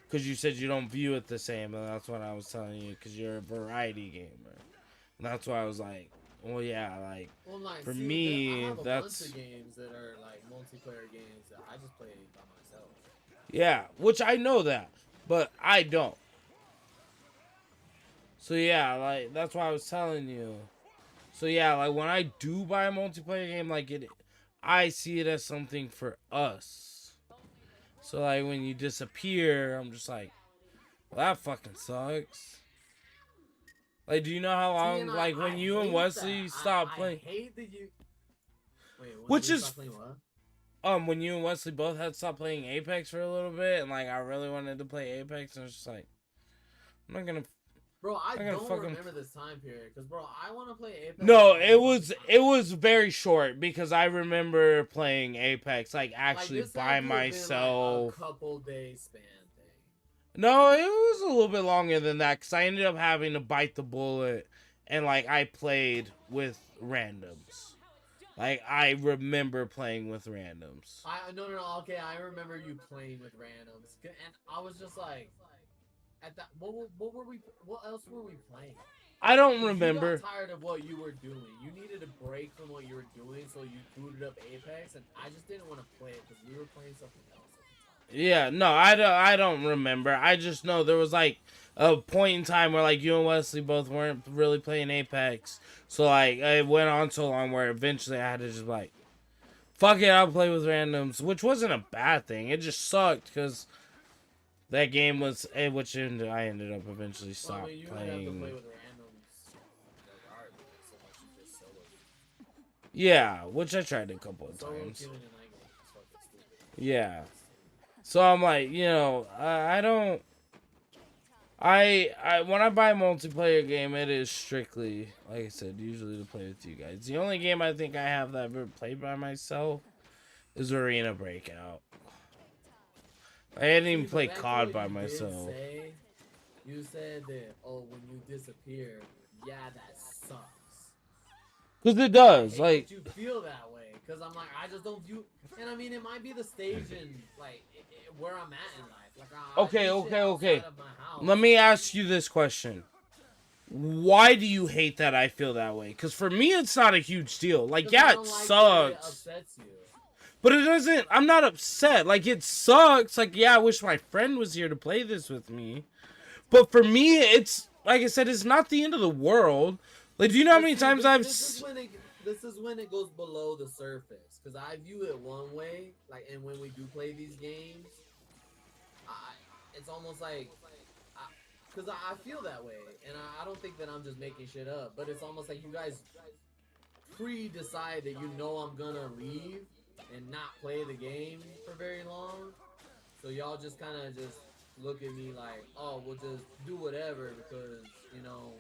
because you said you don't view it the same, and that's what I was telling you, because you're a variety gamer. And that's why I was like, well, yeah, like, for me, I have a that's... bunch of games that are, like, multiplayer games that I just play by myself. Yeah, which I know that, but I don't. So, yeah, like, that's why I was telling you. So yeah, like when I do buy a multiplayer game, like I see it as something for us. So like when you disappear, I'm just like, well, that fucking sucks. Like, do you know how long? Like when you and Wesley stopped playing. I hate that you. Wait, which is playing what? when you and Wesley both had stopped playing Apex for a little bit, and like I really wanted to play Apex, and I was just like, I'm not gonna. Bro, I don't remember this time period, because, bro, I want to play Apex. No, it was very short, because I remember playing Apex, like, actually by myself. Been, like, a couple days span thing. No, it was a little bit longer than that, because I ended up having to bite the bullet, and, like, I played with randoms. Like, I remember playing with randoms. No, okay, I remember you playing with randoms, and I was just like... At that, what else were we playing? I don't remember. You got tired of what you were doing. You needed a break from what you were doing, so you booted up Apex, and I just didn't want to play it because we were playing something else at the time. Yeah, no, I don't remember. I just know there was like a point in time where like you and Wesley both weren't really playing Apex, so like it went on so long where eventually I had to just like, fuck it, I'll play with randoms, which wasn't a bad thing. It just sucked because. That game was, which I ended up eventually playing. Have to play with randoms, yeah, which I tried a couple of times. Yeah, so I'm like, you know, I don't. When I buy a multiplayer game, it is strictly, like I said, usually to play with you guys. The only game I think I have that I've ever played by myself is Arena Breakout. I didn't even play COD by myself. You said that, oh, when you disappear, yeah, that sucks. Because it does, like... You feel that way, because I'm like, I just don't view... And I mean, it might be the stage in, like, where I'm at in life. Like, Okay. Let me ask you this question. Why do you hate that I feel that way? Because for me, it's not a huge deal. Like, yeah, it sucks. It upsets you. But it doesn't, I'm not upset. Like, it sucks. Like, yeah, I wish my friend was here to play this with me. But for me, it's, like I said, it's not the end of the world. Like, do you know how many times This is when it goes below the surface. Because I view it one way, like, and when we do play these games, it's almost like, because I feel that way. And I don't think that I'm just making shit up. But it's almost like you guys pre-decide that you know I'm gonna leave and not play the game for very long, so y'all just kind of just look at me like, oh, we'll just do whatever because, you know.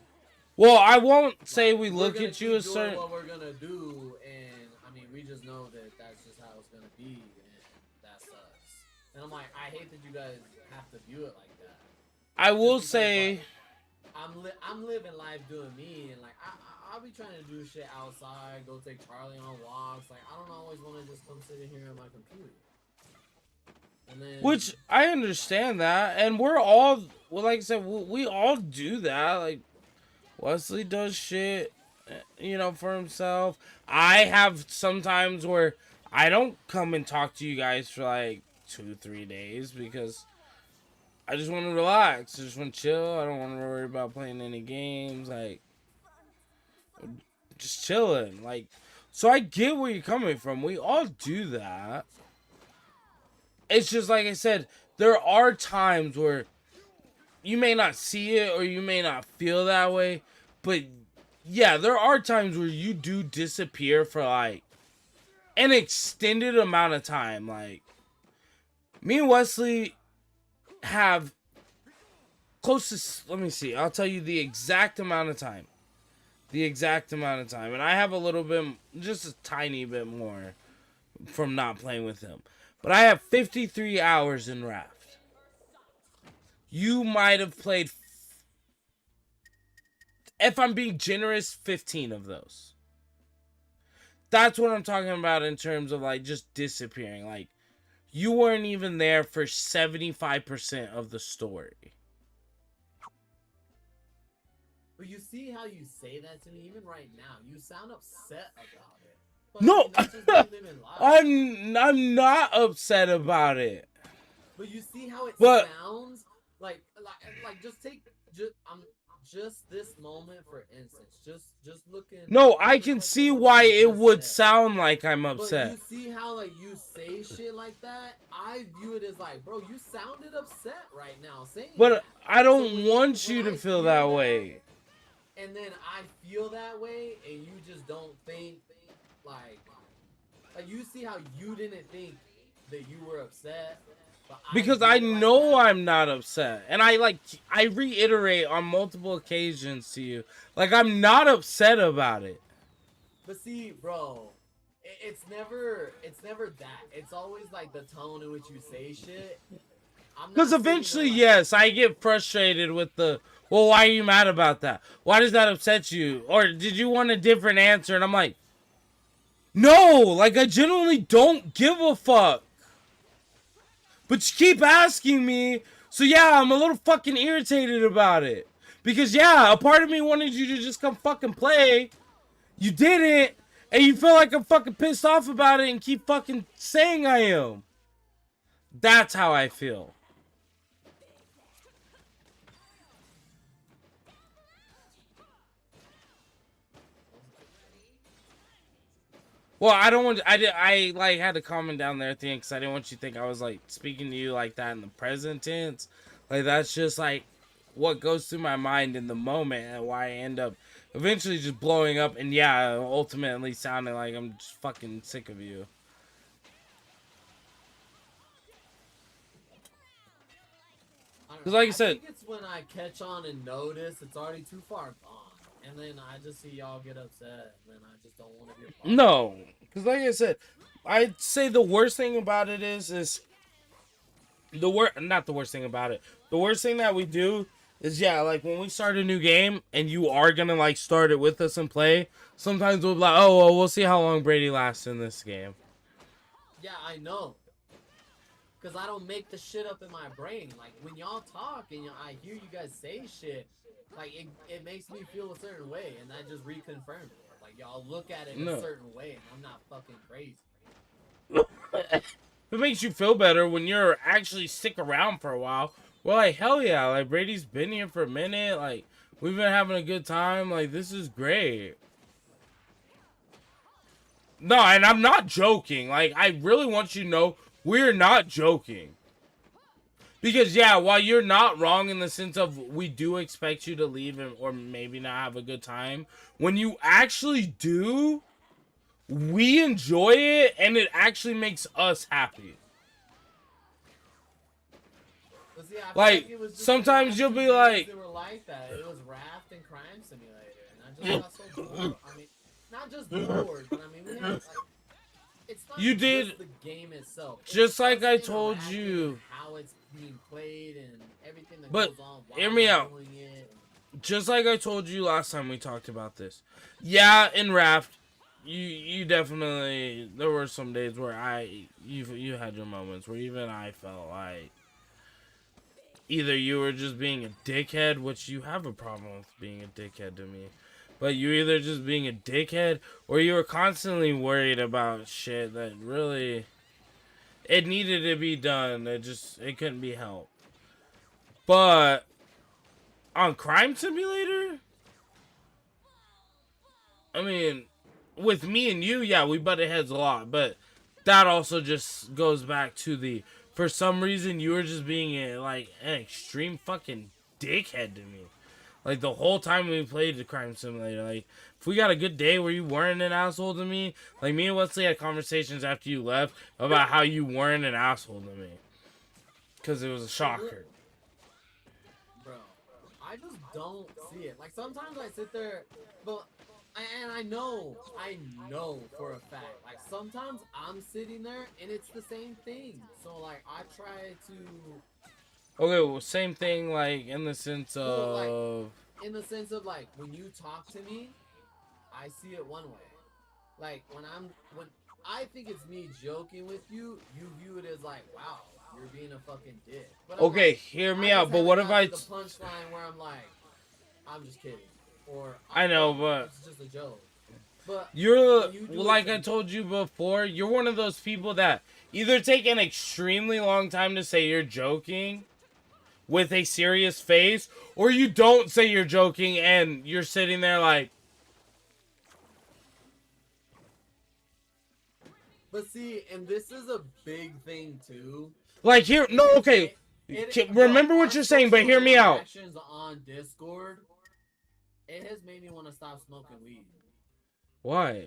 Well, I won't say we look at you as certain. What we're gonna do, and I mean, we just know that that's just how it's gonna be, and that sucks. And I'm like, I hate that you guys have to view it like that. I will say, like, I'm living life doing me, and like I'll be trying to do shit outside, go take Charlie on walks. Like, I don't always want to just come sit in here on my computer. And then, which, I understand that. And we're all, well, like I said, we all do that. Like, Wesley does shit, you know, for himself. I have sometimes where I don't come and talk to you guys for like 2-3 days because I just want to relax. I just want to chill. I don't want to worry about playing any games. Like, just chilling. Like, so I get where you're coming from. We all do that. It's just like I said, there are times where you may not see it or you may not feel that way, but yeah, there are times where you do disappear for like an extended amount of time. Like, me and Wesley have close to, let me see, I'll tell you the exact amount of time. The exact amount of time. And I have a little bit, just a tiny bit more from not playing with him. But I have 53 hours in Raft. You might have played, if I'm being generous, 15 of those. That's what I'm talking about in terms of like just disappearing. Like, you weren't even there for 75% of the story. But you see how you say that to me, even right now. You sound upset about it. But, No, I mean, that's just me living life. I'm not upset about it. But you see how it But, sounds like just take just this moment for instance. Just looking. no, I can see why it would sound like I'm But upset. you see how like you say shit like that? I view it as like, bro, you sounded upset right now saying But that. I don't want you to feel that way. And then I feel that way, and you just don't think like you see how you didn't think that you were upset. But Because I know I'm not upset. And I reiterate on multiple occasions to you, like, I'm not upset about it. But see, bro, it's never that. It's always like the tone in which you say shit. Because eventually, yes, I get frustrated with the, well, why are you mad about that? Why does that upset you? Or did you want a different answer? And I'm like, no, like, I genuinely don't give a fuck. But you keep asking me, so yeah, I'm a little fucking irritated about it. Because yeah, a part of me wanted you to just come fucking play. You didn't, and you feel like I'm fucking pissed off about it and keep fucking saying I am. That's how I feel. Well, I don't want. I like had to comment down there at the end because I didn't want you to think I was like speaking to you like that in the present tense. Like, that's just like what goes through my mind in the moment and why I end up eventually just blowing up and yeah, ultimately sounding like I'm just fucking sick of you. Because like I said, I think it's when I catch on and notice it's already too far gone, and then I just see y'all get upset, and then I just don't want to be a part of it. No, because like I said, I'd say the worst thing about it is not the worst thing about it. The worst thing that we do is, yeah, like when we start a new game and you are gonna like start it with us and play, sometimes we'll be like, oh, well, we'll see how long Brady lasts in this game. Yeah, I know. Because I don't make the shit up in my brain. Like, when y'all talk and I hear you guys say shit, like, it makes me feel a certain way, and that just reconfirms it. Like, y'all look at it a certain way, and I'm not fucking crazy. If it makes you feel better when you're actually stick around for a while, well, like, hell yeah, like, Brady's been here for a minute, like, we've been having a good time, like, this is great. No, and I'm not joking, like, I really want you to know, we're not joking. Because, yeah, while you're not wrong in the sense of we do expect you to leave or maybe not have a good time, when you actually do, we enjoy it, and it actually makes us happy. But see, I like feel like it was just sometimes you'll be like, they were like that. It was Raft and Crime Simulator, and I just got so bored. I mean, not just bored, but I mean, we had, like, it's not you just did the game itself. Just like I told you. How it's being played and everything that But goes on while hear me out. doing it. Just like I told you last time we talked about this. Yeah, in Raft, you definitely, there were some days where you had your moments where even I felt like either you were just being a dickhead, which you have a problem with being a dickhead to me, but you either just being a dickhead or you were constantly worried about shit that really, it needed to be done. It couldn't be helped. But on Crime Simulator, I mean, with me and you, yeah, we butted heads a lot, but that also just goes back to for some reason, you were just being an extreme fucking dickhead to me. Like, the whole time we played the Crime Simulator. Like, if we got a good day where you weren't an asshole to me, like, me and Wesley had conversations after you left about how you weren't an asshole to me. Because it was a shocker. Bro, I just don't see it. Like, sometimes I sit there, but... And I know for a fact, like, sometimes I'm sitting there and it's the same thing. So, like, I try to... Okay, well, same thing, like, in the sense of... Well, like, in the sense of, like, when you talk to me, I see it one way. Like, when I think it's me joking with you, you view it as, like, wow, you're being a fucking dick. But okay, like, hear me out, but what if I... the punchline where I'm like, I'm just kidding. Or I know, but... It's just a joke. But you're, like I told you before, you're one of those people that either take an extremely long time to say you're joking with a serious face, or you don't say you're joking and you're sitting there like... But see, and this is a big thing too. Like, here, no, okay. Remember what you're saying, but hear me out. On Discord, it has made me want to stop smoking weed. Why?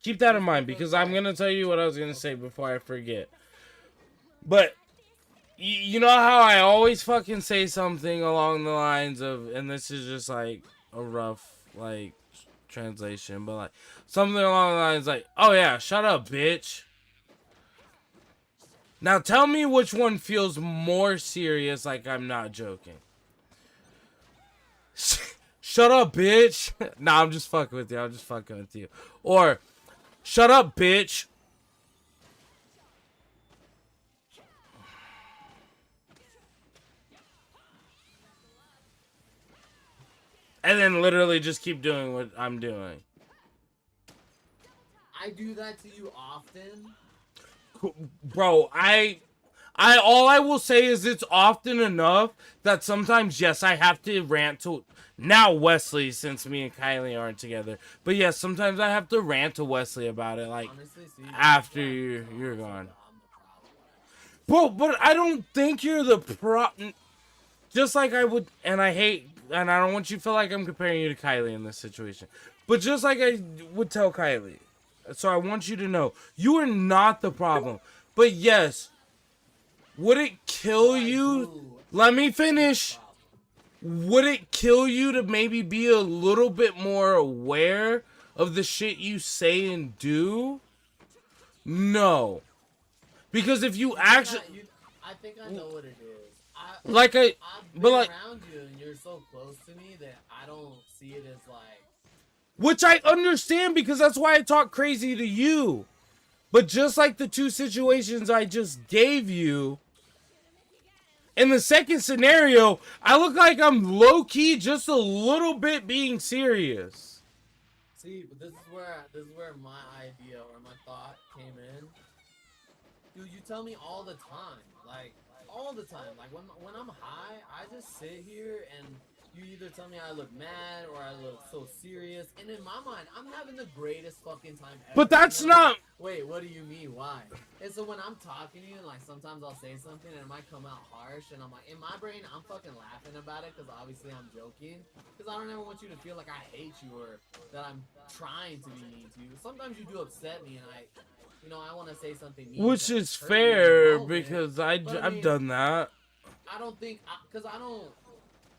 Keep that in mind, because I'm going to tell you what I was going to say before I forget. But, you know how I always fucking say something along the lines of, and this is just like a rough, like, translation, but like, something along the lines like, oh yeah, shut up, bitch. Now tell me which one feels more serious, like I'm not joking. Shut up, bitch. Nah, I'm just fucking with you. I'm just fucking with you. Or, shut up, bitch. And then literally just keep doing what I'm doing. I do that to you often. Bro, all I will say is it's often enough that sometimes, yes, I have to rant to... Now Wesley, since me and Kylie aren't together. But yes, sometimes I have to rant to Wesley about it, like, honestly, after you're gone. Bro, but I don't think you're the just like I would... And I hate... And I don't want you to feel like I'm comparing you to Kylie in this situation. But just like I would tell Kylie. So I want you to know, you are not the problem. But yes... Would it kill you? Let me finish. Would it kill you to maybe be a little bit more aware of the shit you say and do? No. Because if you actually... I think I know what it is. I've been around you and you're so close to me that I don't see it as like... Which I understand, because that's why I talk crazy to you. But just like the two situations I just gave you, in the second scenario, I look like I'm low-key just a little bit being serious. See, but this is where my idea or my thought came in. Dude, you tell me all the time. Like, all the time. Like, when I'm high, I just sit here and you either tell me I look mad or I look so serious. And in my mind, I'm having the greatest fucking time ever. But that's not... Wait, what do you mean? Why? And so when I'm talking to you, and like sometimes I'll say something and it might come out harsh, and I'm like, in my brain, I'm fucking laughing about it because obviously I'm joking. Because I don't ever want you to feel like I hate you or that I'm trying to be mean to you. Sometimes you do upset me, and I want to say something mean. Which is fair, because I've done that. I don't think, because I don't...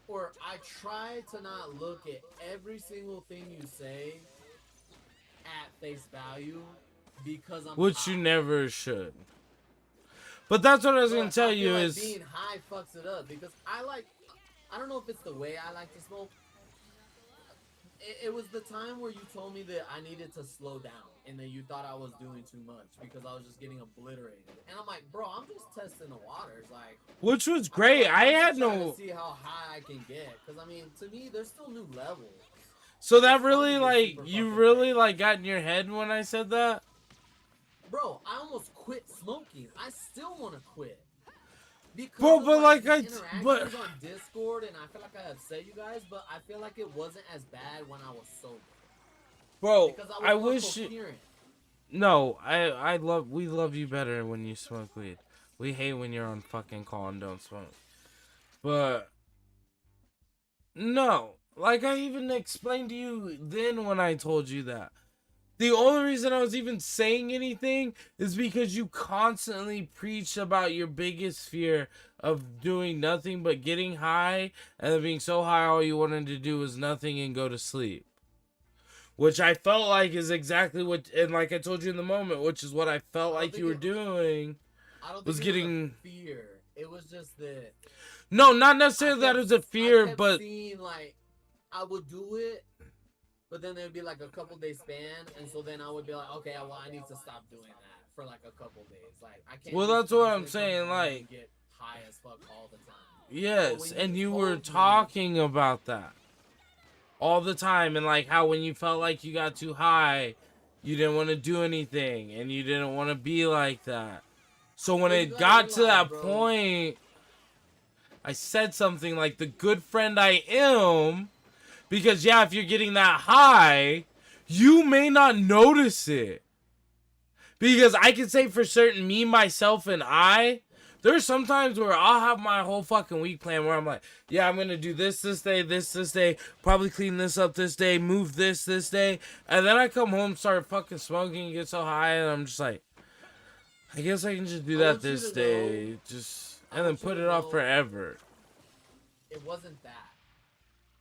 Or I try to not look at every single thing you say at face value because I'm Which high. you never should. But that's what I was going to tell you is... being high fucks it up because I don't know if it's the way I like to smoke. It was the time where you told me that I needed to slow down and that you thought I was doing too much because I was just getting obliterated. And I'm like, bro, I'm just testing the waters. Like, which was great. I had no... to see how high I can get. Because, I mean, to me, there's still new levels. So that really, like, you really, like, got in your head when I said that? Bro, I almost quit smoking. I still want to quit. Because bro, but like on Discord, and I feel like I upset you guys, but I feel like it wasn't as bad when I was sober. Bro, I wish. No, we love you better when you smoke weed. We hate when you're on fucking call and don't smoke. But no, like I even explained to you then when I told you that. The only reason I was even saying anything is because you constantly preach about your biggest fear of doing nothing but getting high, and then being so high all you wanted to do was nothing and go to sleep. Which I felt like is exactly what, and like I told you in the moment, which is what I felt like you were doing. I don't Was think it getting... was a fear. It was just that... No, not necessarily that it was a fear, I kept but... seeing, like, I would do it, but then there would be like a couple days span, and so then I would be like, okay, well, I need to stop doing that for like a couple days. Like, I can't. Well, just that's what I'm constantly come saying, home like... and get high as fuck all the time. Yes, and you were talking about that all the time, and like how when you felt like you got too high, you didn't want to do anything, and you didn't want to be like that. So when it got to that point, I said something like the good friend I am, because yeah, if you're getting that high, you may not notice it. Because I can say for certain, me, myself, and there's sometimes where I'll have my whole fucking week plan where I'm like, yeah, I'm going to do this day, this day, probably clean this up this day, move this day. And then I come home, start fucking smoking, get so high, and I'm just like, I guess I can just do that this day. And then put it off forever. It wasn't that.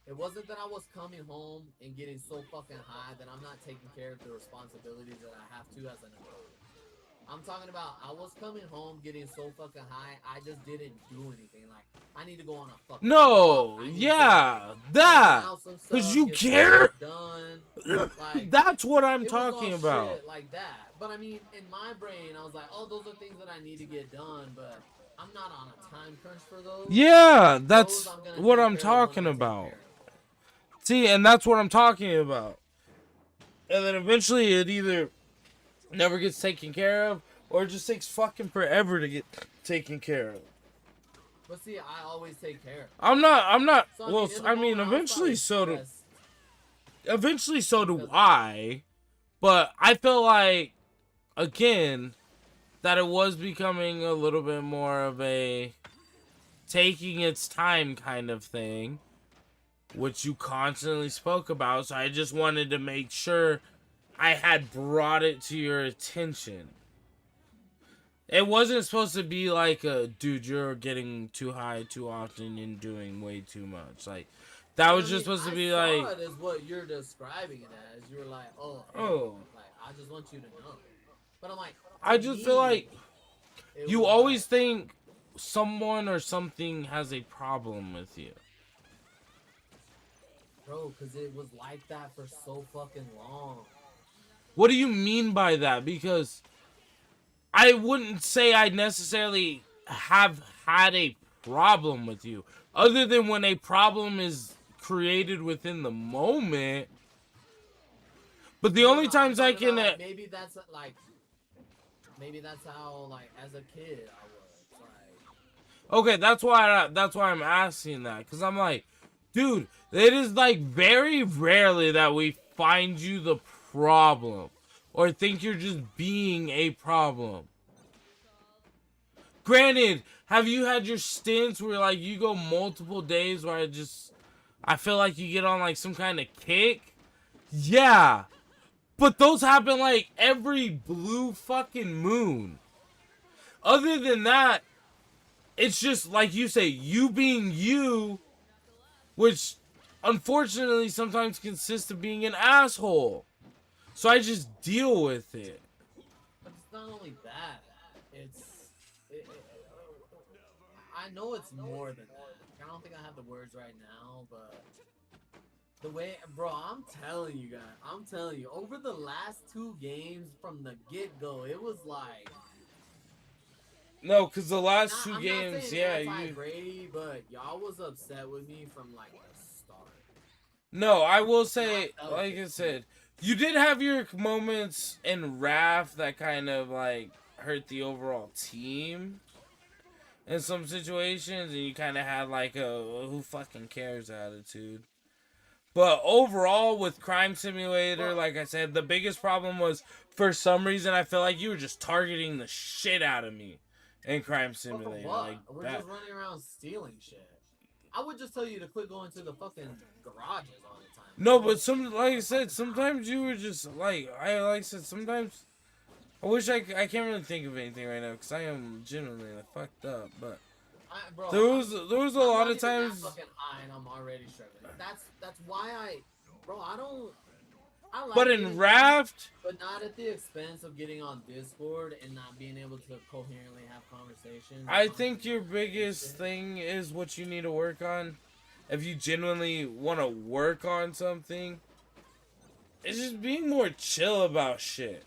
It wasn't that I was coming home and getting so fucking high that I'm not taking care of the responsibilities that I have to as an adult. I'm talking about I was coming home getting so fucking high, I just didn't do anything. Like, I need to go on a fucking No, yeah, that. Because you care? Like, that's what I'm it was all talking about. Shit like that. But I mean, in my brain, I was like, oh, those are things that I need to get done, but I'm not on a time crunch for those. Yeah, that's what I'm talking about. See, and that's what I'm talking about. And then eventually it either never gets taken care of, or it just takes fucking forever to get taken care of. But see, I always take care of it. I'm not, So, well, I mean, eventually so do I, but I feel like, again, that it was becoming a little bit more of a taking its time kind of thing, which you constantly spoke about, so I just wanted to make sure I had brought it to your attention. It wasn't supposed to be like a, dude, you're getting too high too often and doing way too much. Like, that was just supposed to be like... I saw it as what you're describing it as. You were like, oh, hey, like, I just want you to know. But I'm like... I just feel like you always think someone or something has a problem with you. Bro, because it was like that for so fucking long. What do you mean by that? Because I wouldn't say I necessarily have had a problem with you. Other than when a problem is created within the moment. But the only times I can... Like, maybe that's like... Maybe that's how, like, as a kid I was. Like... Okay, that's why I'm asking that. Because I'm like, dude, it is like very rarely that we find you the problem. Or think you're just being a problem. Granted, have you had your stints where like you go multiple days where I feel like you get on like some kind of kick? Yeah. But those happen like every blue fucking moon. Other than that, it's just like you say, you being you, which unfortunately sometimes consists of being an asshole. So I just deal with it. But it's not only that. I know it's more than that. I don't think I have the words right now, but the way, bro, I'm telling you guys, over the last 2 games from the get-go, it was like... No, because the last 2 games, yeah, you... Brady, but y'all was upset with me from, like, the start. No, I will say, like I said, you did have your moments in Raph that kind of, like, hurt the overall team in some situations, and you kind of had, like, a who fucking cares attitude. But overall, with Crime Simulator, like I said, the biggest problem was, for some reason, I feel like you were just targeting the shit out of me in Crime Simulator. What? Like, We're just running around stealing shit. I would just tell you to quit going to the fucking garages all the time. No, but like I said, sometimes you were just like I said, sometimes I wish I can't really think of anything right now because I am genuinely like fucked up. But Bro, there was a I'm lot not of even that times. fucking high and I'm already struggling. That's why I don't. I like But getting in drunk, Raft, but not at the expense of getting on Discord and not being able to coherently have conversations. I think your biggest thing is what you need to work on. If you genuinely want to work on something, it's just being more chill about shit.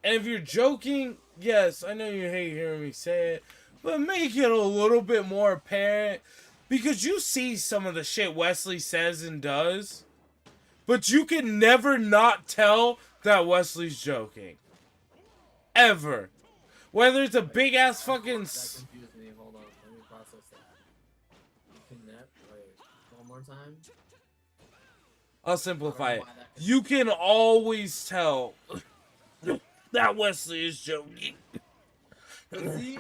And if you're joking, yes, I know you hate hearing me say it, but make it a little bit more apparent. Because you see some of the shit Wesley says and does, but you can never not tell that Wesley's joking. Ever. Whether it's a big ass fucking... That confused me. Hold on. Let me process that. Connect. Wait. One more time. I'll simplify it. You can always tell that Wesley is joking. See?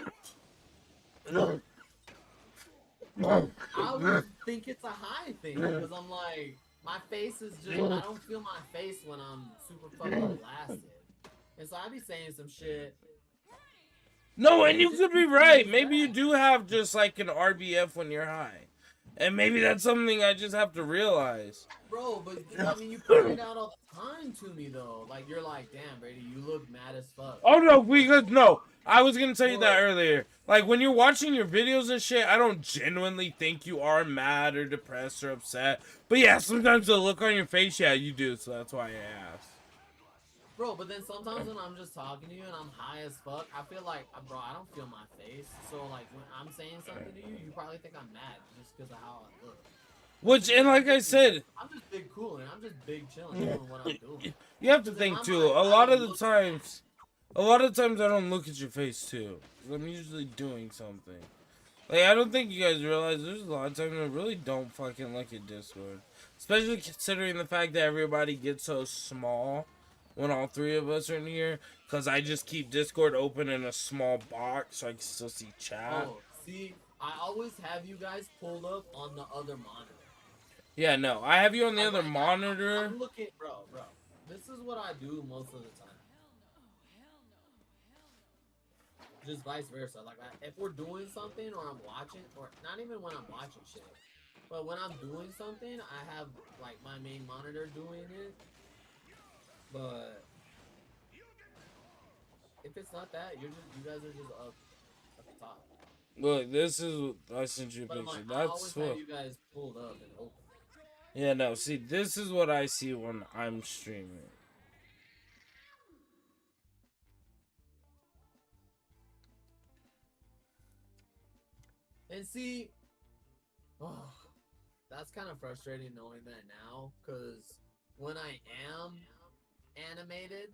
I would think it's a high thing because I'm like, my face is just, I don't feel my face when I'm super fucking blasted. And so I be saying some shit. No, and you could be right. Maybe you do have just like an RBF when you're high. And maybe that's something I just have to realize. Bro, but I mean, you point it out all the time to me though. Like, you're like, damn, Brady, you look mad as fuck. Oh no, because no. I was gonna tell you that earlier. Like when you're watching your videos and shit, I don't genuinely think you are mad or depressed or upset. But yeah, sometimes the look on your face, yeah, you do. So that's why I asked. Bro, but then sometimes when I'm just talking to you and I'm high as fuck, I feel like, bro, I don't feel my face. So like when I'm saying something to you, you probably think I'm mad just because of how I look. Which, and like I said, I'm just big cooling. I'm just big chilling, doing what I'm doing. you have to think too. A lot of the times I don't look at your face too. I'm usually doing something. Like I don't think you guys realize there's a lot of times I really don't fucking look at Discord, especially considering the fact that everybody gets so small when all three of us are in here. Cause I just keep Discord open in a small box so I can still see chat. Oh, see, I always have you guys pulled up on the other monitor. Yeah, no, I have you on the other monitor. I'm looking, bro. This is what I do most of the time. Just vice versa. Like, if we're doing something or I'm watching, or not even when I'm watching shit, but when I'm doing something, I have like my main monitor doing it. But if it's not that, you guys are just up at the top. Look, this is I sent you a picture. Like, That's I always what. have you guys pulled up and open. Yeah, no. See, this is what I see when I'm streaming. And see, that's kind of frustrating knowing that now, because when I am animated,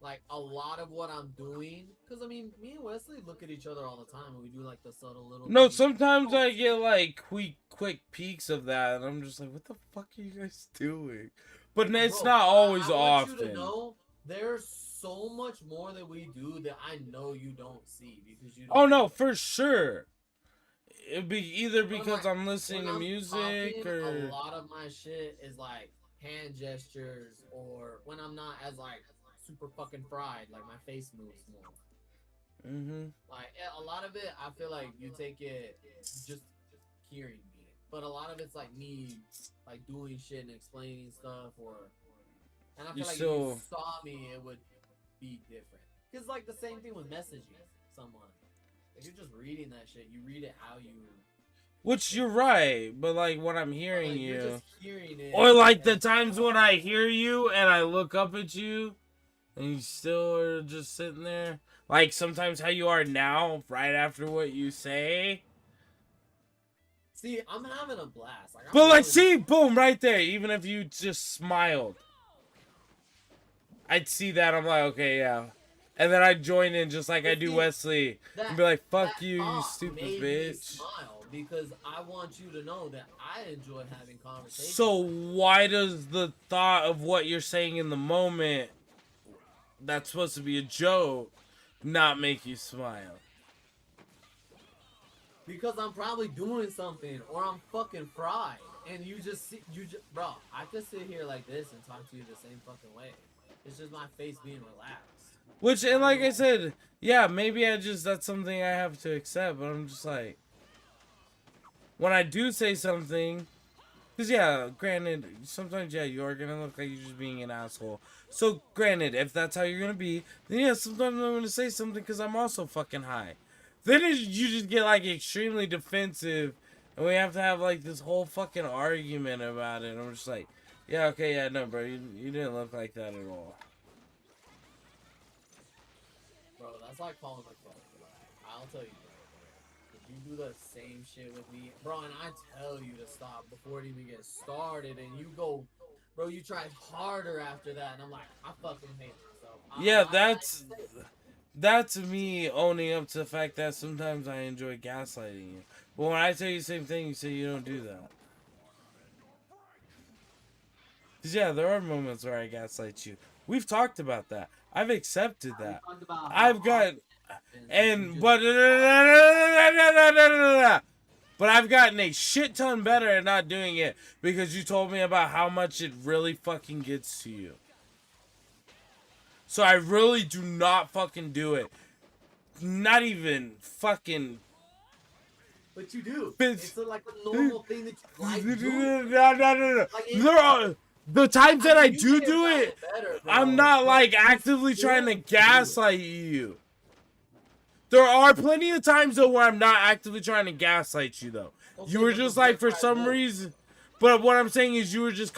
like a lot of what I'm doing, because I mean, me and Wesley look at each other all the time and we do like the subtle little. No, sometimes I get like quick peeks of that, and I'm just like, what the fuck are you guys doing? But it's not always I want you to often. know, there's so much more that we do that I know you don't see because you. Don't Oh no, for sure. It'd be either because like, I'm listening to when I'm music talking, or a lot of my shit is like hand gestures, or when I'm not as like super fucking fried, like my face moves more. Like a lot of it, I feel like you take it just hearing me, but a lot of it's like me like doing shit and explaining stuff, and I feel like if you saw me, it would be different. Cause like the same thing with messaging someone. If you're just reading that shit, you read it how you. Which you're right, but like when I'm hearing like, you, you're just hearing it, or like the times when I hear you and I look up at you, and you still are just sitting there. Like sometimes how you are now, right after what you say. See, I'm having a blast. Like, But like, see, boom, right there. Even if you just smiled, I'd see that. I'm like, okay, yeah. And then I'd join in just like I do Wesley, and be like, "Fuck you, you stupid bitch." Smile because I want you to know that I enjoy having conversations. So why does the thought of what you're saying in the moment, that's supposed to be a joke, not make you smile? Because I'm probably doing something or I'm fucking fried. And bro, I could sit here like this and talk to you the same fucking way. It's just my face being relaxed. Which, and like I said, yeah, maybe that's something I have to accept, but I'm just like, when I do say something, because yeah, granted, sometimes, yeah, you are going to look like you're just being an asshole. So, granted, if that's how you're going to be, then yeah, sometimes I'm going to say something because I'm also fucking high. Then you just get, like, extremely defensive, and we have to have, like, this whole fucking argument about it. I'm just like, yeah, okay, yeah, no, bro, you didn't look like that at all. Bro, that's like calling my phone. I'll tell you, bro. If you do the same shit with me, bro, and I tell you to stop before it even gets started, and you go, bro, you try harder after that, and I'm like, I fucking hate myself. Yeah, that's me owning up to the fact that sometimes I enjoy gaslighting you. But when I tell you the same thing, you say you don't do that. Because, yeah, there are moments where I gaslight you. We've talked about that. I've accepted that. I've got... But I've gotten a shit ton better at not doing it because you told me about how much it really fucking gets to you. So I really do not fucking do it. Not even fucking... But you do. It's like a normal thing that you like doing. No. There are... The times that I do it, I'm not, like, actively trying to gaslight you. There are plenty of times, though, where I'm not actively trying to gaslight you, though. Okay, you were just, like, for some reason... But what I'm saying is you were just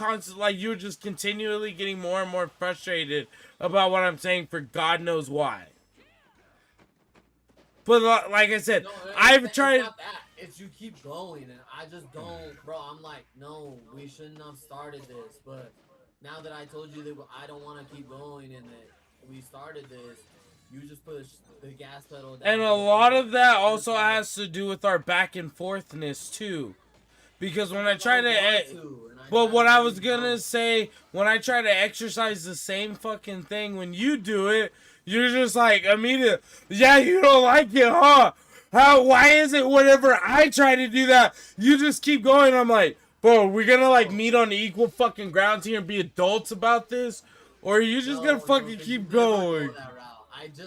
you were just continually getting more and more frustrated about what I'm saying for God knows why. But, like I said, I've tried... It's not that. It's you keep going, and I just don't... Bro, I'm like, no, we shouldn't have started this, but now that I told you that I don't want to keep going and that we started this, you just push the gas pedal down. And a lot of that also has to do with our back and forthness, too. Because when I try to... But what I was gonna say, when I try to exercise the same fucking thing, when you do it, you're just like, immediately, yeah, you don't like it, huh? Why is it whenever I try to do that, you just keep going? I'm like, bro, we're gonna, like, meet on equal fucking grounds here and be adults about this? Or are you just gonna fucking keep going?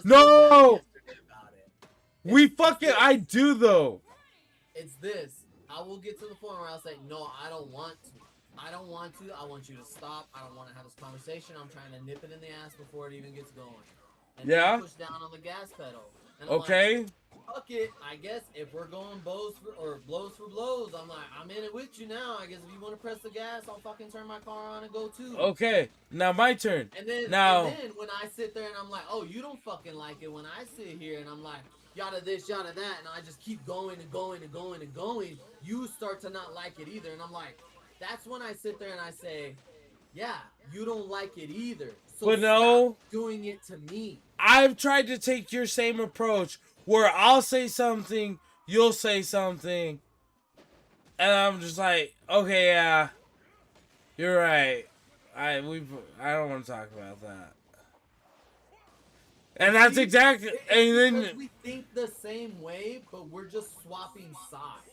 No! We fucking, I do, though. It's this. I will get to the point where I'll say, no, I don't want to. I don't want to. I want you to stop. I don't want to have this conversation. I'm trying to nip it in the ass before it even gets going. And then push down on the gas pedal. And I'm like, fuck it. I guess if we're going blows for blows, I'm like, I'm in it with you now. I guess if you want to press the gas, I'll fucking turn my car on and go too. Okay, now my turn. And then when I sit there and I'm like, oh, you don't fucking like it when I sit here and I'm like, yada this, yada that, and I just keep going and going and going and going, you start to not like it either. And I'm like, that's when I sit there and I say, yeah, you don't like it either. So stop doing it to me. I've tried to take your same approach where I'll say something, you'll say something, and I'm just like, okay, yeah, you're right. I don't want to talk about that. And that's exactly, and then we think the same way, but we're just swapping sides.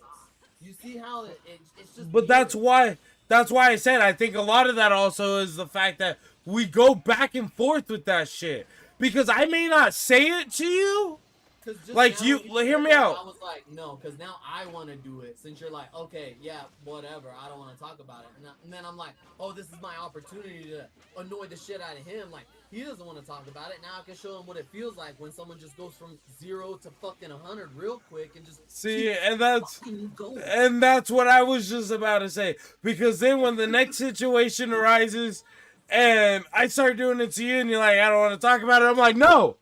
You see how it's just. But that's why I said I think a lot of that also is the fact that we go back and forth with that shit. Because I may not say it to you. Like, you hear me out. I was like, no, because now I want to do it. Since you're like, okay, yeah, whatever. I don't want to talk about it. And then I'm like, oh, this is my opportunity to annoy the shit out of him. Like, he doesn't want to talk about it. Now I can show him what it feels like when someone just goes from 0 to fucking 100 real quick and just see. And that's what I was just about to say. Because then when the next situation arises and I start doing it to you and you're like, I don't want to talk about it. I'm like, no.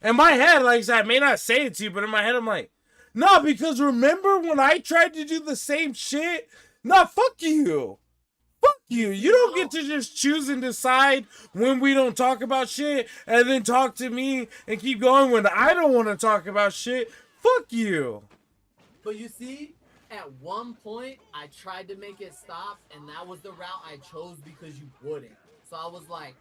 In my head, like I said, I may not say it to you, but in my head, I'm like, no, because remember when I tried to do the same shit? No, fuck you. Fuck you. You don't get to just choose and decide when we don't talk about shit and then talk to me and keep going when I don't want to talk about shit. Fuck you. But you see, at one point, I tried to make it stop, and that was the route I chose because you wouldn't. So I was like,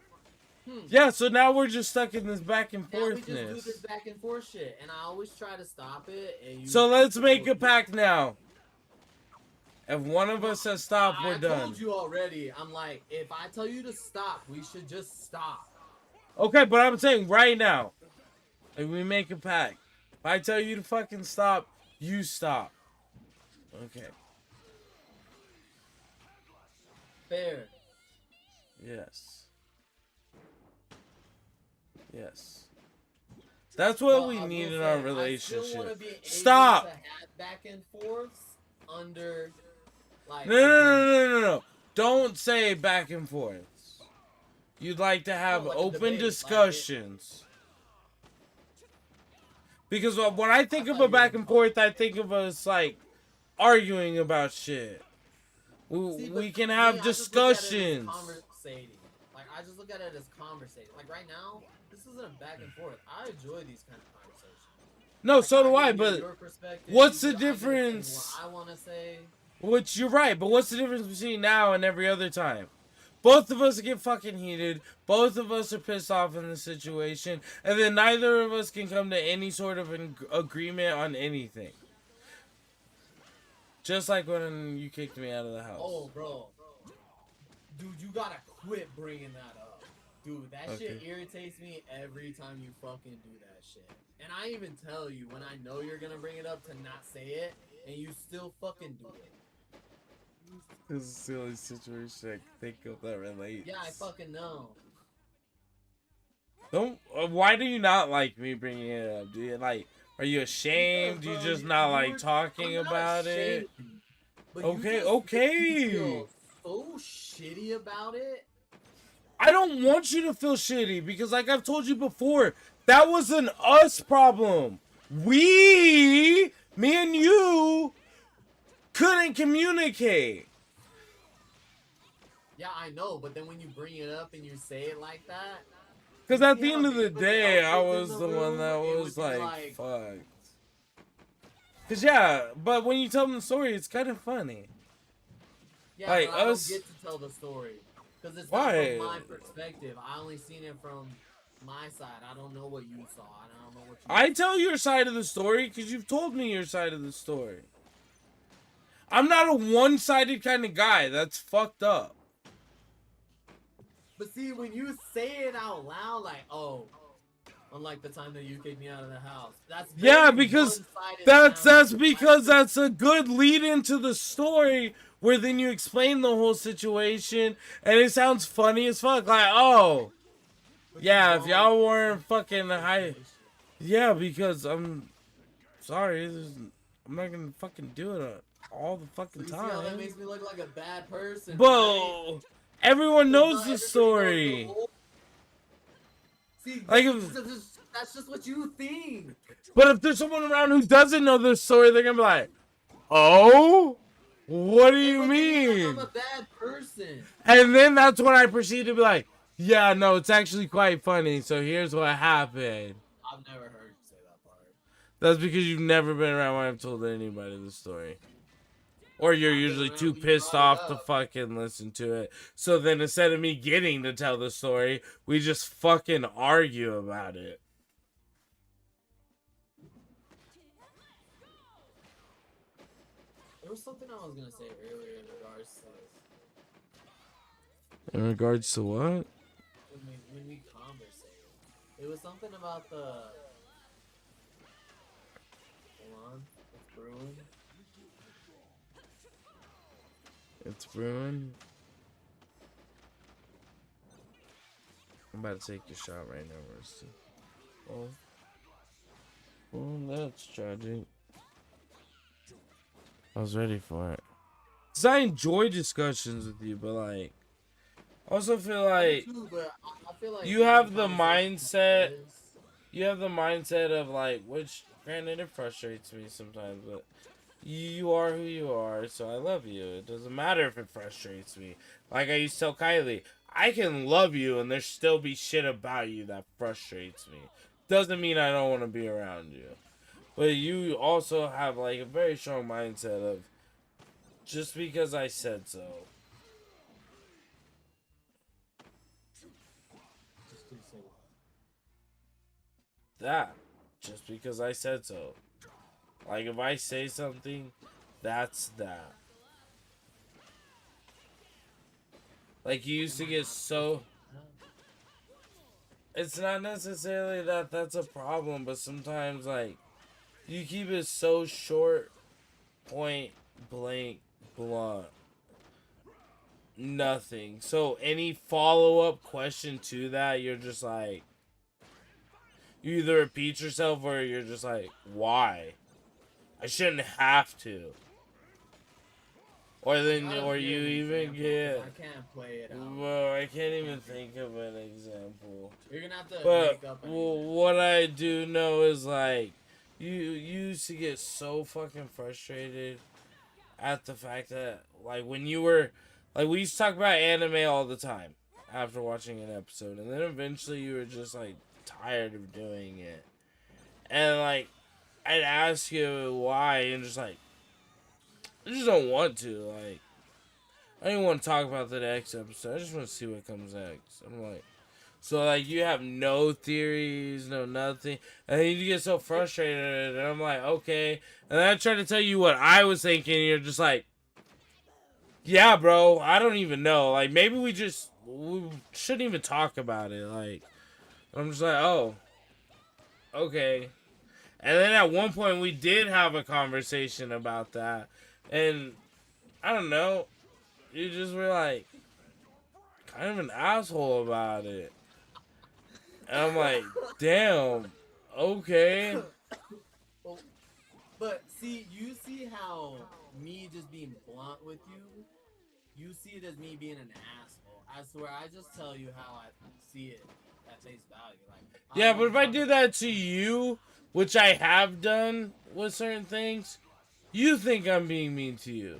Yeah, so now we're just stuck in this back and Now we just do forthness. this back and forth shit, and I always try to stop it. And you So let's make a pact now. If one of us says stop, we're I done. told you already. I'm like, if I tell you to stop, we should just stop. Okay, but I'm saying right now, if we make a pact, if I tell you to fucking stop, you stop. Okay. Fair. Yes. Yes. That's what But we I will need in say, our I still relationship. wanna be able Stop! to have back and forths under, like, No. Don't say back and forth. You'd like to have like a open debate, discussions. Because when I think of a back and forth, I think of us, like, arguing about shit. We can have discussions. Like, I just look at it as conversating. Like, right now, this isn't a back and forth. I enjoy these kind of conversations. No, Like, so do I, get but your perspective, what's the I get to say difference? what I want to say. Which, you're right, but what's the difference between now and every other time? Both of us get fucking heated. Both of us are pissed off in the situation. And then neither of us can come to any sort of an agreement on anything. Just like when you kicked me out of the house. Oh, bro. Dude, you gotta quit bringing that up. Dude, that shit irritates me every time you fucking do that shit. And I even tell you when I know you're gonna bring it up to not say it, and you still fucking do it. This is a silly situation I can think of that relates. Yeah, I fucking know. Don't. Why do you not like me bringing it up? Do you like? Are you ashamed? Do you just not like talking about it? Okay, You feel so shitty about it. I don't want you to feel shitty because, like I've told you before, that was an us problem. Me and you, couldn't communicate. Yeah, I know, but then when you bring it up and you say it like that. Because at the end of the day, I was the one that was like, fucked. Because, yeah, but when you tell them the story, it's kind of funny. Yeah, like, but I don't get to tell the story. Because it's not from my perspective. I only seen it from my side. I don't know what you saw. I don't know what you I tell your side of the story because you've told me your side of the story. I'm not a one-sided kind of guy. That's fucked up. But see, when you say it out loud, like, oh, unlike the time that you kicked me out of the house. That's because that's because that's a good lead into the story where then you explain the whole situation and it sounds funny as fuck. Like, oh, yeah, if y'all weren't fucking high, yeah, because I'm sorry, I'm not gonna fucking do it all the fucking so time. See how that makes me look like a bad person, Bro, right? everyone knows the story. See, like that's just what you think. But if there's someone around who doesn't know this story, they're gonna be like, "Oh, what do you mean?" I'm a bad person. And then that's when I proceed to be like, "Yeah, no, it's actually quite funny. So here's what happened." I've never heard you say that part. That's because you've never been around when I've told anybody the story. Or you're usually too pissed off to fucking listen to it. So then instead of me getting to tell the story, we just fucking argue about it. There was something I was gonna say earlier in regards to this. In regards to what? When we conversate. It was something about the... Hold on. It's brewing. It's brewing. I'm about to take a shot right now, Rusty. Oh, that's tragic. I was ready for it. Cause I enjoy discussions with you, but like, I also feel like, you have the mindset. You have the mindset of like, which granted it frustrates me sometimes, but you are who you are, so I love you. It doesn't matter if it frustrates me. Like I used to tell Kylie, I can love you and there still be shit about you that frustrates me. Doesn't mean I don't want to be around you. But you also have like a very strong mindset of just because I said so. that just because I said so. Like, if I say something, that's that. Like, you used to get so... It's not necessarily that that's a problem, but sometimes, like, you keep it so short, point blank, blunt. Nothing. So, any follow-up question to that, you're just like... You either repeat yourself or you're just like, why? I shouldn't have to. Or then, or you even get... I can't play it out. Well, I can't even think of an example. You're gonna have to But make up an what I do know is, like, you used to get so fucking frustrated at the fact that, like, when you were... Like, we used to talk about anime all the time after watching an episode. And then eventually you were just, like, tired of doing it. And, like, I'd ask you why, and just, like, I just don't want to. Like, I don't even want to talk about the next episode. I just want to see what comes next. I'm like, so, like, you have no theories, no nothing. And then you get so frustrated, and I'm like, okay. And then I try to tell you what I was thinking, and you're just like, yeah, bro, I don't even know. Like, maybe we shouldn't even talk about it. Like, I'm just like, oh, okay. And then at one point, we did have a conversation about that. And, I don't know, you just were like, kind of an asshole about it. And I'm like, damn, okay. But see, you see how me just being blunt with you, you see it as me being an asshole. I swear, I just tell you how I see it at face value. Like, Yeah, but if I did that to you, which I have done with certain things, you think I'm being mean to you.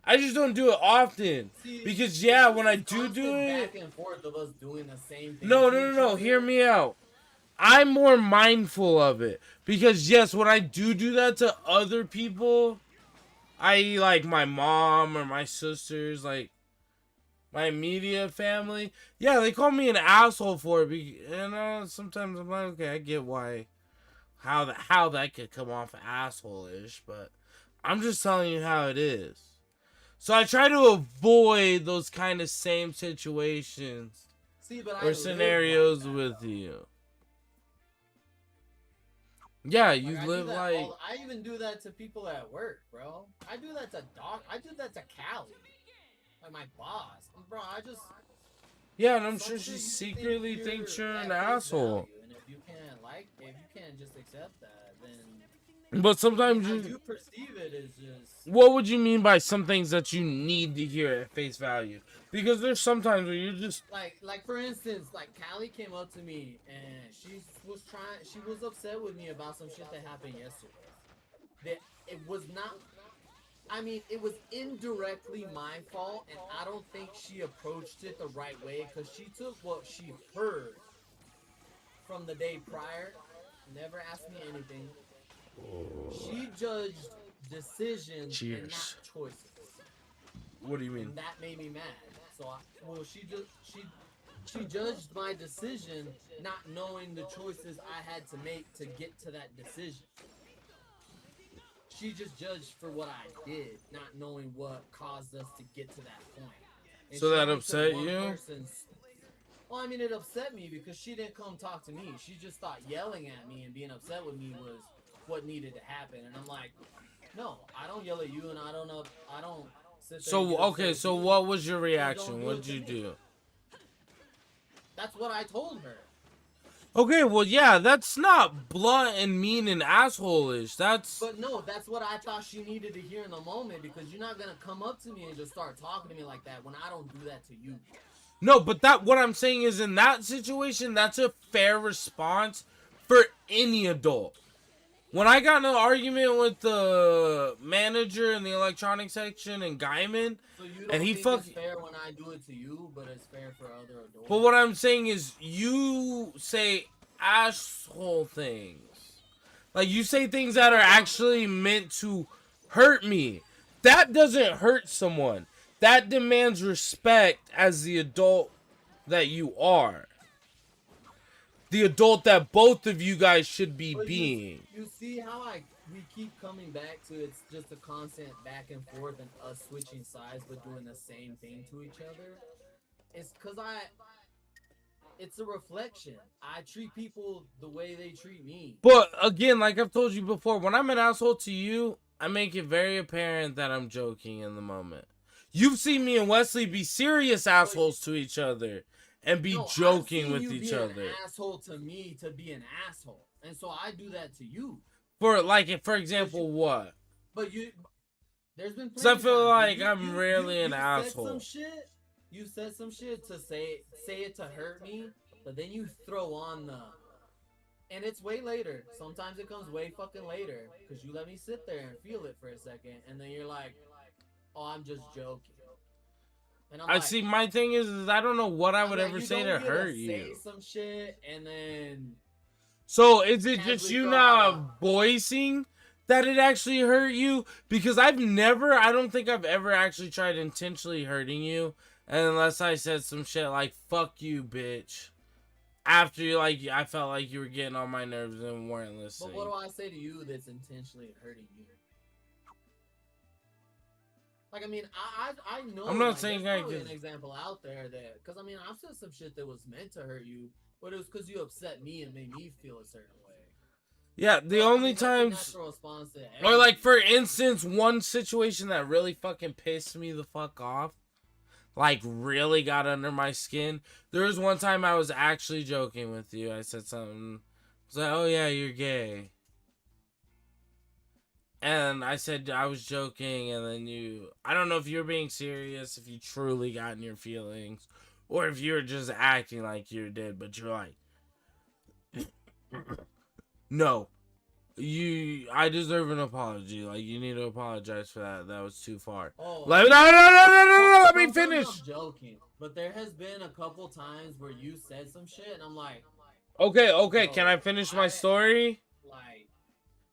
I just don't do it often. Because, yeah, when I do it... back and forth of us doing the same thing. No. Hear me out. I'm more mindful of it. Because, yes, when I do that to other people, i.e., like, my mom or my sisters, like, my immediate family, yeah, they call me an asshole for it. And sometimes I'm like, okay, I get why... How that could come off asshole-ish, but I'm just telling you how it is. So I try to avoid those kind of same situations or scenarios with you. Yeah, you live like... I even do that to people at work, bro. I do that to I do that to Callie. Like my boss. Bro, I just... Yeah, and I'm sure she secretly thinks you're an asshole. And if you can't just accept that, then... But sometimes you perceive it as just... What would you mean by some things that you need to hear at face value? Because there's sometimes where you're just... Like for instance, like, Callie came up to me, and she was upset with me about some shit that happened yesterday. That it was not... I mean, it was indirectly my fault, and I don't think she approached it the right way, because she took what she heard from the day prior, never asked me anything. She judged decisions and not choices. What do you mean? And that made me mad. So, she judged my decision, not knowing the choices I had to make to get to that decision. She just judged for what I did, not knowing what caused us to get to that point. And so that upset you? Well, I mean, it upset me because she didn't come talk to me. She just thought yelling at me and being upset with me was what needed to happen. And I'm like, no, I don't yell at you, and I don't sit there. So, okay, so what was your reaction? What did you do? That's what I told her. Okay, well, yeah, that's not blunt and mean and asshole-ish. But no, that's what I thought she needed to hear in the moment, because you're not gonna come up to me and just start talking to me like that when I don't do that to you. No, but what I'm saying is, in that situation, that's a fair response for any adult. When I got in an argument with the manager in the electronics section and Guyman, so you don't think it's fair when I do it to you, but it's fair for other adults? But what I'm saying is, you say asshole things. Like, you say things that are actually meant to hurt me. That doesn't hurt someone. That demands respect as the adult that you are. the adult that both of you guys should be But being. you see how we keep coming back to it's just a constant back and forth and us switching sides but doing the same thing to each other? It's because it's a reflection. I treat people the way they treat me. But again, like I've told you before, when I'm an asshole to you, I make it very apparent that I'm joking in the moment. You've seen me and Wesley be serious assholes to each other and be joking with each other. An asshole to me to be an asshole, and so I do that to you. For example, what? But there's been. Because I feel like I'm really an asshole. You said some shit to say it to hurt me, but then you throw on and it's way later. Sometimes it comes way fucking later because you let me sit there and feel it for a second, and then you're like, "Oh, I'm just joking." And I see. My thing is I don't know what I would ever say to hurt you. Say some shit and then. So is it just you not voicing that it actually hurt you? Because I don't think I've ever actually tried intentionally hurting you, unless I said some shit like "fuck you, bitch." After I felt like you were getting on my nerves and weren't listening. But what do I say to you that's intentionally hurting you? Like, I mean, I know. I'm not saying there's probably an example out there that, because I mean, I've said some shit that was meant to hurt you, but it was because you upset me and made me feel a certain way. Yeah, the only times, or like for instance, one situation that really fucking pissed me the fuck off, like really got under my skin. There was one time I was actually joking with you. I said something. I was like, "Oh yeah, you're gay." And I said I was joking, and then I don't know if you were being serious, if you truly got in your feelings, or if you were just acting like you did, but you're like, "No, I deserve an apology. Like, you need to apologize for that. That was too far." Oh, no, let me finish. I'm joking, but there has been a couple times where you said some shit, and I'm like, okay, can I finish my story? Like,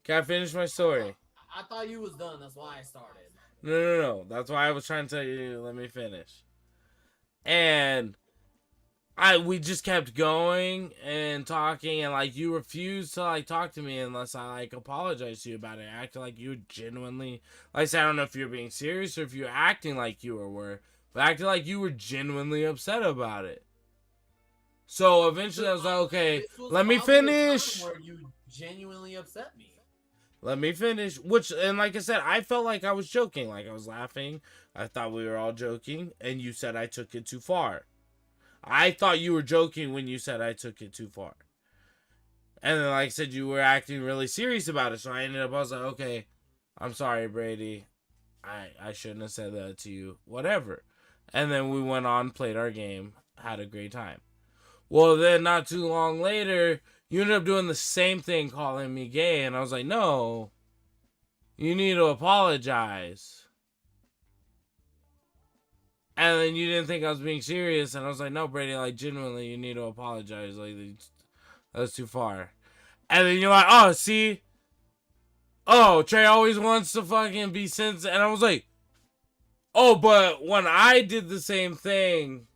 can I finish my story? I thought you was done. That's why I started. No. That's why I was trying to tell you, let me finish. And we just kept going and talking, and like you refused to like talk to me unless I like apologized to you about it. Acting like you genuinely, like I said, I don't know if you're being serious or if you're acting like you were, but acting like you were genuinely upset about it. So eventually I was like, okay, let me finish. Where you genuinely upset me. Let me finish. And like I said, I felt like I was joking. Like I was laughing. I thought we were all joking. And you said I took it too far. I thought you were joking when you said I took it too far. And then like I said, you were acting really serious about it. So I was like, okay, I'm sorry, Brady. I shouldn't have said that to you. Whatever. And then we went on, played our game, had a great time. Well, then not too long later, you ended up doing the same thing, calling me gay, and I was like, no, you need to apologize. And then you didn't think I was being serious, and I was like, no, Brady, like, genuinely, you need to apologize. Like, that's too far. And then you're like, oh, see? Oh, Trey always wants to fucking be sensitive. And I was like, oh, but when I did the same thing,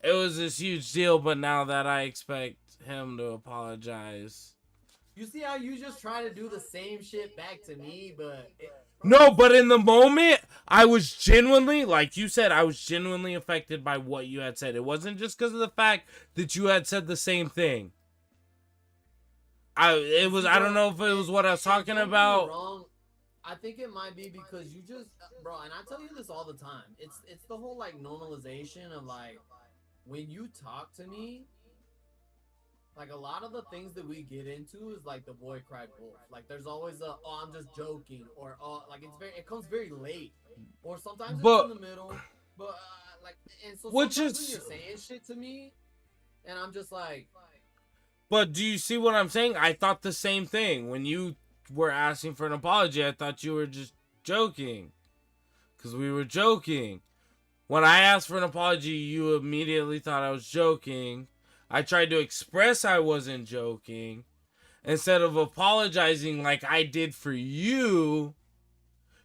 it was this huge deal, but now that I expect him to apologize. You see how you just try to do the same shit back to me, but... No, but in the moment, I was genuinely, like you said, I was genuinely affected by what you had said. It wasn't just because of the fact that you had said the same thing. I don't know if it was what I was talking about. Wrong. I think it might be because you just... Bro, and I tell you this all the time. It's the whole, like, normalization of, like... When you talk to me, like a lot of the things that we get into is like the boy cried wolf. Like there's always oh, I'm just joking, or oh, like it comes very late, or sometimes it's in the middle. But like, and so sometimes when you're saying shit to me, and I'm just like. But do you see what I'm saying? I thought the same thing when you were asking for an apology. I thought you were just joking, because we were joking. When I asked for an apology, you immediately thought I was joking. I tried to express I wasn't joking. Instead of apologizing like I did for you,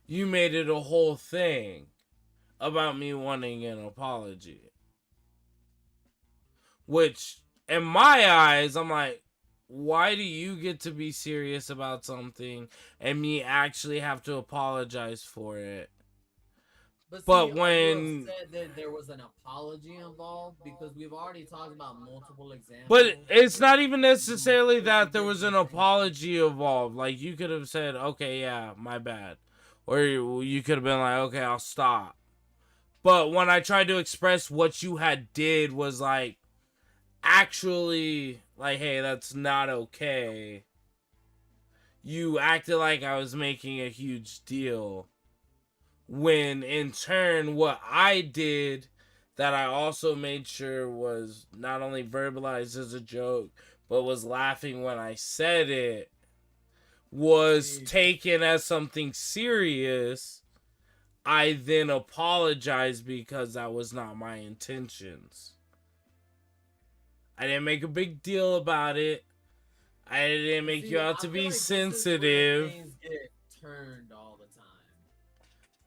you made it a whole thing about me wanting an apology. Which in my eyes, I'm like, why do you get to be serious about something and me actually have to apologize for it? But see, are you when, upset that there was an apology involved? Because we've already talked about multiple examples. but it's not even necessarily that there was an apology involved. Like, you could have said, okay, yeah, my bad. Or you could have been like, okay, I'll stop. But when I tried to express what you had did was like, actually, like, hey, that's not okay. You acted like I was making a huge deal. When in turn, what I did that I also made sure was not only verbalized as a joke, but was laughing when I said it, was taken as something serious. I then apologized because that was not my intentions. I didn't make a big deal about it. I didn't make you out to be sensitive. Things get turned all the time.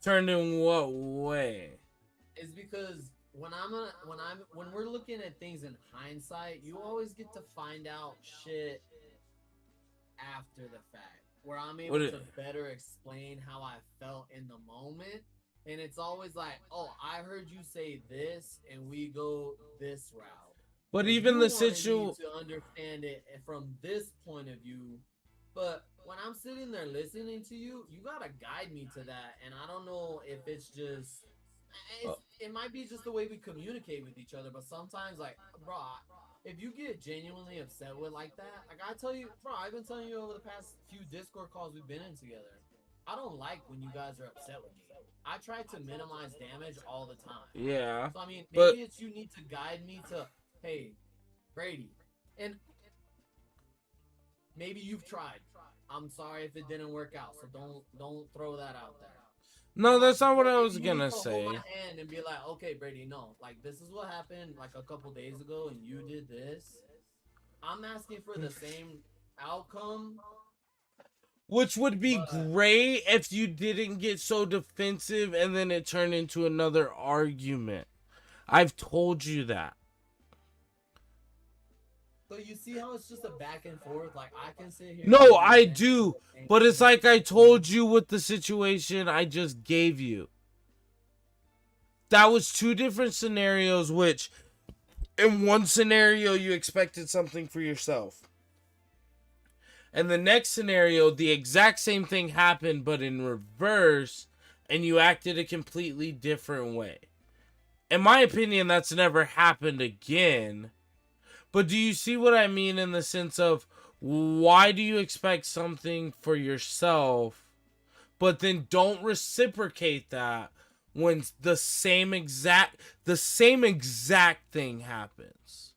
Turned in what way? It's because when we're looking at things in hindsight, you always get to find out shit after the fact. Where I'm able to better explain how I felt in the moment. And it's always like, oh, I heard you say this, and we go this route. But even the situation to understand it from this point of view, but when I'm sitting there listening to you, you gotta guide me to that, and I don't know if it's just, it might be just the way we communicate with each other. But sometimes, like, bro, if you get genuinely upset with like that, like I tell you, bro, I've been telling you over the past few Discord calls we've been in together, I don't like when you guys are upset with me. I try to minimize damage all the time. Yeah. So I mean, maybe it's you need to guide me to, hey, Brady, and maybe you've tried. I'm sorry if it didn't work out, so don't throw that out there. No, that's not what I was You gonna need to say. hold my hand and be like, okay, Brady, no, like this is what happened like a couple days ago, and you did this. I'm asking for the same outcome. Which would be great if you didn't get so defensive and then it turned into another argument. I've told you that. So you see how it's just a back and forth? Like, I can sit here... No, I do. But it's like I told you with the situation I just gave you. That was two different scenarios, which in one scenario you expected something for yourself. And the next scenario, the exact same thing happened, but in reverse, and you acted a completely different way. In my opinion, that's never happened again. But do you see what I mean in the sense of why do you expect something for yourself, but then don't reciprocate that when the same exact thing happens?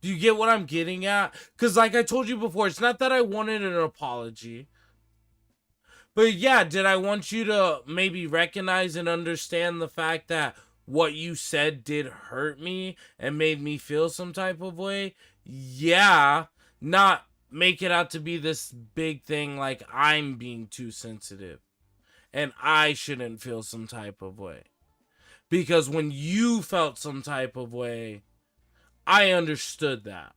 Do you get what I'm getting at? Because like I told you before, it's not that I wanted an apology. But yeah, did I want you to maybe recognize and understand the fact that what you said did hurt me and made me feel some type of way? Yeah. Not make it out to be this big thing like I'm being too sensitive and I shouldn't feel some type of way. Because when you felt some type of way, I understood that.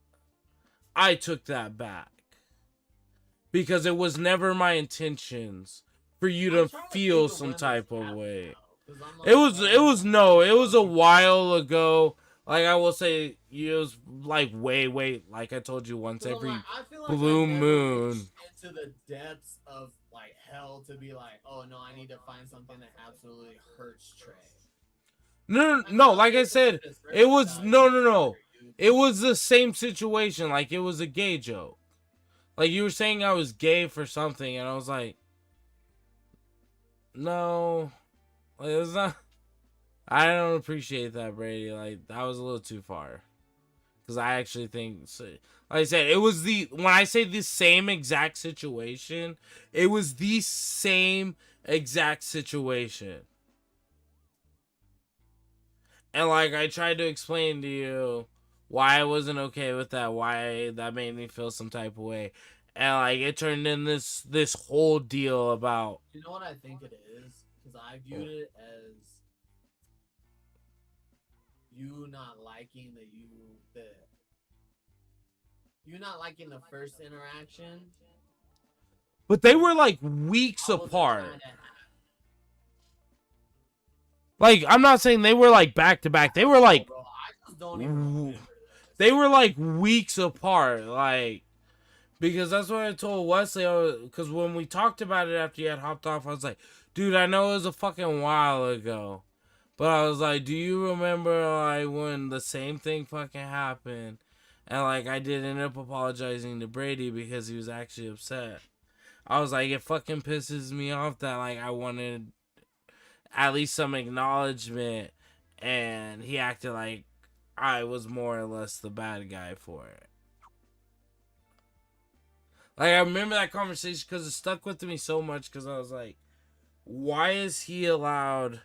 I took that back. Because it was never my intentions for you to feel some type of way. It was a while ago. Like I will say, it was like way, like I told you once every blue moon. Into the depths of like hell to be like, oh no, I need to find something that absolutely hurts Trey. No, like I said, it was no. It was the same situation. Like it was a gay joke. Like you were saying I was gay for something, and I was like, no, like, it was not. I don't appreciate that, Brady. Like that was a little too far. Because I actually think, like I said, it was when I say the same exact situation, it was the same exact situation. And like I tried to explain to you why I wasn't okay with that, why that made me feel some type of way. And like it turned in this whole deal about... You know what I think it is? Because I viewed it as you not liking you not liking the first interaction. But they were like weeks I wasn't apart. trying to Like, I'm not saying they were like back to back. They were like, bro, I just don't even remember this. they were like weeks apart. Like, because that's what I told Wesley. Because when we talked about it after you had hopped off, I was like, dude, I know it was a fucking while ago. But I was like, do you remember like when the same thing fucking happened? And like I did end up apologizing to Brady because he was actually upset. I was like, it fucking pisses me off that like I wanted at least some acknowledgement, and he acted like I was more or less the bad guy for it. Like, I remember that conversation because it stuck with me so much because I was like, why is he allowed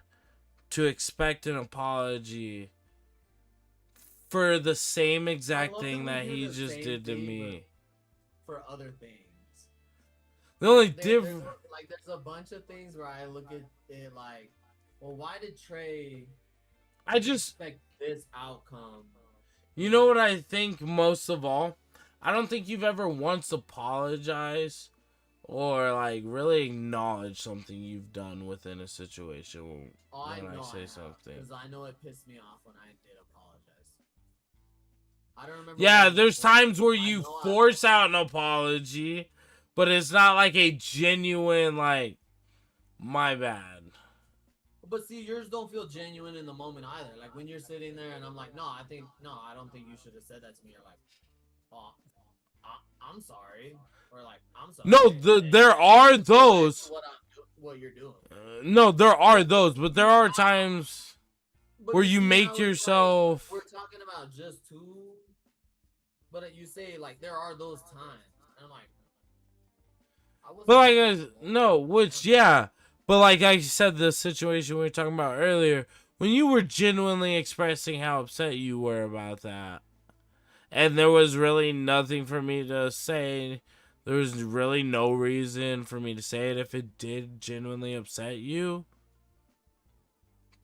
to expect an apology for the same exact thing that he just did to me? For other things. The only There's difference... Like, there's a bunch of things where I look at it like, well, why did Trey expect this outcome? You know what I think most of all? I don't think you've ever once apologized or like really acknowledged something you've done within a situation when I say something. Because I know it pissed me off when I did apologize. I don't remember. Yeah, there's times where you force out an apology, but it's not like a genuine like, my bad. But see, yours don't feel genuine in the moment either. Like when you're sitting there and I'm like, I don't think you should have said that to me. You're like, oh, I'm sorry, or like, I'm sorry. No, there are those. What you're doing. No, there are those, but there are times where you make yourself. Like, we're talking about just two, but you say like there are those times, and I'm like, but like, no, which yeah. But like I said, the situation we were talking about earlier, when you were genuinely expressing how upset you were about that, and there was really nothing for me to say, there was really no reason for me to say it if it did genuinely upset you,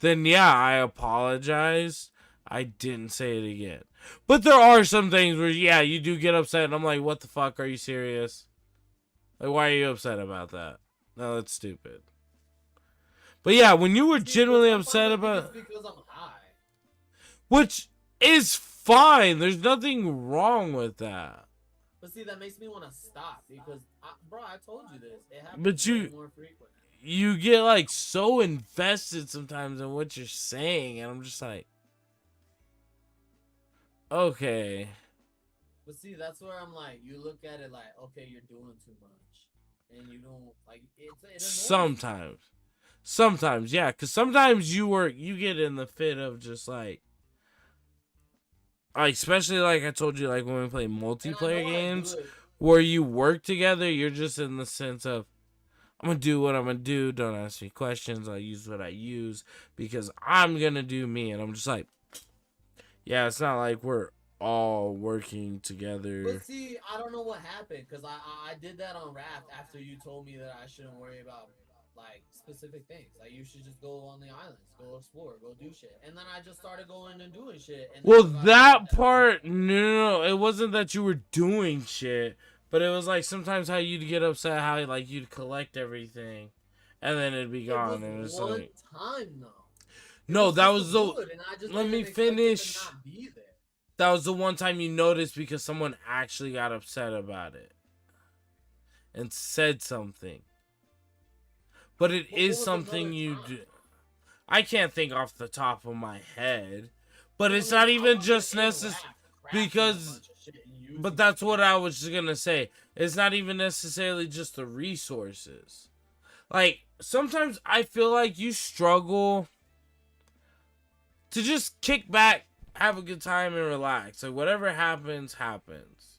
then yeah, I apologize. I didn't say it again. But there are some things where, yeah, you do get upset, and I'm like, what the fuck, are you serious? Like, why are you upset about that? No, that's stupid. But yeah, when you were genuinely upset about... It's because I'm high. Which is fine. There's nothing wrong with that. But see, that makes me want to stop because, bro, I told you this. It happens But more frequent. You get like so invested sometimes in what you're saying, and I'm just like, okay. But see, that's where I'm like, you look at it like, okay, you're doing too much, and you don't like it. Sometimes, yeah, because sometimes you get in the fit of just like, especially like I told you, like when we play multiplayer games where you work together, you're just in the sense of, I'm gonna do what I'm gonna do. Don't ask me questions. I'll use what I use because I'm gonna do me. And I'm just like, yeah, it's not like we're all working together. But see, I don't know what happened because I did that on Raft after you told me that I shouldn't worry about like specific things. Like you should just go on the islands, go explore, go do shit. And then I just started going and doing shit. And well, that part, no, it wasn't that you were doing shit, but it was like sometimes how you'd get upset, how like you'd collect everything, and then it'd be gone. And it's one like, time though. No, that was the. Let me finish. That was the one time you noticed because someone actually got upset about it and said something. But it is something you do. I can't think off the top of my head, but it's not even just necessary because. But that's what I was just gonna say. It's not even necessarily just the resources. Like sometimes I feel like you struggle to just kick back, have a good time, and relax. Like, whatever happens, happens.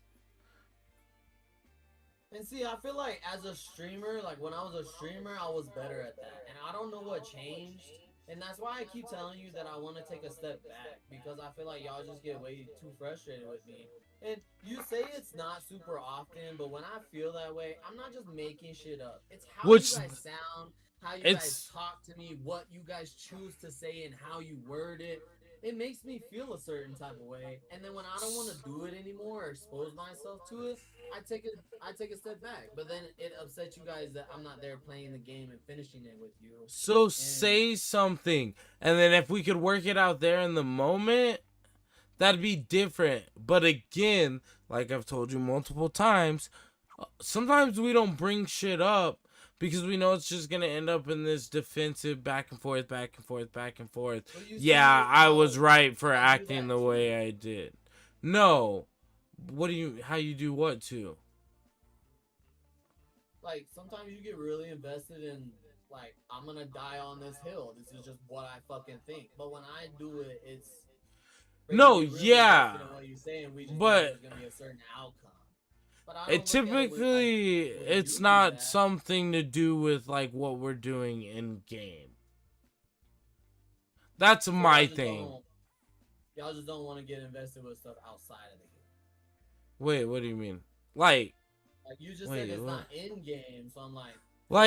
And see, I feel like as a streamer, like when I was a streamer, I was better at that. And I don't know what changed. And that's why I keep telling you that I want to take a step back. Because I feel like y'all just get way too frustrated with me. And you say it's not super often, but when I feel that way, I'm not just making shit up. It's how you guys sound, how you guys talk to me, what you guys choose to say, and how you word it. it makes me feel a certain type of way, and then when I don't want to do it anymore or expose myself to it, I take a step back. But then it upsets you guys that I'm not there playing the game and finishing it with you. So say something, and then if we could work it out there in the moment, that'd be different. But again, like I've told you multiple times, sometimes we don't bring shit up because we know it's just gonna end up in this defensive back and forth, back and forth, back and forth. Yeah, I was right for acting the way I did. No. How you do what to? Like, sometimes you get really invested in, like, I'm gonna die on this hill. This is just what I fucking think. But when I do it, it's... No, really yeah. what you're saying. We just But... know there's gonna be a certain outcome. But I don't typically, it's not something to do with, like, what we're doing in game. That's my thing. Y'all just don't want to get invested with stuff outside of the game. Wait, what do you mean? Like you just said it's not in game, so I'm like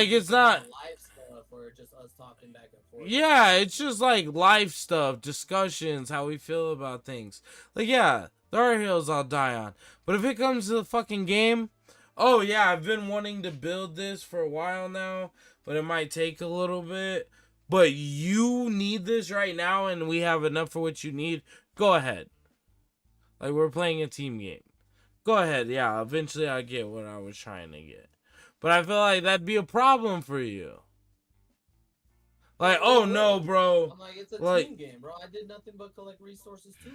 it's not live stuff or just us talking back and forth. Yeah, it's just like life stuff, discussions, how we feel about things. Like, yeah, there are hills I'll die on. But if it comes to the fucking game, oh yeah, I've been wanting to build this for a while now, but it might take a little bit. But you need this right now and we have enough for what you need, go ahead. Like, we're playing a team game. Go ahead, yeah, eventually I'll get what I was trying to get. But I feel like that'd be a problem for you. Like, oh no, bro. I'm like, it's a team game, bro. I did nothing but collect resources too.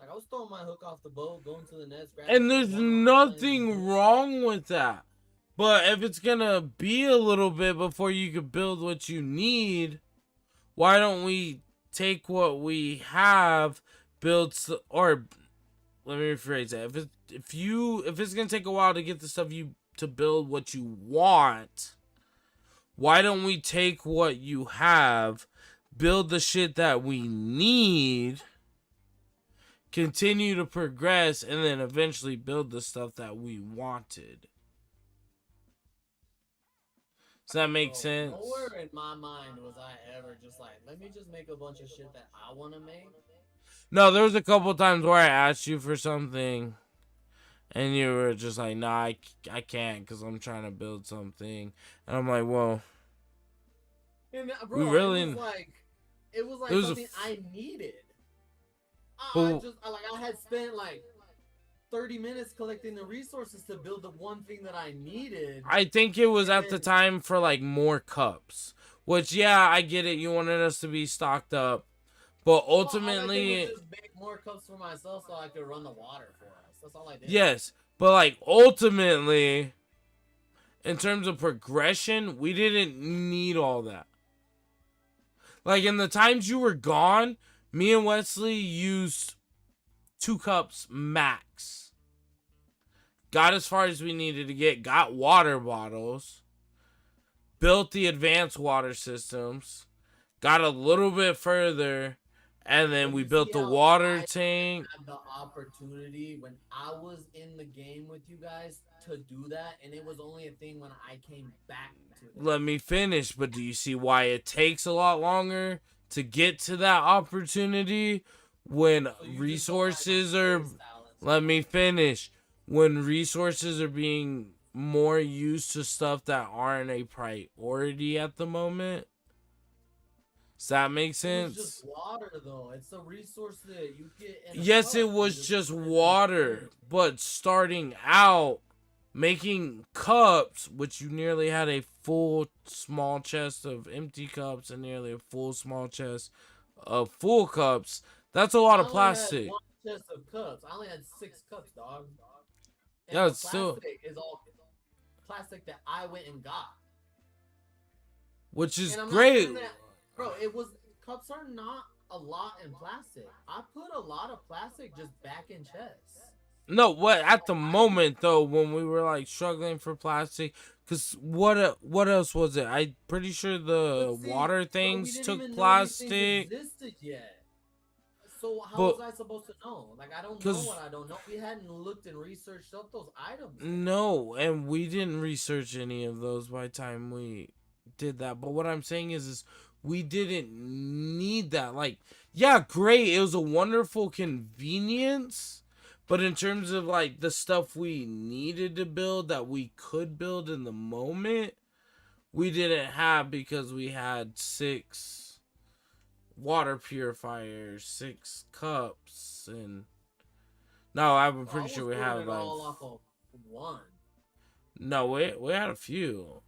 Like, I was throwing my hook off the boat, going to the nets, and there's nothing wrong with that. But if it's gonna be a little bit before you can build what you need, why don't we take what we have, or let me rephrase that. If it's gonna take a while to get the stuff to build what you want, why don't we take what you have, build the shit that we need, continue to progress, and then eventually build the stuff that we wanted? Does that make sense? Nowhere in my mind was I ever just like, let me just make a bunch of shit that I want to make. No, there was a couple times where I asked you for something, and you were just like, nah, I can't because I'm trying to build something. And I'm like, well, and, bro, we really... It was like something I needed. I had spent like 30 minutes collecting the resources to build the one thing that I needed. I think it was at the time for like more cups. Which, yeah, I get it. You wanted us to be stocked up. But ultimately... I just make more cups for myself so I could run the water for us. That's all I did. Yes, but like ultimately, in terms of progression, we didn't need all that. Like, in the times you were gone, me and Wesley used 2 cups max. Got as far as we needed to get, got water bottles, built the advanced water systems, got a little bit further, and then we built the water tank. I had the opportunity when I was in the game with you guys to do that, and it was only a thing when I came back to it. Let me finish, but do you see why it takes a lot longer to get to that opportunity when resources are... Let me finish. When resources are being more used to stuff that aren't a priority at the moment? Does that make sense? It's just water, though. It's a resource that you get in a yes, cup. it was just water. But starting out, making cups, which you nearly had a full small chest of empty cups and nearly a full small chest of full cups, that's a lot of plastic. Had one chest of cups. I only had 6 cups, dog. And yeah, it's still... plastic is all plastic that I went and got. Which is great. Bro, it was... Cups are not a lot in plastic. I put a lot of plastic just back in chests. No, what at the moment though, when we were like struggling for plastic, because what else was it? I'm pretty sure the water things took plastic. Existed yet. So how was I supposed to know? Like, I don't know what I don't know. We hadn't looked and researched up those items. No, and we didn't research any of those by the time we did that. But what I'm saying is we didn't need that. Like, yeah, great. It was a wonderful convenience. But in terms of, like, the stuff we needed to build that we could build in the moment, we didn't have because we had 6 water purifiers, 6 cups, and... No, I'm pretty sure we have, it like... all off of one. No, we had a few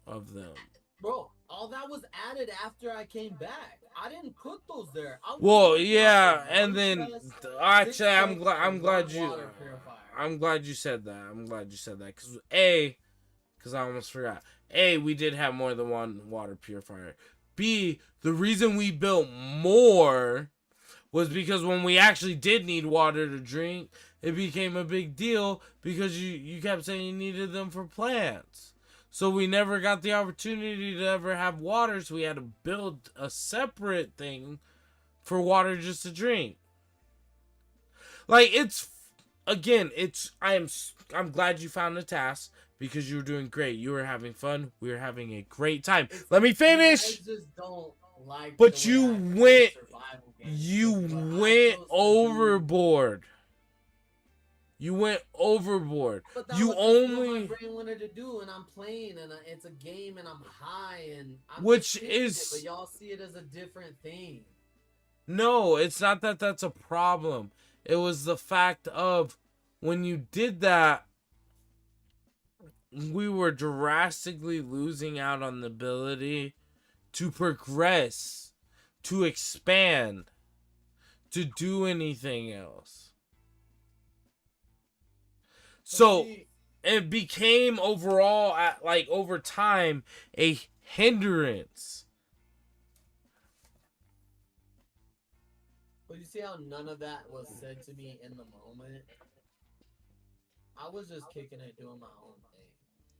of them. Bro, all that was added after I came back. I didn't cook those there. Well, yeah, and then actually, I'm glad you said that. I'm glad you said that because I almost forgot. We did have more than one water purifier. B, the reason we built more was because when we actually did need water to drink, it became a big deal because you kept saying you needed them for plants. So we never got the opportunity to ever have water, so we had to build a separate thing for water just to drink. Like, I'm glad you found the task because you were doing great. You were having fun. We were having a great time. Let me finish. But you went overboard. You went overboard. But that you was only what my brain wanted to do, and I'm playing, and it's a game, and I'm high, and I'm which is, is. But y'all see it as a different thing. No, it's not that that's a problem. It was the fact of when you did that, we were drastically losing out on the ability to progress, to expand, to do anything else. So it became overall, over time, a hindrance. But you see how none of that was said to me in the moment? I was just kicking it, doing my own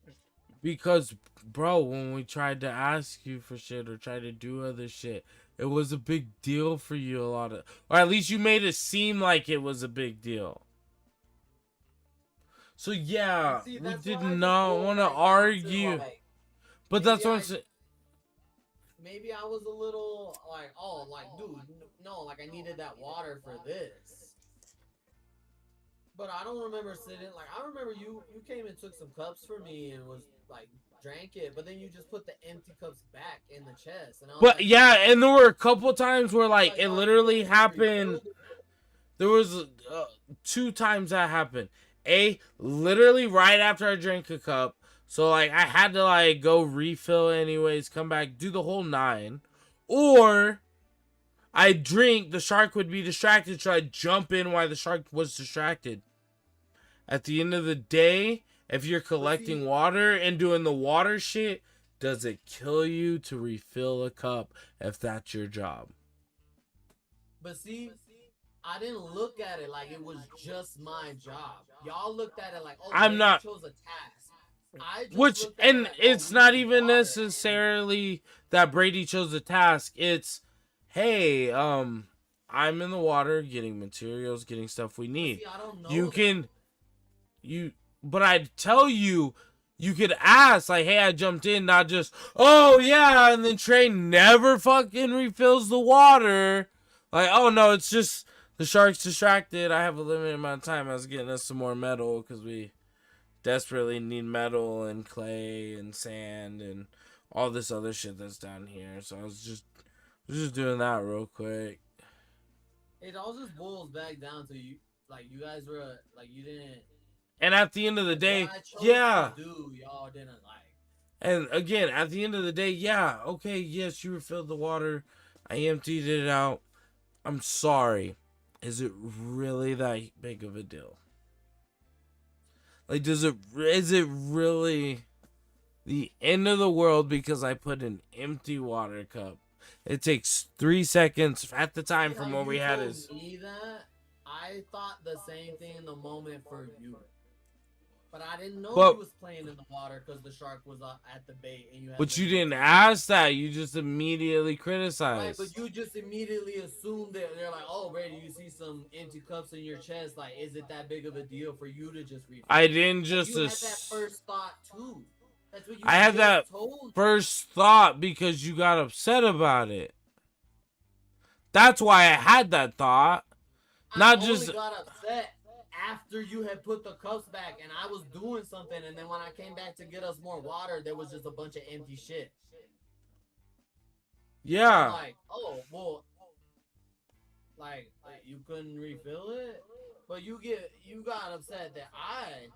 thing. Because, bro, when we tried to ask you for shit or try to do other shit, it was a big deal for you or at least you made it seem like it was a big deal. So yeah, we did not want to argue. But that's what I'm saying. Maybe I was a little like, oh, like, dude, no, like I needed that water for this. But I don't remember sitting, like, I remember you came and took some cups for me and was like, drank it, but then you just put the empty cups back in the chest. And I was but yeah, and there were a couple times where like it literally happened. There was 2 times that happened. Literally right after I drank a cup. So, like, I had to, like, go refill anyways, come back, do the whole 9. Or, I drink, the shark would be distracted, so I'd jump in while the shark was distracted. At the end of the day, if you're collecting water and doing the water shit, does it kill you to refill a cup if that's your job? But see, I didn't look at it like it was just my job. Y'all looked at it like, oh, I'm not chose a task. Which, and it's not even necessarily that Brady chose the task. It's, hey, I'm in the water getting materials, getting stuff we need. See, I don't know but I'd tell you, you could ask, like, hey, I jumped in, not just, oh, yeah, and then Trey never fucking refills the water. Like, oh, no, it's just the shark's distracted. I have a limited amount of time. I was getting us some more metal because we desperately need metal and clay and sand and all this other shit that's down here. So I was just doing that real quick. It all just boils back down to you, like, you guys were, like, you didn't. And at the end of the day, yeah. Y'all didn't like. And again, at the end of the day, yeah, okay, yes, you refilled the water. I emptied it out. I'm sorry. Is it really that big of a deal? Like, is it really the end of the world because I put an empty water cup? It takes 3 seconds at the time from what we had is. Me that, I thought the same thing in the moment for you. But I didn't know he was playing in the water because the shark was at the bait. And but you didn't ask that. You just immediately criticized. Right, but you just immediately assumed that they're like, oh, Brady, you see some empty cups in your chest. Like, is it that big of a deal for you to just refill? I didn't just you had that first thought, too. That's what you I had just that told me. first thought because you got upset about it. That's why I had that thought. Not I just only got upset after you had put the cups back and I was doing something, and then when I came back to get us more water, there was just a bunch of empty shit. yeah. I'm like, oh, well, like you couldn't refill it? But you got upset that I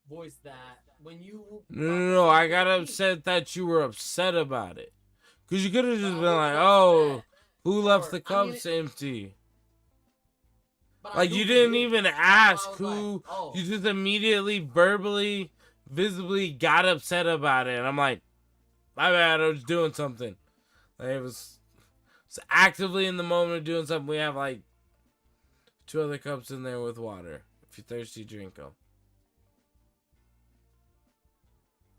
voiced that when you No. I got upset that you were upset about it. Because you could have just been like, oh, who left the cups empty? Like, you didn't even ask who. You just immediately, verbally, visibly got upset about it. And I'm like, my bad, I was doing something. Like, it was actively in the moment of doing something. We have, like, 2 other cups in there with water. If you're thirsty, drink them.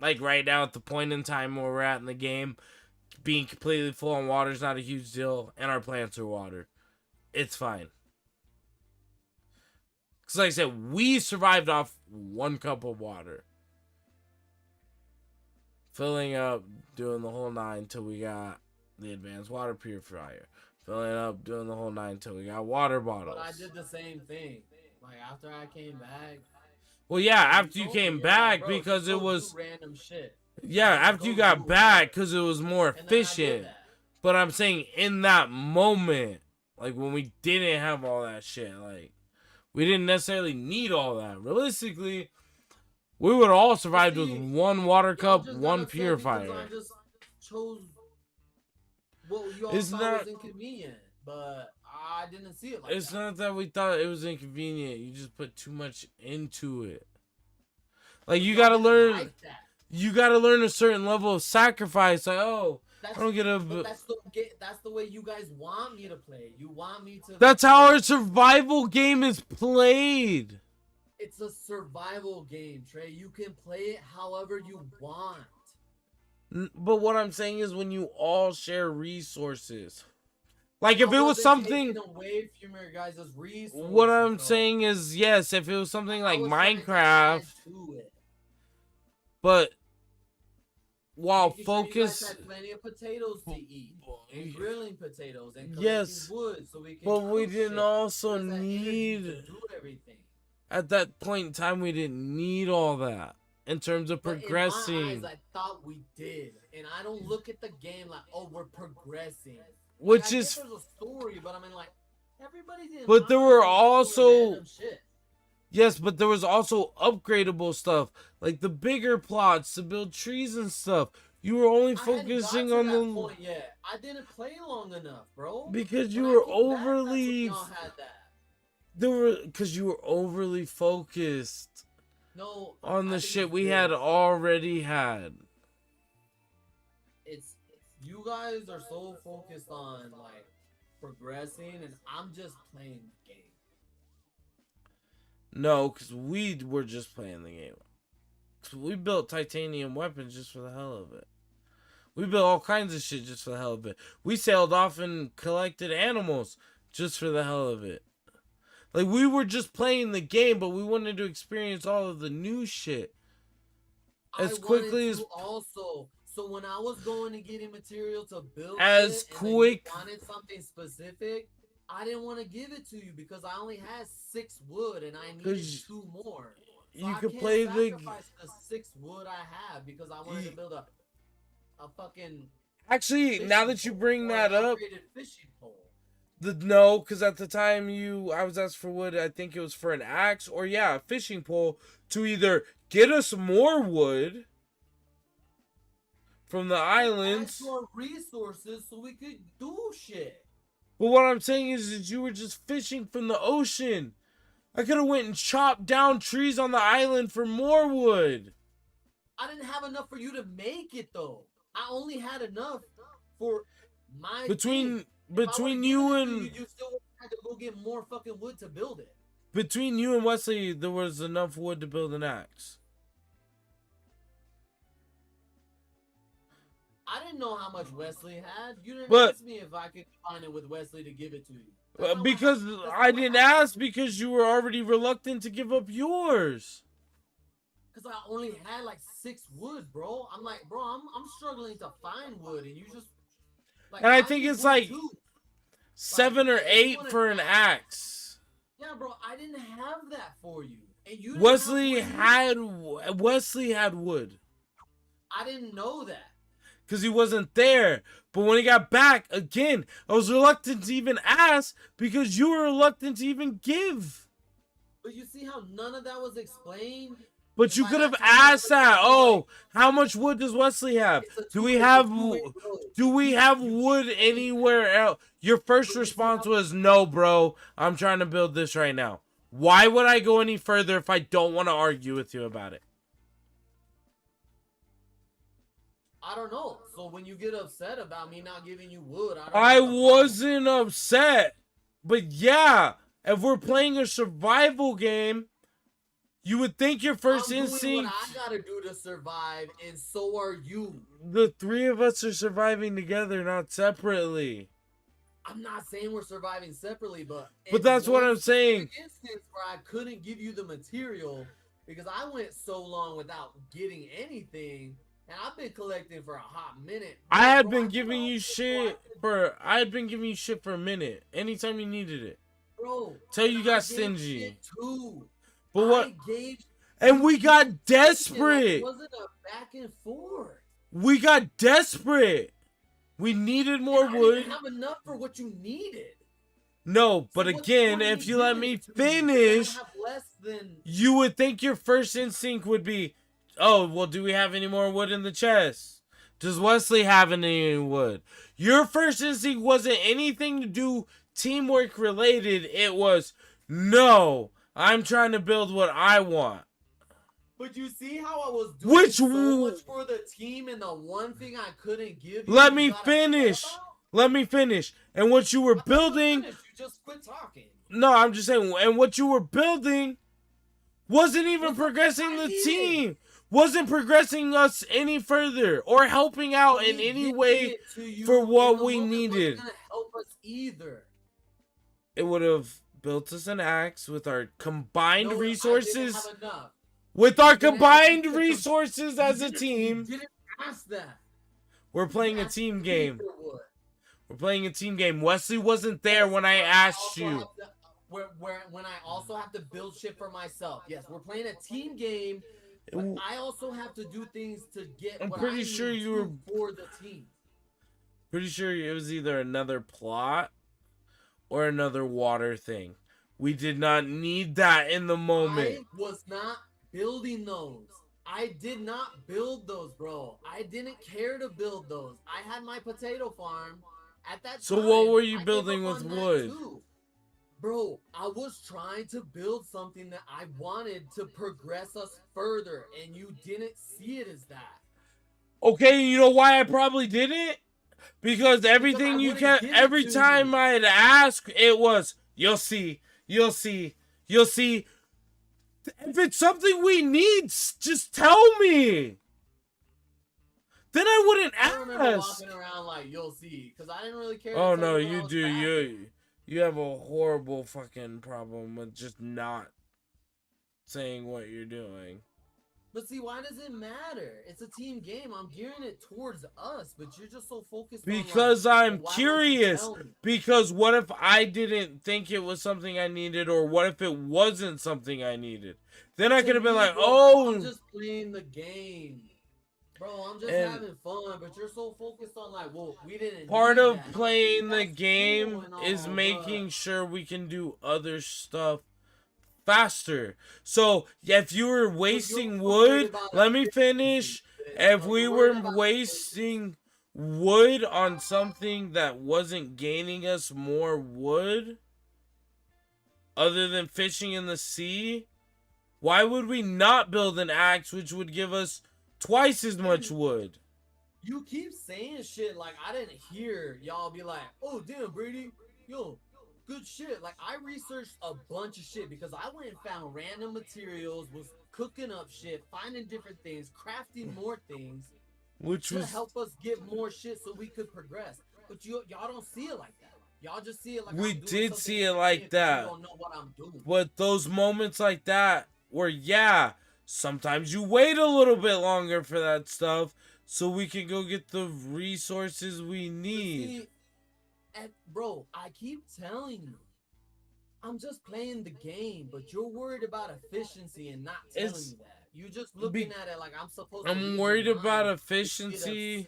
Like, right now, at the point in time where we're at in the game, being completely full on water is not a huge deal. And our plants are water. It's fine. Because, like I said, we survived off 1 cup of water. Filling up, doing the whole 9 until we got the advanced water purifier. Filling up, doing the whole 9 until we got water bottles. But I did the same thing. Like, after I came back. Well, yeah, after you came back, like, bro, because it was... random shit. Yeah, after you got back, because it was more efficient. But I'm saying, in that moment, like, when we didn't have all that shit, like... We didn't necessarily need all that. Realistically, we would have all survived with 1 water cup, 1 purifier. I just chose what you all thought was inconvenient, but I didn't see it like that. It's not that we thought it was inconvenient. You just put too much into it. Like, you gotta learn. You gotta learn a certain level of sacrifice. Like, oh, I don't get a. That's the way you guys want me to play. You want me to. That's how our survival game is played. It's a survival game, Trey. You can play it however you want. But what I'm saying is when you all share resources. Like, if it was something. Away from your guys' resources, what I'm saying is, yes, if it was something like Minecraft. But. While focus, you guys had plenty of potatoes to eat, and grilling potatoes, and yes, wood, so we can. But we didn't also need. To do everything. At that point in time, we didn't need all that in terms of progressing. In my eyes, I thought we did, and I don't look at the game like, oh, we're progressing. Which like, is. There's a story, but I mean, like, everybody didn't. But there were also. Yes, but there was also upgradable stuff, like the bigger plots to build trees and stuff. You were only focusing on the. Point yet. I didn't play long enough, bro. Because you were overly. Because you were overly focused. No. On the shit we had already had. It's you guys are so focused on like progressing, and I'm just playing the game. No, because we were just playing the game. We built titanium weapons just for the hell of it. We built all kinds of shit just for the hell of it. We sailed off and collected animals just for the hell of it. Like, we were just playing the game, but we wanted to experience all of the new shit. As quickly as... Also, so when I was going and getting material to build as quick... and wanted something specific... I didn't want to give it to you because I only had 6 wood and I needed 2 more. So you I could play the 6 wood I have because I wanted to build a fucking. Actually, now that you bring that up, fishing pole. No, because at the time I was asked for wood. I think it was for an axe or a fishing pole to either get us more wood from the islands, more resources so we could do shit. But what I'm saying is that you were just fishing from the ocean. I could have went and chopped down trees on the island for more wood. I didn't have enough for you to make it though. I only had enough for my between you and you still had to go get more fucking wood to build it. Between you and Wesley, there was enough wood to build an axe. I didn't know how much Wesley had. You didn't ask me if I could find it with Wesley to give it to you. Because I didn't ask because you were already reluctant to give up yours. Because I only had like 6 wood, bro. I'm like, bro, I'm struggling to find wood, and you just like. And I think it's wood like too. 7 or Like, 8 for an axe. Yeah, bro, I didn't have that for you, and you. Wesley had wood. I didn't know that. Because he wasn't there. But when he got back, again, I was reluctant to even ask because you were reluctant to even give. But you see how none of that was explained? But you could have asked that. Oh, how much wood does Wesley have? Do we have wood anywhere else? Your first response was, no, bro. I'm trying to build this right now. Why would I go any further if I don't want to argue with you about it? I don't know. So when you get upset about me not giving you wood, I wasn't upset. But yeah, if we're playing a survival game, you would think your first instinct. Doing what I gotta do to survive, and so are you. The 3 of us are surviving together, not separately. I'm not saying we're surviving separately, but that's what I'm saying. Instance where I couldn't give you the material because I went so long without getting anything. And I've been collecting for a hot minute. I had been giving you shit for a minute. Anytime you needed it. Bro. Till you got stingy. Too. But what? And we got desperate. It wasn't a back and forth. We got desperate. We needed more wood. I didn't have enough for what you needed. No, but again, if you let me finish, you would think your first instinct would be, oh, well, do we have any more wood in the chest? Does Wesley have any wood? Your first instinct wasn't anything to do teamwork related. It was, no, I'm trying to build what I want. But you see how I was doing so much for the team, and the one thing I couldn't give you. Let me finish. Let me finish. And what you were building. You just quit talking. No, I'm just saying. And what you were building wasn't even progressing the team. Wasn't progressing us any further or helping out in any way for what we needed. It wasn't gonna help us either. It would have built us an axe with our combined resources. I didn't have enough. With our combined resources as a team. You didn't ask that. We're playing a team game. We're playing a team game. Wesley wasn't there when I asked you. When I also have to build shit for myself. Yes, we're playing a team game. But I also have to do things to get I'm what pretty I sure need you were for the team. Pretty sure it was either another plot or another water thing. We did not need that in the moment. I was not building those. I did not build those, bro. I didn't care to build those. I had my potato farm at that time. So what were you building with wood? Bro, I was trying to build something that I wanted to progress us further, and you didn't see it as that. Okay, you know why I probably didn't? Because everything you kept, every time I'd ask, it was, you'll see, you'll see, you'll see. If it's something we need, just tell me. Then I wouldn't ask. I remember walking around like, you'll see, because I didn't really care. Oh no, you do. You have a horrible fucking problem with just not saying what you're doing. But see, why does it matter? It's a team game. I'm gearing it towards us, but you're just so focused because on, I'm curious. Because what if I didn't think it was something I needed, or what if it wasn't something I needed? Then I could have been like, oh, I'm just playing the game. Bro, I'm just having fun, but you're so focused on like, well, we didn't. Part of playing the game is making sure we can do other stuff faster. So if you were wasting wood, let me finish. If we were wasting wood on something that wasn't gaining us more wood, other than fishing in the sea, why would we not build an axe which would give us twice as much wood? You keep saying shit like I didn't hear y'all be like, oh damn Brady, yo, good shit. Like I researched a bunch of shit because I went and found random materials, was cooking up shit, finding different things, crafting more things, which to was help us get more shit so we could progress. But y'all don't see it like that. Y'all just see it like we did see it like that. You don't know what I'm doing. But those moments like that where, yeah, Sometimes you wait a little bit longer for that stuff so we can go get the resources we need. See, bro, I keep telling you, I'm just playing the game, but you're worried about efficiency and not telling me that. You just looking at it like I'm supposed to. I'm worried about efficiency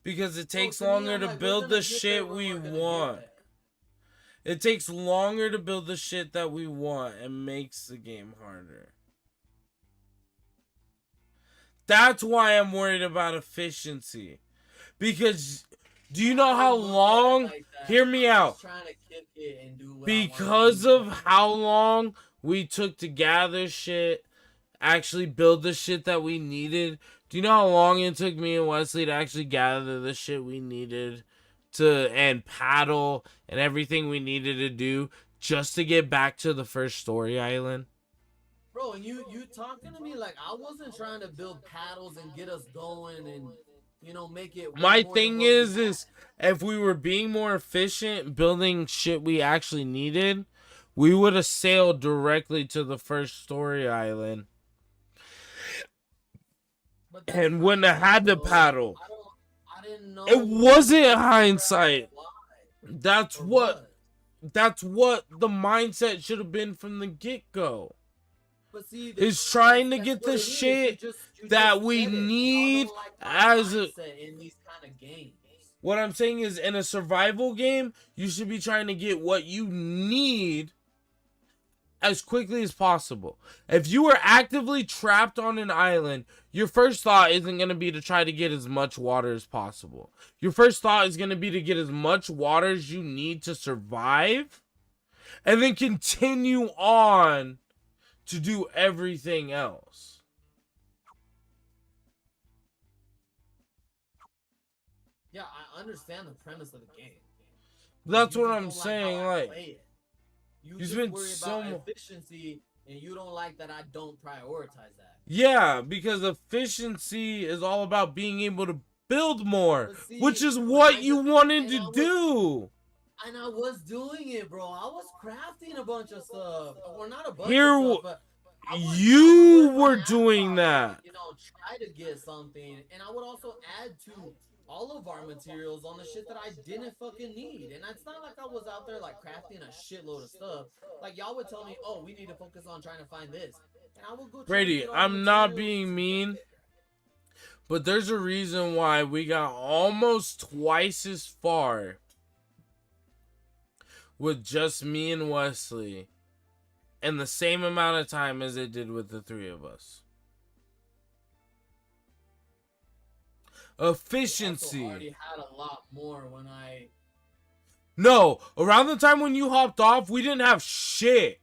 because it takes longer to build the shit we want. It takes longer to build the shit that we want and makes the game harder. That's why I'm worried about efficiency. Because do you know how long? Hear me out. Because of how long we took to gather shit, actually build the shit that we needed. Do you know how long it took me and Wesley to actually gather the shit we needed and paddle and everything we needed to do just to get back to the first story island? Bro, and you talking to me like I wasn't trying to build paddles and get us going and, you know, make it. My thing is if we were being more efficient building shit we actually needed, we would have sailed directly to the first story island and wouldn't have had to paddle. I didn't know. It wasn't hindsight. That's what the mindset should have been from the get-go. But see, is trying to get the shit that we need as a. In these kind of games. What I'm saying is, in a survival game, you should be trying to get what you need as quickly as possible. If you are actively trapped on an island, your first thought isn't going to be to try to get as much water as possible. Your first thought is going to be to get as much water as you need to survive, and then continue on to do everything else. Yeah, I understand the premise of the game. That's what I'm saying. You just worry about efficiency, and you don't like that I don't prioritize that. Yeah, because efficiency is all about being able to build more, which is what you wanted to do. And I was doing it, bro. I was crafting a bunch of stuff. Or not a bunch of stuff, but you were doing that. You know, try to get something. And I would also add to all of our materials on the shit that I didn't fucking need. And it's not like I was out there like crafting a shitload of stuff. Like y'all would tell me, oh, we need to focus on trying to find this. And I would go Brady, I'm not being mean, but there's a reason why we got almost twice as far with just me and Wesley in the same amount of time as it did with the three of us. Efficiency. I already had a lot more when I... No, around the time when you hopped off, we didn't have shit.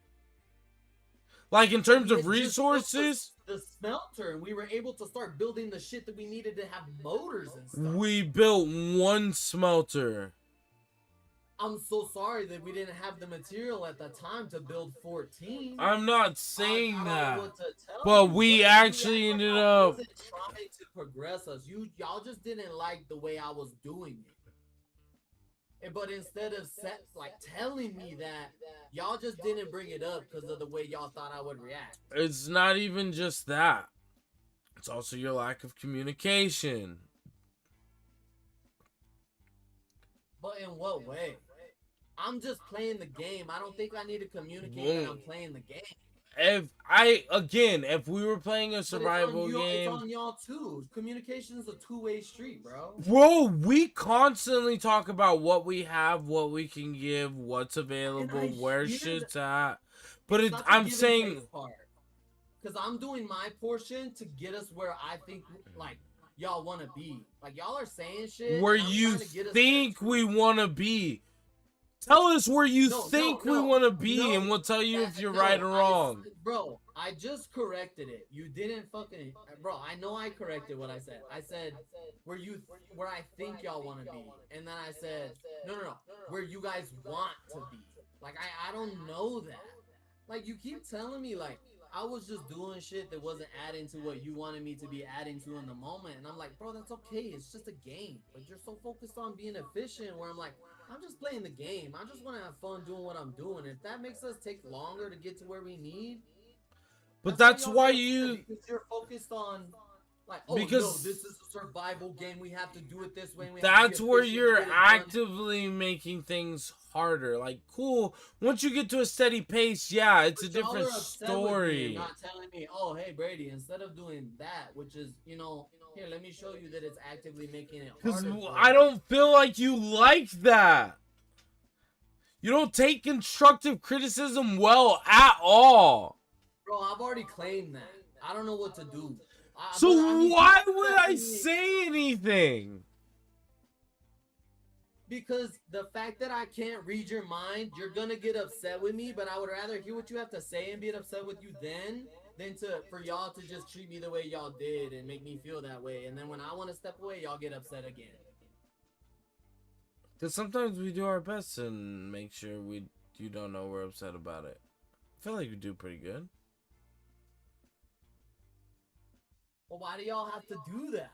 Like in terms of resources. The smelter, and we were able to start building the shit that we needed to have motors and stuff. We built one smelter. I'm so sorry that we didn't have the material at the time to build 14. I'm not saying that, but we actually ended up. I wasn't trying to progress us. Y'all just didn't like the way I was doing it. But instead of telling me that, y'all just didn't bring it up because of the way y'all thought I would react. It's not even just that. It's also your lack of communication. But in what way? I'm just playing the game. I don't think I need to communicate that I'm playing the game. If we were playing a survival game, it's on y'all too. Communication is a two-way street, bro. Bro, we constantly talk about what we have, what we can give, what's available, where shit's at. But I'm saying, because I'm doing my portion to get us where I think y'all want to be. Like y'all are saying shit where you think we want to be. Tell us where you think we want to be, and we'll tell you if you're right or wrong. Bro, I just corrected it. You didn't fucking... Bro, I know I corrected what I said. I said, where I think y'all want to be. And then I said, no, where you guys want to be. Like, I don't know that. Like, you keep telling me, like, I was just doing shit that wasn't adding to what you wanted me to be adding to in the moment. And I'm like, bro, that's okay. It's just a game. But you're so focused on being efficient where I'm like, I'm just playing the game. I just want to have fun doing what I'm doing. If that makes us take longer to get to where we need, But that's y'all why get upset, you. because you're focused on like, oh Because no, this is a survival game. We have to do it this way. We have that's to be where efficient to you're get it done. actively making things harder. Like, cool. Once you get to a steady pace, yeah, it's a But y'all different are upset with me and story. not telling me, oh, hey, Brady, instead of doing that, which is, here, let me show you that it's actively making it Because harder. I don't feel like you like that. You don't take constructive criticism well at all. Bro, I've already claimed that. I don't know what to do. So why would I say anything? Because the fact that I can't read your mind, you're gonna get upset with me, but I would rather hear what you have to say and be upset with you then than for y'all to just treat me the way y'all did and make me feel that way. And then when I want to step away, y'all get upset again. Because sometimes we do our best and make sure you don't know we're upset about it. I feel like we do pretty good. Well, why do y'all have to do that?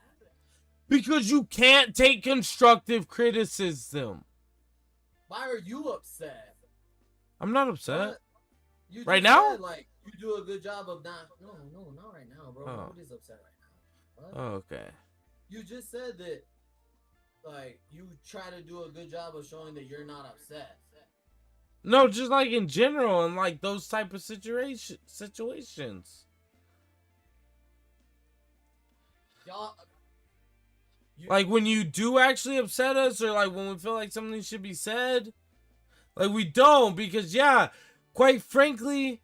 Because you can't take constructive criticism. Why are you upset? I'm not upset. You right just now? said, like, you do a good job of not. No, not right now, bro. Oh. Nobody's upset right now. What? Oh, okay. You just said that, like, you try to do a good job of showing that you're not upset. No, just like in general and like those type of situations. Y'all. Like when you do actually upset us, or like when we feel like something should be said, like we don't, because yeah, quite frankly,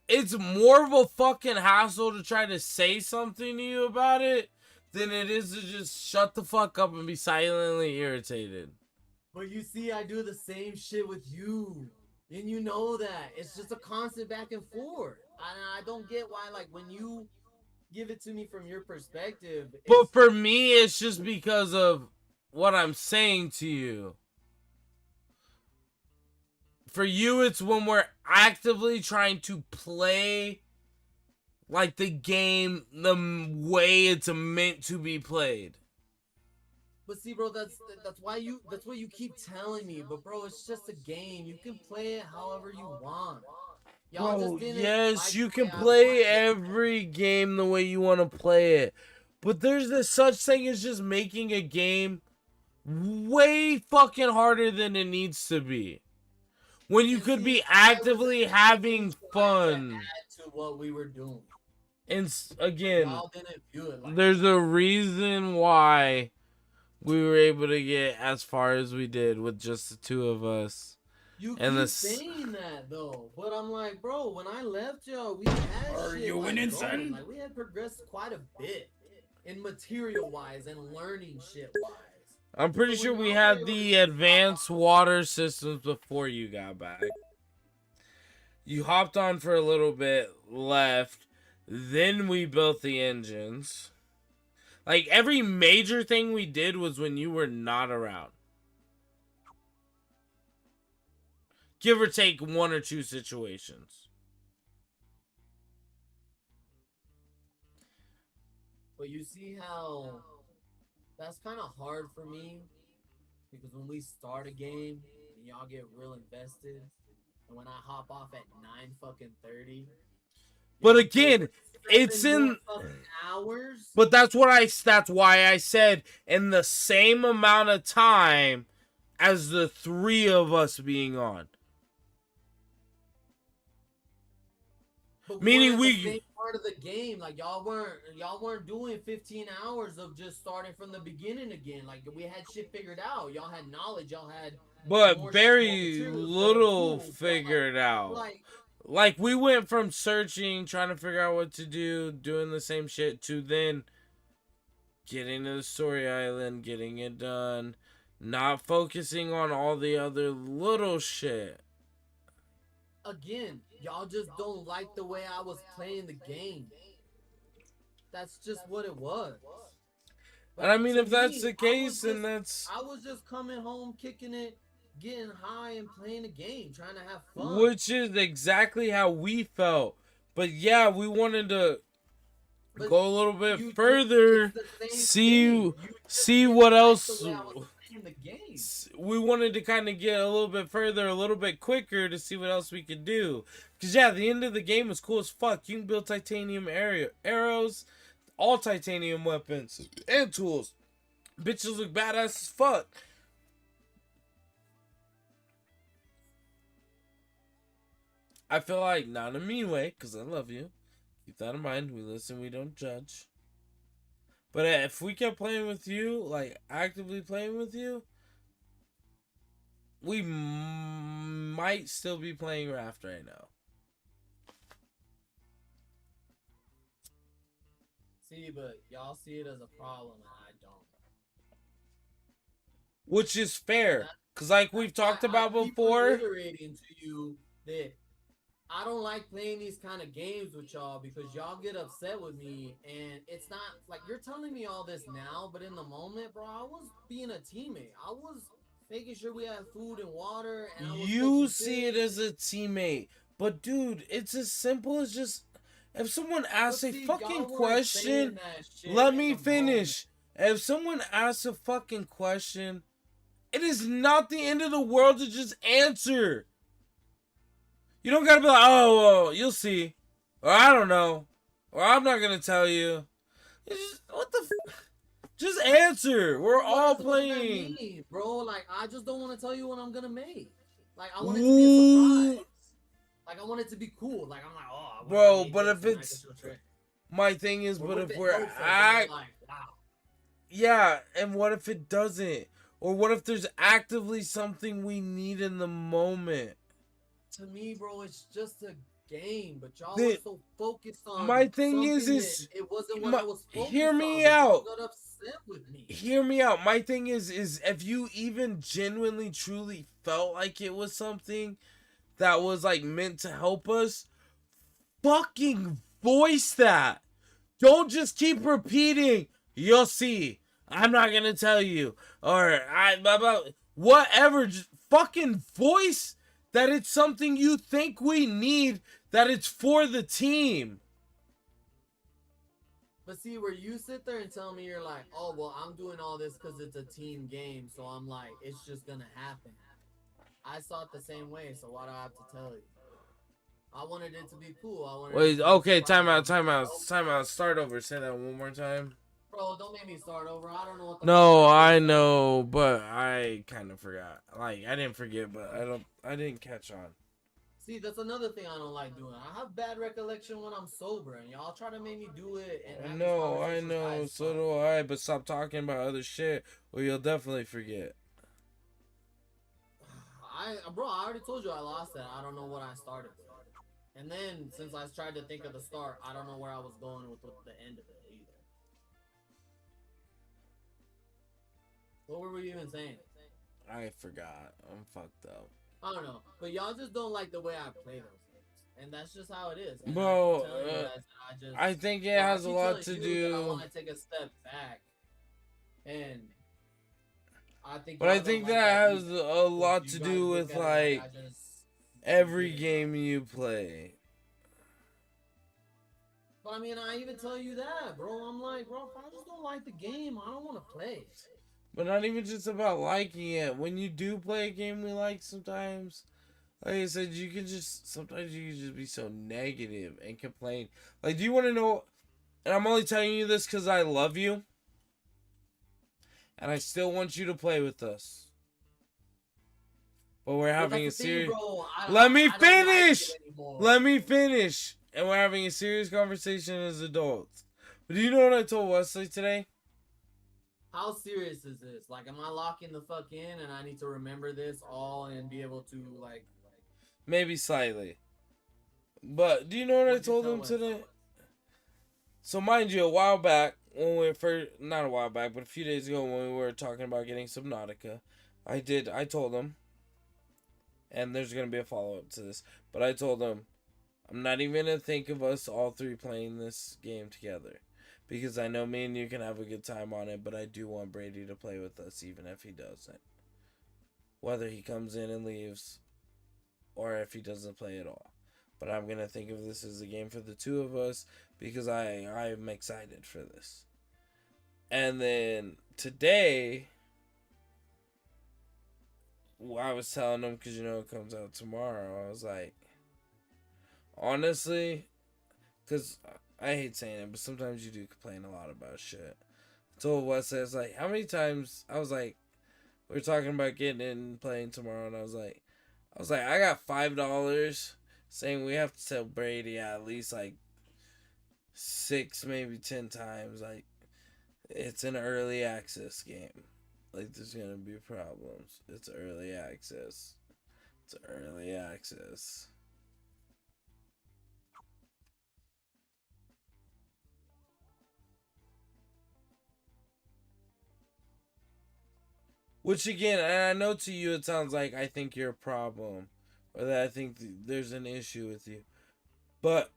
it's more of a fucking hassle to try to say something to you about it than it is to just shut the fuck up and be silently irritated. But you see, I do the same shit with you. And you know that. It's just a constant back and forth. I don't get why, like, when you give it to me from your perspective. But for me, it's just because of what I'm saying to you. For you, it's when we're actively trying to play like the game the way it's meant to be played. But see, bro, that's what you keep telling me. But bro, it's just a game. You can play it however you want. Y'all Bro, just didn't yes, you can play every game the way you want to play it. But there's this such thing as just making a game way fucking harder than it needs to be. When you could be actively having fun. Add to what we were doing. And again, Y'all didn't view it like there's a reason why we were able to get as far as we did with just the two of us. You and keep saying that though, but I'm like, bro, when I left y'all, we had Are shit you like an going. insane? Like we had progressed quite a bit in material wise and learning shit wise. I'm pretty sure we had the advanced water systems before you got back. You hopped on for a little bit, left, then we built the engines. Like, every major thing we did was when you were not around. Give or take one or two situations. But you see how that's kind of hard for me, because when we start a game and y'all get real invested, and when I hop off at 9:30. But again, it's in hours. But that's why I said in the same amount of time as the three of us being on. But Meaning we the same part of the game, like y'all weren't doing 15 hours of just starting from the beginning again. Like we had shit figured out. Y'all had knowledge. Y'all had. But very little figured out. Like we went from searching, trying to figure out what to do, doing the same shit, to then getting to the story island, getting it done, not focusing on all the other little shit. Again, y'all just don't like the way I was playing the game. That's just what it was. But and I mean, if that's the case, then that's... I was just coming home, kicking it, getting high, and playing the game, trying to have fun. Which is exactly how we felt. But yeah, we wanted to go a little bit further, see what else... the game. We wanted to kind of get a little bit further, a little bit quicker to see what else we could do. Because, yeah, the end of the game was cool as fuck. You can build titanium arrows, all titanium weapons, and tools. Bitches look badass as fuck. I feel like, not in a mean way, because I love you. Keep that in mind. We listen, we don't judge. But if we kept playing with you, like actively playing with you, we might still be playing Raft right now. See, but y'all see it as a problem, and I don't. Which is fair, because like we've talked about before. I keep reiterating to you that I don't like playing these kind of games with y'all because y'all get upset with me, and it's not like you're telling me all this now, but in the moment, bro, I was being a teammate. I was making sure we had food and water, and You see it as a teammate, but dude, it's as simple as just if someone asks a fucking question, let me finish. If someone asks a fucking question, it is not the end of the world to just answer. You don't gotta be like, oh, you'll see. Or I don't know. Or I'm not gonna tell you. It's just, what the just answer. We're all playing. Mean, bro, like, I just don't want to tell you what I'm gonna make. Like, I want it to be a surprise. Like, I want it to be cool. Like, I'm like, oh, bro, but if it's... My thing is, but if we're like, wow. Yeah, and what if it doesn't? Or what if there's actively something we need in the moment? To me, bro, it's just a game, but y'all are so focused on. My thing is it wasn't what I was focused on. Hear me out. Y'all got upset with me. Hear me out. My thing is if you even genuinely, truly felt like it was something that was like meant to help us, fucking voice that. Don't just keep repeating. You'll see. I'm not gonna tell you, or whatever. Just fucking voice that it's something you think we need, that it's for the team. But see, where you sit there and tell me you're like, oh, well, I'm doing all this because it's a team game, so I'm like, it's just gonna happen. I saw it the same way, so why do I have to tell you? I wanted it to be cool. Wait, okay, time out. Start over. Say that one more time. Bro, don't make me start over. I don't know what the No, I know, but I kind of forgot. Like, I didn't forget, but I didn't catch on. See, that's another thing I don't like doing. I have bad recollection when I'm sober, and y'all try to make me do it. And I know, so do I, but stop talking about other shit, or you'll definitely forget. Bro, I already told you I lost that. I don't know what I started with. And then, since I tried to think of the start, I don't know where I was going with the end of it either. What were we even saying? I forgot. I'm fucked up. I don't know. But y'all just don't like the way I play those games. And that's just how it is. And bro, I think it has a lot to do. I want to take a step back. And I think... But I think that has a lot to do with, like, every game you play. But I mean, I even tell you that, bro. I'm like, bro, if I just don't like the game, I don't want to play. But not even just about liking it. When you do play a game we like sometimes, like I said, sometimes you can just be so negative and complain. Like, do you want to know, and I'm only telling you this because I love you, and I still want you to play with us. But we're having a serious... Let me finish! Let me finish! And we're having a serious conversation as adults. But do you know what I told Wesley today? How serious is this? Like, am I locking the fuck in and I need to remember this all and be able to, like... Maybe slightly. But do you know what I told him today? So mind you, a while back, when we first... Not a while back, but a few days ago when we were talking about getting Subnautica, I told him, and there's going to be a follow-up to this, but I told him, I'm not even going to think of us all three playing this game together. Because I know me and you can have a good time on it, but I do want Brady to play with us even if he doesn't. Whether he comes in and leaves, or if he doesn't play at all. But I'm going to think of this as a game for the two of us, because I'm excited for this. And then today, I was telling him, because, you know, it comes out tomorrow. I was like, honestly, because I hate saying it, but sometimes you do complain a lot about shit. I told Wesley, I was like, how many times, I was like, we were talking about getting in and playing tomorrow, and I was like, I got $5 saying we have to tell Brady at least like 6, maybe 10 times. Like, it's an early access game. Like, there's gonna be problems. It's early access. It's early access. Which, again, and I know to you it sounds like I think you're a problem, or that I think there's an issue with you. But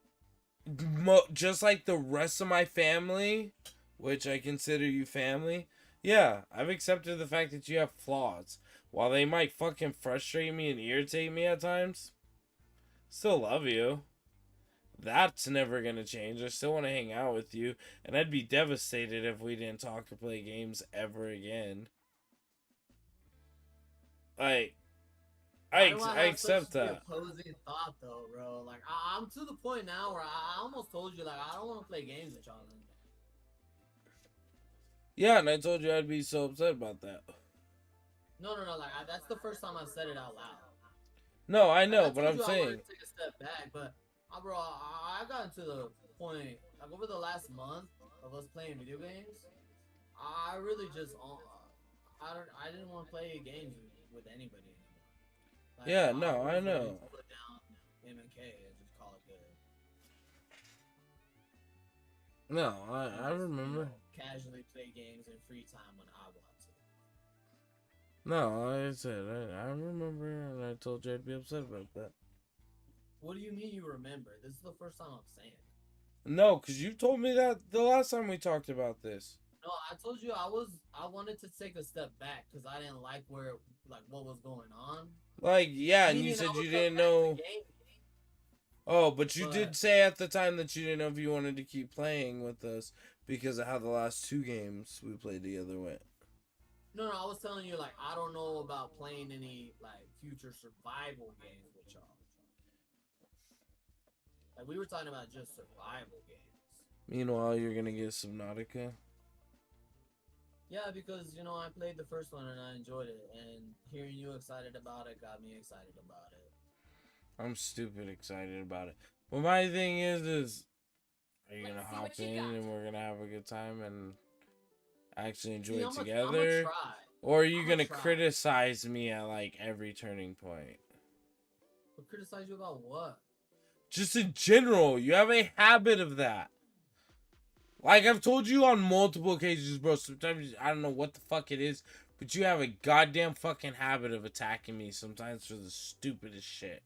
just like the rest of my family, which I consider you family, yeah, I've accepted the fact that you have flaws. While they might fucking frustrate me and irritate me at times, still love you. That's never gonna change. I still want to hang out with you, and I'd be devastated if we didn't talk or play games ever again. I accept that. Opposing thought though, bro. Like I'm to the point now where I almost told you like I don't want to play games with y'all anymore. Yeah, and I told you I'd be so upset about that. No. Like that's the first time I've said it out loud. No, I know, like, but I'm I saying. wanted to take a step back, but bro, I got to the point like over the last month of us playing video games. I really just I didn't want to play games with anybody anymore. Like, Yeah, no, I know. Put down M&K and just call it good. No, I remember. You know, casually play games in free time when I want to. No, like I said, I remember, and I told you I'd be upset about that. What do you mean you remember? This is the first time I'm saying it. No, because you told me that the last time we talked about this. No, I told you I wanted to take a step back because I didn't like what was going on. Like, yeah, and you said you didn't know. Oh, but you did say at the time that you didn't know if you wanted to keep playing with us because of how the last 2 games we played together went. No, I was telling you, like, I don't know about playing any, like, future survival games with y'all. Like, we were talking about just survival games. Meanwhile, you're going to get Subnautica? Yeah, because, you know, I played the first one and I enjoyed it. And hearing you excited about it got me excited about it. I'm stupid excited about it. But my thing is are you going to hop in and we're going to have a good time and actually enjoy it together? Or are you going to criticize me at, like, every turning point? But criticize you about what? Just in general. You have a habit of that. Like, I've told you on multiple occasions, bro, sometimes I don't know what the fuck it is, but you have a goddamn fucking habit of attacking me sometimes for the stupidest shit.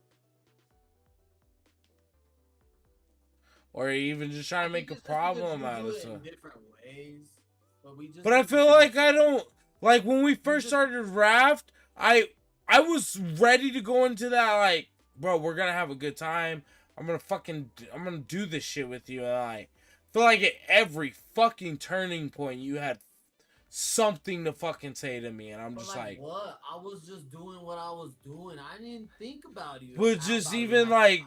Or even just trying to make a problem out of something. Different ways, but I feel like I don't... Like, when we first started Raft, I was ready to go into that, like, bro, we're gonna have a good time. I'm gonna do this shit with you, like... I feel like at every fucking turning point you had something to fucking say to me, and I'm just like what? I was just doing what I was doing. I didn't think about you. But just even like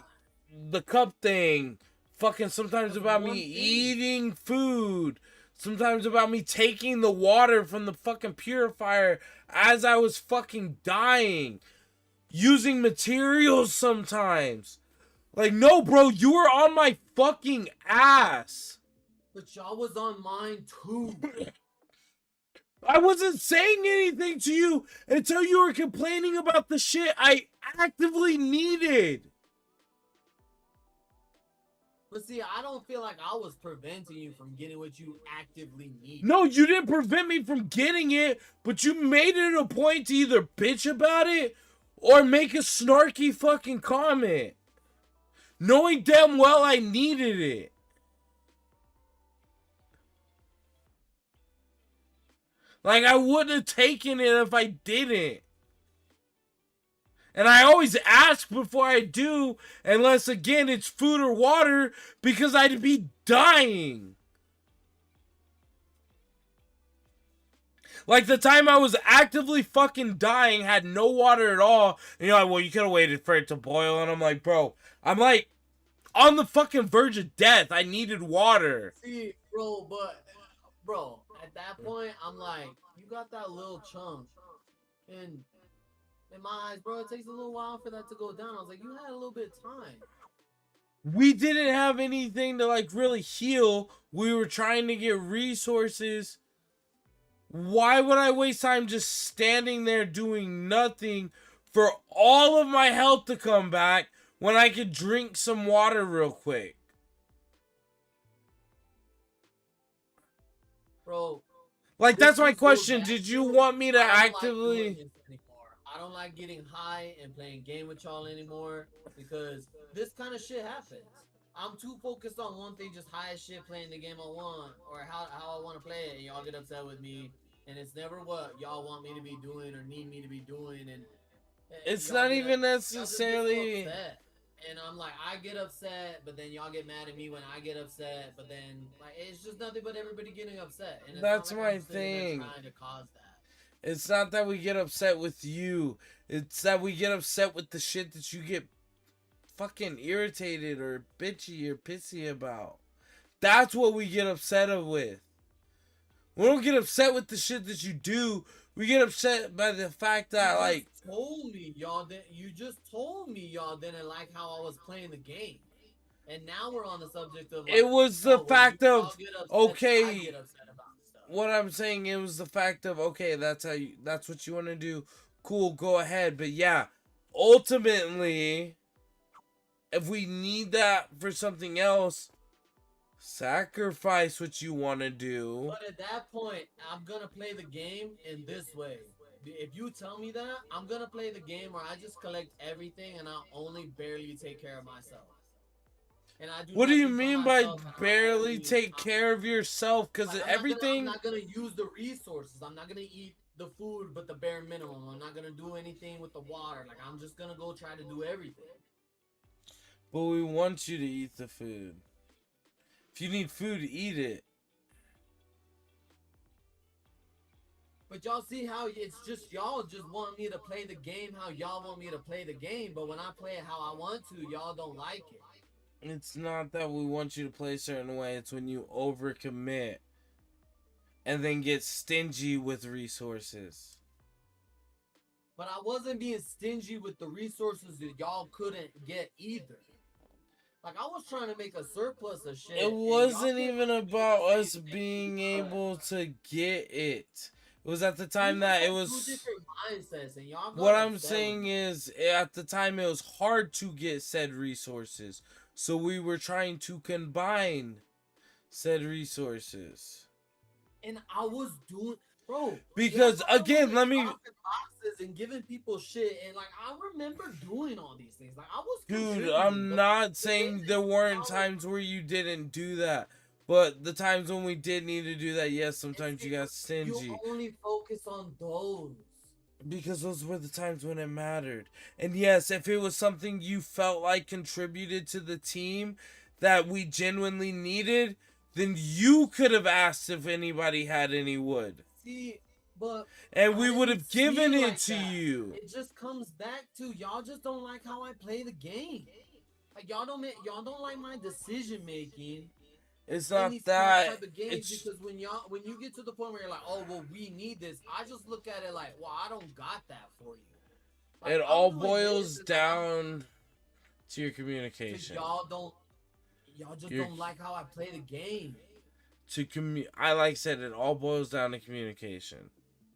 the cup thing, fucking sometimes about me eating food, sometimes about me taking the water from the fucking purifier as I was fucking dying, using materials sometimes. Like, no, bro, you were on my fucking ass. But y'all was on mine too. I wasn't saying anything to you until you were complaining about the shit I actively needed. But see, I don't feel like I was preventing you from getting what you actively need. No, you didn't prevent me from getting it, but you made it a point to either bitch about it or make a snarky fucking comment. Knowing damn well I needed it. Like, I wouldn't have taken it if I didn't. And I always ask before I do, unless, again, it's food or water, because I'd be dying. Like the time I was actively fucking dying, had no water at all, and you're like, well, you could have waited for it to boil, and I'm like, bro, I'm like on the fucking verge of death. I needed water. See, bro, bro, at that point, I'm like, you got that little chunk, and in my eyes, bro, it takes a little while for that to go down. I was like, you had a little bit of time. We didn't have anything to like really heal. We were trying to get resources. Why would I waste time just standing there doing nothing for all of my health to come back when I could drink some water real quick? Bro. Like, that's my question. Did you want me to actively... I don't like getting high and playing game with y'all anymore because this kind of shit happens. I'm too focused on one thing, just high as shit, playing the game I want or how I want to play it, and y'all get upset with me, and it's never what y'all want me to be doing or need me to be doing, and it's not even necessarily... And I'm like, I get upset, but then y'all get mad at me when I get upset, but then like it's just nothing but everybody getting upset. And that's like my thing. Trying to cause that. It's not that we get upset with you. It's that we get upset with the shit that you get fucking irritated or bitchy or pissy about. That's what we get upset with. We don't get upset with the shit that you do. We get upset by the fact that like you just told me y'all didn't like how I was playing the game. And now we're on the subject of like, it was the fact of okay. What I'm saying, it was the fact of okay, that's what you want to do. Cool, go ahead. But yeah, ultimately, if we need that for something else, sacrifice what you want to do. But at that point, I'm gonna play the game in this way. If you tell me that, I'm gonna play the game where I just collect everything and I only barely take care of myself. And I do. What do you mean by barely take care of yourself? Because like, everything. I'm not gonna use the resources. I'm not gonna eat the food, but the bare minimum. I'm not gonna do anything with the water. Like I'm just gonna go try to do everything. But we want you to eat the food. If you need food, eat it. But y'all see how it's just y'all just want me to play the game how y'all want me to play the game. But when I play it how I want to, y'all don't like it. It's not that we want you to play a certain way. It's when you overcommit and then get stingy with resources. But I wasn't being stingy with the resources that y'all couldn't get either. Like, I was trying to make a surplus of shit. It wasn't even about us being able to get it. It was at the time that it was... Two different mindsets, and y'all what I'm saying is, at the time, it was hard to get said resources. So we were trying to combine said resources. And I was doing... Bro, because again, let me boxes and giving people shit, and like I remember doing all these things. Like I was dude, I'm not saying there weren't times where you didn't do that, but the times when we did need to do that, yes, sometimes you got stingy. You only focus on those because those were the times when it mattered. And yes, if it was something you felt like contributed to the team that we genuinely needed, then you could have asked if anybody had any wood. See, but and we would have given it like to that. you. It just comes back to y'all just don't like how I play the game. Like y'all don't like my decision making. It's not that. Type of games because when you get to the point where you're like, oh well, we need this. I just look at it like, well, I don't got that for you. Like, it all boils down to your communication. Y'all just don't like how I play the game. I like said it all boils down to communication.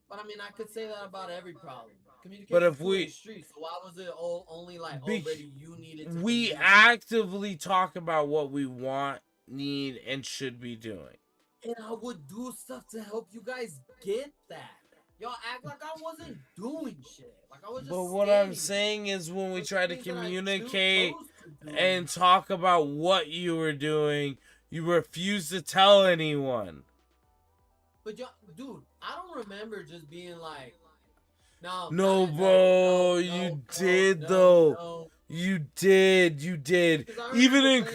But I mean, I could say that about every problem. Communication. But if we streets, so why was it only like already you needed to we actively talk about what we want, need, and should be doing. And I would do stuff to help you guys get that. Y'all act like I wasn't doing shit. Like I was just But what I'm saying is when we try to communicate and talk about what you were doing, you refuse to tell anyone. But y'all, dude, I don't remember just being like, no, bro, you did though. You did. Even in,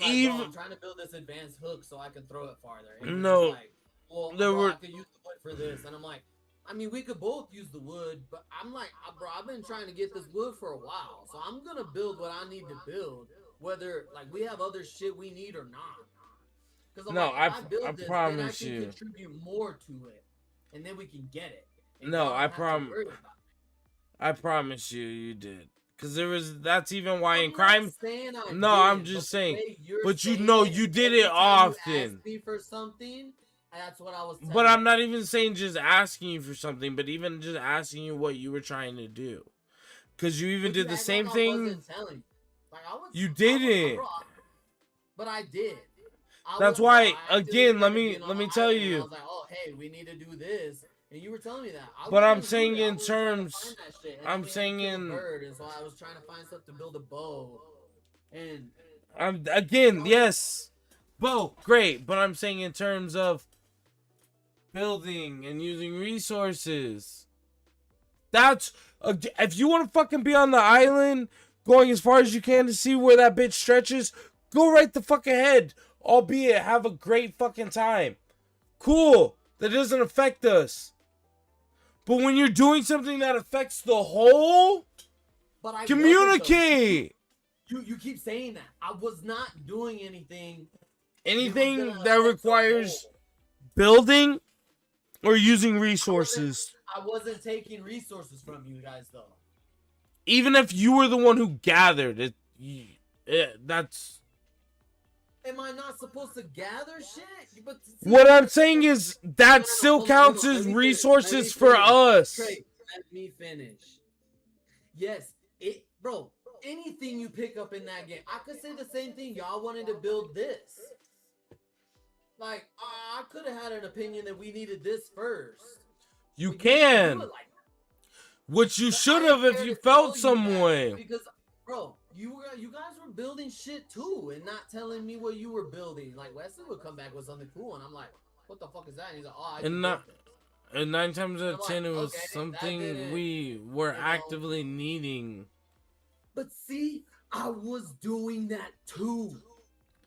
I'm trying to build this advanced hook so I can throw it farther. And no, like, well, there were. I could use the wood for this, and I'm like, I mean, we could both use the wood, but I'm like, bro, I've been trying to get this wood for a while, so I'm gonna build what I need to build, whether like we have other shit we need or not. Because No, like, if I build I this, then I promise can you. contribute more to it, and then we can get it. And No, y'all I don't have to worry about it. I promise you did. Cause that's even why I'm in not crime. saying I No, didn't, I'm just but the saying. way you're But you saying know, it, you and did every it time you often. ask me for something, that's what I was telling But I'm you. not even saying just asking you for something, but even just asking you what you were trying to do. Cause you even But did you the act same like I thing. wasn't telling you. Like I was. You didn't. But I did. That's bro, why I actively again, tried to be let on me the tell island, and I you. was like, oh, hey, we need to do this. And you were telling me that. But I'm wasn't saying included. I in wasn't trying to terms. find that shit. And then I'm we had to saying kill a in. bird, and so I was trying to find stuff to build a bow. And I'm again, yes, bow, great. But I'm saying in terms of building and using resources. That's if you want to fucking be on the island, going as far as you can to see where that bitch stretches. Go right the fuck ahead. Albeit, have a great fucking time. Cool. That doesn't affect us. But when you're doing something that affects the whole, but I communicate. You keep saying that. I was not doing anything. Anything that requires building or using resources. I wasn't taking resources from you guys though. Even if you were the one who gathered it, that's. Am I not supposed to gather shit? But see, what I'm saying is that still counts as resources for us. Trey, let me finish. Yes, bro. Anything you pick up in that game, I could say the same thing. Y'all wanted to build this. Like, I could have had an opinion that we needed this first. You can. Like which you should have if you felt some way. Because, bro, you guys were building shit too and not telling me what you were building. Like, Wesley would come back with something cool, and I'm like, what the fuck is that? And he's like, oh, I can build this. And 9 times out of 10, it was something we were actively needing. But see, I was doing that too.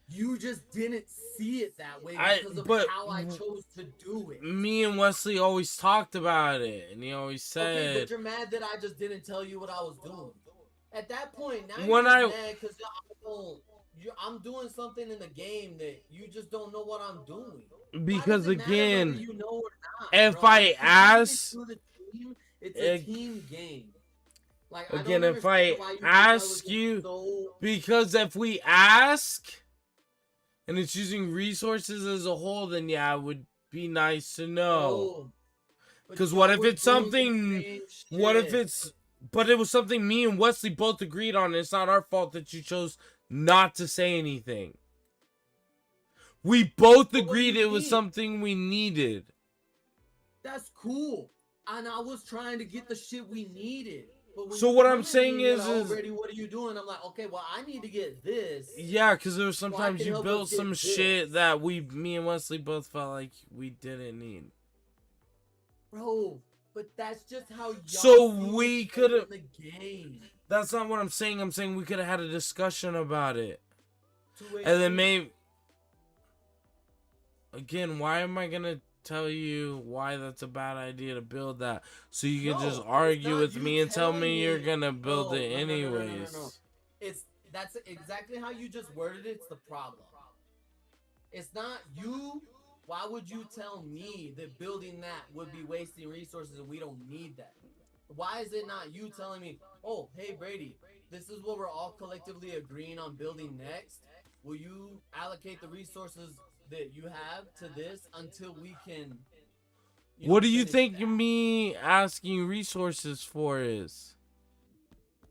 You just didn't see it that way because of how I chose to do it. Me and Wesley always talked about it, and he always said... Okay, but you're mad that I just didn't tell you what I was doing. At that point, now when you're mad because I'm doing something in the game that you just don't know what I'm doing. Because again, you know or not, if bro? I ask... It's a team game. Like, again, if I ask you... Because if we ask... and it's using resources as a whole, then yeah, it would be nice to know. Because what if it's something... what if it's... but it was something me and Wesley both agreed on, and it's not our fault that you chose not to say anything. We both agreed it was something we needed. That's cool. And I was trying to get the shit we needed. But so what I'm saying is, already, what are you doing? I'm like, okay, well, I need to get this. Yeah, because there was sometimes you built some shit that me and Wesley both felt like we didn't need. Bro, but that's just how y'all so we could have. The game. That's not what I'm saying. I'm saying we could have had a discussion about it, and then maybe. Again, why am I gonna tell you why that's a bad idea to build that? So you can just argue with me and tell me you're gonna build it anyways. No. That's exactly how you just worded it. It's the problem. It's not you. Why would you tell me that building that would be wasting resources and we don't need that? Why is it not you telling me, oh, hey, Brady, this is what we're all collectively agreeing on building next. Will you allocate the resources that you have to this until we can... what do you think me asking resources for is?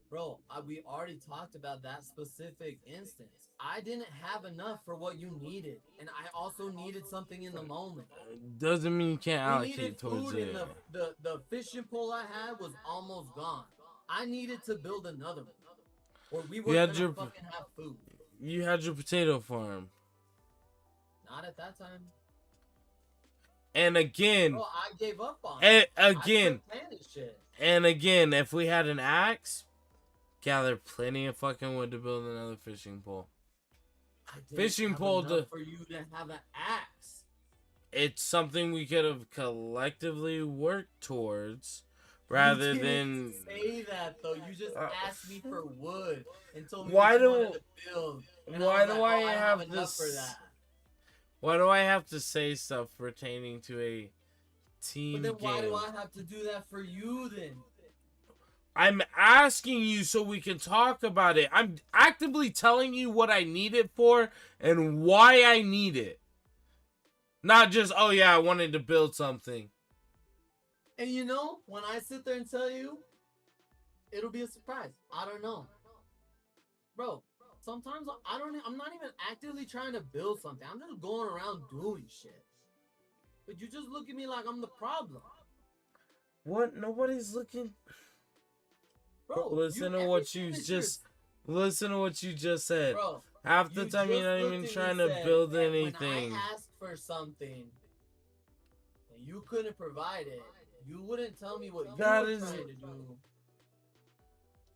Bro, we already talked about that specific instance. I didn't have enough for what you needed, and I also needed something in the moment. Doesn't mean you can't allocate towards it. The fishing pole I had was almost gone. I needed to build another one, or we were gonna fucking have food. You had your potato farm. Not at that time. And again, bro, I gave up on it. Shit. And again, if we had an axe, gather plenty of fucking wood to build another fishing pole. Fishing pole for you to have an axe. it's something we could have collectively worked towards, rather you than didn't say that though. You just asked me for wood and told me why what you do wanted to build. And why I was do like, I oh, I don't have have enough for this? that. Why do I have to say stuff pertaining to a team But then why game? do I have to do that for you then? I'm asking you so we can talk about it. I'm actively telling you what I need it for and why I need it. Not just, oh yeah, I wanted to build something. And you know, when I sit there and tell you, it'll be a surprise. I don't know. Bro, sometimes I'm not even actively trying to build something. I'm just going around doing shit. But you just look at me like I'm the problem. What? Nobody's looking. Bro, listen to what you just said. Bro, half the time you're not even trying to build anything. When I asked for something and you couldn't provide it, you wouldn't tell me what you were trying to do.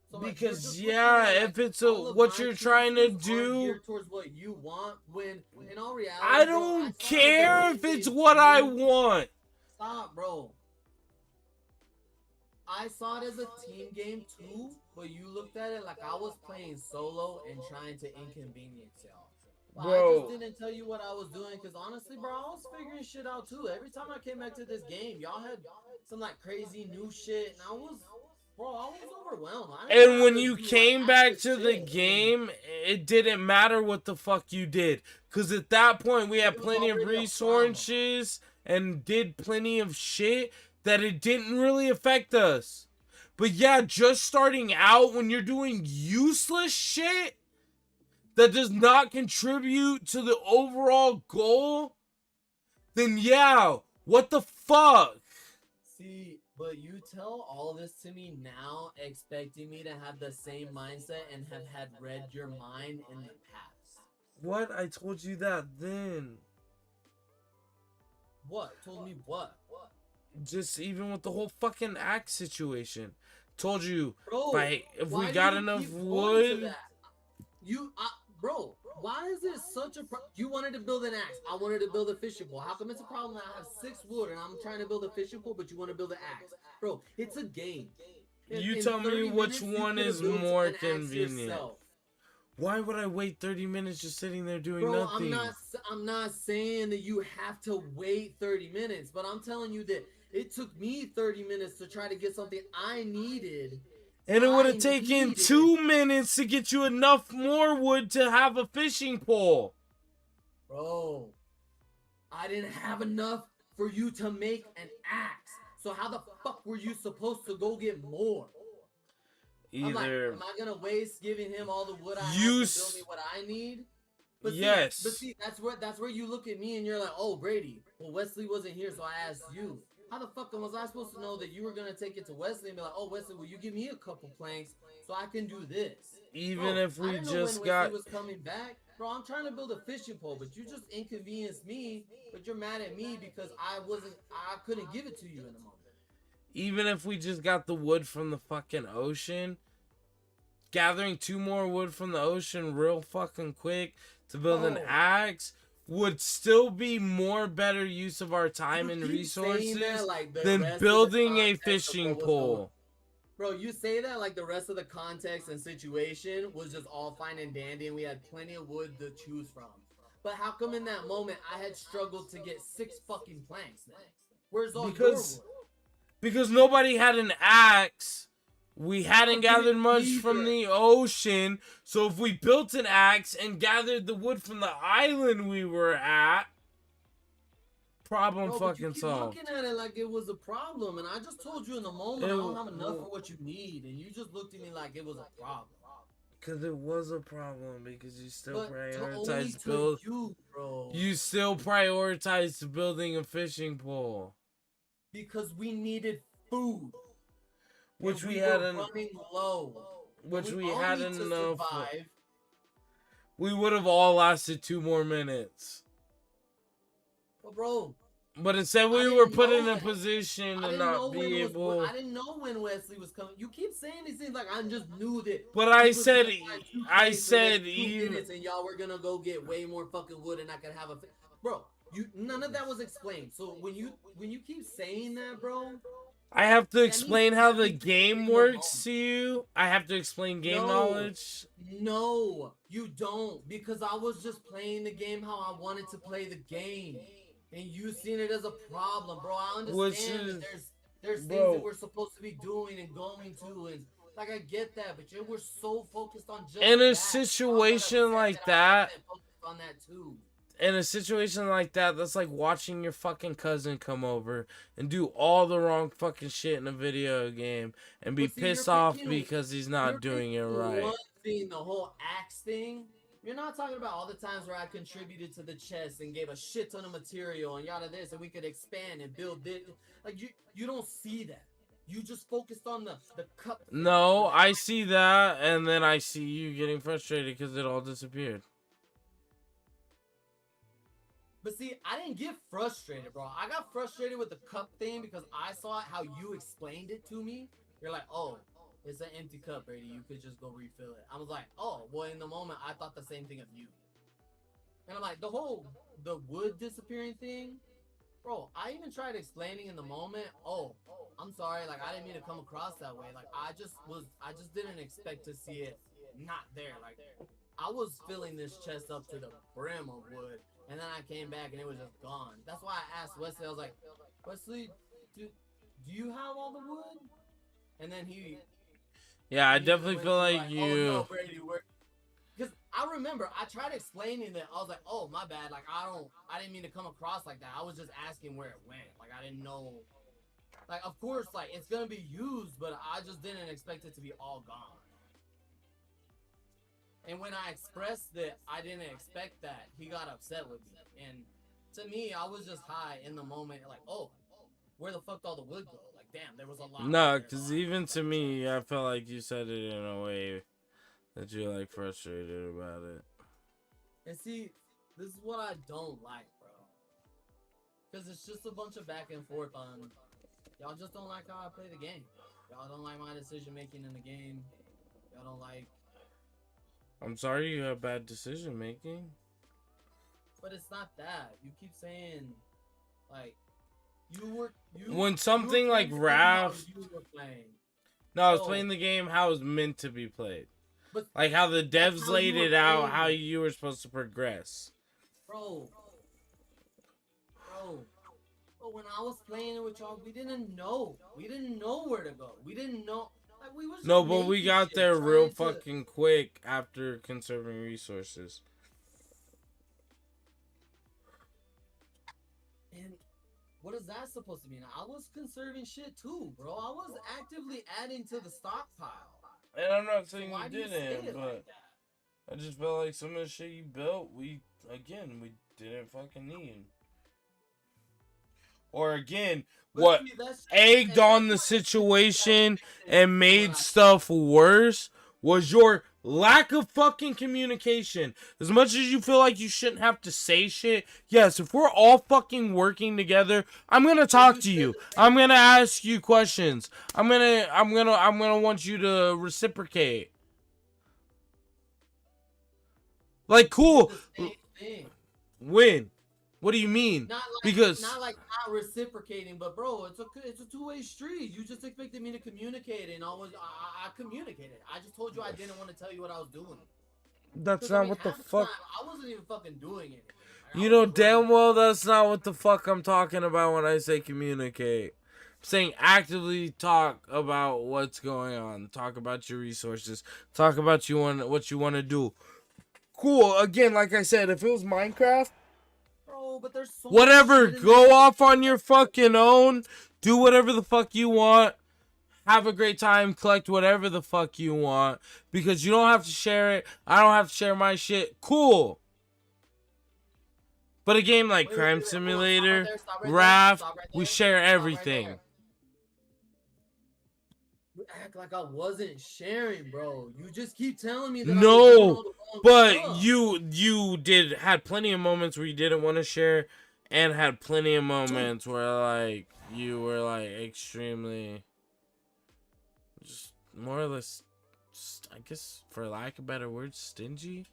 So because if it's what you're trying to do, towards what you want, when in all reality, I don't care if it's what I want. Stop, bro. I saw it as a team game too, but you looked at it like I was playing solo and trying to inconvenience y'all. I just didn't tell you what I was doing because honestly, bro, I was figuring shit out too. Every time I came back to this game, y'all had some like crazy new shit, and I was overwhelmed. And when you came back to the game, it didn't matter what the fuck you did, because at that point we had plenty of resources and did plenty of shit that it didn't really affect us. But yeah, just starting out when you're doing useless shit that does not contribute to the overall goal, then yeah, what the fuck? See, but you tell all this to me now, expecting me to have the same mindset and have had read your mind in the past. What? I told you that then. What? Told me what? Just even with the whole fucking axe situation. Told you, bro, if we got enough wood. Bro, why is it such a problem? You wanted to build an axe. I wanted to build a fishing pole. How come it's a problem that I have 6 wood and I'm trying to build a fishing pole, but you want to build an axe? Bro, it's a game. You tell me which one is more convenient. Why would I wait 30 minutes just sitting there doing nothing? I'm not saying that you have to wait 30 minutes, but I'm telling you that it took me 30 minutes to try to get something I needed. And it would have taken 2 minutes to get you enough more wood to have a fishing pole. Bro, I didn't have enough for you to make an axe. So how the fuck were you supposed to go get more? I'm like, am I gonna waste giving him all the wood I have to build me what I need? But see, that's where you look at me and you're like, oh, Brady, well, Wesley wasn't here, so I asked you. How the fuck was I supposed to know that you were gonna take it to Wesley and be like, oh, Wesley, will you give me a couple planks so I can do this? Even if we just got was coming back, bro, I'm trying to build a fishing pole, but you just inconvenienced me. But you're mad at me because I couldn't give it to you in the moment. Even if we just got the wood from the fucking ocean, gathering 2 more wood from the ocean real fucking quick to build an axe would still be more better use of our time and resources than building a fishing pole. Bro, you say that like the rest of the context and situation was just all fine and dandy and we had plenty of wood to choose from. But how come in that moment I had struggled to get 6 fucking planks then? Where's all your wood? Because nobody had an axe. We hadn't gathered much from the ocean, so if we built an axe and gathered the wood from the island we were at, problem fucking solved. Looking at it like it was a problem, and I just told you in the moment I don't have enough for what you need, and you just looked at me like it was a problem. Because it was a problem, because you still prioritized you still prioritized building a fishing pole. Because we needed food. Which we had running low. Which we had enough. We would have all lasted 2 more minutes. Well, bro. But instead we were put in a position to not be able. I didn't know when Wesley was coming. You keep saying these things like I just knew that. But I said even. And y'all were gonna go get way more fucking wood, and I could have a. Bro, None of that was explained. So when you keep saying that, bro, I have to that explain means how that the means you're game in the works moment. to you. I have to explain game No, knowledge. no, you don't. Because I was just playing the game how I wanted to play the game, and you seen it as a problem, bro. I Which understand that is, there's things that bro, we're supposed to be doing and going to, and like I get that, but you were so focused on just in a that. I got situation upset like that I that, wasn't focused on that too. in a situation like that, that's like watching your fucking cousin come over and do all the wrong fucking shit in a video game and be But see, pissed off because he's not you're doing it picking right. one thing, the whole axe thing. You're not talking about all the times where I contributed to the chest and gave a shit ton of material and yada this, and we could expand and build this. Like you don't see that. You just focused on the cup thing. No, I see that, and then I see you getting frustrated because it all disappeared. But see, I didn't get frustrated, bro. I got frustrated with the cup thing because I saw how you explained it to me. You're like, oh, it's an empty cup, Brady. You could just go refill it. I was like, oh, well, in the moment, I thought the same thing of you. And I'm like, the wood disappearing thing, bro, I even tried explaining in the moment, oh, I'm sorry, like, I didn't mean to come across that way. Like, I just didn't expect to see it not there. Like, I was filling this chest up to the brim of wood, and then I came back and it was just gone. That's why I asked Wesley, I was like, Wesley, do you have all the wood? And then Yeah, I he just definitely went feel through like oh you. no, Brady, because I remember I tried explaining that. I was like, oh, my bad. Like, I didn't mean to come across like that. I was just asking where it went. Like, I didn't know. Like, of course, like, it's going to be used, but I just didn't expect it to be all gone. And when I expressed that I didn't expect that, he got upset with me. And to me, I was just high in the moment. Like, oh, where the fuck did all the wood go? Like, damn, there was a lot. No, because even to me, I felt like you said it in a way that you're like frustrated about it. And see, this is what I don't like, bro. Because it's just a bunch of back and forth on. Y'all just don't like how I play the game. Y'all don't like my decision making in the game. Y'all don't like. I'm sorry you have bad decision making. But it's not that. You keep saying, like, when something like Raph. No, I was Oh. playing the game how it was meant to be played. But like how the that's devs how laid you were it out, playing how it. you were supposed to progress. Bro, when I was playing it with y'all, we didn't know. We didn't know where to go. We didn't know. Like, we was just No, but we making got shit, there real trying to- fucking quick after conserving resources. And what is that supposed to mean? I was conserving shit too, bro. I was actively adding to the stockpile. And I'm not saying why you do you say didn't, it but like that? I just felt like some of the shit you built, we didn't fucking need. Or again, what egged on the situation and made stuff worse was your lack of fucking communication. As much as you feel like you shouldn't have to say shit, yes, if we're all fucking working together, I'm gonna talk to you. I'm gonna ask you questions. I'm gonna want you to reciprocate. Like, cool. When? What do you mean? Not like not reciprocating, but bro, it's a two-way street. You just expected me to communicate, and I communicated. I just told you I didn't want to tell you what I was doing. That's not what the fuck. I wasn't even fucking doing it. You know damn well that's not what the fuck I'm talking about when I say communicate. I'm saying actively talk about what's going on. Talk about your resources. Talk about what you want to do. Cool. Again, like I said, if it was Minecraft, bro, but there's so whatever, much shit in go there. off on your fucking own. Do whatever the fuck you want. Have a great time. Collect whatever the fuck you want. Because you don't have to share it. I don't have to share my shit. Cool. But a game like Crime Simulator, Raph, we share everything. You act like I wasn't sharing, bro. You just keep telling me that No, but you had plenty of moments where you didn't want to share, and had plenty of moments where like you were like extremely, just more or less, I guess for lack of better words, stingy.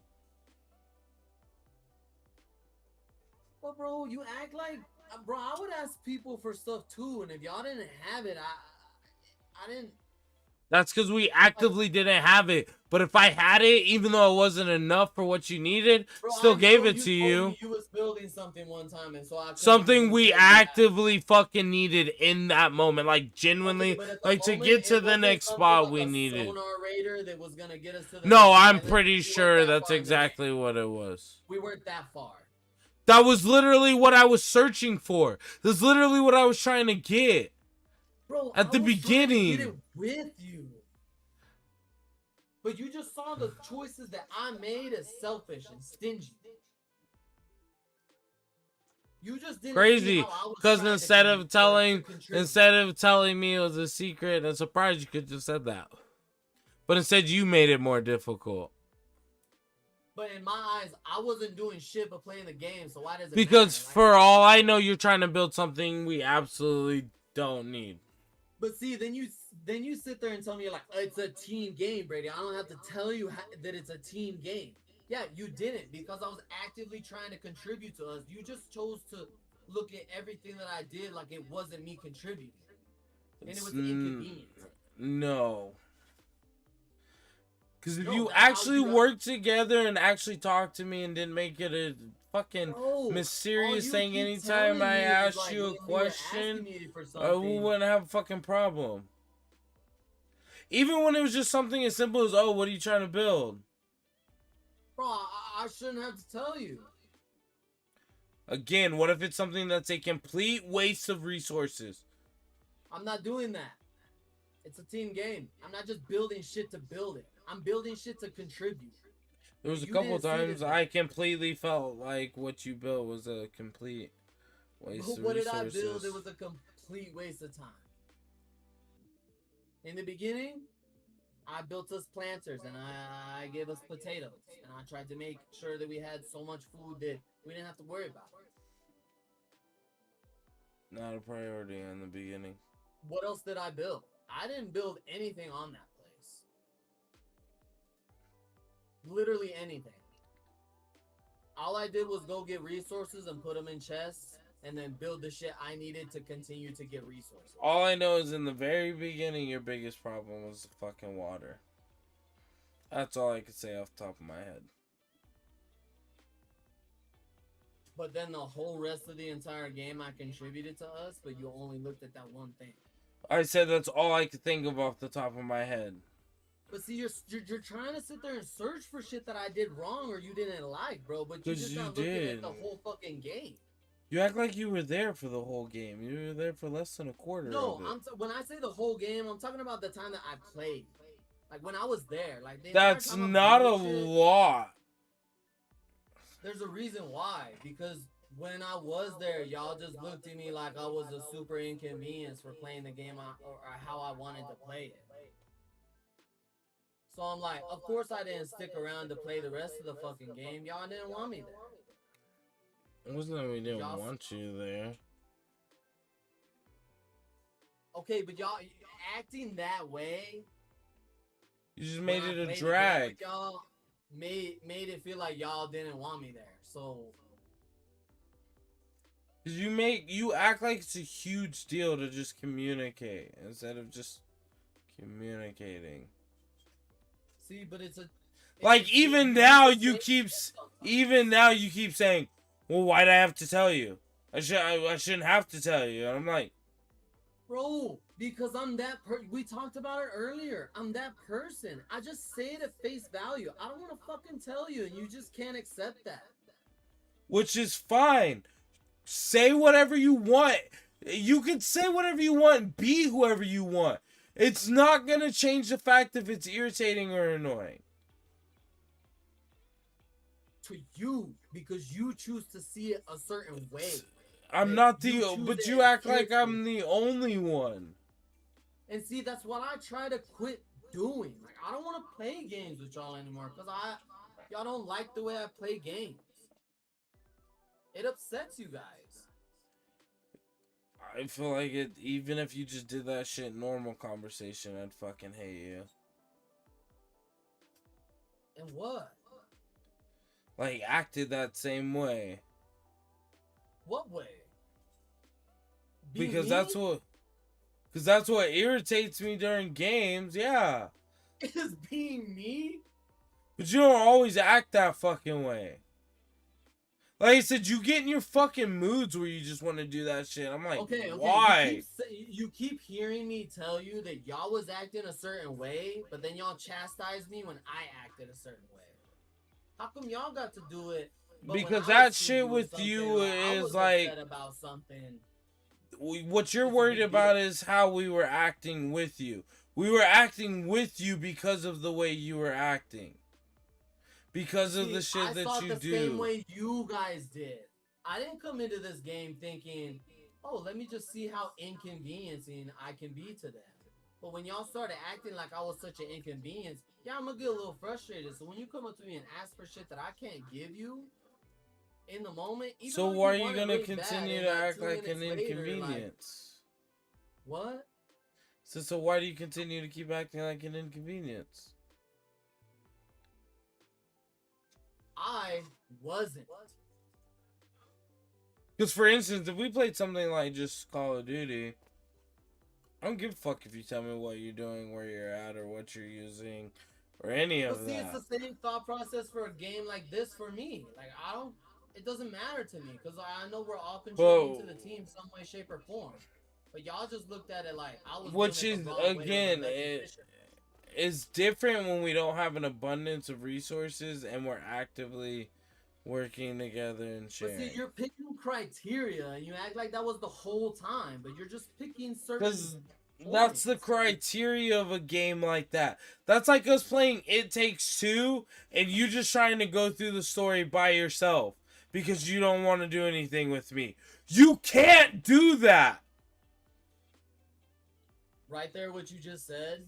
But bro, you act like, bro. I would ask people for stuff too, and if y'all didn't have it, I didn't. That's because we actively didn't have it. But if I had it, even though it wasn't enough for what you needed, Bro, still I gave know it to you. Told you. me you was building something one time, and so I couldn't Something even we consider that. actively fucking needed in that moment. Like, genuinely, Okay, but at the like, to moment, get to it the wasn't next something spot like we a needed. sonar radar that was gonna get us to the No, next I'm island. pretty We weren't sure that that's far in the game. exactly what it was. We weren't that far. That was literally what I was searching for. That's literally what I was trying to get. Bro, At the I was trying to get beginning. it with you. But you just saw the choices that I made as selfish and stingy. You just didn't see Crazy, how I was because trying instead of telling contribute. me it was a secret and surprise, you could just said that. But instead, you made it more difficult. But in my eyes, I wasn't doing shit but playing the game, so why does it Because matter? for all I know, you're trying to build something we absolutely don't need. But see, then you sit there and tell me, you're like, it's a team game, Brady. I don't have to tell you that it's a team game. Yeah, you didn't, because I was actively trying to contribute to us. You just chose to look at everything that I did like it wasn't me contributing. And it was inconvenient. No. Because if No, you that's how actually you worked together and actually talked to me and didn't make it a fucking Bro, mysterious all you thing keep anytime telling I me is, asked like, you a when you were asking question, me for we something. wouldn't have a fucking problem. Even when it was just something as simple as, oh, what are you trying to build? Bro, I shouldn't have to tell you. Again, what if it's something that's a complete waste of resources? I'm not doing that. It's a team game. I'm not just building shit to build it. I'm building shit to contribute. There was a You couple didn't see times this. I completely felt like what you built was a complete waste But of what resources. did I build? It was a complete waste of time. In the beginning, I built us planters and I gave us potatoes. And I tried to make sure that we had so much food that we didn't have to worry about it. Not a priority in the beginning. What else did I build? I didn't build anything on that place. Literally anything. All I did was go get resources and put them in chests and then build the shit I needed to continue to get resources. All I know is in the very beginning, your biggest problem was the fucking water. That's all I could say off the top of my head. But then the whole rest of the entire game I contributed to us, but you only looked at that one thing. I said that's all I could think of off the top of my head. But see, you're trying to sit there and search for shit that I did wrong or you didn't like, bro. But you're 'Cause just you not looking did. at the whole fucking game. You act like you were there for the whole game. You were there for less than a quarter No, of it. when I say the whole game, I'm talking about the time that I played. Like when I was there. Like the That's entire time I'm not a doing shit, lot. There's a reason why. Because when I was there, y'all just looked at me like I was a super inconvenience for playing the game or how I wanted to play it. So I'm like, of course I didn't stick around to play the rest of the fucking game. Y'all didn't want me there. It wasn't that we didn't want you there. Okay, but y'all acting that way. You just made it a With drag. y'all made it feel like y'all didn't want me there. So You act like it's a huge deal to just communicate instead of just communicating. see, but it's a Like even now you keep saying, "Well, why'd I have to tell you? I shouldn't have to tell you." And I'm like, bro, because I'm that we talked about it earlier. I'm that person. I just say it at face value. I don't want to fucking tell you, and you just can't accept that. which is fine. Say whatever you want. You can say whatever you want and be whoever you want. It's not gonna change the fact if it's irritating or annoying. To you, because you choose to see it a certain way. I'm not but you act like I'm the only one. And see, that's what I try to quit doing. Like, I don't want to play games with y'all anymore because y'all don't like the way I play games. It upsets you guys. I feel like it, even if you just did that shit normal conversation, I'd fucking hate you. And what? Like, acted that same way. What way? Because that's what irritates me during games, yeah. Is being me? But you don't always act that fucking way. Like I said, you get in your fucking moods where you just want to do that shit. I'm like, Okay, why? You keep hearing me tell you that y'all was acting a certain way, but then y'all chastise me when I acted a certain way. How come y'all got to do it? But Because that shit with you is like upset about something. What you're worried about is how we were acting with you. We were acting with you because of the way you were acting. Because of the shit that you do. I thought the same way you guys did. I didn't come into this game thinking, oh, let me just see how inconveniencing I can be to them. But when y'all started acting like I was such an inconvenience, yeah, I'm gonna get a little frustrated. So when you come up to me and ask for shit that I can't give you in the moment, even so why are you gonna continue to act like an inconvenience? What? So why do you continue to keep acting like an inconvenience? I wasn't. Because, for instance, if we played something like just Call of Duty, I don't give a fuck if you tell me what you're doing, where you're at, or what you're using, or any of that. It's the same thought process for a game like this for me. Like, it doesn't matter to me, because I know we're all contributing to the team some way, shape, or form. But y'all just looked at it like I was Which is, again, it's different when we don't have an abundance of resources and we're actively working together and sharing. But see, you're picking criteria and you act like that was the whole time, but you're just picking certain. Because that's the criteria of a game like that. That's like us playing It Takes Two and you just trying to go through the story by yourself because you don't want to do anything with me. You can't do that. Right there, what you just said.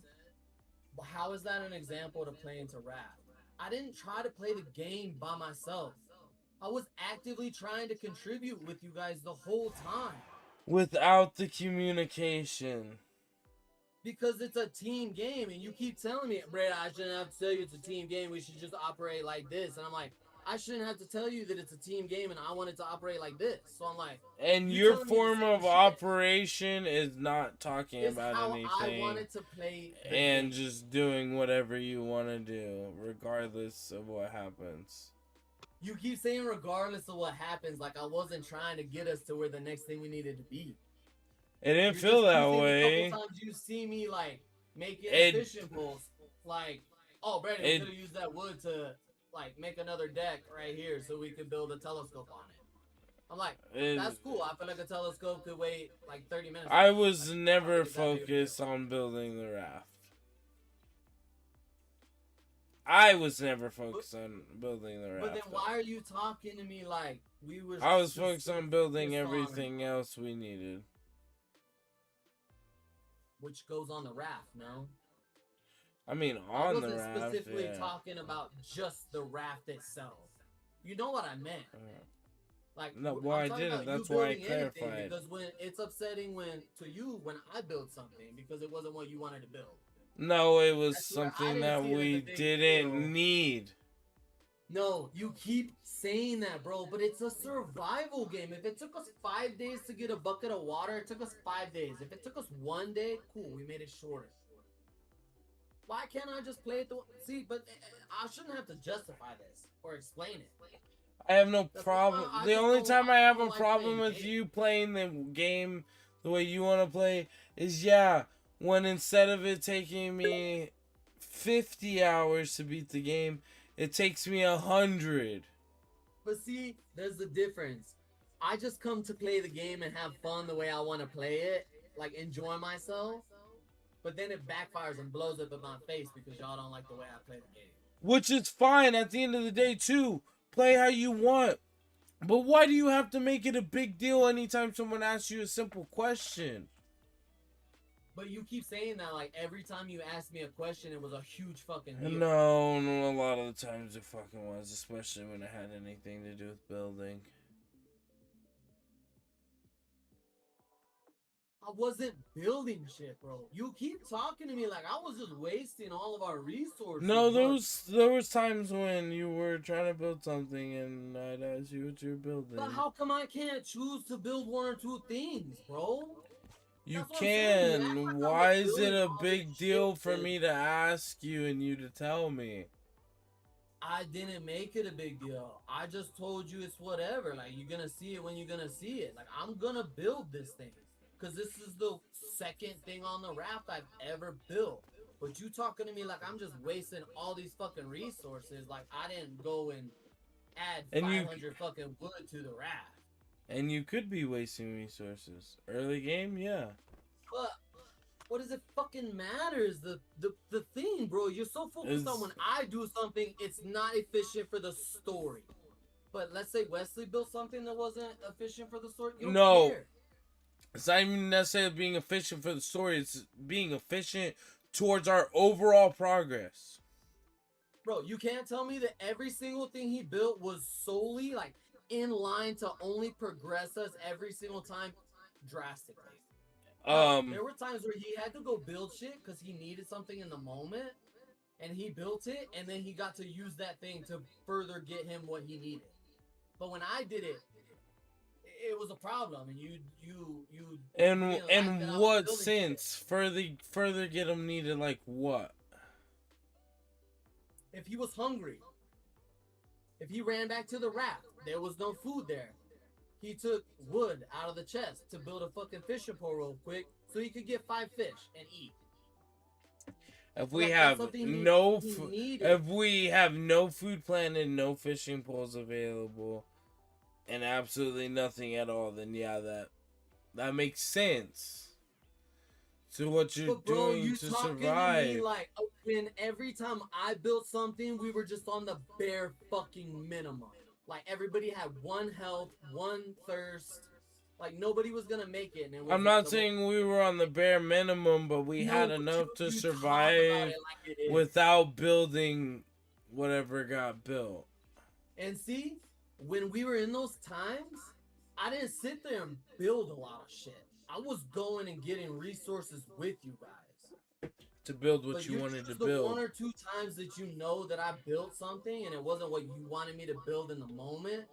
How is that an example to play into rap? I didn't try to play the game by myself. I was actively trying to contribute with you guys the whole time. Without the communication. Because it's a team game, and you keep telling me, Brad, I shouldn't have to tell you it's a team game. We should just operate like this. And I'm like, I shouldn't have to tell you that it's a team game, and I want it to operate like this. So I'm like, and your form of operation is not talking about anything. I wanted to play and just doing whatever you want to do, regardless of what happens. You keep saying regardless of what happens, like I wasn't trying to get us to where the next thing we needed to be. It didn't feel that way. A couple times you see me like making fishing poles, like, oh, Brandon, we could have used that wood to like make another deck right here so we could build a telescope on it. I'm like, that's cool. I feel like a telescope could wait like 30 minutes. I was never focused on building the raft. I was never focused on building the raft. But then why are you talking to me like we were... I was focused on building everything else we needed. Which goes on the raft, no? I mean, on the raft, I wasn't specifically talking about just the raft itself. You know what I meant. Like, no, well, I didn't. That's why I clarified. Because when it's upsetting when I build something because it wasn't what you wanted to build. No, it was something that we didn't need. No, you keep saying that, bro, but it's a survival game. If it took us 5 days to get a bucket of water, it took us 5 days. If it took us 1 day, cool, we made it shorter. Why can't I just play it see, but I shouldn't have to justify this or explain it. I have no problem. The only time I have a problem with you playing the game the way you want to play is, when instead of it taking me 50 hours to beat the game, it takes me 100. But see, there's the difference. I just come to play the game and have fun the way I want to play it, like enjoy myself. But then it backfires and blows up in my face because y'all don't like the way I play the game. Which is fine at the end of the day too. Play how you want. But why do you have to make it a big deal anytime someone asks you a simple question? But you keep saying that like every time you ask me a question, it was a huge fucking deal. No, a lot of the times it fucking was, especially when it had anything to do with building. I wasn't building shit, bro. You keep talking to me like I was just wasting all of our resources. No, bro. there was times when you were trying to build something and I'd ask you what you're building. But how come I can't choose to build one or two things, bro? You That's what I'm saying. You act can. like I'm, Why like, is it building a all big this deal shit for that me to ask you and you to tell me? I didn't make it a big deal. I just told you it's whatever. Like, you're gonna see it when you're gonna see it. Like, I'm gonna build this thing. Because this is the second thing on the raft I've ever built. But you talking to me like I'm just wasting all these fucking resources. Like, I didn't go and add And you- 500 fucking wood to the raft. And you could be wasting resources. Early game, yeah. But what does it fucking matter is the thing, bro. You're so focused on when I do something, it's not efficient for the story. But let's say Wesley built something that wasn't efficient for the story. You don't No. care. It's not even necessarily being efficient for the story. It's being efficient towards our overall progress. Bro, you can't tell me that every single thing he built was solely like in line to only progress us every single time drastically. There were times where he had to go build shit because he needed something in the moment, and he built it, and then he got to use that thing to further get him what he needed. But when I did it, it was a problem, and you. In what sense? Further get him needed like what? If he was hungry, if he ran back to the raft, there was no food there. He took wood out of the chest to build a fucking fishing pole real quick so he could get 5 fish and eat. If we Like, have that's something no he food, needed. if we have no food planted, no fishing poles available, and absolutely nothing at all, then yeah, that makes sense. To what you're But bro, doing you to talking survive. to me like when every time I built something, we were just on the bare fucking minimum. Like everybody had 1 health, 1 thirst. Like nobody was gonna make it. And it was I'm not saying we were on the bare minimum, but we had enough to you talk about survive it like it is. without building whatever got built. And see, when we were in those times, I didn't sit there and build a lot of shit. I was going and getting resources with you guys. To build what But you wanted to choose the build. 1 or 2 times that you know that I built something and it wasn't what you wanted me to build in the moment.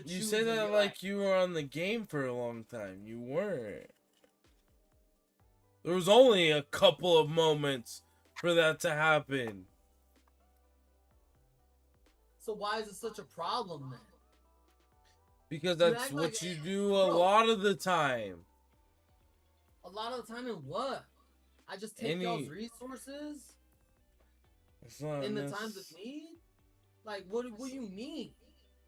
You say that like you were on the game for a long time. You weren't. There was only a couple of moments for that to happen. So why is it such a problem then? Because You that's act what like- you do Bro. a lot of the time. A lot of the time in what? I just take y'all's resources It's not in the nec- times of need? Like, what do you mean?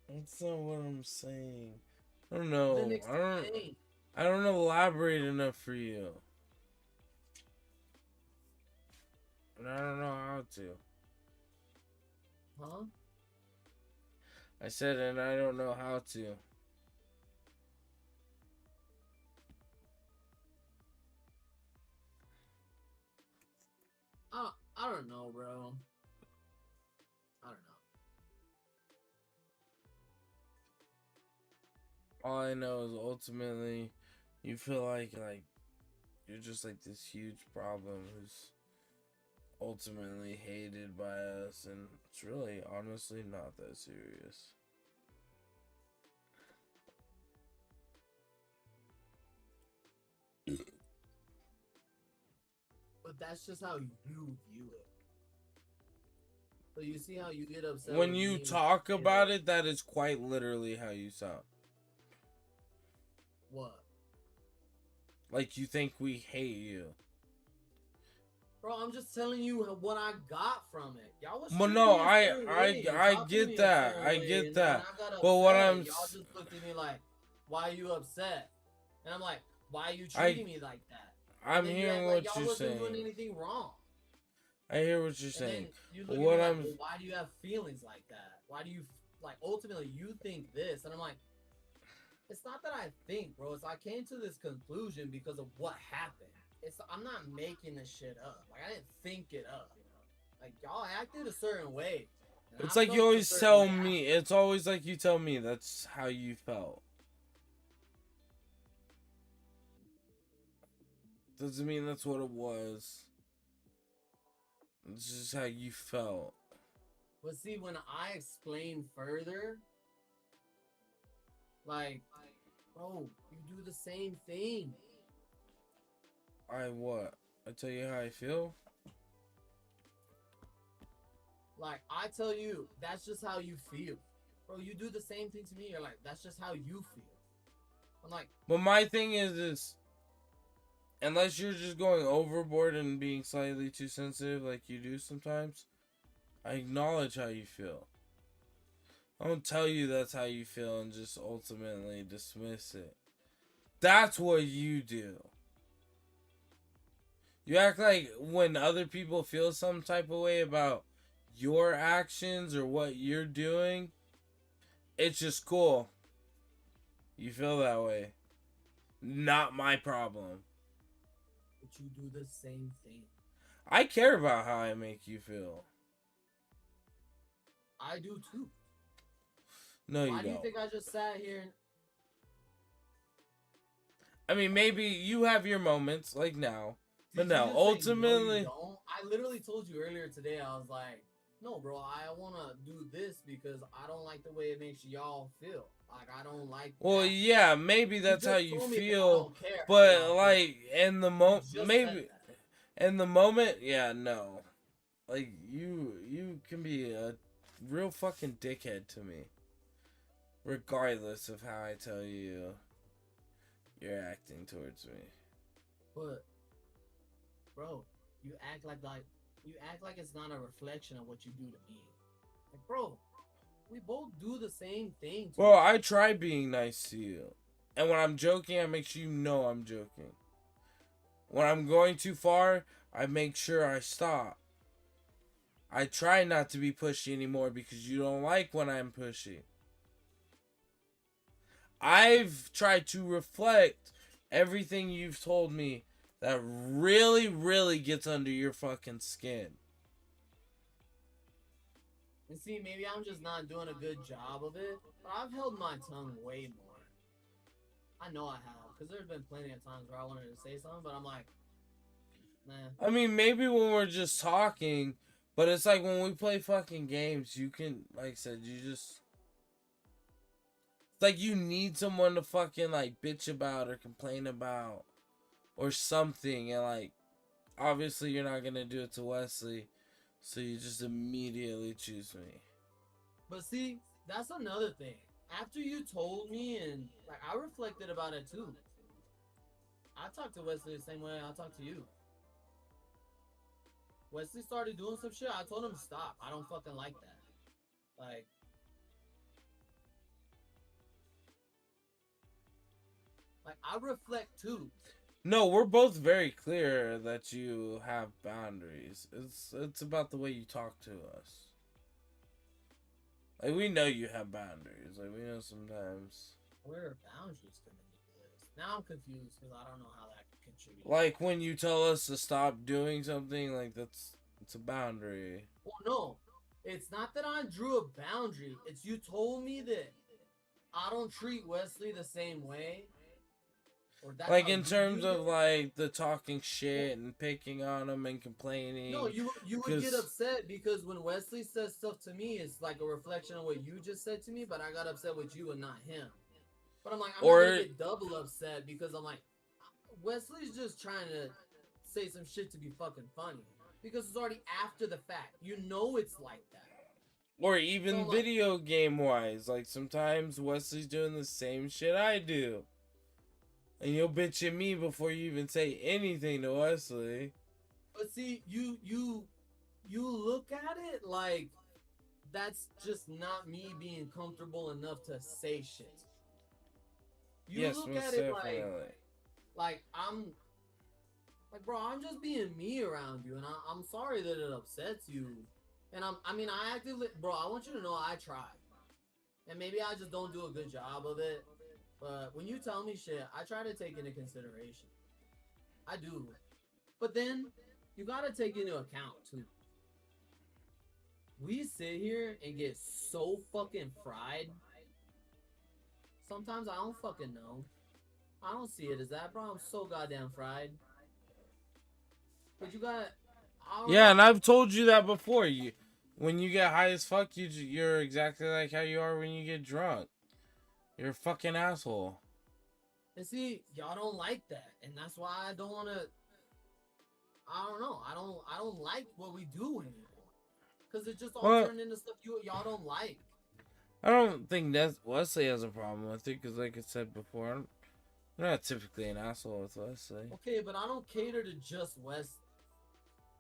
That's not what I'm saying. I don't know. Then I don't elaborate enough for you. And I don't know how to. Huh? I said, and I don't know how to. I don't know, bro. I don't know. All I know is ultimately you feel like you're just like this huge problem who's ultimately hated by us, and it's really honestly not that serious. But that's just how you view it. So you see how you get upset When with you me talk about it, that is quite literally how you sound. What? Like you think we hate you. Bro, I'm just telling you what I got from it. Y'all was But treating no, me a I certain way and I talking to get me a that. certain I way, get and then that. I got But what upset. I'm Y'all just looked at me like, why are you upset? And I'm like, why are you I- treating me like that? I'm And then you hearing act what like y'all you're wasn't doing saying. anything wrong. I hear what you're And saying. then you look What at me like, I'm well, why do you have feelings like that? Why do you, like, ultimately you think this? And I'm like, it's not that I think, bro. It's I came to this conclusion because of what happened. I'm not making this shit up. Like, I didn't think it up. Like, y'all acted a certain way. and It's I like you felt a always certain tell way me. It's always like you tell me that's how you felt. doesn't mean that's what it was. It's just how you felt. But see, when I explain further, like, bro, you do the same thing. I what? I tell you how I feel? Like, I tell you, that's just how you feel. Bro, you do the same thing to me. You're like, that's just how you feel. I'm like, but my thing is unless you're just going overboard and being slightly too sensitive like you do sometimes, I acknowledge how you feel. I don't tell you that's how you feel and just ultimately dismiss it. That's what you do. You act like when other people feel some type of way about your actions or what you're doing, it's just cool. You feel that way. Not my problem. but you do the same thing. I care about how I make you feel. I do too. No, you Why do you don't. think I just sat here and... I mean, maybe you have your moments, like now. But Did you no, just say, ultimately... no, you don't? I literally told you earlier today, I was like, no, bro, I want to do this because I don't like the way it makes y'all feel. Like, I don't like Well, that. yeah, maybe that's how just you told me, bro, I feel. don't care how But, y'all like, in the moment... just Maybe... said In the moment, yeah, no. Like, you can be a real fucking dickhead to me. Regardless of how I tell you you're acting towards me. But, bro, you act like it's not a reflection of what you do to me. Like, bro, we both do the same thing. Well, I try being nice to you. And when I'm joking, I make sure you know I'm joking. When I'm going too far, I make sure I stop. I try not to be pushy anymore because you don't like when I'm pushy. I've tried to reflect everything you've told me that really, really gets under your fucking skin. And see, maybe I'm just not doing a good job of it, but I've held my tongue way more. I know I have, because there's been plenty of times where I wanted to say something, but I'm like, nah. I mean, maybe when we're just talking, but it's like when we play fucking games, you can, like I said, you just... It's like you need someone to fucking, like, bitch about or complain about or something, and, like, obviously you're not gonna do it to Wesley, so you just immediately choose me. But see, that's another thing. After you told me, and like I reflected about it too. I talked to Wesley the same way I talked to you. Wesley started doing some shit. I told him to stop. I don't fucking like that. Like I reflect too. No, we're both very clear that you have boundaries. It's about the way you talk to us. Like, we know you have boundaries. Like, we know sometimes. Where are boundaries coming into this? Now I'm confused because I don't know how that could contribute. Like, when you tell us to stop doing something, like, it's a boundary. Well, no. It's not that I drew a boundary. It's you told me that I don't treat Wesley the same way. Like, in terms of, like, the talking shit and picking on him and complaining. No, you would get upset because when Wesley says stuff to me, it's like a reflection of what you just said to me, but I got upset with you and not him. But I'm like, I'm not gonna get double upset because I'm like, Wesley's just trying to say some shit to be fucking funny. Because it's already after the fact. You know it's like that. Or even video game wise. Like, sometimes Wesley's doing the same shit I do. And you'll bitch at me before you even say anything to Wesley. But see, you look at it like that's just not me being comfortable enough to say shit. You yes, look most at it definitely. like I'm like, bro, I'm just being me around you, and I'm sorry that it upsets you. And I actively, bro, I want you to know I try. And maybe I just don't do a good job of it. But when you tell me shit, I try to take into consideration. I do. But then, you gotta take into account, too. We sit here and get so fucking fried. Sometimes I don't fucking know. I don't see it as that, bro. I'm so goddamn fried. But you got. Yeah, and I've told you that before. When you get high as fuck, you're exactly like how you are when you get drunk. You're a fucking asshole. And see, y'all don't like that, and that's why I don't want to. I don't know. I don't like what we do anymore, because it just all turned into stuff y'all don't like. I don't think that Wesley has a problem with it, because like I said before, I'm not typically an asshole with Wesley. Okay, but I don't cater to just Wesley.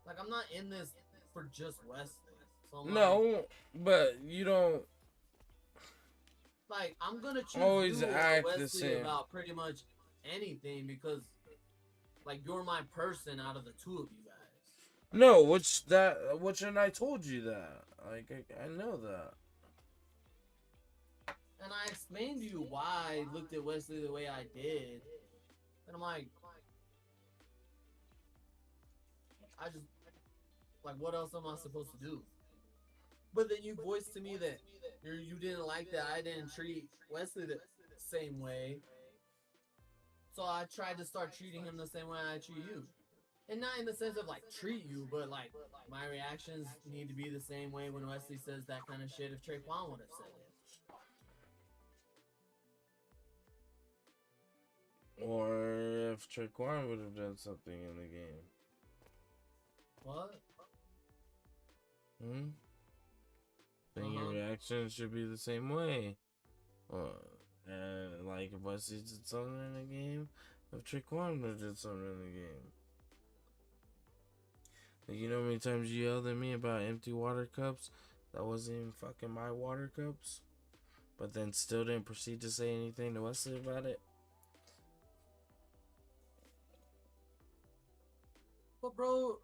Like, I'm not in this for just Wesley. So No, but you don't. Like, I'm gonna choose always you act Wesley the same about pretty much anything because, like, you're my person out of the two of you guys. No, which and I told you that. Like, I know that. And I explained to you why I looked at Wesley the way I did. And I'm like, like, what else am I supposed to do? But then you voiced to me that you didn't like that I didn't treat Wesley the same way. So I tried to start treating him the same way I treat you. And not in the sense of, like, treat you, but, like, my reactions need to be the same way when Wesley says that kind of shit if Traquan would have said it. Or if Traquan would have done something in the game. What? Then your reaction should be the same way. And like if Wesley did something in the game, if Traquan would have did something in the game. Like, you know how many times you yelled at me about empty water cups? That wasn't even fucking my water cups. But then still didn't proceed to say anything to Wesley about it. But bro,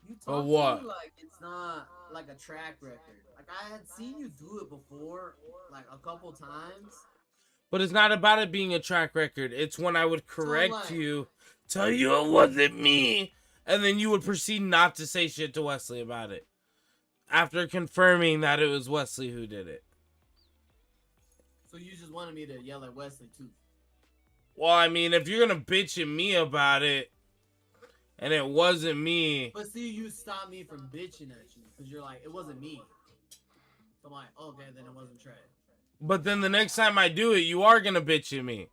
you Oh, talk what? to me like it's not like a track record. Like I had seen you do it before, like a couple times. But it's not about it being a track record. It's when I would correct like- you, tell you it wasn't me, and then you would proceed not to say shit to Wesley about it. After confirming that it was Wesley who did it. So you just wanted me to yell at Wesley too? Well, I mean, if you're gonna bitch at me about it, and it wasn't me. But see, you stopped me from bitching at you because you're like, it wasn't me. So I'm like, okay, then it wasn't Trey. But then the next time I do it, you are gonna bitch at me.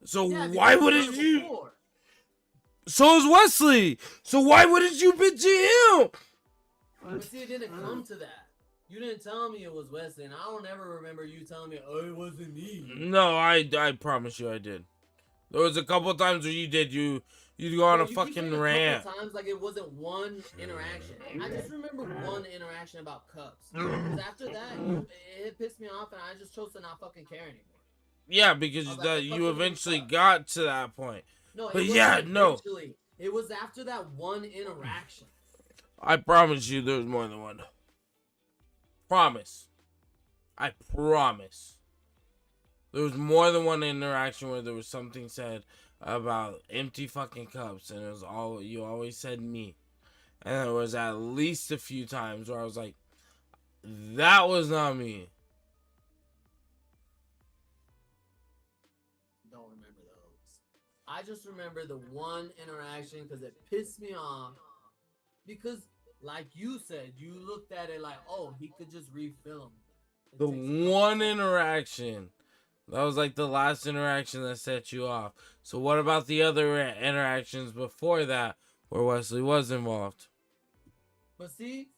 So Yeah, why because wouldn't done it you? before. So is Wesley. So why wouldn't you bitch at him? But see, it didn't come to that. You didn't tell me it was Wesley, and I don't ever remember you telling me, oh, it wasn't me. No, I promise you I did. There was a couple times where you did. You'd go on a fucking rant. A couple times, like it wasn't one interaction. I just remember one interaction about cups. Because after that, it pissed me off, and I just chose to not fucking care anymore. Yeah, because you eventually got to that point. No, but yeah, no. Eventually. It was after that one interaction. I promise you there's more than one. Promise. I promise. There was more than one interaction where there was something said about empty fucking cups, and it was all you always said me. And there was at least a few times where I was like, that was not me. Don't remember those. I just remember the one interaction because it pissed me off. Because, like you said, you looked at it like, oh, he could just refill them. The one interaction. That was like the last interaction that set you off. So what about the other interactions before that where Wesley was involved? But see,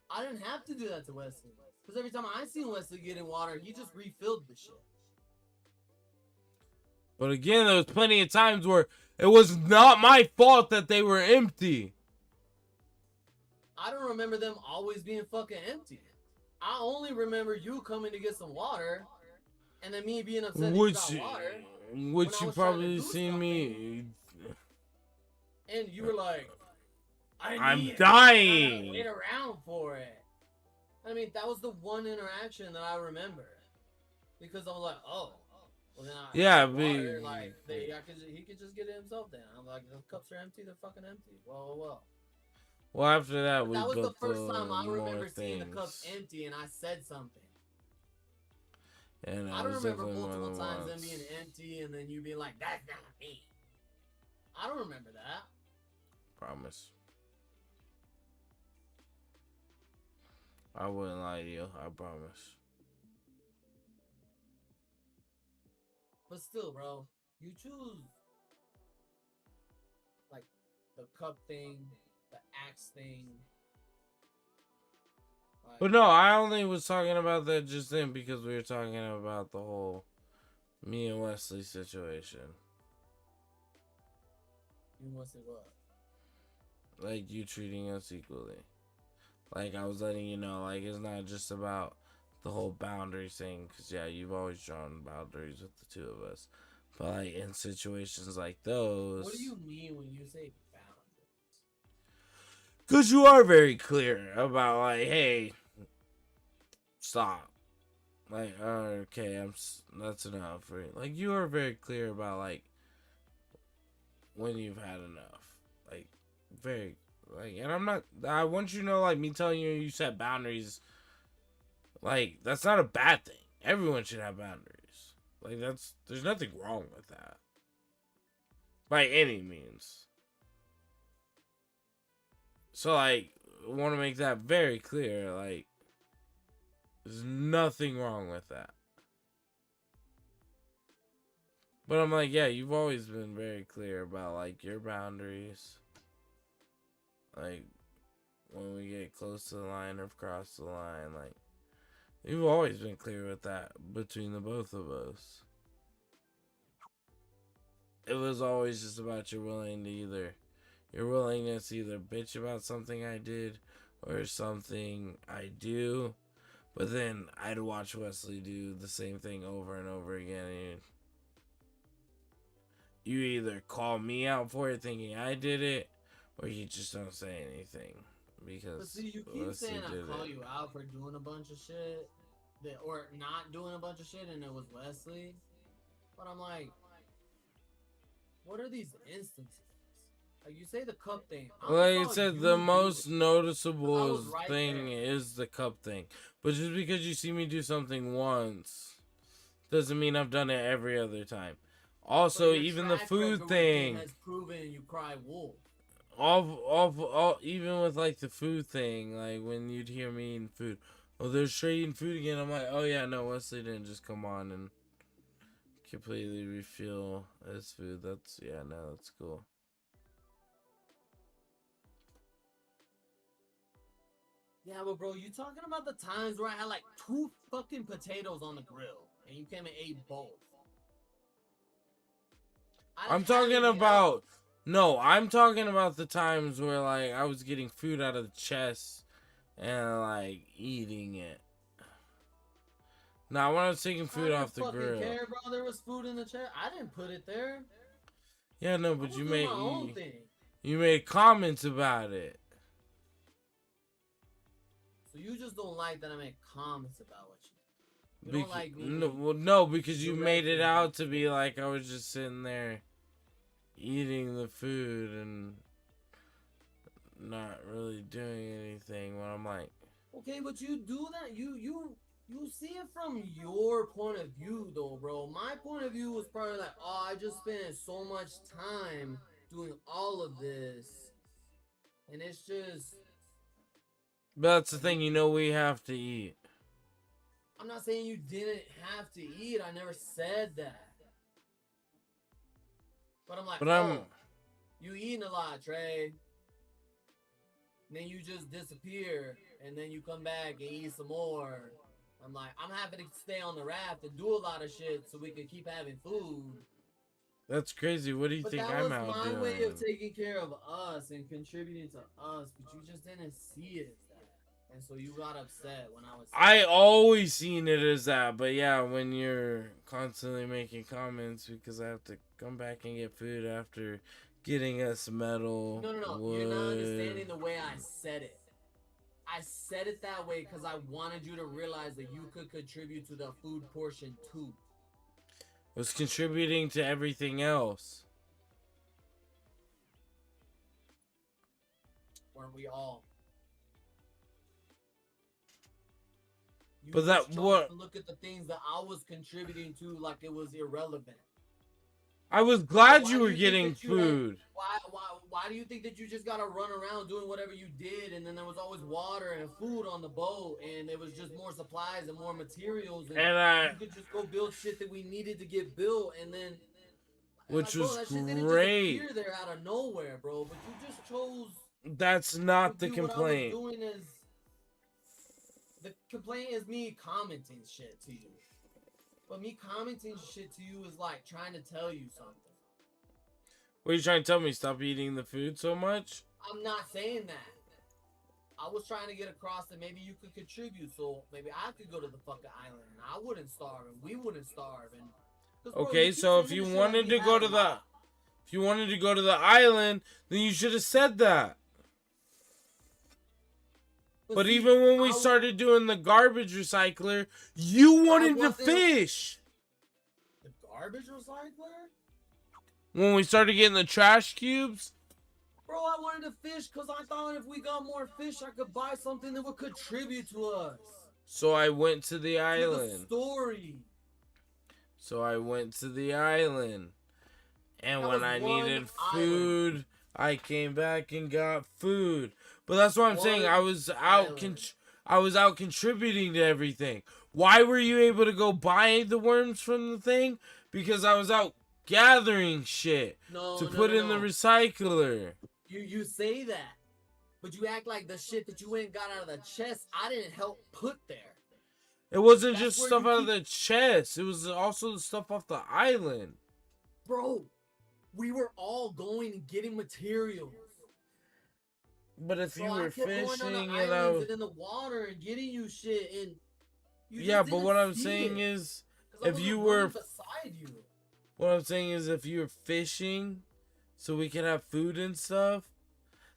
I didn't have to do that to Wesley. Because every time I seen Wesley get in water, he just refilled the shit. But again, there was plenty of times where it was not my fault that they were empty. I don't remember them always being fucking empty. I only remember you coming to get some water, and then me being upset that you got water. Which you probably seen me. And you were like, I'm dying. Wait around for it. I mean, that was the one interaction that I remember. Because I was like, oh. Well, then Yeah, water, like, he could just get it himself then. I'm like, the cups are empty, they're fucking empty. Well. Well, after that, we that was go the first through time I more remember things. seeing the cups empty and I said something. And I don't remember definitely multiple more than times them once. being empty and then you being like, that's not me. I don't remember that. Promise. I wouldn't lie to you. I promise. But still, bro, you choose like the cup thing, the axe thing. But no, I only was talking about that just then because we were talking about the whole me and Wesley situation. You want to say what? Like you treating us equally. Like I was letting you know, like it's not just about the whole boundaries thing. Cause yeah, you've always drawn boundaries with the two of us. But like in situations like those. What do you mean when you say boundaries? Cause you are very clear about like, hey, stop. Like, okay, that's enough. Right? Like you are very clear about like when you've had enough. Like very like, and I'm not. I want you to know, like me telling you you set boundaries. Like that's not a bad thing. Everyone should have boundaries. Like there's nothing wrong with that. By any means. So like, I want to make that very clear. Like, there's nothing wrong with that. But I'm like, yeah, you've always been very clear about like your boundaries. Like when we get close to the line or cross the line, like you've always been clear with that between the both of us. It was always just about your willingness to either bitch about something I did or something I do. But then I'd watch Wesley do the same thing over and over again. And you either call me out for it thinking I did it, or you just don't say anything. Because but see, you keep Wesley saying I did call it. you out for doing a bunch of shit, or not doing a bunch of shit, and it was Wesley. But I'm like, what are these instances? Like you say the cup thing. Like I said, the most noticeable right thing is the cup thing. But just because you see me do something once doesn't mean I've done it every other time. Also, even the food thing has proven you cry wolf. all, even with like the food thing, like when you'd hear me eating food, oh, they're straight eating food again. I'm like, oh yeah, no, Wesley didn't just come on and completely refill his food. That's cool. Yeah, but bro, you talking about the times where I had like 2 fucking potatoes on the grill and you came and ate both. I'm talking about the times where like I was getting food out of the chest and like eating it. Now when I was taking food off the grill. Care, bro. There was food in the chair. I didn't put it there. Yeah, no, but you made my own thing. You made comments about it. So you just don't like that I make comments about what you don't like me. No, because you made it out to be like I was just sitting there eating the food and not really doing anything when I'm like, okay, but you do that. You see it from your point of view though, bro. My point of view was probably like, oh, I just spent so much time doing all of this, and it's just. But that's the thing, we have to eat. I'm not saying you didn't have to eat. I never said that. But I'm like, you eating a lot, Trey. And then you just disappear, and then you come back and eat some more. I'm like, I'm having to stay on the raft and do a lot of shit so we can keep having food. That's crazy. What do you think I'm out doing? That was my way of taking care of us and contributing to us, but you just didn't see it as that. And so you got upset when I was... I always seen it as that, but yeah, when you're constantly making comments because I have to come back and get food after getting us metal. No. Wood. You're not understanding the way I said it. I said it that way because I wanted you to realize that you could contribute to the food portion too. It was contributing to everything else. Weren't we all? You but that what? Look at the things that I was contributing to like it was irrelevant. I was glad Why you do were think getting that you had- food. Why do you think that you just gotta run around doing whatever you did, and then there was always water and food on the boat, and there was just more supplies and more materials, and you could just go build shit that we needed to get built, and then Which bro, was that shit didn't just great. appear there out of nowhere, bro. But you just chose That's to not the view what I complaint. was doing as the complaint is me commenting shit to you. But me commenting shit to you is like trying to tell you something. What are you trying to tell me? Stop eating the food so much? I'm not saying that. I was trying to get across that maybe you could contribute, so maybe I could go to the fucking island and I wouldn't starve and we wouldn't starve. And 'cause, bro, Okay, keep so if saying you this shit like wanted we to had go a to the lot. if you wanted to go to the island, then you should have said that. But see, even when we started doing the garbage recycler, you wanted to fish. The garbage recycler? When we started getting the trash cubes, Bro, I wanted to fish because I thought if we got more fish, I could buy something that would contribute to us. so I went to the To the island. story. So I went to the island. And That when was I one needed island. food, I came back and got food. But that's what I'm saying. I was out contributing to everything. Why were you able to go buy the worms from the thing? Because I was out gathering shit to put in the recycler. You say that, but you act like the shit that you went and got out of the chest, I didn't help put there. It wasn't That's just where stuff you out of the chest. It was also the stuff off the island. Bro, we were all going and getting materials. But if So you I were kept going fishing on the and islands I was... and in the water and getting you shit, and you Yeah, just but didn't what I'm see saying it. is, 'Cause I if you wasn't were... running beside you. What I'm saying is, if you're fishing so we can have food and stuff,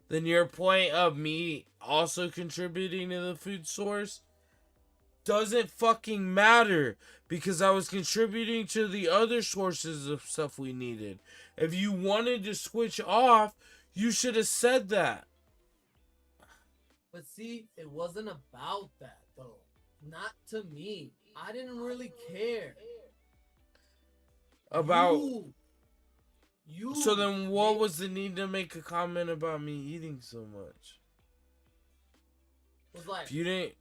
then your point of me also contributing to the food source doesn't fucking matter, because I was contributing to the other sources of stuff we needed. If you wanted to switch off, you should have said that. But see, it wasn't about that though. Not to me. I didn't really care. About... You So then what was the need to make a comment about me eating so much? was like, If you didn't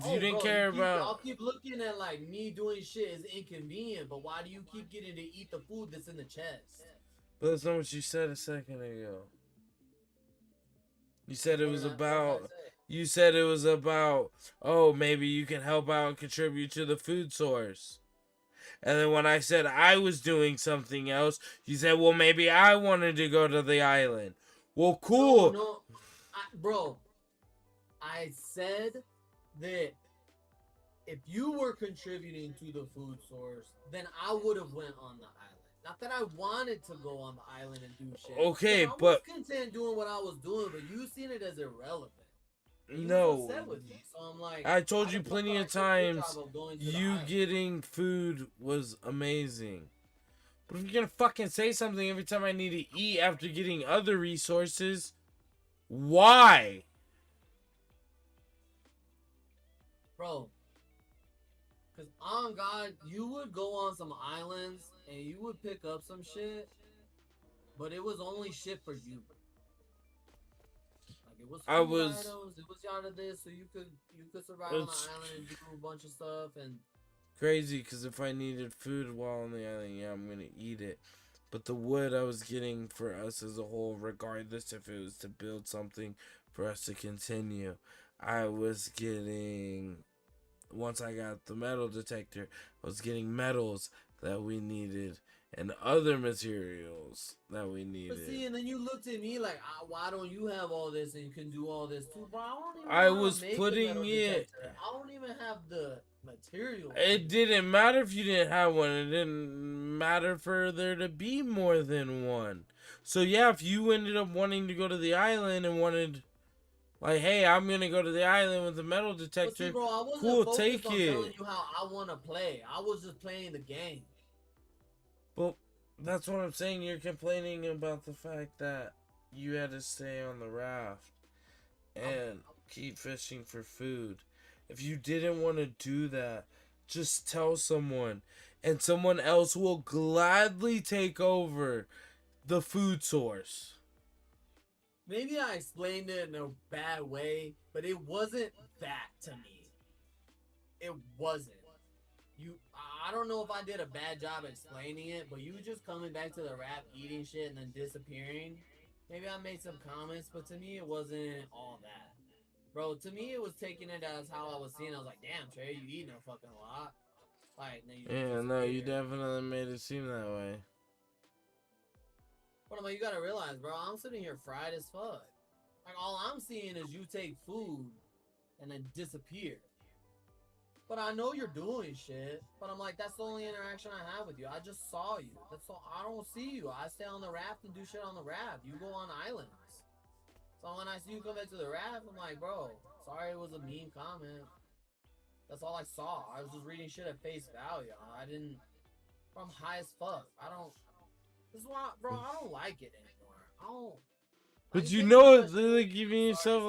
bro, care about... Y'all keep looking at like me doing shit is inconvenient, but why do you keep getting to eat the food that's in the chest? But that's not what you said a second ago. You said it was about... You said it was about, oh, maybe you can help out and contribute to the food source. And then when I said I was doing something else, you said, well, maybe I wanted to go to the island. Well, cool. No, bro. I said that if you were contributing to the food source, then I would have went on the island. Not that I wanted to go on the island and do shit. Okay, I was but... content doing what I was doing, but you seen it as irrelevant. You No. was upset with me, so I'm like, I told you the fuck plenty would I of take your times, job of going to the you island? getting food was amazing. But if you're gonna fucking say something every time I need to eat after getting other resources, why? Bro, because on God, you would go on some islands and you would pick up some shit, but it was only shit for you. Like it was food items, it was yada this, so you could survive on the island and do a bunch of stuff and crazy, because if I needed food while on the island, yeah, I'm gonna eat it. But the wood I was getting for us as a whole, regardless if it was to build something for us to continue, I was getting... Once I got the metal detector, I was getting metals that we needed and other materials that we needed. But see, and then you looked at me like, why don't you have all this and you can do all this too? But I don't even I know how to was make a putting metal it... detector. I don't even have the material. It didn't matter if you didn't have one. It didn't matter for there to be more than one. So yeah, if you ended up wanting to go to the island and wanted... Like, hey, I'm gonna go to the island with the metal detector. But see, bro, I wasn't cool, focused take on it. telling you how I want to play. I was just playing the game. Well, that's what I'm saying. You're complaining about the fact that you had to stay on the raft and keep fishing for food. If you didn't want to do that, just tell someone. and someone else will gladly take over the food source. Maybe I explained it in a bad way, but it wasn't that to me. It wasn't. I don't know if I did a bad job explaining it, but you just coming back to the rap, eating shit, and then disappearing. Maybe I made some comments, but to me, it wasn't all that. Bro, to me, it was taking it as how I was seeing it. I was like, damn, Trey, you eating a fucking lot. Like, then you Yeah, no, you definitely made it seem that way. But I'm like, you gotta realize, bro, I'm sitting here fried as fuck. Like, all I'm seeing is you take food and then disappear. But I know you're doing shit. But I'm like, that's the only interaction I have with you. I just saw you. That's all. I don't see you. I stay on the raft and do shit on the raft. You go on islands. So when I see you come back to the raft, I'm like, bro, sorry it was a mean comment. That's all I saw. I was just reading shit at face value. I didn't. I'm high as fuck. I don't. This is why, bro. I don't like it anymore. I don't. But you know, it's like giving yourself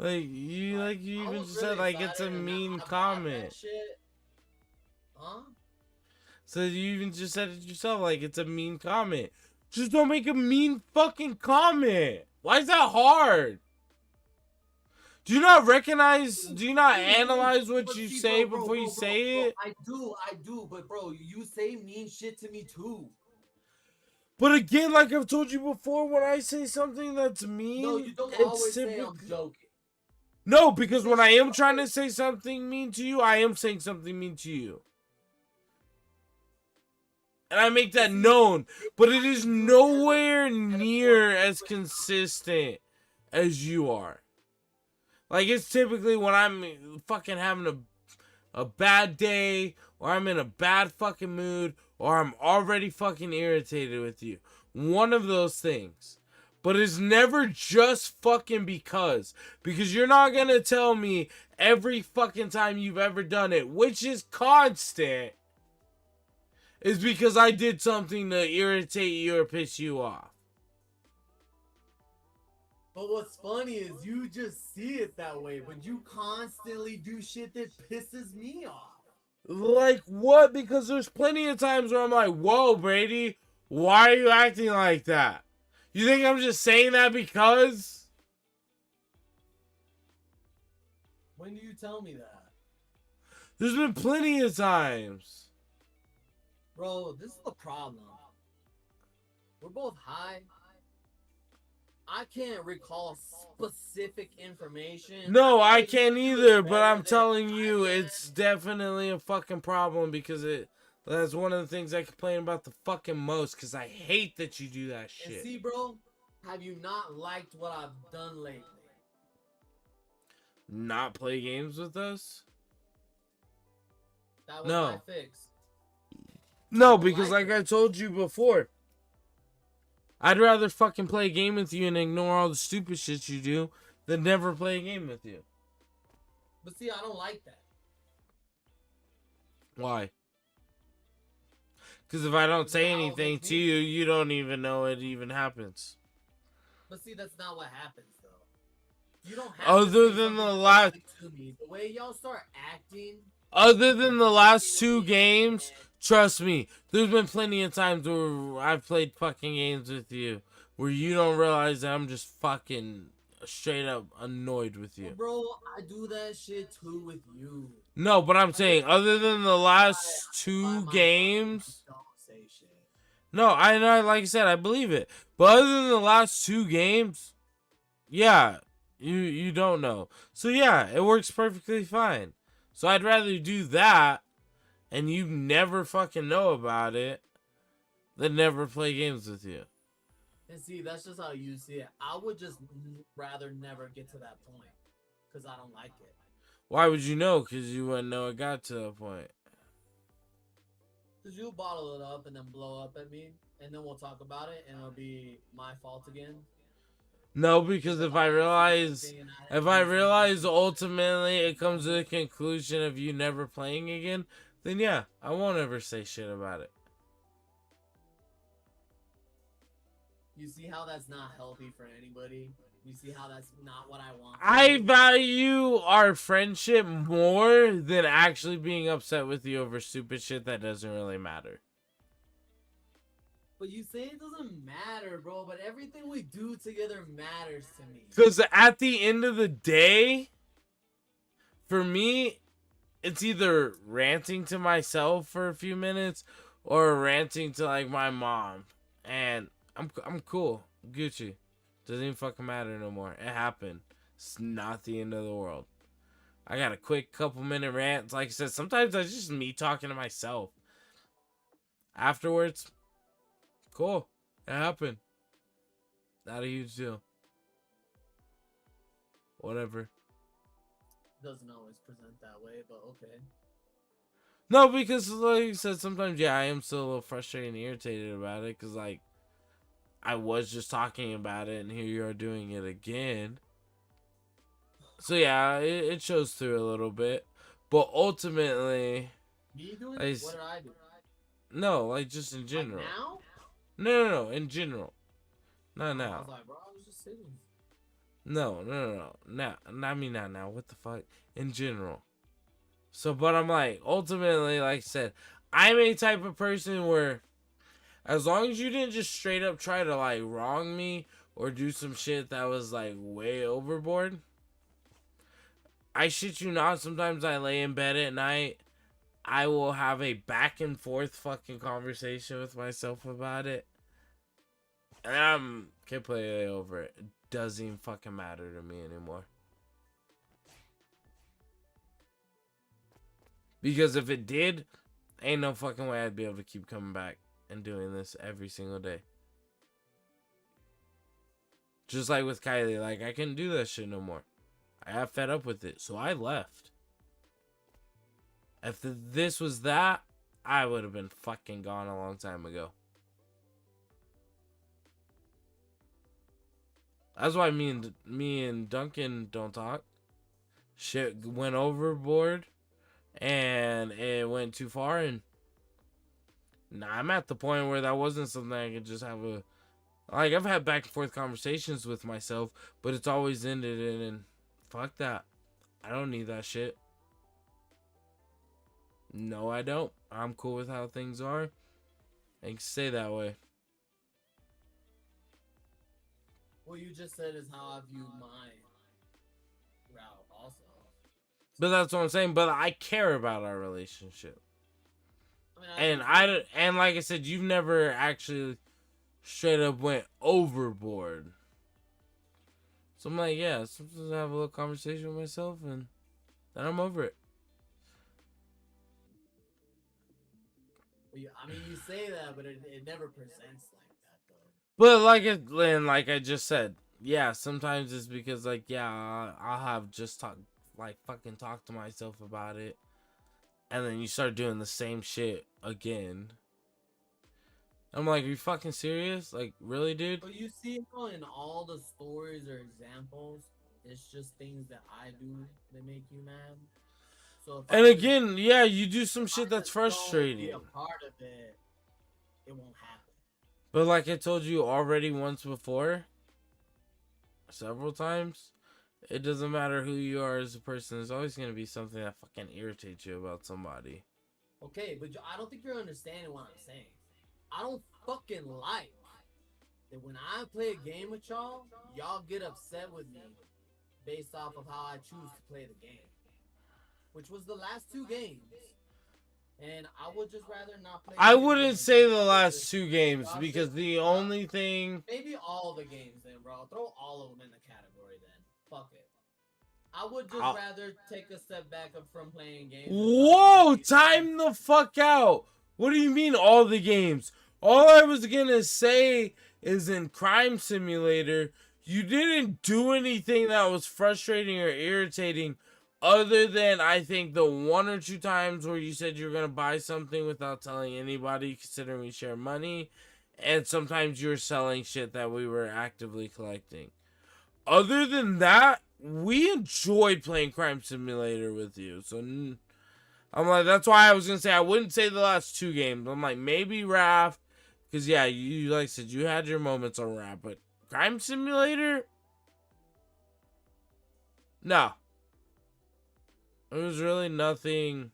you even just said like it's a mean comment. Huh? So you even just said it yourself, like it's a mean comment. Just don't make a mean fucking comment. Why is that hard? Do you not recognize? Do you not analyze what you say before you say it? I do, but bro, you say mean shit to me too. But again, like I've told you before, when I say something that's mean, No, you don't it's always say I'm joking. No, because when I am trying to say something mean to you, I am saying something mean to you. And I make that known, but it is nowhere near as consistent as you are. Like, it's typically when I'm fucking having a bad day, or I'm in a bad fucking mood, or I'm already fucking irritated with you. One of those things. But it's never just fucking because you're not gonna tell me every fucking time you've ever done it, which is constant, is because I did something to irritate you or piss you off. But what's funny is you just see it that way, but you constantly do shit that pisses me off. Like what? Because there's plenty of times where I'm like, whoa, Brady, why are you acting like that? You think I'm just saying that because? When do you tell me that? There's been plenty of times. Bro, this is the problem. We're both high. I can't recall specific information. No, I can't either, but I'm telling you, it's definitely a fucking problem because that's one of the things I complain about the fucking most because I hate that you do that shit. And see, bro, have you not liked what I've done lately? Not play games with us? That was No. my fix. No, because like I told you before, I'd rather fucking play a game with you and ignore all the stupid shit you do than never play a game with you. But see, I don't like that. Why? Because if I don't say anything to you, you don't even know it even happens. But see, that's not what happens, though. You don't have Other to say than the something last... to me. The way y'all start acting... Other than the last 2 games, trust me, there's been plenty of times where I've played fucking games with you where you don't realize that I'm just fucking straight up annoyed with you. Bro, I do that shit too with you. No, but I'm saying, other than the last 2 games... Don't say shit. No, I know, like I said, I believe it. But other than the last 2 games, yeah, you don't know. So yeah, it works perfectly fine. So I'd rather do that, and you never fucking know about it, than never play games with you. And see, that's just how you see it. I would just rather never get to that point, because I don't like it. Why would you know? Because you wouldn't know it got to that point. Because you'll bottle it up and then blow up at me, and then we'll talk about it, and it'll be my fault again. No, because if I realize ultimately it comes to the conclusion of you never playing again, then yeah, I won't ever say shit about it. You see how that's not healthy for anybody? You see how that's not what I want? I value our friendship more than actually being upset with you over stupid shit that doesn't really matter. But you say it doesn't matter, bro, but everything we do together matters to me. Because at the end of the day, for me, it's either ranting to myself for a few minutes or ranting to like my mom. And I'm cool. Gucci. Doesn't even fucking matter no more. It happened. It's not the end of the world. I got a quick couple-minute rant. Like I said, sometimes it's just me talking to myself. Afterwards, cool. It happened. Not a huge deal. Whatever. Doesn't always present that way, but okay. No, because like you said, sometimes, yeah, I am still a little frustrated and irritated about it. Because, like, I was just talking about it, and here you are doing it again. So, yeah, it shows through a little bit. But ultimately... Me doing it? What did I do? No, like, just in general. Like now? No, in general. Not now. I was like, bro, I was just sitting. No. Not me, not now. What the fuck? In general. So, but I'm like, ultimately, like I said, I'm a type of person where as long as you didn't just straight up try to, like, wrong me or do some shit that was, like, way overboard. I shit you not, sometimes I lay in bed at night, I will have a back and forth fucking conversation with myself about it. And I'm completely over it. It doesn't even fucking matter to me anymore. Because if it did, ain't no fucking way I'd be able to keep coming back and doing this every single day. Just like with Kylie, like, I couldn't do that shit no more. I got fed up with it, so I left. If this was that, I would have been fucking gone a long time ago. That's why me and Duncan don't talk. Shit went overboard, and it went too far, and now I'm at the point where that wasn't something I could just have a... Like, I've had back and forth conversations with myself, but it's always ended in fuck that. I don't need that shit. No, I don't. I'm cool with how things are. I can stay that way. What you just said is how I view my route also. But that's what I'm saying. But I care about our relationship. And like I said, you've never actually straight up went overboard. So I'm like, yeah, sometimes I have a little conversation with myself, and then I'm over it. I mean, you say that, but it never presents like that, though. But like I just said, yeah, sometimes it's because, like, yeah, I'll have just fucking talk to myself about it, and then you start doing the same shit again. I'm like, are you fucking serious? Like, really, dude? But you see how in all the stories or examples, it's just things that I do that make you mad. So and again, yeah, you do some shit that's Don't frustrating. be a part of it, it won't happen. But like I told you already once before, several times, it doesn't matter who you are as a person. There's always going to be something that fucking irritates you about somebody. Okay, but I don't think you're understanding what I'm saying. I don't fucking like that when I play a game with y'all, y'all get upset with me based off of how I choose to play the game. Which was the last 2 games. And I would just rather not play. I wouldn't say the last 2 games because the only thing... Maybe all the games then, bro. Throw all of them in the category then. Fuck it. I would just rather take a step back from playing games. Whoa! Time the fuck out! What do you mean all the games? All I was gonna say is in Crime Simulator, you didn't do anything that was frustrating or irritating other than, I think, the 1 or 2 times where you said you were going to buy something without telling anybody, considering we share money. And sometimes you were selling shit that we were actively collecting. Other than that, we enjoyed playing Crime Simulator with you. So, I'm like, that's why I was going to say, I wouldn't say the last 2 games. I'm like, maybe Raft, Cause yeah, you like I said, you had your moments on rap, but Crime Simulator, no, it was really nothing.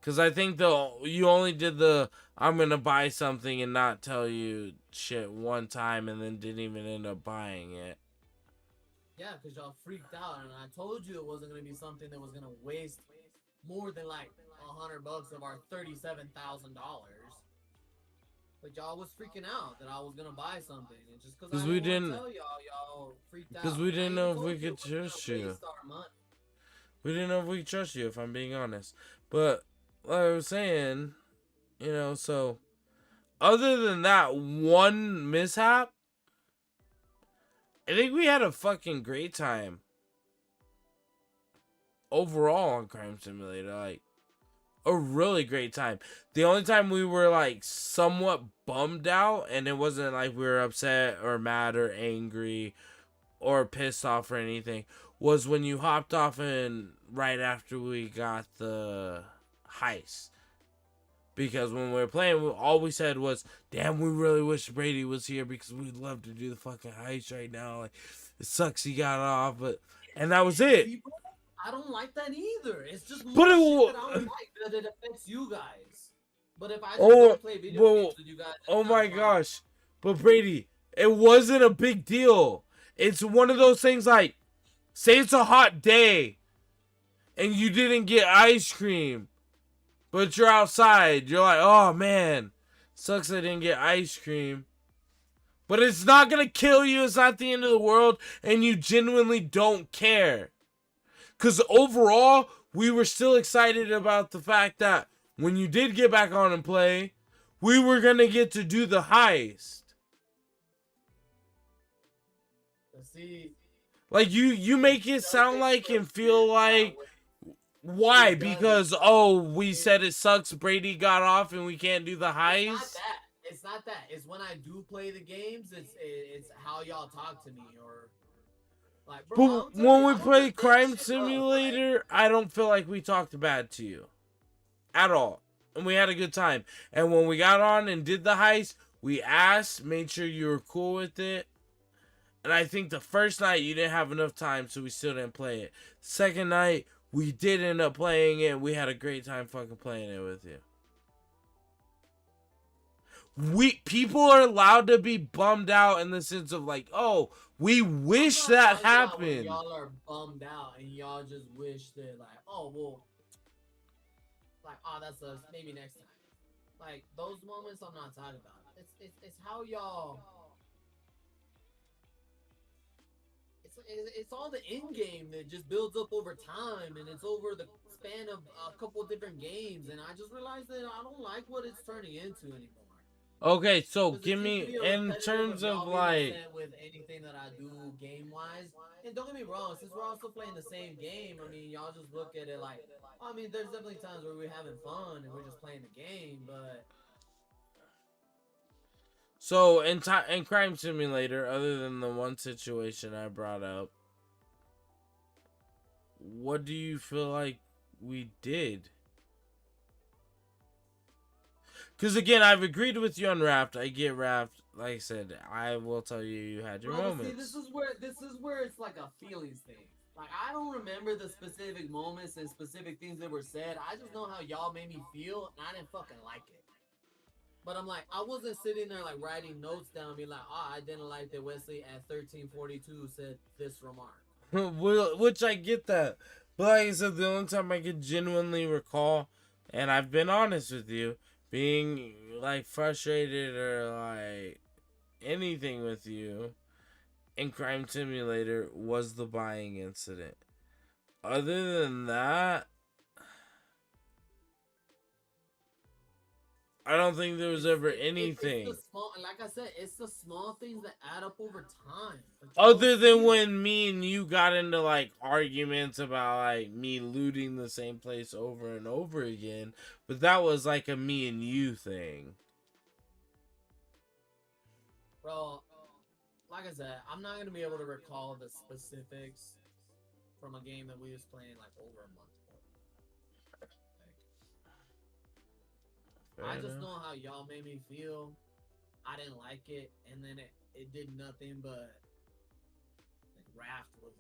Cause I think you only did the I'm gonna buy something and not tell you shit one time, and then didn't even end up buying it. Yeah, because y'all freaked out, and I told you it wasn't gonna be something that was gonna waste more than like $100 of our $37,000. But y'all was freaking out that I was gonna buy something, and just because I we didn't didn't, tell y'all freaked out. because we didn't I know even if told we you could it wasn't gonna trust you. waste our money. We didn't know if we could trust you, if I'm being honest. But like I was saying, you know, so other than that one mishap, I think we had a fucking great time overall on Crime Simulator. Like, a really great time. The only time we were like somewhat bummed out, and it wasn't like we were upset or mad or angry or pissed off or anything, was when you hopped off and right after we got the heist. Because when we were playing, all we said was, damn, we really wish Brady was here because we'd love to do the fucking heist right now. Like, it sucks he got off, and that was it. I don't like that either. It's just more But shit that I don't like that it affects you guys. But if I just don't play video games with you guys, oh my gosh. But Brady, it wasn't a big deal. It's one of those things like, say it's a hot day and you didn't get ice cream, but you're outside. You're like, oh man, sucks I didn't get ice cream. But it's not going to kill you. It's not the end of the world. And you genuinely don't care. Because overall, we were still excited about the fact that when you did get back on and play, we were going to get to do the heist. See, like, you make it sound like and feel like, why? Because, oh, we said it sucks Brady got off and we can't do the heist? It's not that. It's when I do play the games, it's how y'all talk to me, or like, bro, But when we play Crime Simulator, I don't feel like we talked bad to you. At all. And we had a good time. And when we got on and did the heist, we asked, made sure you were cool with it. And I think the first night you didn't have enough time, so we still didn't play it. Second night, we did end up playing it, and we had a great time fucking playing it with you. People are allowed to be bummed out in the sense of like, oh, we wish that happened. Y'all are bummed out and y'all just wish that like, oh well, like, oh, that's us. Maybe next time. Like those moments, I'm not talking about. It's how y'all. It's all the end game that just builds up over time, and it's over the span of a couple different games, and I just realized that I don't like what it's turning into anymore. Okay, so give me in terms of like with anything that I do game wise, and don't get me wrong, since we're also playing the same game, I mean y'all just look at it like, I mean there's definitely times where we're having fun and we're just playing the game, but so in Crime Simulator, other than the one situation I brought up, what do you feel like we did? Because again, I've agreed with you on Raft. I get Raft. Like I said, I will tell you, you had your moments. See, this is where it's like a feelings thing. Like I don't remember the specific moments and specific things that were said. I just know how y'all made me feel, and I didn't fucking like it. But I'm like, I wasn't sitting there like writing notes down, being like, oh, I didn't like that Wesley at 1342 said this remark. Which I get that. But like I said, the only time I could genuinely recall, and I've been honest with you, being like frustrated or like anything with you in Crime Simulator was the buying incident. Other than that, I don't think there was ever anything. It's the small, like I said, it's the small things that add up over time. Other than when me and you got into like arguments about like me looting the same place over and over again, but that was like a me and you thing. Bro, like I said, I'm not gonna be able to recall the specifics from a game that we was playing like over a month ago. I just enough. know how y'all made me feel. I didn't like it, and then it did nothing but like Raft was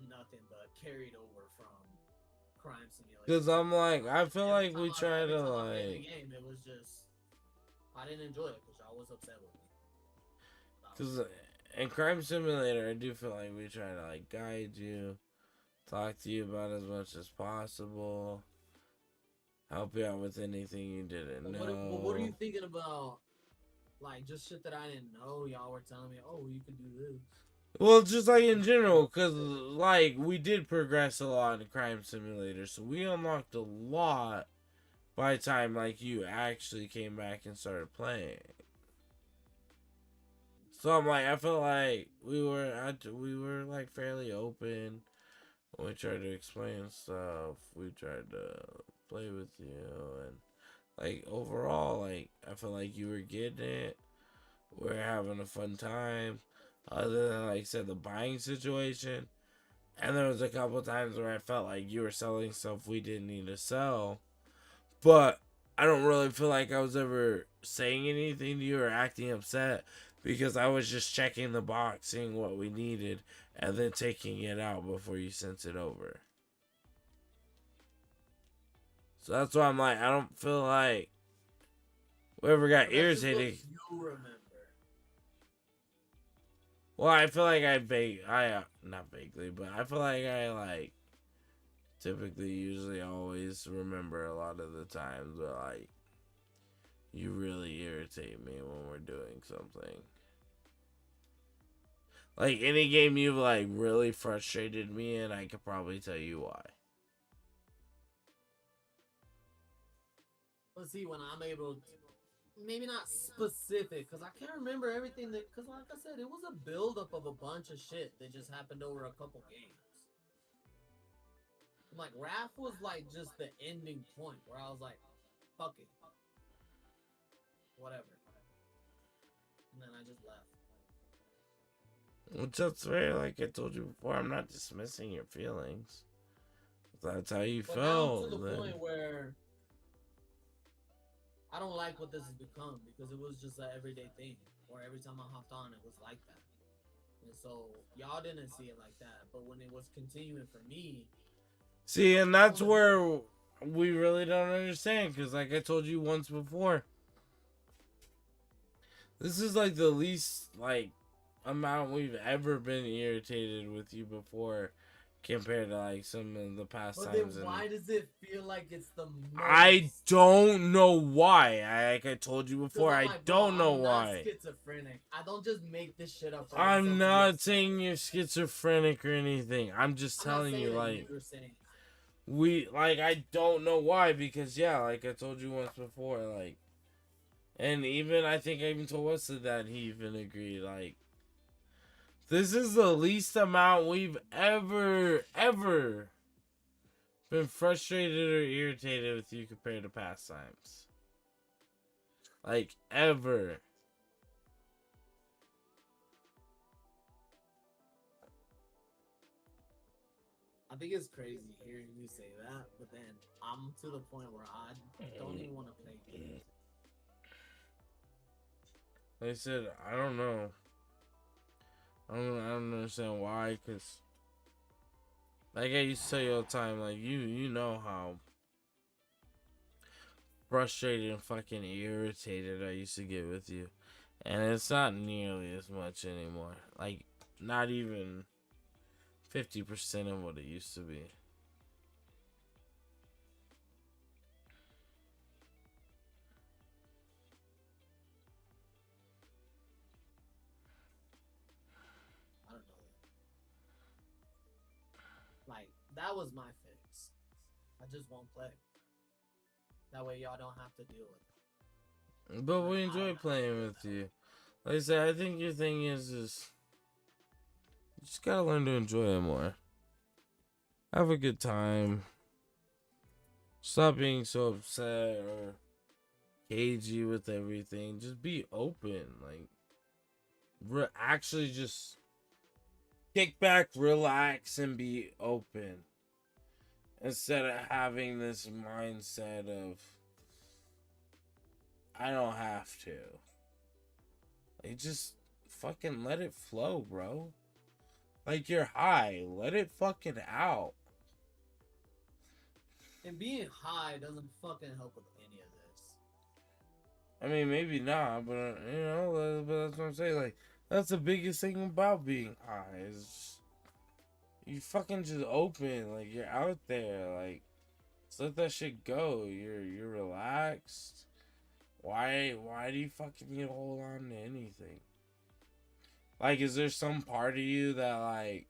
nothing but carried over from Crime Simulator. Cause I'm like, I feel Every like time we I- try every to time I played the like. game, it was just I didn't enjoy it because y'all was upset with me. Cause in Crime Simulator, I do feel like we try to like guide you, talk to you about as much as possible, help you out with anything you didn't know. What are you thinking about? Like just shit that I didn't know. Y'all were telling me, oh, you could do this. Well, just like in general, cause like we did progress a lot in Crime Simulator, so we unlocked a lot by the time like you actually came back and started playing. So I'm like, I feel like we were like fairly open when we tried to explain stuff. We tried to play with you, and like overall, like I feel like you were getting it. We're having a fun time. Other than like I said, the buying situation, and there was a couple times where I felt like you were selling stuff we didn't need to sell, but I don't really feel like I was ever saying anything to you or acting upset because I was just checking the box, seeing what we needed, and then taking it out before you sent it over. So that's why I'm like, I don't feel like we ever got irritated. You remember? Well, I feel like not vaguely, but I feel like I like typically, usually, always remember a lot of the times, but like you really irritate me when we're doing something. Like any game you've like really frustrated me in, I could probably tell you why. Let's see when I'm able to, maybe not specific, because I can't remember everything that, because like I said, it was a buildup of a bunch of shit that just happened over a couple games. Like, Raph was like just the ending point where I was like, fuck it. Whatever. And then I just left. Which that's fair, like I told you before, I'm not dismissing your feelings. If that's how you But felt, now to the then... point where I don't like what this has become because it was just an everyday thing. Or every time I hopped on, it was like that. And so y'all didn't see it like that. But when it was continuing for me, See, and that's where we really don't understand, because like I told you once before, this is like the least like amount we've ever been irritated with you before compared to like some of the past but times. then why does it feel like it's the most? I don't know why. Like I told you before, I like, don't know I'm why. not schizophrenic. I don't just make this shit up. I'm not saying you're schizophrenic or anything. I'm just telling you, like, I don't know why, because yeah, like I told you once before, like, and even I think I even told Wesley that he even agreed, like, this is the least amount we've ever been frustrated or irritated with you compared to past times. Like, ever. I think it's crazy hearing you say that, but then I'm to the point where I don't even want to play games. Like I said, I don't know. I don't understand why, because like I used to tell you all the time, like you know how frustrated and fucking irritated I used to get with you. And it's not nearly as much anymore. Like, not even 50% of what it used to be. I don't know. Like, that was my fix. I just won't play. That way y'all don't have to deal with it. But we enjoy playing with you. Like I said, I think your thing is you just gotta learn to enjoy it more. Have a good time. Stop being so upset or cagey with everything. Just be open. Like, actually just kick back, relax, and be open. Instead of having this mindset of I don't have to. Like, just fucking let it flow, bro. Like, you're high. Let it fucking out. And being high doesn't fucking help with any of this. I mean, maybe not, but, you know, but that's what I'm saying. Like, that's the biggest thing about being high is just, you fucking just open. Like, you're out there. Like, just let that shit go. You're relaxed. Why do you fucking need to hold on to anything? Like, is there some part of you that, like,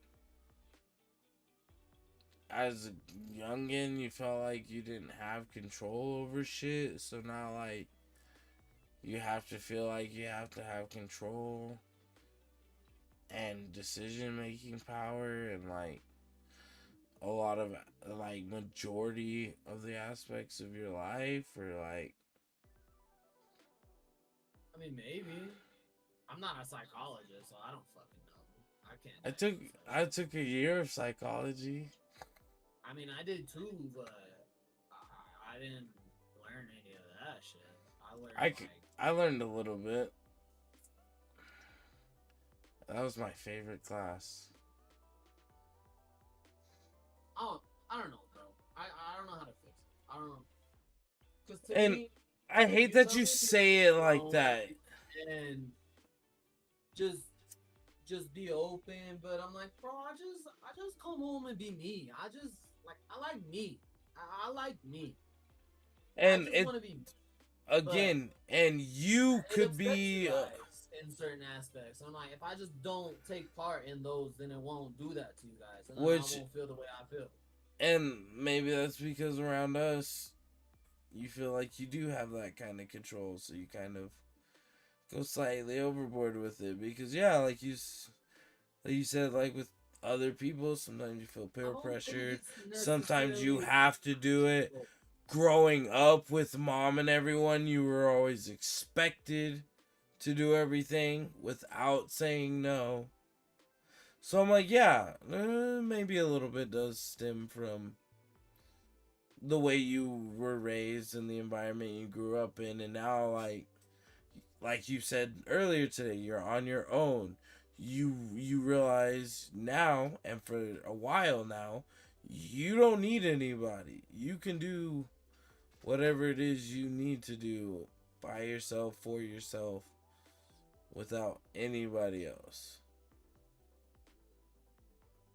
as a youngin, you felt like you didn't have control over shit, so now, like, you have to feel like you have to have control and decision-making power and, like, a lot of, like, majority of the aspects of your life, or, like... I mean, maybe. I'm not a psychologist, so I don't fucking know. I can't. I took a year of psychology. I mean, I did too, but I didn't learn any of that shit. I learned a little bit. That was my favorite class. I don't know, bro. I don't know how to fix it. I don't know. 'Cause to And me, I hate that you say it like that. And just be open, but I'm like, bro, I just come home and be me. I like me. I like me. And I just want to be again, and you could be in certain aspects. I'm like, if I just don't take part in those, then it won't do that to you guys, and then I won't feel the way I feel. And maybe that's because around us, you feel like you do have that kind of control, so you kind of go slightly overboard with it. Because yeah, like you said, like with other people, sometimes you feel peer pressure. Sometimes you have to do it. Growing up with mom and everyone, you were always expected to do everything without saying no. So I'm like, yeah, maybe a little bit does stem from the way you were raised and the environment you grew up in, and now like you said earlier today, you're on your own. You realize now, and for a while now, you don't need anybody. You can do whatever it is you need to do by yourself, for yourself, without anybody else.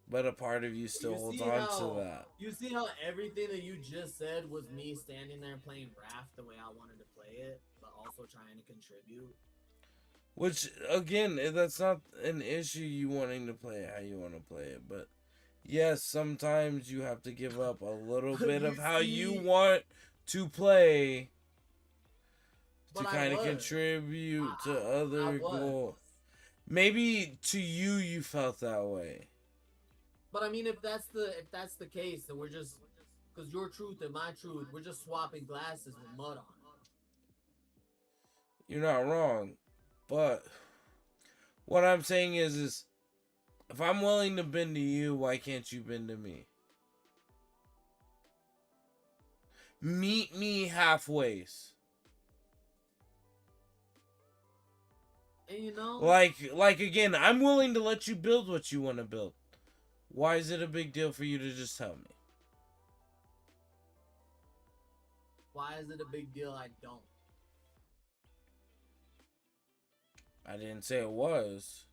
But a part of you still holds on to that. You see how everything that you just said was me standing there playing Raft the way I wanted to play it, but also trying to contribute? Which, again, that's not an issue, you wanting to play it how you want to play it. But, yes, sometimes you have to give up a little bit of how you want to play to kind of contribute to other goals. Maybe to you, you felt that way. But I mean, if that's the case, then we're just, because your truth and my truth, we're just swapping glasses with mud on it. You're not wrong, but what I'm saying is if I'm willing to bend to you, why can't you bend to me? Meet me halfway. And you know, like again, I'm willing to let you build what you want to build. Why is it a big deal for you to just tell me? Why is it a big deal I don't? I didn't say it was.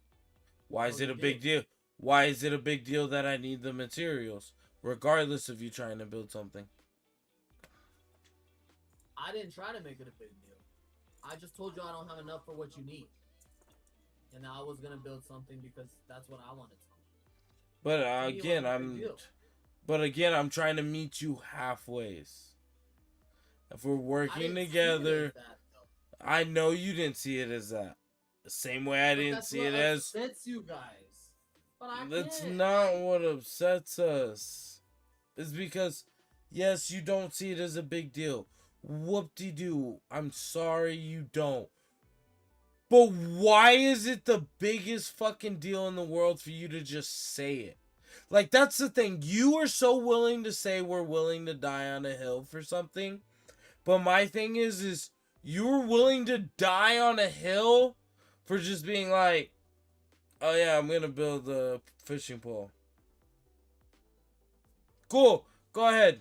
Why is it a big deal? Why is it a big deal that I need the materials, regardless of you trying to build something? I didn't try to make it a big deal. I just told you I don't have enough for what you need. And I was going to build something because that's what I wanted to. But again, I'm trying to meet you halfway. If we're working together, I know you didn't see it as that. The same way I didn't see it as. Upsets you guys. But that's not what upsets us. It's because, yes, you don't see it as a big deal. Whoop-de-doo. I'm sorry you don't. But why is it the biggest fucking deal in the world for you to just say it? Like, that's the thing. You are so willing to say we're willing to die on a hill for something. But my thing is You were willing to die on a hill for just being like, oh yeah, I'm gonna build a fishing pole. Cool. Go ahead.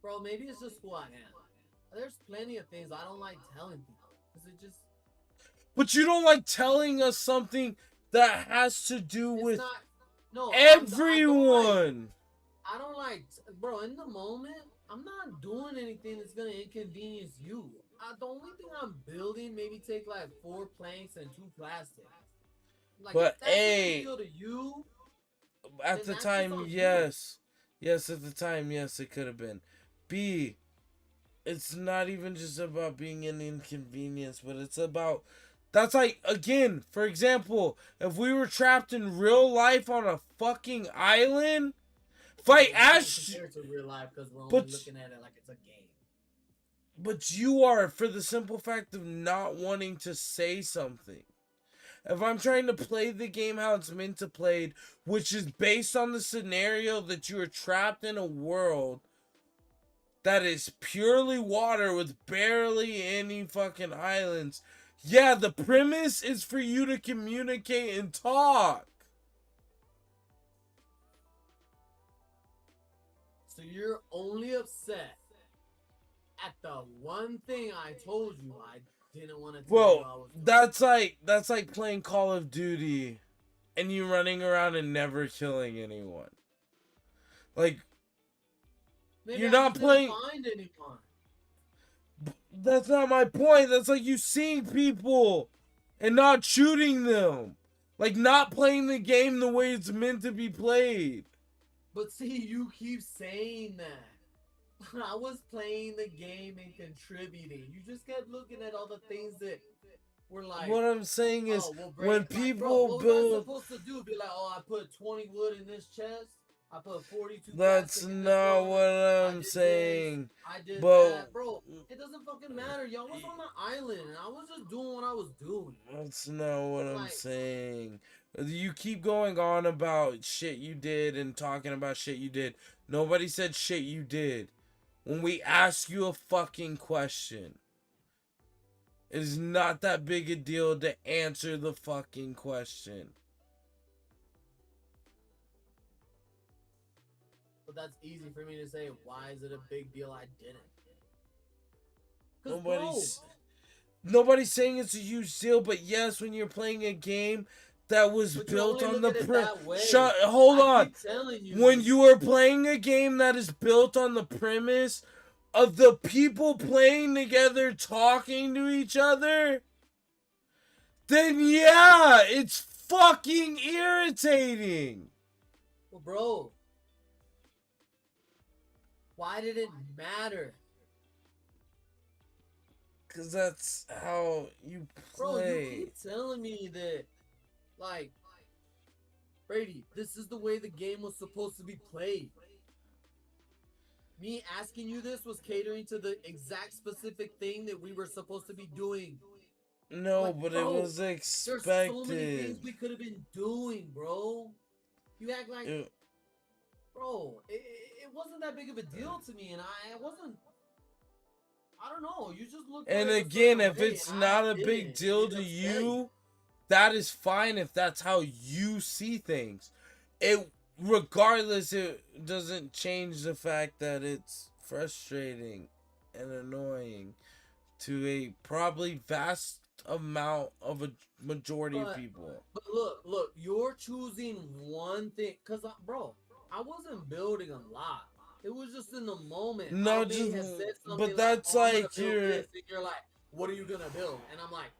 Bro, maybe it's just who I am. There's plenty of things I don't like telling people. Because it just... But you don't like telling us something that has to do It's with not... No, everyone. I don't like... Bro, in the moment, I'm not doing anything that's going to inconvenience you. The only thing I'm building maybe take like 4 planks and 2 plastics. Like, But if that's a A, big deal to you, at the then that's time, just on you. yes. Yes, at the time, yes, it could have been. B, it's not even just about being an inconvenience, but it's about... That's like, again, for example, if we were trapped in real life on a fucking island, fight Ash... Compared to real life because we're only looking at it like it's a game. But you are, for the simple fact of not wanting to say something. If I'm trying to play the game how it's meant to played, which is based on the scenario that you are trapped in a world that is purely water with barely any fucking islands. Yeah, the premise is for you to communicate and talk. So you're only upset at the one thing I told you I didn't want to tell you I Bro, was doing. that's like playing Call of Duty and you running around and never killing anyone. Like, Maybe you're I not just playing... didn't find anyone. That's not my point. That's like you seeing people and not shooting them. Like, not playing the game the way it's meant to be played. But see, you keep saying that. I was playing the game and contributing. You just kept looking at all the things that were like... What I'm saying is, oh, well, when like, people bro, what build... was I supposed to do? Be like, oh, I put 20 wood in this chest. I put 42 That's plastic in this not corner. what I'm I did saying. this, I did But that. Bro, it doesn't fucking matter. Y'all was on the island, and I was just doing what I was doing. That's not what I'm Like... saying. You keep going on about shit you did and talking about shit you did. Nobody said shit you did. When we ask you a fucking question, it is not that big a deal to answer the fucking question. But that's easy for me to say. Why is it a big deal I didn't? Nobody's saying it's a huge deal, but yes, when you're playing a game that was built on the hold on. When you are playing a game that is built on the premise of the people playing together talking to each other, then yeah, it's fucking irritating. Well, bro, why did it matter? Because that's how you play. Bro, you keep telling me that, like, Brady, this is the way the game was supposed to be played. Me asking you this was catering to the exact specific thing that we were supposed to be doing. No, like, but bro, it was expected. There's so many things we could have been doing, bro. You act like, bro, it wasn't that big of a deal to me, and I wasn't. I don't know. You just look. And again, if it's not a big deal to you, that is fine if that's how you see things. Regardless, it doesn't change the fact that it's frustrating and annoying to a probably vast amount of a majority of people. But look, you're choosing one thing, cause bro, I wasn't building a lot. It was just in the moment. No, but that's like you're like, what are you gonna build? And I'm like,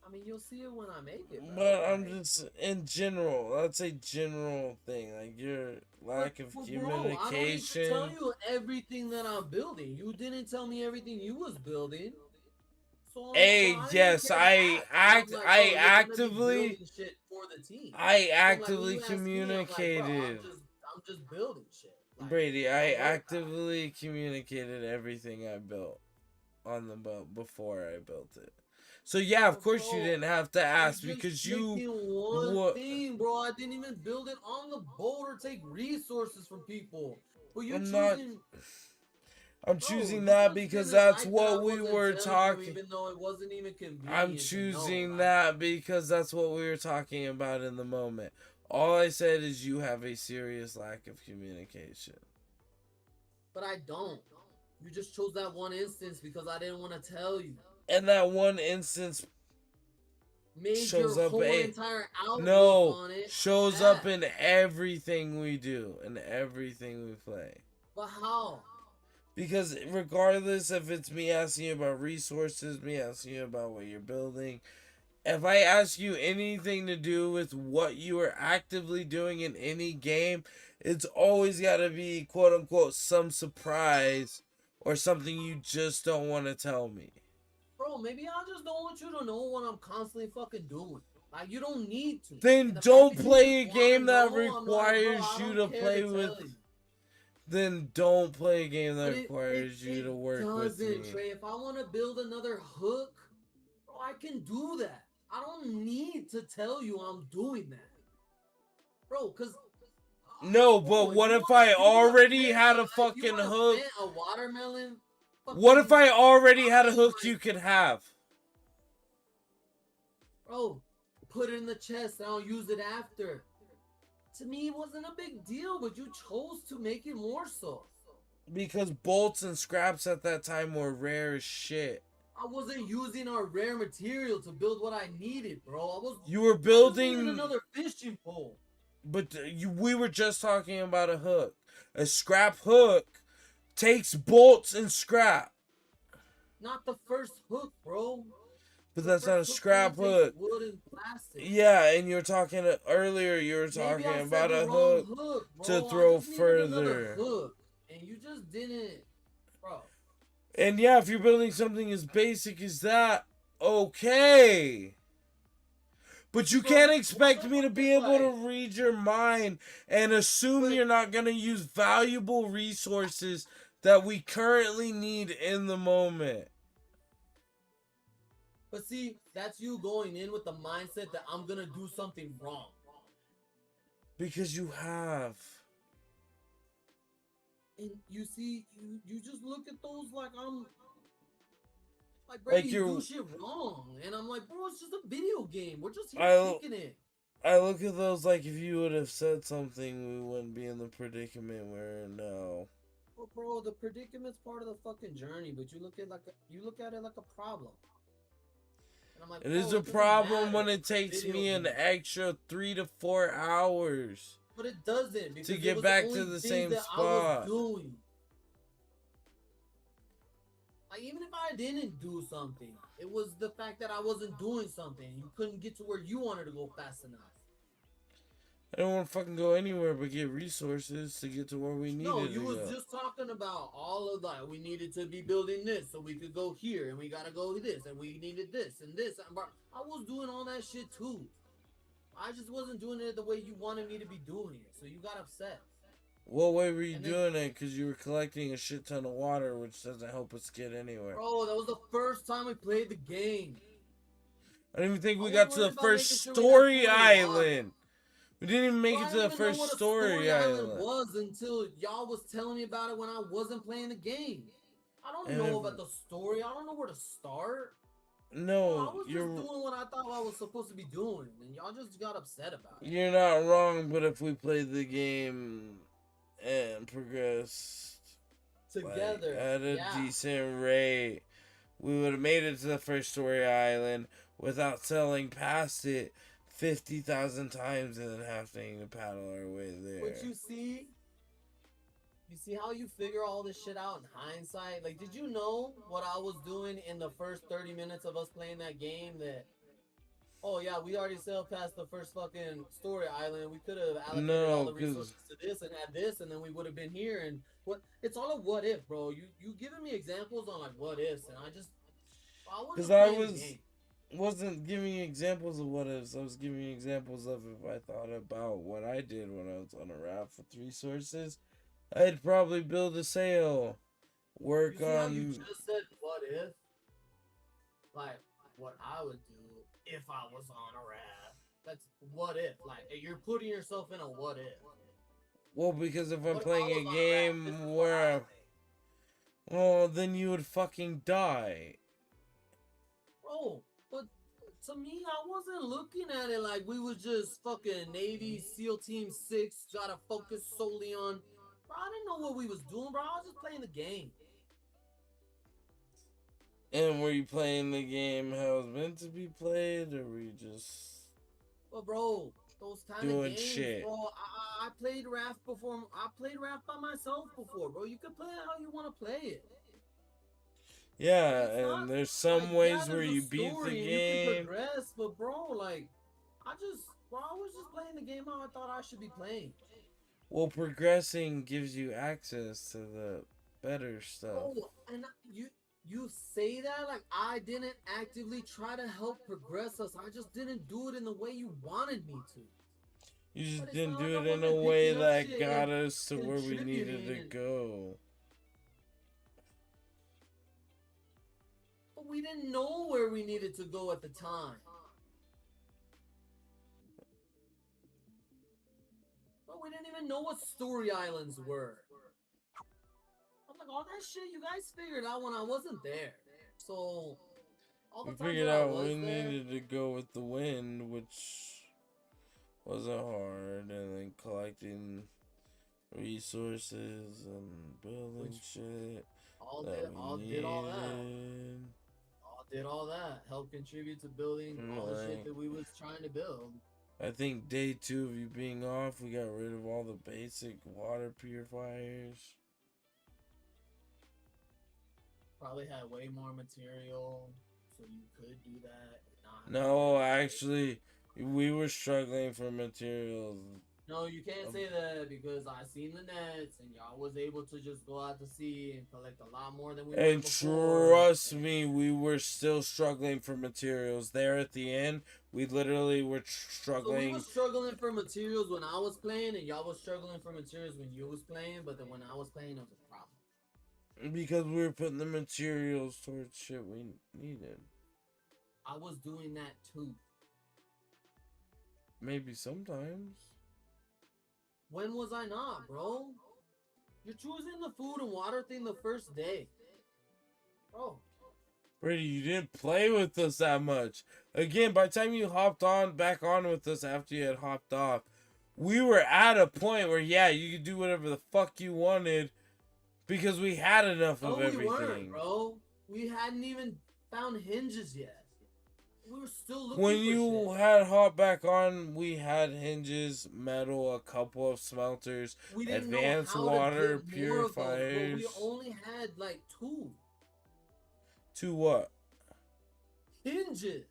I mean, you'll see it when I make it. Bro. But I'm just in general. That's a general thing. Like your lack of communication. Bro, I don't need to tell you everything that I'm building. You didn't tell me everything you was building. So yes, I actively communicated. I'm just building shit. Like, Brady, I actively communicated everything I built on the boat before I built it. So yeah, of course you didn't have to ask because you. One thing, bro. I didn't even build it on the boat or take resources from people. But you're I'm not. choosing. I'm Bro, choosing you that just because didn't that's like that what I we wasn't were telling you, talking. even though it wasn't even convenient. I'm to choosing know, that because that's what we were talking about in the moment. All I said is you have a serious lack of communication. But I don't. You just chose that one instance because I didn't want to tell you. And that one instance Made shows your up whole a entire outlook no on it shows bad. up in everything we do and everything we play. But how? Because regardless if it's me asking you about resources, me asking you about what you're building, if I ask you anything to do with what you are actively doing in any game, it's always got to be quote unquote some surprise or something you just don't want to tell me. Bro, maybe I just don't want you to know what I'm constantly fucking doing. Like, you don't need to. Then The don't fact that play a just game wanna that know, I'm like, bro, requires I you don't to care play tell with. you. Then don't play a game that But requires you to work with doesn't, me. Trey. If I want to build another hook, bro, I can do that. I don't need to tell you I'm doing that. Bro, because... No, but what if I already had a fucking hook? A watermelon? What if I already had a hook you could have? Bro, put it in the chest and I'll use it after. To me, it wasn't a big deal, but you chose to make it more so. Because bolts and scraps at that time were rare as shit. I wasn't using our rare material to build what I needed, bro. You were building I just needed another fishing pole. But we were just talking about a hook. A scrap hook takes bolts and scrap. Not the first hook, bro. But that's not a scrap hook. Wood and plastic. Yeah, and you're talking earlier. You were talking about a hook to throw further. Hook, and you just didn't, bro. And yeah, if you're building something as basic as that, okay. But you can't expect me to be able to read your mind and assume you're not going to use valuable resources that we currently need in the moment. But see, that's you going in with the mindset that I'm going to do something wrong. Because you have. And you see, you just look at those like I'm... Like, bro, you do shit wrong. And I'm like, bro, it's just a video game. We're just here kicking it. I look at those like if you would have said something, we wouldn't be in the predicament we're in now. Well, bro, the predicament's part of the fucking journey, but you look at it like a problem. And I'm like, it is a problem when it takes me an extra 3 to 4 hours. But it doesn't to get back to the same spot. Like, even if I didn't do something, it was the fact that I wasn't doing something. You couldn't get to where you wanted to go fast enough. I don't want to fucking go anywhere but get resources to get to where we needed to go. No, you was just talking about all of that. We needed to be building this so we could go here, and we gotta go this, and we needed this and this. I was doing all that shit too. I just wasn't doing it the way you wanted me to be doing it, so you got upset. What way were you doing it? Because you were collecting a shit ton of water, which doesn't help us get anywhere. Bro, that was the first time we played the game. I don't even think we got to the first story island. We didn't even make it to the first story island. Was until y'all was telling me about it when I wasn't playing the game. I don't know about the story. I don't know where to start. No, I was just doing what I thought I was supposed to be doing, and y'all just got upset about it. You're not wrong, but if we played the game and progressed together at a decent rate, we would have made it to the first story island without sailing past it 50,000 times and then having to paddle our way there. But you see how you figure all this shit out in hindsight? Like, did you know what I was doing in the first 30 minutes of us playing that game? That, oh yeah, we already sailed past the first fucking story island. We could have allocated all the resources to this and had this, and then we would have been here. And what? It's all a what if, bro. You giving me examples on like what ifs, and wasn't giving you examples of what ifs. I was giving you examples of if I thought about what I did when I was on a raft with resources. I'd probably build a sail, work you see how on. you just said what if? Like what I would do if I was on a raft. That's what if. Like you're putting yourself in a what if. Well, because if I'm What if playing I a was on a raft? This game is what I where, well, then you would fucking die. Bro, but to me, I wasn't looking at it like we was just fucking Navy SEAL Team 6, gotta focus solely on. Bro, I didn't know what we was doing, bro. I was just playing the game. And were you playing the game how it's meant to be played, or were you just But bro, those kind of doing games, shit? bro. I played Raft before. I played Raft by myself before, bro. You can play it how you want to play it. Yeah, It's not and there's like, some yeah, ways where there's a you beat the story and you can game. progress, but bro, like, I was just playing the game how I thought I should be playing. Well, progressing gives you access to the better stuff. Oh, and you say that like I didn't actively try to help progress us. I just didn't do it in the way you wanted me to. You just But it's didn't not like do I it in a wasn't way picking up that shit got and us to where we needed to contributing. go. But we didn't know where we needed to go at the time. But we didn't even know what story islands were. I'm like, all that shit you guys figured out when I wasn't there. So, all the We times figured that I out was we there, needed to go with the wind, which wasn't hard, and then collecting resources and building shit. all that did we all needed. did all that. All did all that. Help contribute to building all the shit that we was trying to build. I think day 2 of you being off, we got rid of all the basic water purifiers. Probably had way more material, so you could do that. No, actually, we were struggling for materials. No, you can't say that because I seen the nets and y'all was able to just go out to sea and collect a lot more than we were And before. trust me, we were still struggling for materials. There at the end, we literally were So we struggling. was struggling for materials when I was playing, and y'all was struggling for materials when you was playing. But then when I was playing, it was a problem. Because we were putting the materials towards shit we needed. I was doing that too. Maybe sometimes. When was I not, bro? You're choosing the food and water thing the first day. Bro. Brady, you didn't play with us that much. Again, by the time you hopped on back on with us after you had hopped off, we were at a point where, yeah, you could do whatever the fuck you wanted because we had enough of everything. We weren't, bro. We hadn't even found hinges yet. We were still looking When for you shit. had hopped back on, we had hinges, metal, a couple of smelters, We didn't advanced know how water to get more of those, purifiers. but we only had like 2 To what? hinges.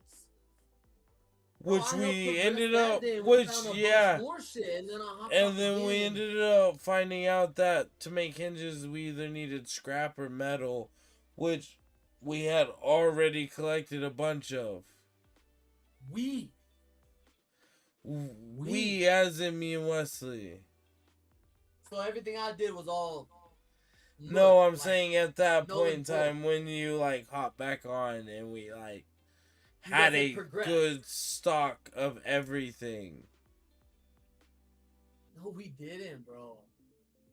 Which Bro, we ended up, which, yeah. More shit, and then I hopped And off then we again. ended up finding out that to make hinges, we either needed scrap or metal, which we had already collected a bunch of. We as in me and Wesley. So everything I did was all. No, I'm saying at that point in time when you like hop back on and we like had a good stock of everything. No, we didn't, bro.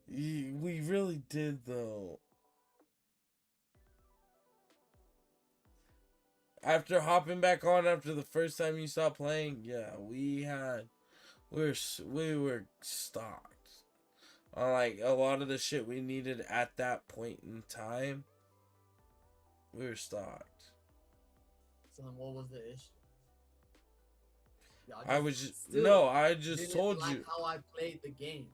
We really did though. After hopping back on after the first time you stopped playing, yeah, we were stocked on like a lot of the shit we needed at that point in time. We were stocked. So then, what was the issue? I just told like you how I played the game.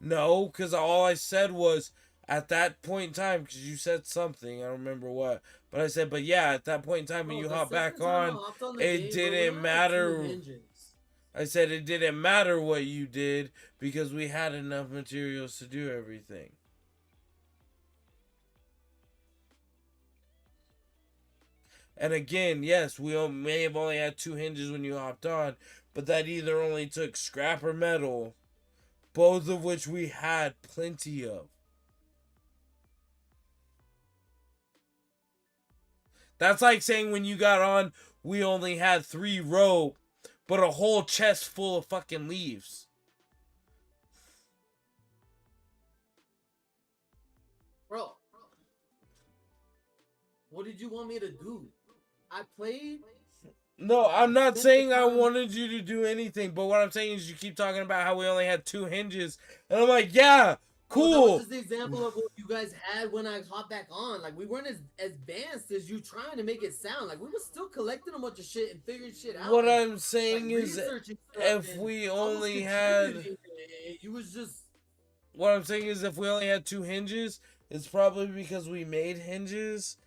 No, because all I said was at that point in time, because you said something, I don't remember what, but I said, but yeah, at that point in time when you hop back on, it didn't matter. I said it didn't matter what you did because we had enough materials to do everything. And again, yes, we may have only had 2 hinges when you hopped on, but that either only took scrap or metal, both of which we had plenty of. That's like saying when you got on, we only had 3 rope, but a whole chest full of fucking leaves. What did you want me to do? I played. No, I'm not spent the saying I time- wanted you to do anything, but what I'm saying is you keep talking about how we only had 2 hinges, and I'm like, yeah, Bro, that cool. was just the example of what you guys had when I hopped back on. Like, we weren't as advanced as you trying to make it sound. Like, we were still collecting a bunch of shit and figuring shit out. What and, I'm saying like, is, researching stuff, if and we I was only had, contributing. You was just. what I'm saying is, if we only had 2 hinges, it's probably because we made hinges,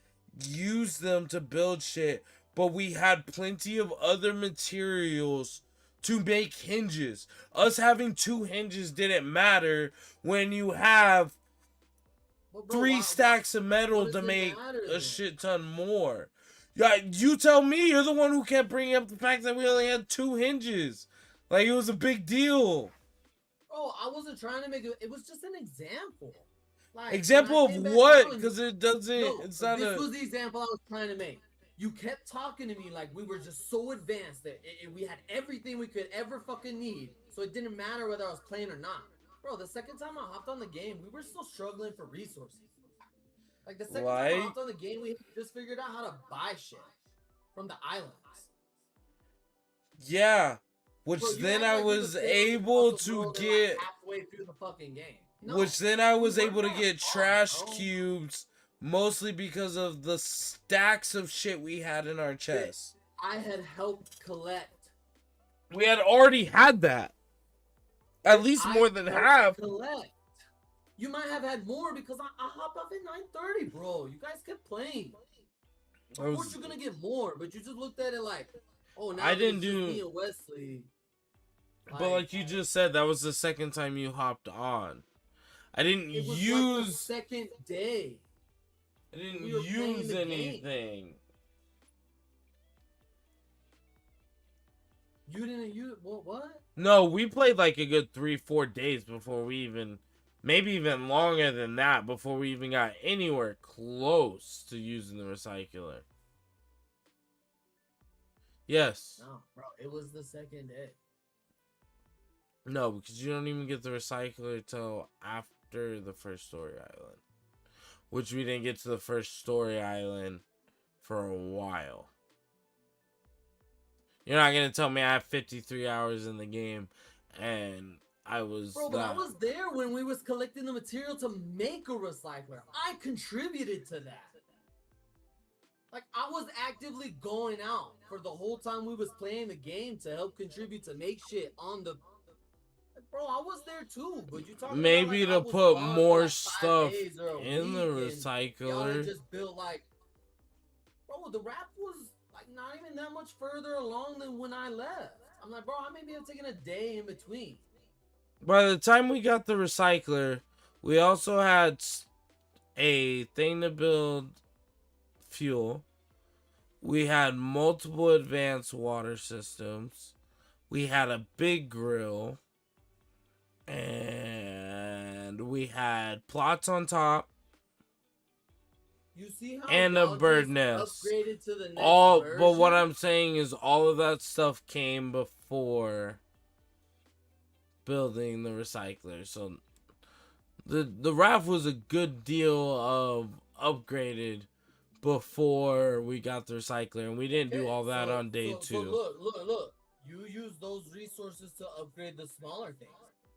used them to build shit, but we had plenty of other materials to make hinges. Us having 2 hinges didn't matter when you have But bro, 3 stacks of metal does to it make matter, a then? shit ton more. Yeah, you tell me. You're the one who kept bringing up the fact that we only had 2 hinges. Like, it was a big deal. Bro, I wasn't trying to make it. It was just an example. Like, Example when I of came back what? on, Because it doesn't. no, It's not this a. was the example I was trying to make. You kept talking to me like we were just so advanced that we had everything we could ever fucking need. So it didn't matter whether I was playing or not. Bro, the second time I hopped on the game, we were still struggling for resources. Like, the second time I Like? hopped on the game, we just figured out how to buy shit from the islands. Yeah. Which Bro, you then act I like we was playing able across the to world in, get. like, halfway through the fucking game. No, Which then I was we weren't able to that get far, trash bro. cubes. Mostly because of the stacks of shit we had in our chest. I had helped collect. We had already had that. At least I more than helped half. collect. You might have had more because I hopped off at 9:30, bro. You guys kept playing. Of course you're gonna get more, but you just looked at it like, oh, now I that didn't it's just do- me and Wesley. But like you just said, that was the second time you hopped on. I didn't It was use. like the second day. I didn't we were playing use the game. anything. You didn't use what? No, we played like a good 3-4 days before we even, maybe even longer than that, before we even got anywhere close to using the recycler. Yes. No, bro, it was the second day. No, because you don't even get the recycler till after the first story island. Which we didn't get to the first story island for a while. You're not going to tell me I have 53 hours in the game and I was... Bro, but I was there when we was collecting the material to make a recycler. I contributed to that. Like, I was actively going out for the whole time we was playing the game to help contribute to make shit on the... Bro, I was there too, but you talking maybe about, like, to put gone for, more like, 5 stuff days or a in the week, and y'all had recycler. just built like... Bro, the rap was like not even that much further along than when I left. I'm like, bro, I maybe have taken a day in between. By the time we got the recycler, we also had a thing to build fuel. We had multiple advanced water systems. We had a big grill. And we had plots on top. You see how and a y'all bird just nest. upgraded to the next All, version? but what I'm saying is all of that stuff came before building the recycler. So the raft was a good deal of upgraded before we got the recycler, and we didn't do all that on day 2. So look. You use those resources to upgrade the smaller things.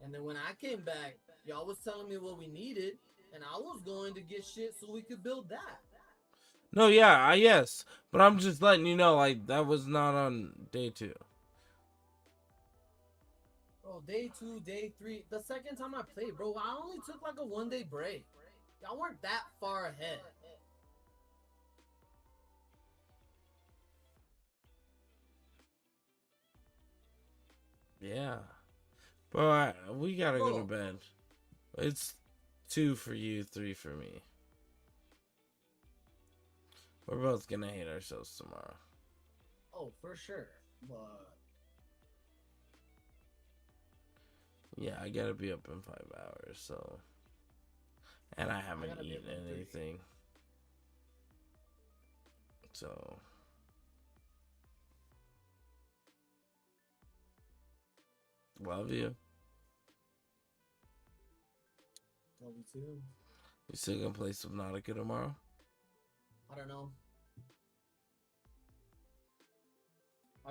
And then when I came back, y'all was telling me what we needed, and I was going to get shit so we could build that. No, yeah, yes. But I'm just letting you know, like, that was not on day 2. Bro, day 2, day 3. The second time I played, bro, I only took like a 1-day break. Y'all weren't that far ahead. Yeah. But we gotta go to bed. It's 2 for you, 3 for me. We're both gonna hate ourselves tomorrow. Oh, for sure. But yeah, I gotta be up in 5 hours, so. And I haven't eaten anything. So. Love you. Love you too. You still gonna play Subnautica tomorrow? I don't know.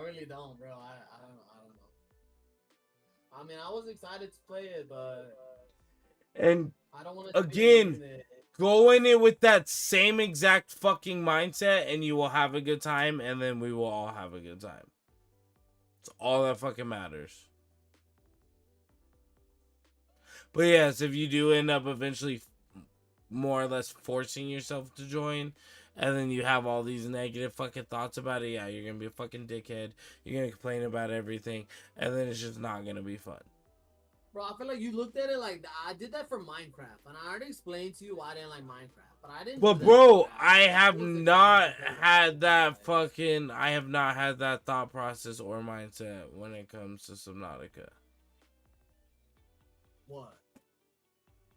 I really don't, bro. I don't know. I mean, I was excited to play it, but And I don't want to again, go in it with that same exact fucking mindset and you will have a good time, and then we will all have a good time. It's all that fucking matters. But yes, if you do end up eventually more or less forcing yourself to join, and then you have all these negative fucking thoughts about it, yeah, you're gonna be a fucking dickhead. You're gonna complain about everything, and then it's just not gonna be fun. Bro, I feel like you looked at it like I did that for Minecraft, and I already explained to you why I didn't like Minecraft, but I didn't. But bro, I have not had that fucking. I have not had that thought process or mindset when it comes to Subnautica. What?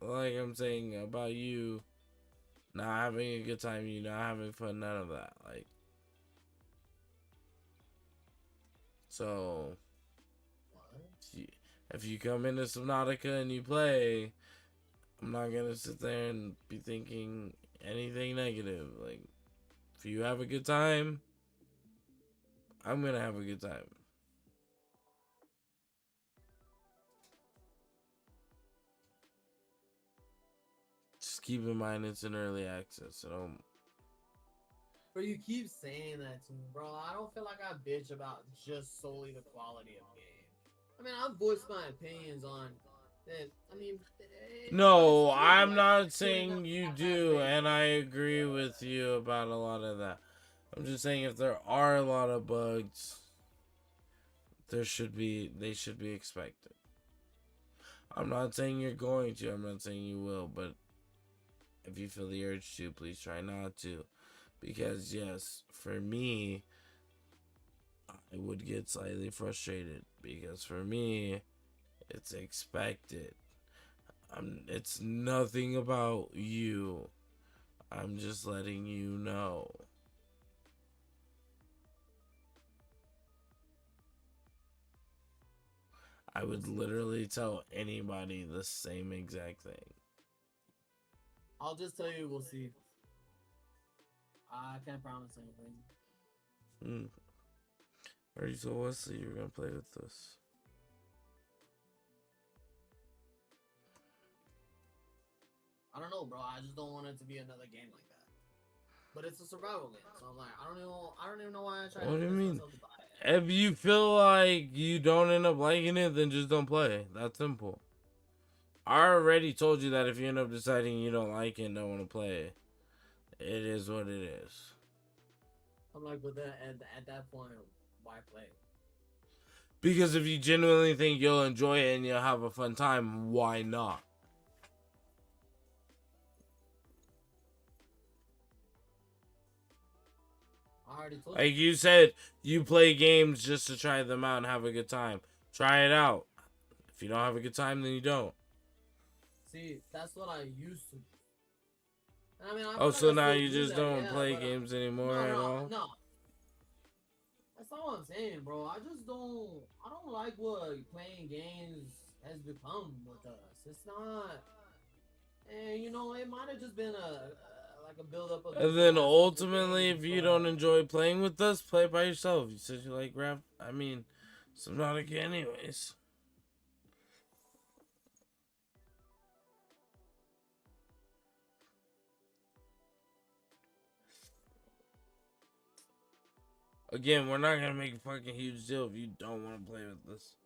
Like I'm saying about you not having a good time, you not having fun, none of that. Like, so if you come into Subnautica and you play, I'm not gonna sit there and be thinking anything negative. Like, if you have a good time, I'm gonna have a good time. Just keep in mind it's an early access, so don't. But you keep saying that to me, bro. I don't feel like I bitch about just solely the quality of game. I mean, I've voiced my opinions on that. I mean, No, I'm not saying you do, and I agree with you about a lot of that. I'm just saying if there are a lot of bugs, they should be expected. I'm not saying you're going to, I'm not saying you will, but if you feel the urge to, please try not to. Because yes, for me, I would get slightly frustrated because for me, it's expected. It's nothing about you. I'm just letting you know. I would literally tell anybody the same exact thing. I'll just tell you, we'll see. I can't promise anything. Alright, so Wesley, you're gonna play with us. I don't know, bro. I just don't want it to be another game like that. But it's a survival game, so I'm like, I don't even know why I tried. What do you to mean? myself to buy it. If you feel like you don't end up liking it, then just don't play. That's simple. I already told you that if you end up deciding you don't like it and don't want to play it, it is what it is. I'm like, but then at that point, why play? Because if you genuinely think you'll enjoy it and you'll have a fun time, why not? I already told Like you said, you play games just to try them out and have a good time. Try it out. If you don't have a good time, then you don't. See, that's what I used to do. And I mean, I Oh, so like now I you still do just that, don't yeah, play but, games anymore at all? No. That's not what I'm saying, bro. I don't like what playing games has become with us. It's not, and you know, it might have just been like a build up of. And then ultimately, if you don't enjoy playing with us, play by yourself. You said you like rap. I mean, Subnautica anyways. Again, we're not gonna make a fucking huge deal if you don't want to play with us.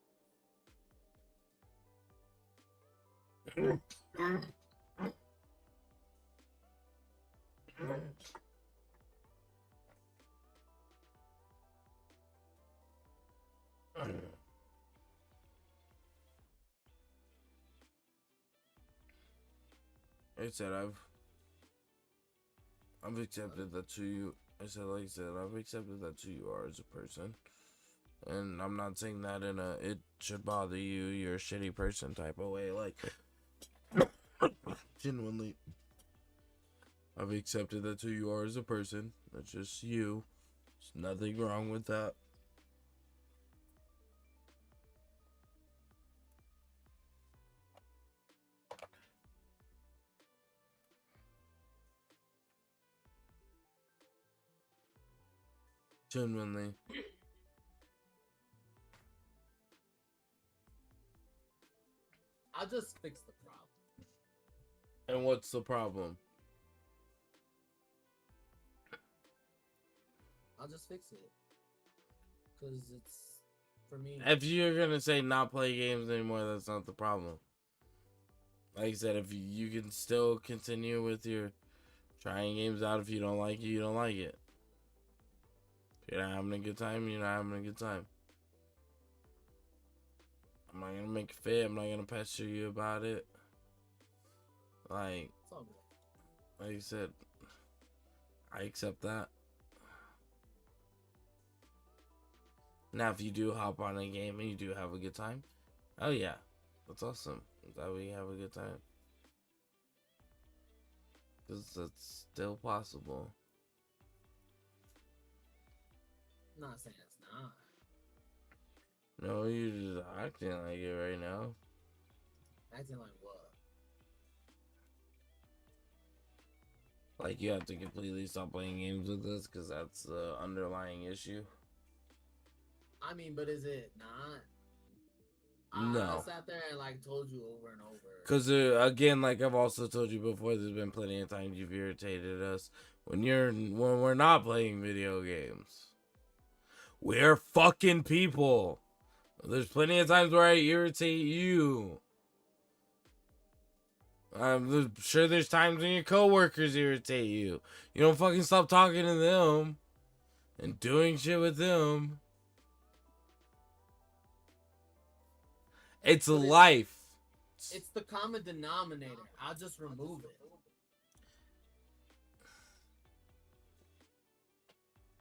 I said I've accepted that who you. Like I said, I've accepted that who you are as a person, and I'm not saying that in a it should bother you, you're a shitty person type of way. Like genuinely, I've accepted that who you are as a person. That's just you. There's nothing wrong with that. Genuinely. I'll just fix the problem. And what's the problem? I'll just fix it. Because it's, for me... If you're gonna say not play games anymore, that's not the problem. Like I said, if you can still continue with your trying games out. If you don't like it, you don't like it. If you're not having a good time, you're not having a good time. I'm not gonna make a fit. I'm not gonna pester you about it. Like you said, I accept that. Now, if you do hop on a game and you do have a good time, oh yeah, that's awesome. That way you have a good time. Because that's still possible. I'm not saying it's not. No, you're just acting like it right now. Acting like what? Like you have to completely stop playing games with us because that's the underlying issue. I mean, but is it not? No. I sat there and like told you over and over. Because again, like I've also told you before, there's been plenty of times you've irritated us when we're not playing video games. We're fucking people. There's plenty of times where I irritate you. I'm sure there's times when your coworkers irritate you. You don't fucking stop talking to them and doing shit with them. It's life. It's the common denominator. I'll just remove it.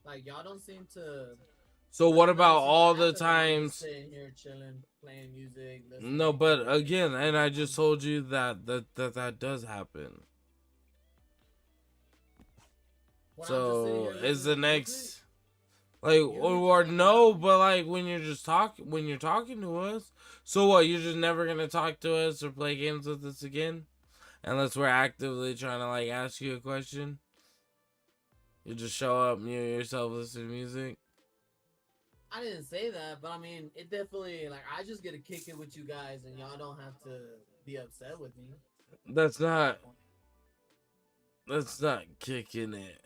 Like y'all don't seem to. So what about all the times? Sitting here chilling, playing music. Listening. No, but again, and I just told you that does happen. So is the next like or no? But like when you're talking to us. So what? You're just never gonna talk to us or play games with us again, unless we're actively trying to like ask you a question. You just show up, mute yourself, listen to music. I didn't say that, but I mean, it definitely like I just get to kick it with you guys, and y'all don't have to be upset with me. That's not kicking it.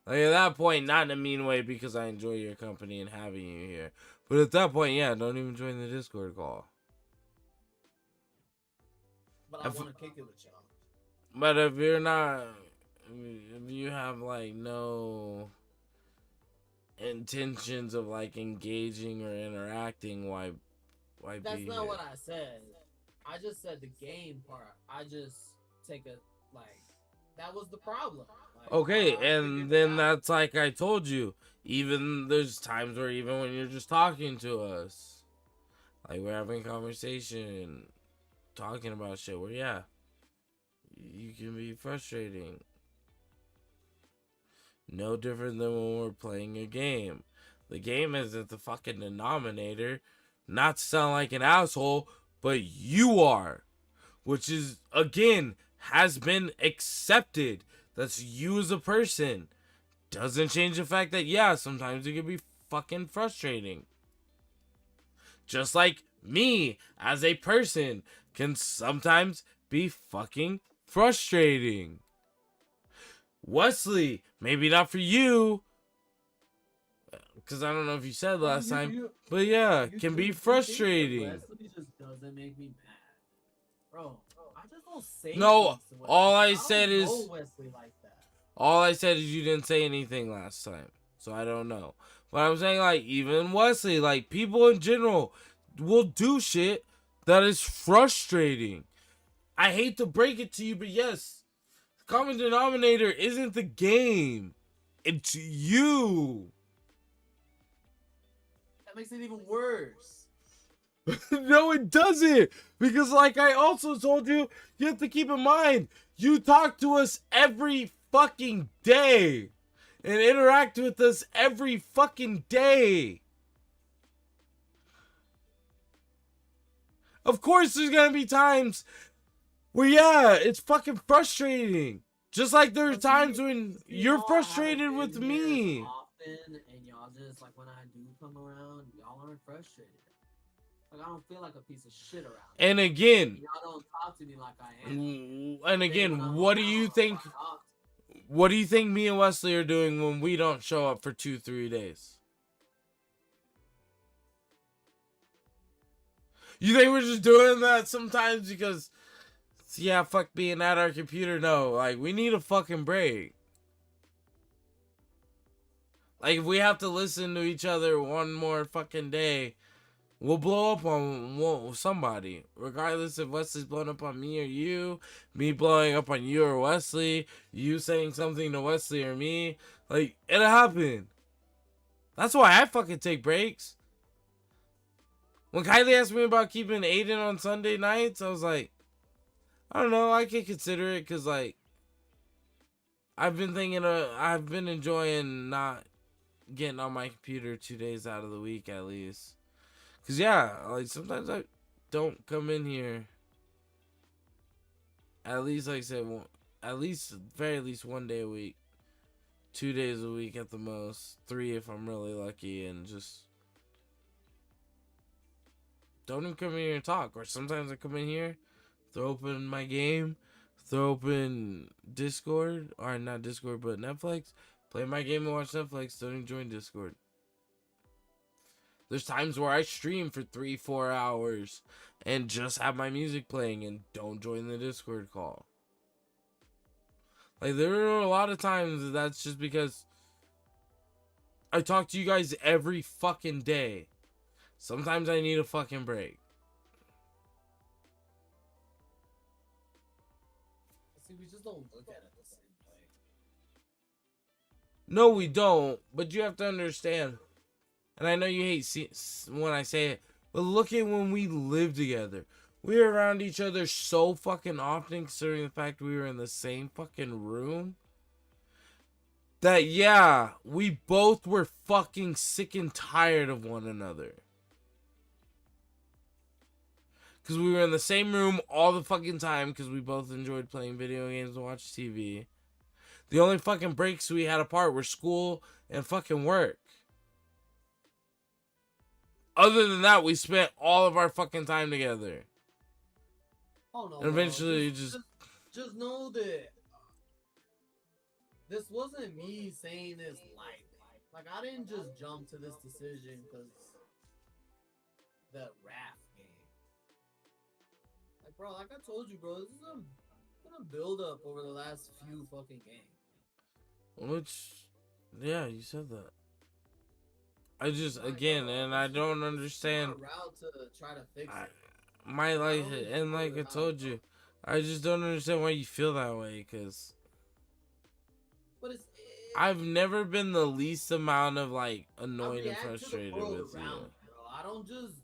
Like at that point, not in a mean way because I enjoy your company and having you here. But at that point, yeah, don't even join the Discord call. But I want to kick it with y'all. But if you're not, if you have like no intentions of like engaging or interacting, why That's be not here? what I said. I just said the game part. I just take a that was the problem. Like, Okay, and then that's like I told you. Even there's times where even when you're just talking to us, like we're having a conversation, talking about shit, where yeah, you can be frustrating. No different than when we're playing a game. The game isn't the fucking denominator. Not to sound like an asshole, but you are. Which is, again, has been accepted. That's you as a person. Doesn't change the fact that, yeah, sometimes it can be fucking frustrating. Just like me, as a person, can sometimes be fucking frustrating. Wesley, maybe not for you, because I don't know if you said last time, but yeah, can be frustrating. Wesley just doesn't make me mad, bro. I just don't say. No, all I don't said know is Wesley like that. all I said is you didn't say anything last time, so I don't know. But I'm saying like even Wesley, like people in general, will do shit that is frustrating. I hate to break it to you, but yes, the common denominator isn't the game. It's you. That makes it even worse. No, it doesn't. Because like I also told you, you have to keep in mind, you talk to us every fucking day. And interact with us every fucking day. Of course there's gonna be times where, yeah, it's fucking frustrating. Just like there are times when you're frustrated with me. Often, and y'all just like when I do come around, y'all aren't frustrated. Like, I don't feel like a piece of shit around. And again, Y'all don't talk to me like I am. and again, what do you think? What do you think me and Wesley are doing when we don't show up for 2-3 days? You think we're just doing that sometimes because, yeah, fuck being at our computer? No, like, we need a fucking break. Like, if we have to listen to each other one more fucking day, we'll blow up on somebody. Regardless if Wesley's blowing up on me or you, me blowing up on you or Wesley, you saying something to Wesley or me. Like, it'll happen. That's why I fucking take breaks. When Kylie asked me about keeping Aiden on Sunday nights, I was like, I don't know, I can consider it because, like, I've been enjoying not getting on my computer 2 days out of the week at least. Because, yeah, like, sometimes I don't come in here. At least, like I said, very least 1 day a week. 2 days a week at the most. 3 if I'm really lucky. And just don't even come in here and talk. Or sometimes I come in here, throw open my game, throw open Discord. Or not Discord, but Netflix. Play my game and watch Netflix. Don't even join Discord. There's times where I stream for 3-4 hours and just have my music playing and don't join the Discord call. Like, there are a lot of times that's just because I talk to you guys every fucking day. Sometimes I need a fucking break. See, we just don't look at it the same way. No, we don't. But you have to understand. And I know you hate when I say it, but look at when we lived together. We were around each other so fucking often, considering the fact we were in the same fucking room. That, yeah, we both were fucking sick and tired of one another. Because we were in the same room all the fucking time, because we both enjoyed playing video games and watch TV. The only fucking breaks we had apart were school and fucking work. Other than that, we spent all of our fucking time together. Oh no! And eventually, just know that this wasn't me saying this lightly. Like, I didn't just jump to this decision because the Wrath game. Like, bro, like I told you, bro, this is gonna build up over the last few fucking games. Which, yeah, you said that. I just, again, and I don't understand. Route to try to fix it. My life, and like I told you, I just don't understand why you feel that way, because I've never been the least amount of, like, annoyed and frustrated with you. I don't just...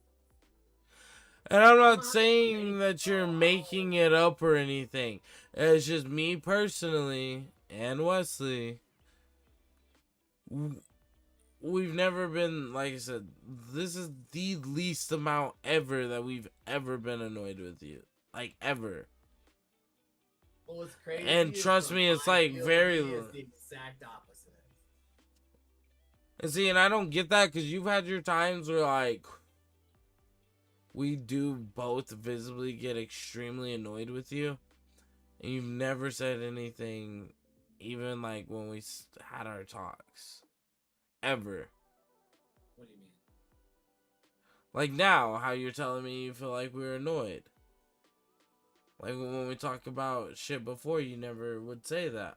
And I'm not saying that you're making it up or anything. It's just me personally, and Wesley, we've never been, like I said, this is the least amount ever that we've ever been annoyed with you. Like, ever. Well, what's crazy and trust me, it's like very... It's the exact opposite. And see, and I don't get that, because you've had your times where, like, we do both visibly get extremely annoyed with you. And you've never said anything, even, like, when we had our talks. Ever. What do you mean? Like now, how you're telling me you feel like we're annoyed. Like when we talk about shit before, you never would say that.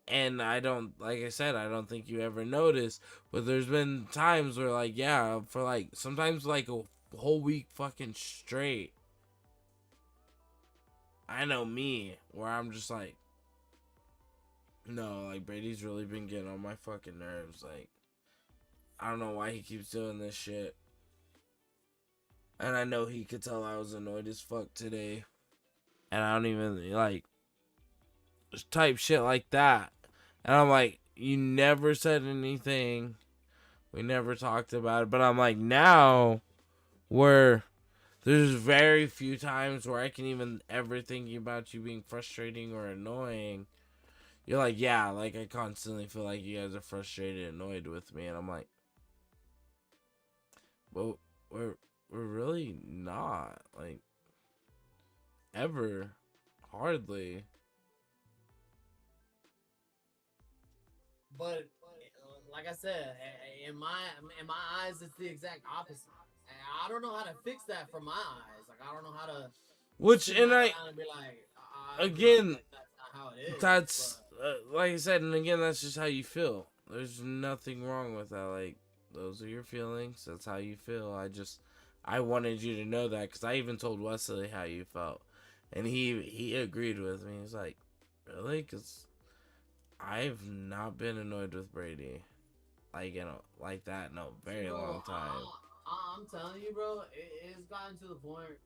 And I don't, like I said, I don't think you ever noticed. But there's been times where, like, yeah, for like, sometimes like a whole week fucking straight. I know me, where I'm just like, no, like, Brady's really been getting on my fucking nerves. Like, I don't know why he keeps doing this shit. And I know he could tell I was annoyed as fuck today. And I don't even, like, just type shit like that. And I'm like, you never said anything. We never talked about it. But I'm like, now, where there's very few times where I can even ever think about you being frustrating or annoying. You're like, yeah, like, I constantly feel like you guys are frustrated and annoyed with me. And I'm like, well, we're really not, like, ever, hardly. But like I said, in my eyes, it's the exact opposite. And I don't know how to fix that for my eyes. Like I don't know how to. Which, sit and back I, down and be like, again, that's not how it is. that's like I said, and again, that's just how you feel. There's nothing wrong with that. Like, those are your feelings. That's how you feel. I wanted you to know that, because I even told Wesley how you felt, and he agreed with me. He's like, really? Because I've not been annoyed with Brady, like, you know, like that in a very long time. I'm telling you, bro, it's gotten to the point.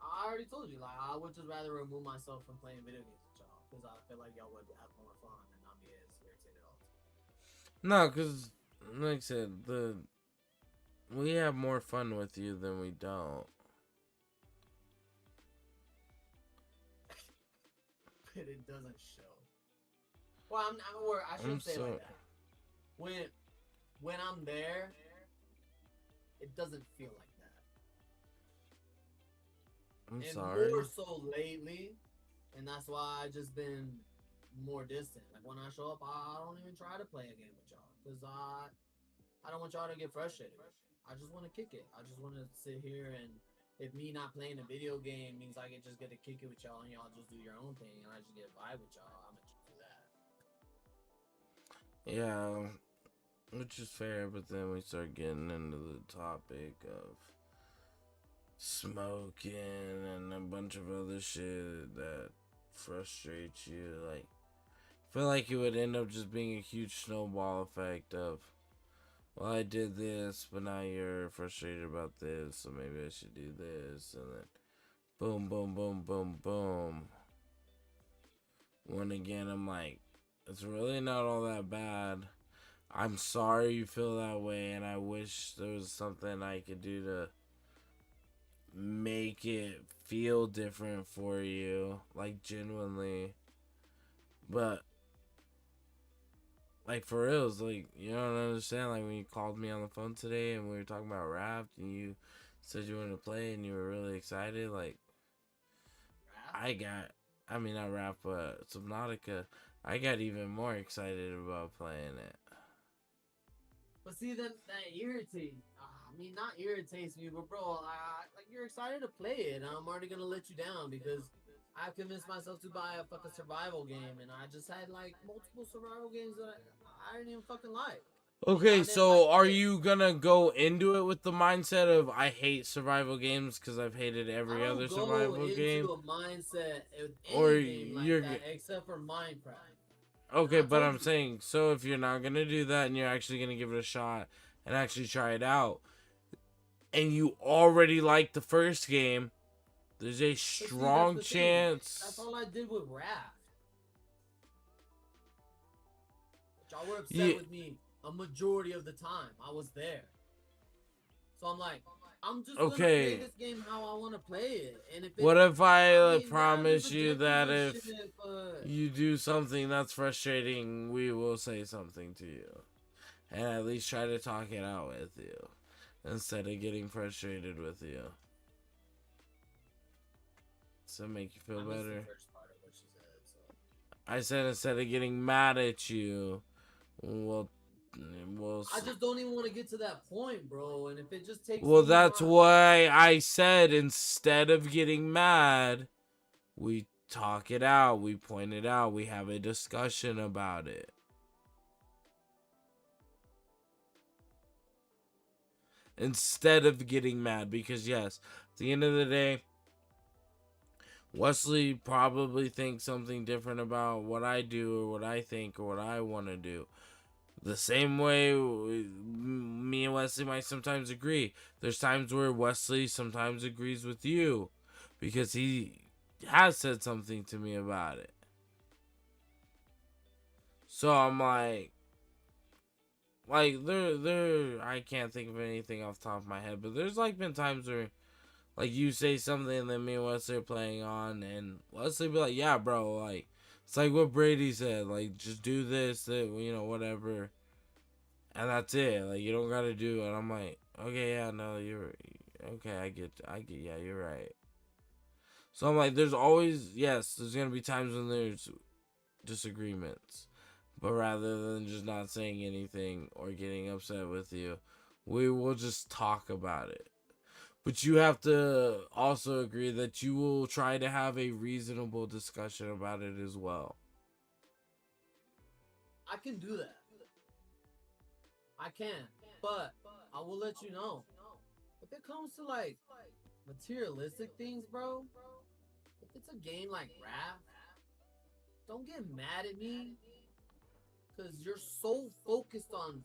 I already told you, like, I would just rather remove myself from playing video games with y'all, because I feel like y'all would have more fun and not be as irritated all the time. No, because, like I said, we have more fun with you than we don't. But it doesn't show. Well, I should say like that. When I'm there, it doesn't feel like that. I'm and sorry. More so lately, and that's why I just been more distant. Like when I show up, I don't even try to play a game with y'all, because I don't want y'all to get frustrated. I just want to kick it. I just want to sit here, and if me not playing a video game means I can just get to kick it with y'all and y'all just do your own thing and I just get a vibe with y'all, I'm gonna just do that. Yeah, which is fair, but then we start getting into the topic of smoking and a bunch of other shit that frustrates you. Like, I feel like it would end up just being a huge snowball effect of, well, I did this, but now you're frustrated about this, so maybe I should do this, and then boom, boom, boom, boom, boom. When again, I'm like, it's really not all that bad. I'm sorry you feel that way, and I wish there was something I could do to make it feel different for you, like, genuinely. But, like, for real, it's like, you don't understand, like, when you called me on the phone today and we were talking about Raft and you said you wanted to play and you were really excited, like, not Raft, but Subnautica, I got even more excited about playing it. But see, that irritates. I mean, not irritates me, but bro, like you're excited to play it, and I'm already gonna let you down because I convinced myself to buy a fucking survival game, and I just had like multiple survival games that I didn't even fucking like. Okay, so are you gonna go into it with the mindset of I hate survival games because I've hated every other survival game? I don't go into a mindset with Or any game like you're that except for Minecraft. Okay, but I'm saying, so if you're not gonna do that and you're actually gonna give it a shot and actually try it out, and you already like the first game, there's a strong chance. That's all I did with Raft. Y'all were upset with me a majority of the time. I was there. So I'm like, I'm just gonna play this game how I want to play it. And if what if I promise you that if you do something that's frustrating, we will say something to you, and at least try to talk it out with you instead of getting frustrated with you? So make you feel better. I said instead of getting mad at you, we'll I just don't even want to get to that point, bro. And if it just takes Well, that's why I said instead of getting mad, we talk it out, we point it out, we have a discussion about it. Instead of getting mad, because yes, at the end of the day, Wesley probably thinks something different about what I do or what I think or what I want to do. The same way me and Wesley might sometimes agree. There's times where Wesley sometimes agrees with you because he has said something to me about it. So I'm like there I can't think of anything off the top of my head, but there's like been times where like you say something and then me and Wesley are playing on and Wesley be like, yeah, bro, like it's like what Brady said, like, just do this, that, you know, whatever. And that's it. Like, you don't gotta do it. I'm like, okay, yeah, no, Okay, I get. Yeah, you're right. So I'm like, there's always, yes, there's gonna be times when there's disagreements, but rather than just not saying anything or getting upset with you, we will just talk about it. But you have to also agree that you will try to have a reasonable discussion about it as well. I can do that. I can, but I will let you know. If it comes to like materialistic things, bro, if it's a game like Rap, don't get mad at me because you're so focused on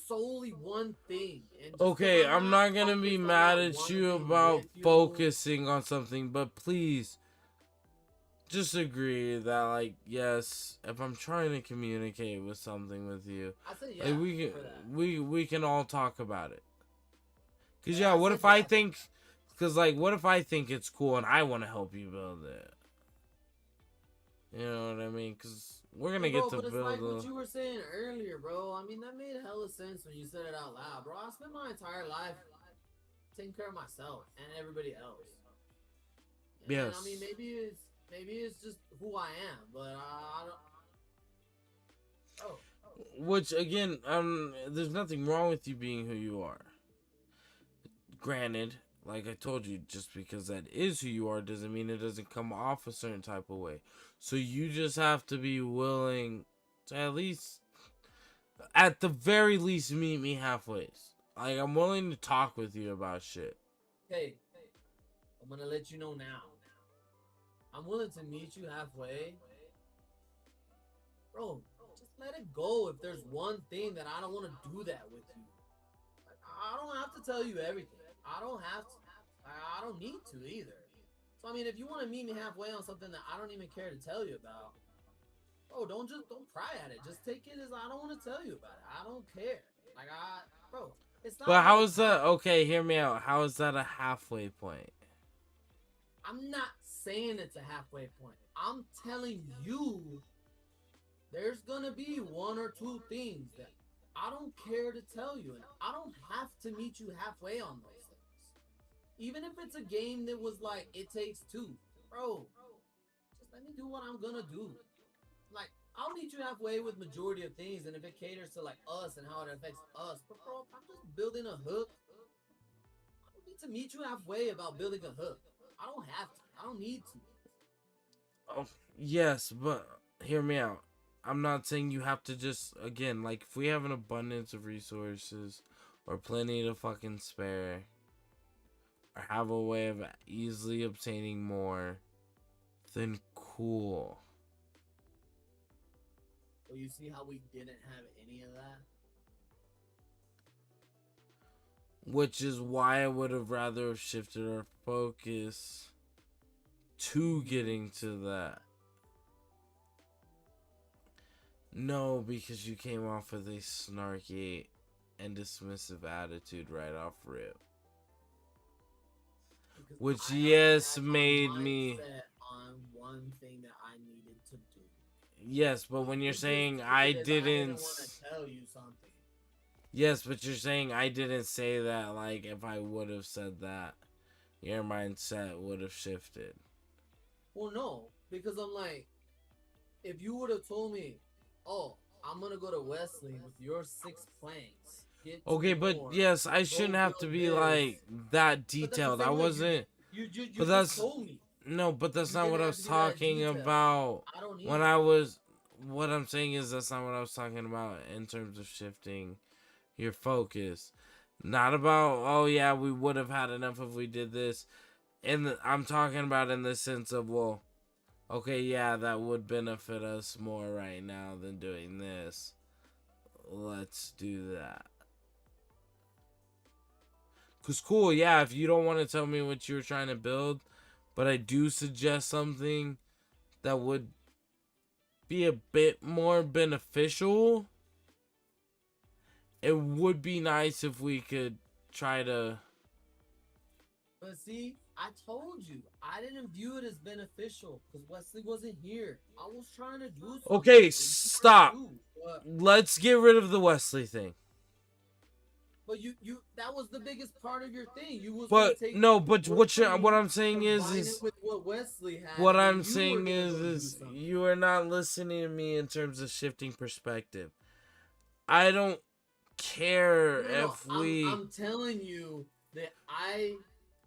solely one thing. And just 'cause Okay, I'm not gonna be focused on mad that at one you thing about with you, focusing on something, but please just agree that, like, yes, if I'm trying to communicate with something with you, I said like, yeah we can for that. we can all talk about it. Cause Yeah, yeah, I what said if I yes. think? Cause like, what if I think it's cool and I want to help you build it? You know what I mean? Cause we're gonna Bro, get to but it's build like a. what you were saying earlier, bro. I mean, that made hella sense when you said it out loud, bro. I spent my entire life taking care of myself and everybody else. And Yes. I mean, maybe it's just who I am, but I don't. Oh, Which again, there's nothing wrong with you being who you are. Granted, like I told you, just because that is who you are doesn't mean it doesn't come off a certain type of way. So you just have to be willing to at the very least, meet me halfway. Like, I'm willing to talk with you about shit. hey, I'm gonna let you know now. I'm willing to meet you halfway, bro. Just let it go. If there's one thing that I don't want to do that with you, like, I don't have to tell you everything. I don't have to. I don't need to either. So I mean, if you want to meet me halfway on something that I don't even care to tell you about, bro, don't pry at it. Just take it as I don't want to tell you about it. I don't care. Like bro, it's not. But all how the is that? time. Okay, hear me out. How is that a halfway point? I'm not saying it's a halfway point. I'm telling you, there's gonna be one or two things that I don't care to tell you, and I don't have to meet you halfway on those things. Even if it's a game that was like It Takes Two, bro, just let me do what I'm gonna do. Like, I'll meet you halfway with majority of things, and if it caters to like us and how it affects us, but bro, I'm just building a hook. I don't need to meet you halfway about building a hook. I don't have to. I don't need to. Oh, yes, but hear me out. I'm not saying you have to just, again, like, if we have an abundance of resources or plenty to fucking spare or have a way of easily obtaining more, then cool. Well, you see how we didn't have any of that? Which is why I would have rather have shifted our focus to getting to that. No, because you came off with a snarky and dismissive attitude right off rip. Because Which, I yes, had my made me... mindset on one thing that I needed to do. Yes, but when you're It just saying stated I that didn't... want to tell you something. Yes, but you're saying I didn't say that, like, if I would have said that, your mindset would have shifted. Well, no, because I'm like, if you would have told me, oh, I'm going to go to Wesley with your 6 planks. Okay, but more, yes, I shouldn't have to be, this. like, that But that's the detailed. same I way wasn't... You but just that's... told me. No, but that's You not didn't what I have was to be that talking detailed. about I don't need when it. I was... What I'm saying is that's not what I was talking about in terms of shifting your focus. Not about, oh yeah, we would have had enough if we did this. I'm talking about in the sense of, well, okay, yeah, that would benefit us more right now than doing this. Let's do that. Cause cool, yeah, if you don't want to tell me what you're trying to build, but I do suggest something that would be a bit more beneficial, it would be nice if we could try to... But see, I told you, I didn't view it as beneficial because Wesley wasn't here. I was trying to do something. Okay, stop. Let's get rid of the Wesley thing. But you that was the biggest part of your thing. You was But gonna take no, but wood what plank, I'm saying combine is it with what Wesley had. what and then I'm you were saying gonna go do is something. you are not listening to me in terms of shifting perspective. I don't care No, if we. I'm telling you that I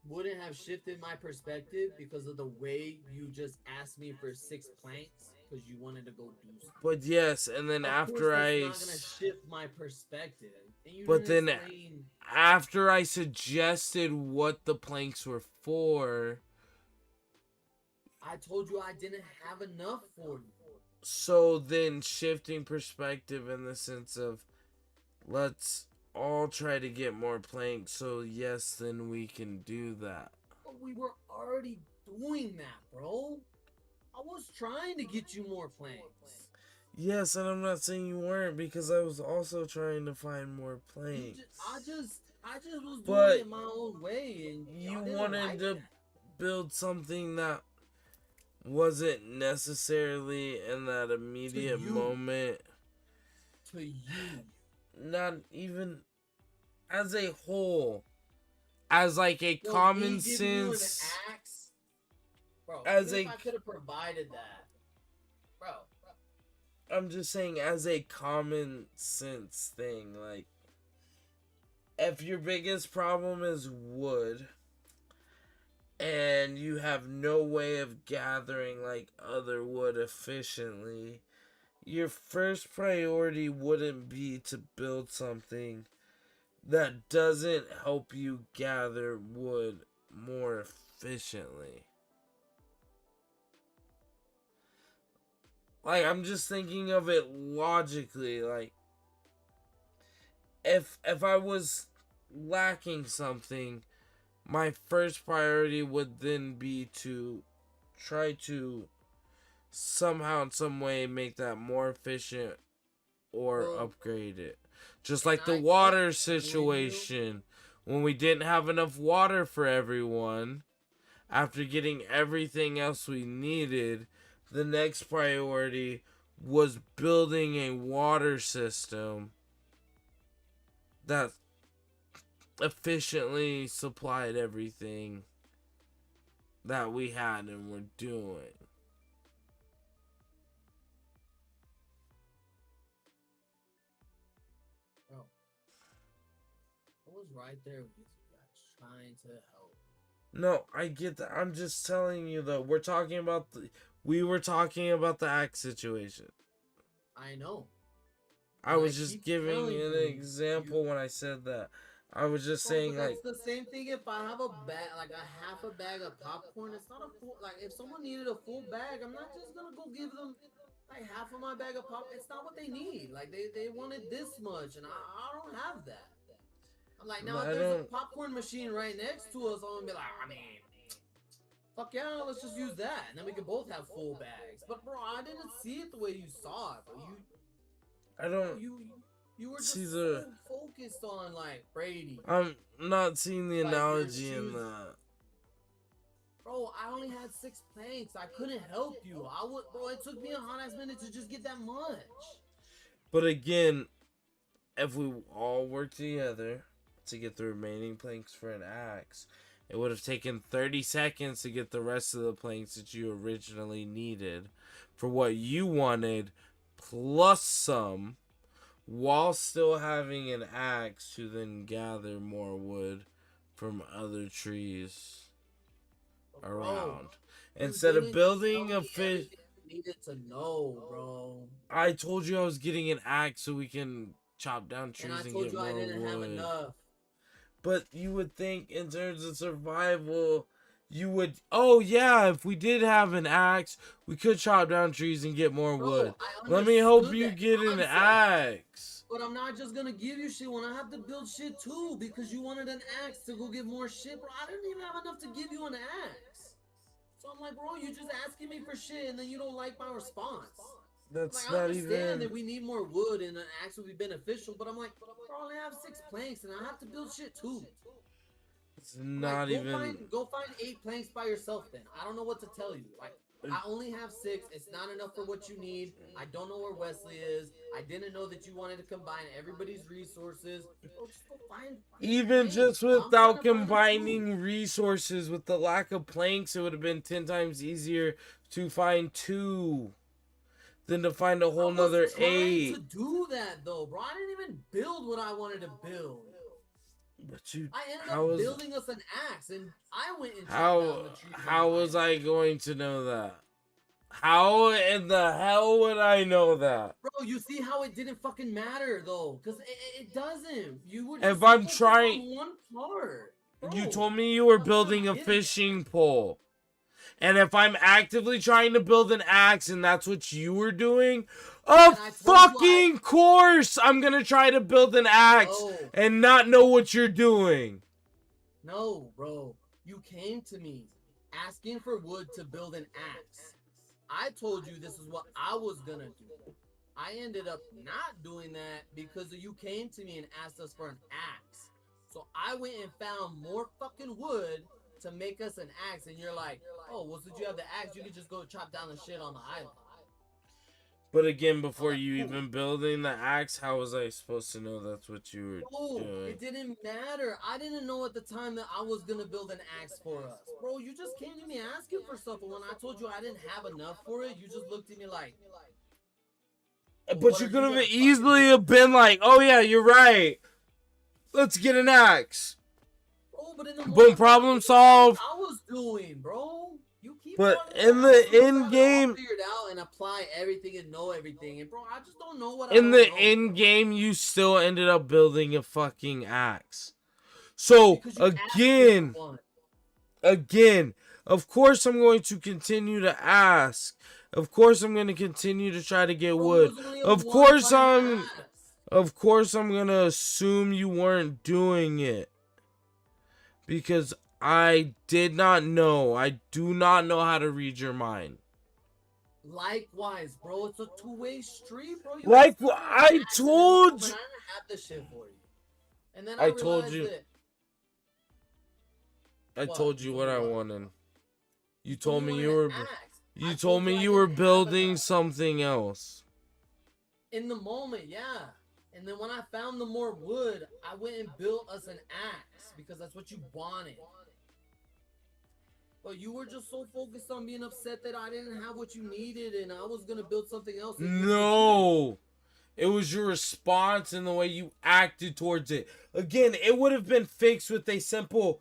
wouldn't have shifted my perspective because of the way you just asked me for 6 planks because you wanted to go do something. But yes, and then Of after course, I. that's not gonna shift my perspective. And you But didn't then explain. after I suggested what the planks were for, I told you I didn't have enough for you. so then shifting perspective in the sense of let's all try to get more planks, so yes, then we can do that. But we were already doing that, bro. I was trying to get you more planks. Yes, and I'm not saying you weren't, because I was also trying to find more planks. I just was doing But it my own way, and you y'all didn't wanted like to that. build something that wasn't necessarily in that immediate you. moment. To you. Not even as a whole. As like a Yo, common me giving you an sense. axe, bro. As Even if a- I could have provided that, bro. I'm just saying, as a common sense thing, like, if your biggest problem is wood, and you have no way of gathering, like, other wood efficiently, your first priority wouldn't be to build something that doesn't help you gather wood more efficiently. Like, I'm just thinking of it logically. Like, if I was lacking something, my first priority would then be to try to somehow in some way make that more efficient or upgrade it. Just like the water situation. When we didn't have enough water for everyone, after getting everything else we needed, the next priority was building a water system that efficiently supplied everything that we had and were doing. Bro, I was right there with you guys, trying to help. No, I get that. I'm just telling you though. We were talking about the axe situation. I know. I was just giving an example when I said that. I was just saying, but like, that's the same thing. If I have a bag, like a half a bag of popcorn, it's not a full. Like if someone needed a full bag, I'm not just gonna go give them like half of my bag of pop. It's not what they need. Like they wanted this much, and I don't have that. I'm like, now if there's a popcorn machine right next to us, I'm gonna be like, I mean, fuck yeah, let's just use that, and then we can both have full bags. But bro, I didn't see it the way you saw it. Bro. I don't. You were just see so focused on like Brady. I'm not seeing the Like, analogy in that. Bro, I only had 6 planks. I couldn't help you. Bro, it took me a hot ass minute to just get that much. But again, if we all worked together to get the remaining planks for an axe, it would have taken 30 seconds to get the rest of the planks that you originally needed for what you wanted, plus some, while still having an axe to then gather more wood from other trees around. Instead of building a fish. Needed to know, bro. I told you I was getting an axe so we can chop down trees and get more wood. I didn't have enough. But you would think in terms of survival, you would, oh yeah, if we did have an axe, we could chop down trees and get more wood. Let me help you get an axe. But I'm not just gonna give you shit when I have to build shit too, because you wanted an axe to go get more shit, bro. I didn't even have enough to give you an axe. So I'm like, bro, you're just asking me for shit and then you don't like my response. That's like, not I understand even... that we need more wood and an axe would be beneficial, but I'm like, bro, I only have 6 planks and I have to build shit too. It's not like, go find 8 planks by yourself then. I don't know what to tell you. Like, I only have 6. It's not enough for what you need. I don't know where Wesley is. I didn't know that you wanted to combine everybody's resources. Bro, just go find Even planks, just bro. I'm trying without to find them too. combining resources, with the lack of planks, it would have been 10 times easier to find 2 than to find a whole nother trying 8. to do that though, bro. I didn't even build what I wanted to build. But you, I ended how up was building us an axe, and I went and chopped down the tree. how was I going to know that? How in the hell would I know that? Bro, you see how it didn't fucking matter though, because it doesn't. You were If just so I'm focused trying, on one part. you Bro, told me you were that's what I'm building a getting at. fishing pole. And if I'm actively trying to build an axe and that's what you were doing, of fucking course I'm gonna try to build an axe and not know what you're doing. No, bro. You came to me asking for wood to build an axe. I told you this is what I was gonna do. I ended up not doing that because you came to me and asked us for an axe. So I went and found more fucking wood to make us an axe, and you're like, oh, well, since you have the axe, you can just go chop down the shit on the island. But again, before you even building the axe, how was I supposed to know that's what you were doing? It didn't matter. I didn't know at the time that I was gonna build an axe for us. Bro, you just came to me asking for stuff, and when I told you I didn't have enough for it, you just looked at me like... But you could have easily have been like, oh yeah, you're right. Let's get an axe. Bro, but in the Boom, problem solved. I was doing, bro. You keep But in the end game, figure it out and apply everything and know everything, and bro, I just don't know what in the end game, you still ended up building a fucking axe. So again, of course I'm going to continue to ask. Of course I'm going to continue to try to get wood. Of course I'm going to assume you weren't doing it. Because I did not know. I do not know how to read your mind. Likewise, bro. It's a two-way street, bro. I told you. I didn't have this shit for you. And then I told you. That, I told you what I wanted. You told me you were. You told me you were building something else. In the moment, yeah. And then when I found the more wood, I went and built us an axe because that's what you wanted. But you were just so focused on being upset that I didn't have what you needed and I was gonna build something else. No. It was your response and the way you acted towards it. Again, it would have been fixed with a simple,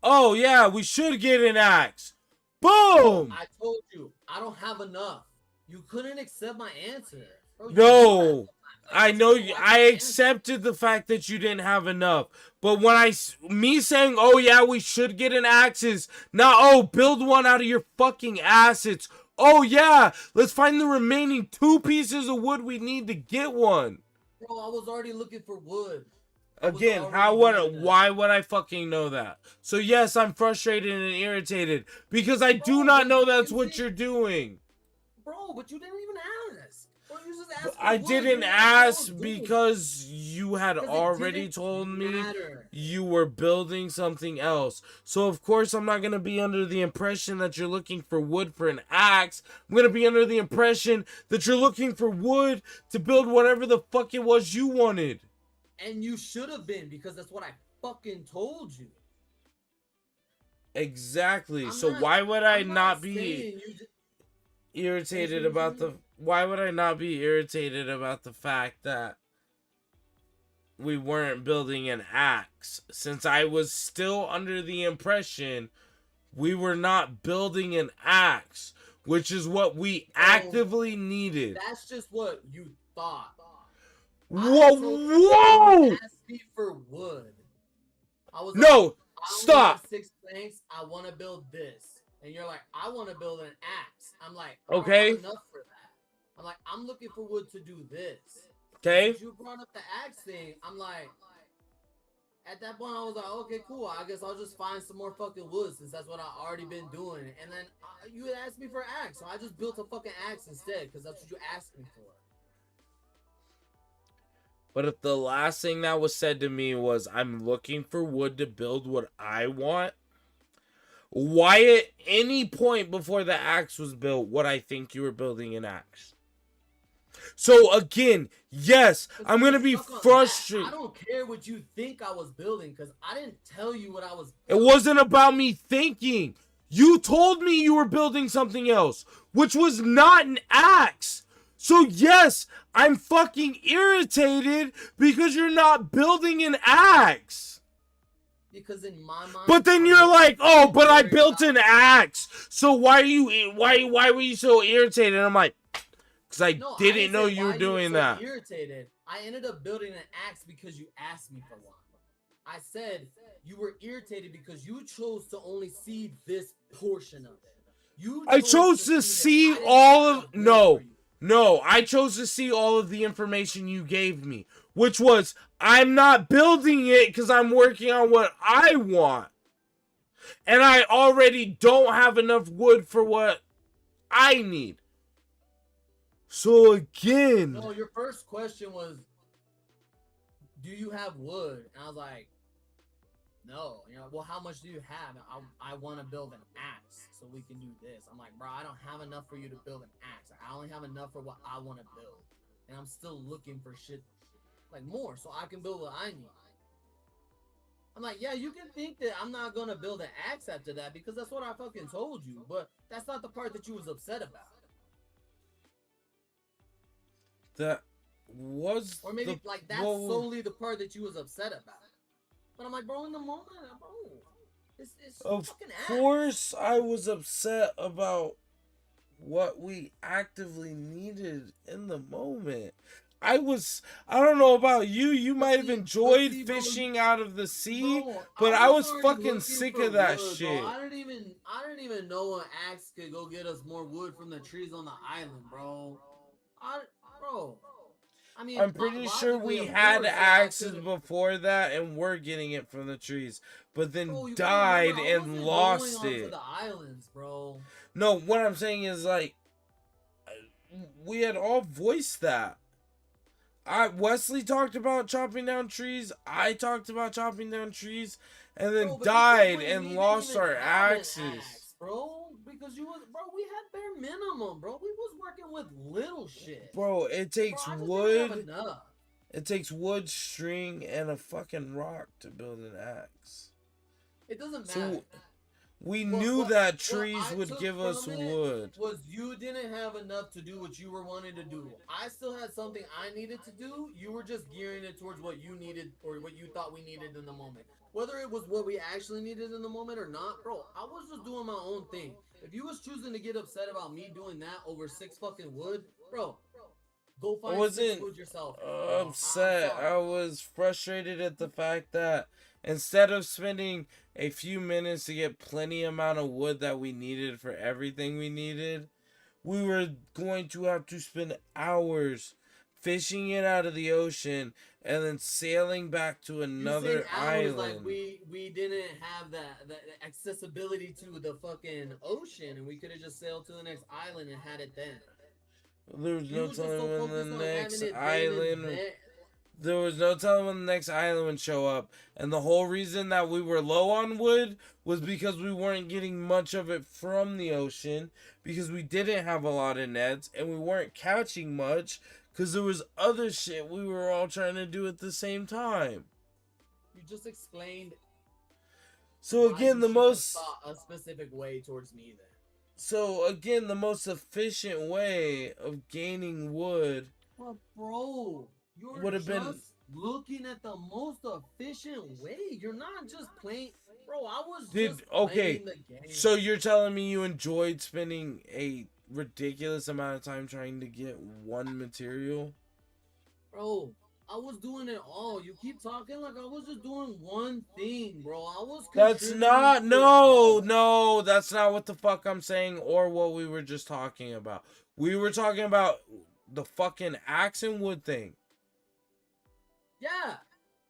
oh yeah, we should get an axe. Boom! I told you, I don't have enough. You couldn't accept my answer. Bro, no. I know you. I accepted the fact that you didn't have enough. But when me saying, oh yeah, we should get an axe is not, oh, build one out of your fucking assets. Oh yeah, let's find the remaining 2 pieces of wood we need to get one. Bro, I was already looking for wood. Again, why would I fucking know that? So yes, I'm frustrated and irritated because I do not know that's what you're doing. Bro, but you didn't even ask. Bro, you just asked I didn't ask because you had already told me you were building something else. So of course I'm not going to be under the impression that you're looking for wood for an axe. I'm going to be under the impression that you're looking for wood to build whatever the fuck it was you wanted. And you should have been, because that's what I fucking told you. Exactly. So why would I not be irritated about the... Why would I not be irritated about the fact that we weren't building an axe? Since I was still under the impression we were not building an axe, which is what we actively needed. That's just what you thought. Whoa! Ask me for wood. I was no, stop. I have 6 planks. I want to build this, and you're like, I want to build an axe. I'm like, okay, I don't have enough for that. I'm like, I'm looking for wood to do this. Okay. You brought up the axe thing. I'm like, at that point, I was like, okay, cool. I guess I'll just find some more fucking wood since that's what I already been doing. And then you had asked me for an axe, so I just built a fucking axe instead because that's what you asked me for. But if the last thing that was said to me was, I'm looking for wood to build what I want, why at any point before the axe was built would I think you were building an axe? So again, yes, I'm gonna be frustrated. I don't care what you think I was building, because I didn't tell you what I was It building. wasn't about me thinking. You told me you were building something else, which was not an axe. So yes, I'm fucking irritated because you're not building an axe. Because in my mind, But then you're like, oh, but I built an axe. So why were you so irritated? And I'm like, because I didn't know you were doing that. Irritated. I ended up building an axe because you asked me for one. I said you were irritated because you chose to only see this portion of it. I chose to see all of no, I chose to see all of the information you gave me, which was I'm not building it because I'm working on what I want. And I already don't have enough wood for what I need. So again, No, your first question was, do you have wood? And I was like, no. You know, well, how much do you have? I want to build an axe so we can do this. I'm like, bro, I don't have enough for you to build an axe. I only have enough for what I want to build. And I'm still looking for shit, like more, so I can build what I need. I'm like, yeah, you can think that I'm not going to build an axe after that because that's what I fucking told you. But that's not the part that you was upset about. That was, or maybe like that's solely the part that you was upset about. But I'm like, bro, in the moment, bro, it's of fucking ass. course I was upset about what we actively needed in the moment. I don't know about you. You might have enjoyed fishing out of the sea, but I was fucking sick of that shit. Bro. I didn't even know an axe could go get us more wood from the trees on the island, bro. I mean, I'm pretty sure we had axes before that and were getting it from the trees, but then died and lost it. The islands, bro. No, what I'm saying is like we had all voiced that. Wesley talked about chopping down trees. I talked about chopping down trees, and then died and lost our axes. Bro, because we had bare minimum, bro. We was working with little shit. Bro, it takes wood. It takes wood, string, and a fucking rock to build an axe. It doesn't matter. So we knew that trees would give us wood. Was you didn't have enough to do what you were wanting to do. I still had something I needed to do. You were just gearing it towards what you needed or what you thought we needed in the moment. Whether it was what we actually needed in the moment or not, bro, I was just doing my own thing. If you was choosing to get upset about me doing that over 6 fucking wood, bro, go find 6 wood yourself. Upset. I was frustrated at the fact that instead of spending a few minutes to get plenty amount of wood that we needed for everything we needed, we were going to have to spend hours fishing it out of the ocean and then sailing back to another island. Like we didn't have the accessibility to the fucking ocean, and we could have just sailed to the next island and had it then. There was no telling when the next island. There was no telling when the next island would show up, and the whole reason that we were low on wood was because we weren't getting much of it from the ocean, because we didn't have a lot of nets, and we weren't catching much, because there was other shit we were all trying to do at the same time. You just explained. So again, the most a specific way towards me then. So again, the most efficient way of gaining wood. Well, bro. Would have been looking at the most efficient way. You're not just playing, bro. I was playing the game. So you're telling me you enjoyed spending a ridiculous amount of time trying to get one material? Bro, I was doing it all. You keep talking like I was just doing one thing, bro. I was. That's not no. That's not what the fuck I'm saying or what we were just talking about. We were talking about the fucking axe and wood thing. Yeah,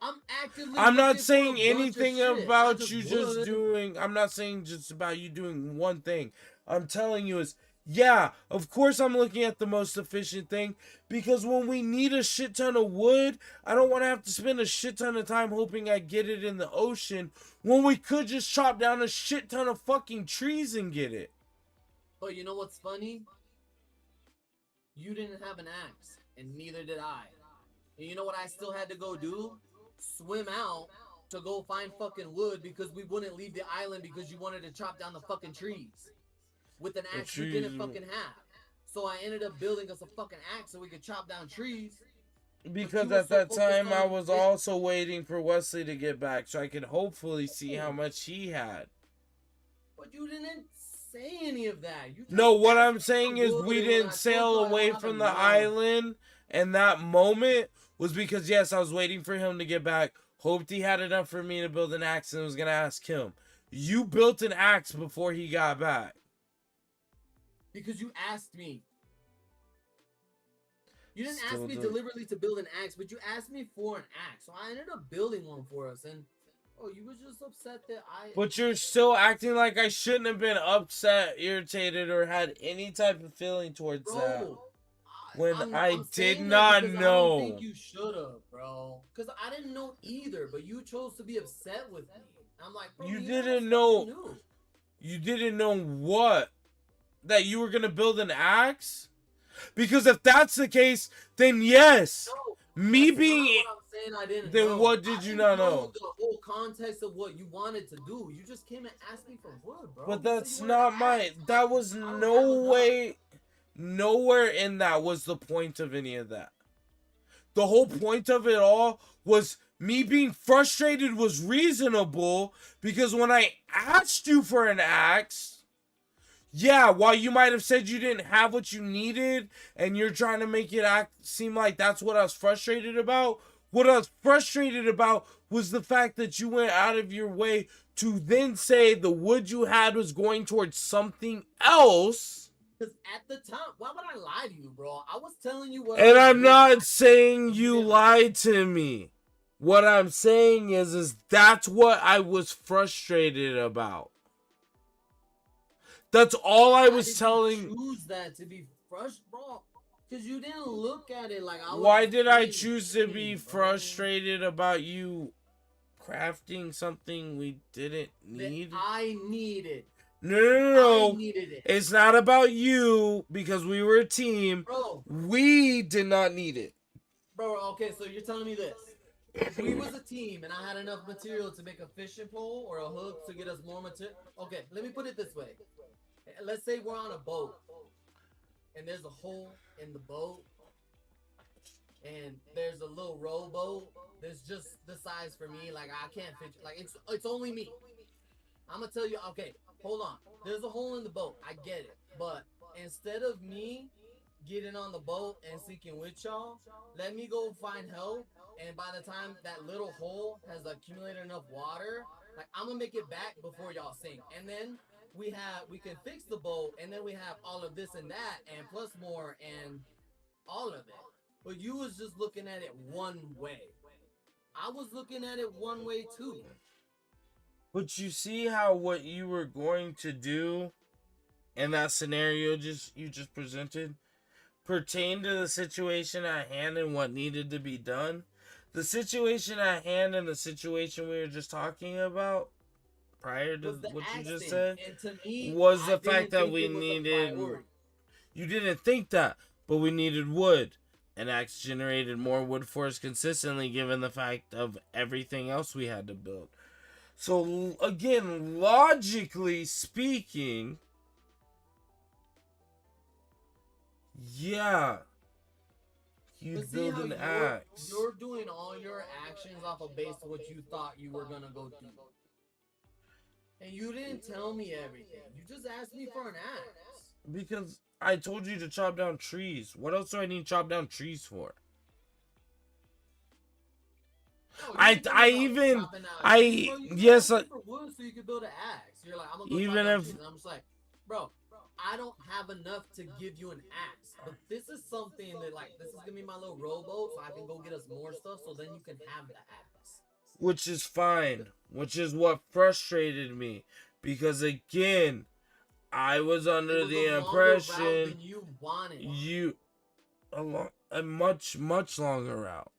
I'm not saying anything about you just doing. I'm not saying just about you doing one thing. I'm telling you is Yeah, of course I'm looking at the most efficient thing, because when we need a shit ton of wood, I don't want to have to spend a shit ton of time hoping I get it in the ocean when we could just chop down a shit ton of fucking trees and get it. But you know what's funny? You didn't have an axe, and neither did I. And you know what I still had to go do? Swim out to go find fucking wood because we wouldn't leave the island because you wanted to chop down the fucking trees with an axe we didn't fucking have. So I ended up building us a fucking axe so we could chop down trees. Because at that time I was also waiting for Wesley to get back so I could hopefully see how much he had. But you didn't say any of that. You No, what I'm saying is we didn't sail away from the island, and that moment was because, yes, I was waiting for him to get back, hoped he had enough for me to build an axe, and was going to ask him. You built an axe before he got back. Because you asked me. You didn't ask me deliberately to build an axe, but you asked me for an axe. So I ended up building one for us, and you was just upset that I... But you're still acting like I shouldn't have been upset, irritated, or had any type of feeling towards that. When I did not know. I don't think you should have, bro. Because I didn't know either, but you chose to be upset with me. I'm like, bro, you didn't know. You didn't know what? That you were going to build an axe? Because if that's the case, then yes. No, me being... What I'm saying I didn't then know. what did you not know? The whole context of what you wanted to do. You just came and asked me for wood, bro. But that's not my... That was no way... Nowhere in that was the point of any of that. The whole point of it all was me being frustrated was reasonable because when I asked you for an axe... Yeah, while you might have said you didn't have what you needed and you're trying to make it seem like that's what I was frustrated about, what I was frustrated about was the fact that you went out of your way to then say the wood you had was going towards something else. Because at the time, why would I lie to you, bro? I was telling you what. And I'm not saying you lied to me. What I'm saying is that's what I was frustrated about. That's all I was telling. Choose that to be frustrated, bro. Because you didn't look at it like I was. Why did I choose to be frustrated about you crafting something we didn't need? That I needed. No. I needed it. It's not about you because we were a team. Bro. We did not need it. Bro, okay, so you're telling me this. If we was a team and I had enough material to make a fishing pole or a hook to get us more material. Okay, let me put it this way. Let's say we're on a boat and there's a hole in the boat and there's a little rowboat that's just the size for me. Like I can't fit, like it's only me. I'm gonna tell you, okay, hold on. There's a hole in the boat. I get it. But instead of me getting on the boat and sinking with y'all, let me go find help. And by the time that little hole has accumulated enough water, like I'm gonna make it back before y'all sink. And then we can fix the boat, and then we have all of this and that, and plus more, and all of it. But you was just looking at it one way. I was looking at it one way too. But you see how what you were going to do in that scenario you just presented pertained to the situation at hand and what needed to be done? The situation at hand and the situation we were just talking about prior to what you just said was the fact that we needed... You didn't think that, but we needed wood. And axe generated more wood for us consistently given the fact of everything else we had to build. So, again, logically speaking, yeah, you build an axe. You're doing all your actions off of based on what you thought you were gonna go do. And you didn't tell me everything. You just asked me for an axe. Because I told you to chop down trees. What else do I need to chop down trees for? Yes. For wood so you could build an axe. You're like, I'm gonna go even if trees. And I'm just like, bro, I don't have enough to give you an axe. But this is something that this is gonna be my little rowboat, so I can go get us more stuff, so then you can have the axe. Which is fine. Which is what frustrated me. Because again, I was under It was the a longer route impression than you wanted. a much longer route.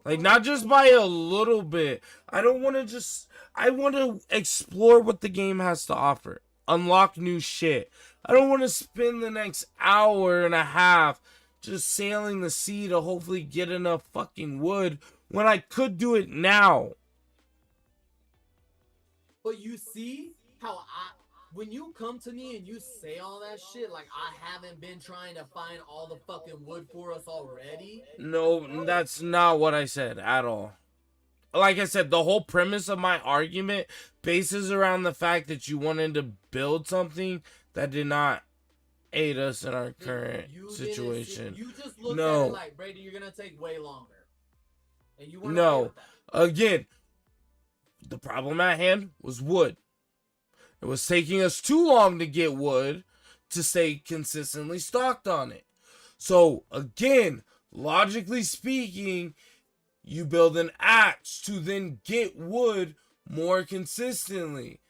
Like, not just by a little bit. I don't want to just... I want to explore what the game has to offer. Unlock new shit. I don't want to spend the next hour and a half just sailing the sea to hopefully get enough fucking wood when I could do it now. But you see how when you come to me and you say all that shit, like I haven't been trying to find all the fucking wood for us already. No, that's not what I said at all. Like I said, the whole premise of my argument bases around the fact that you wanted to build something that did not aid us in our current situation. You just looked at it like, Brady, you're gonna take way longer. And you weren't okay with that. Again, the problem at hand was wood. It was taking us too long to get wood to stay consistently stocked on it. So, again, logically speaking, you build an axe to then get wood more consistently.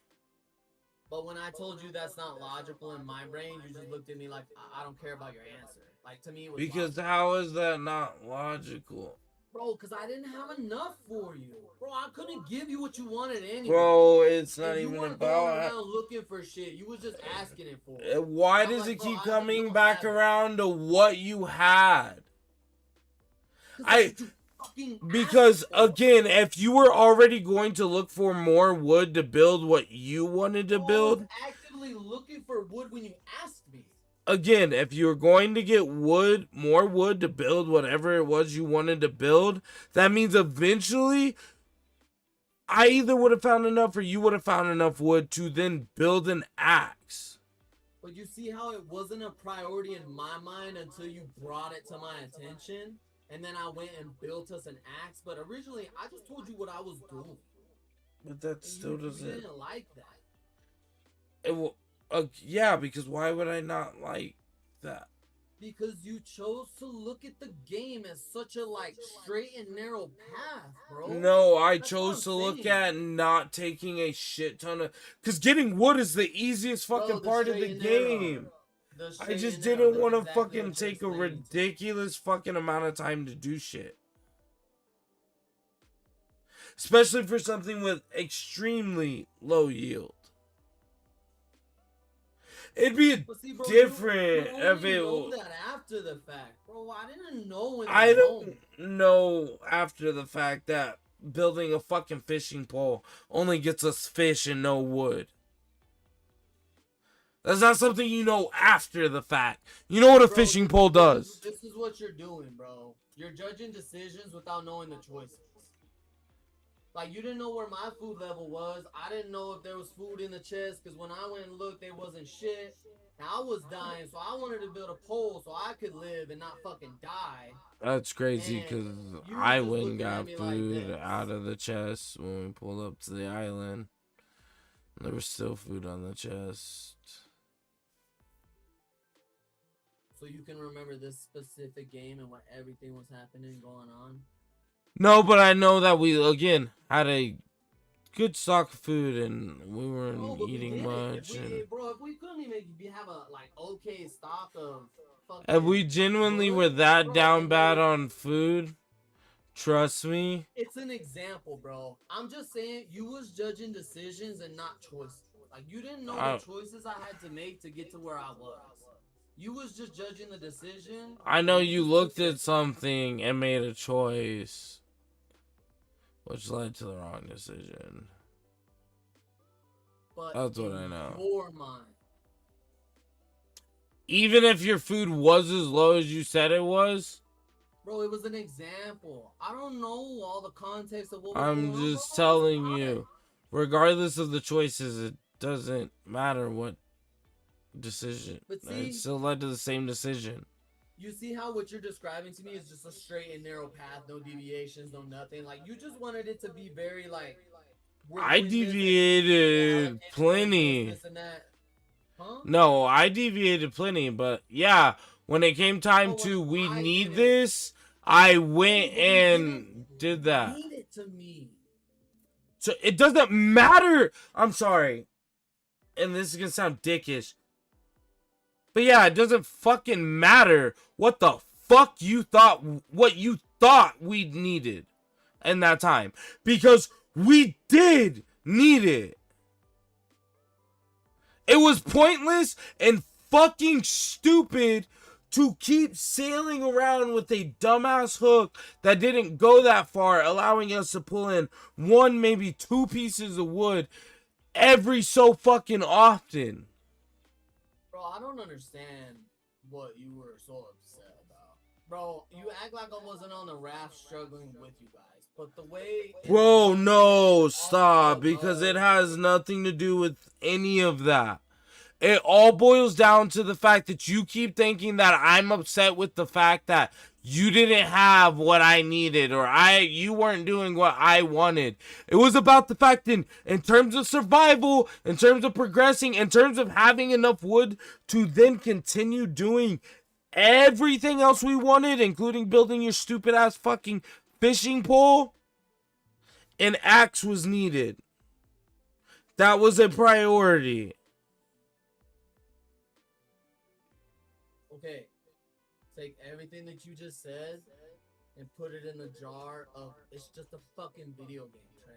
But when I told you that's not logical in my brain, you just looked at me like, I don't care about your answer. Like, to me, it was Because logical. how is that not logical? Bro, because I didn't have enough for you. Bro, I couldn't give you what you wanted anyway. Bro, it's not you even weren't about... going around looking for shit. You was just asking it for it. Why does it keep coming back around to what you had? Because, again, if you were already going to look for more wood to build what you wanted to build... I was actively looking for wood when you asked me. Again, if you were going to get wood, more wood to build whatever it was you wanted to build, that means eventually I either would have found enough or you would have found enough wood to then build an axe. But you see how it wasn't a priority in my mind until you brought it to my attention? And then I went and built us an axe. But originally, I just told you what I was doing. But that still doesn't... You didn't like that. It will... yeah, because why would I not like that? Because you chose to look at the game as such a, like, straight and narrow path, bro. No, I chose to look at not taking a shit ton of... Because getting wood is the easiest fucking part of the game. I just didn't want to fucking take a ridiculous fucking amount of time to do shit. Especially for something with extremely low yield. It'd be different if it know that after the fact, bro. I didn't know. I don't know after the fact that building a fucking fishing pole only gets us fish and no wood. That's not something you know after the fact. You know what a fishing pole does. This is what you're doing, bro. You're judging decisions without knowing the choices. Like, you didn't know where my food level was. I didn't know if there was food in the chest, because when I went and looked, there wasn't shit. And I was dying, so I wanted to build a pole so I could live and not fucking die. That's crazy, because I went and got food out of the chest when we pulled up to the island. There was still food on the chest. So you can remember this specific game and what everything was happening going on? No, but I know that we, again, had a good stock of food and we weren't eating much. Bro, if we couldn't even have a, like, okay stock of fucking... If we genuinely were that down bad on food, trust me. It's an example, bro. I'm just saying, you was judging decisions and not choices. Like, you didn't know the choices I had to make to get to where I was. You was just judging the decision. I know you looked at something and made a choice, which led to the wrong decision. But that's what I know. Your mind. Even if your food was as low as you said it was? Bro, it was an example. I don't know all the context of what I'm just telling you. Regardless of the choices, it doesn't matter what decision. But see, it still led to the same decision. You see how what you're describing to me is just a straight and narrow path, no deviations, no nothing. Like, you just wanted it to be very, like... I deviated plenty. This and that. Huh? No, I deviated plenty, but yeah, when it came time to we need this, I went and did that. Need it to me. So it doesn't matter. I'm sorry. and this is gonna sound dickish, but yeah, it doesn't fucking matter what the fuck you thought, what you thought we needed in that time, because we did need it. It was pointless and fucking stupid to keep sailing around with a dumbass hook that didn't go that far, allowing us to pull in 1, maybe 2 pieces of wood every so fucking often. Bro, I don't understand what you were so upset about. Bro, you act like I wasn't on the raft struggling with you guys. But the way... Bro, no, stop, because it has nothing to do with any of that. It all boils down to the fact that you keep thinking that I'm upset with the fact that you didn't have what I needed, or you weren't doing what I wanted. It was about the fact in terms of survival, in terms of progressing, in terms of having enough wood to then continue doing everything else we wanted, including building your stupid ass fucking fishing pole. An axe was needed. That was a priority. Okay, take everything that you just said and put it in the jar of it's just a fucking video game, Trey.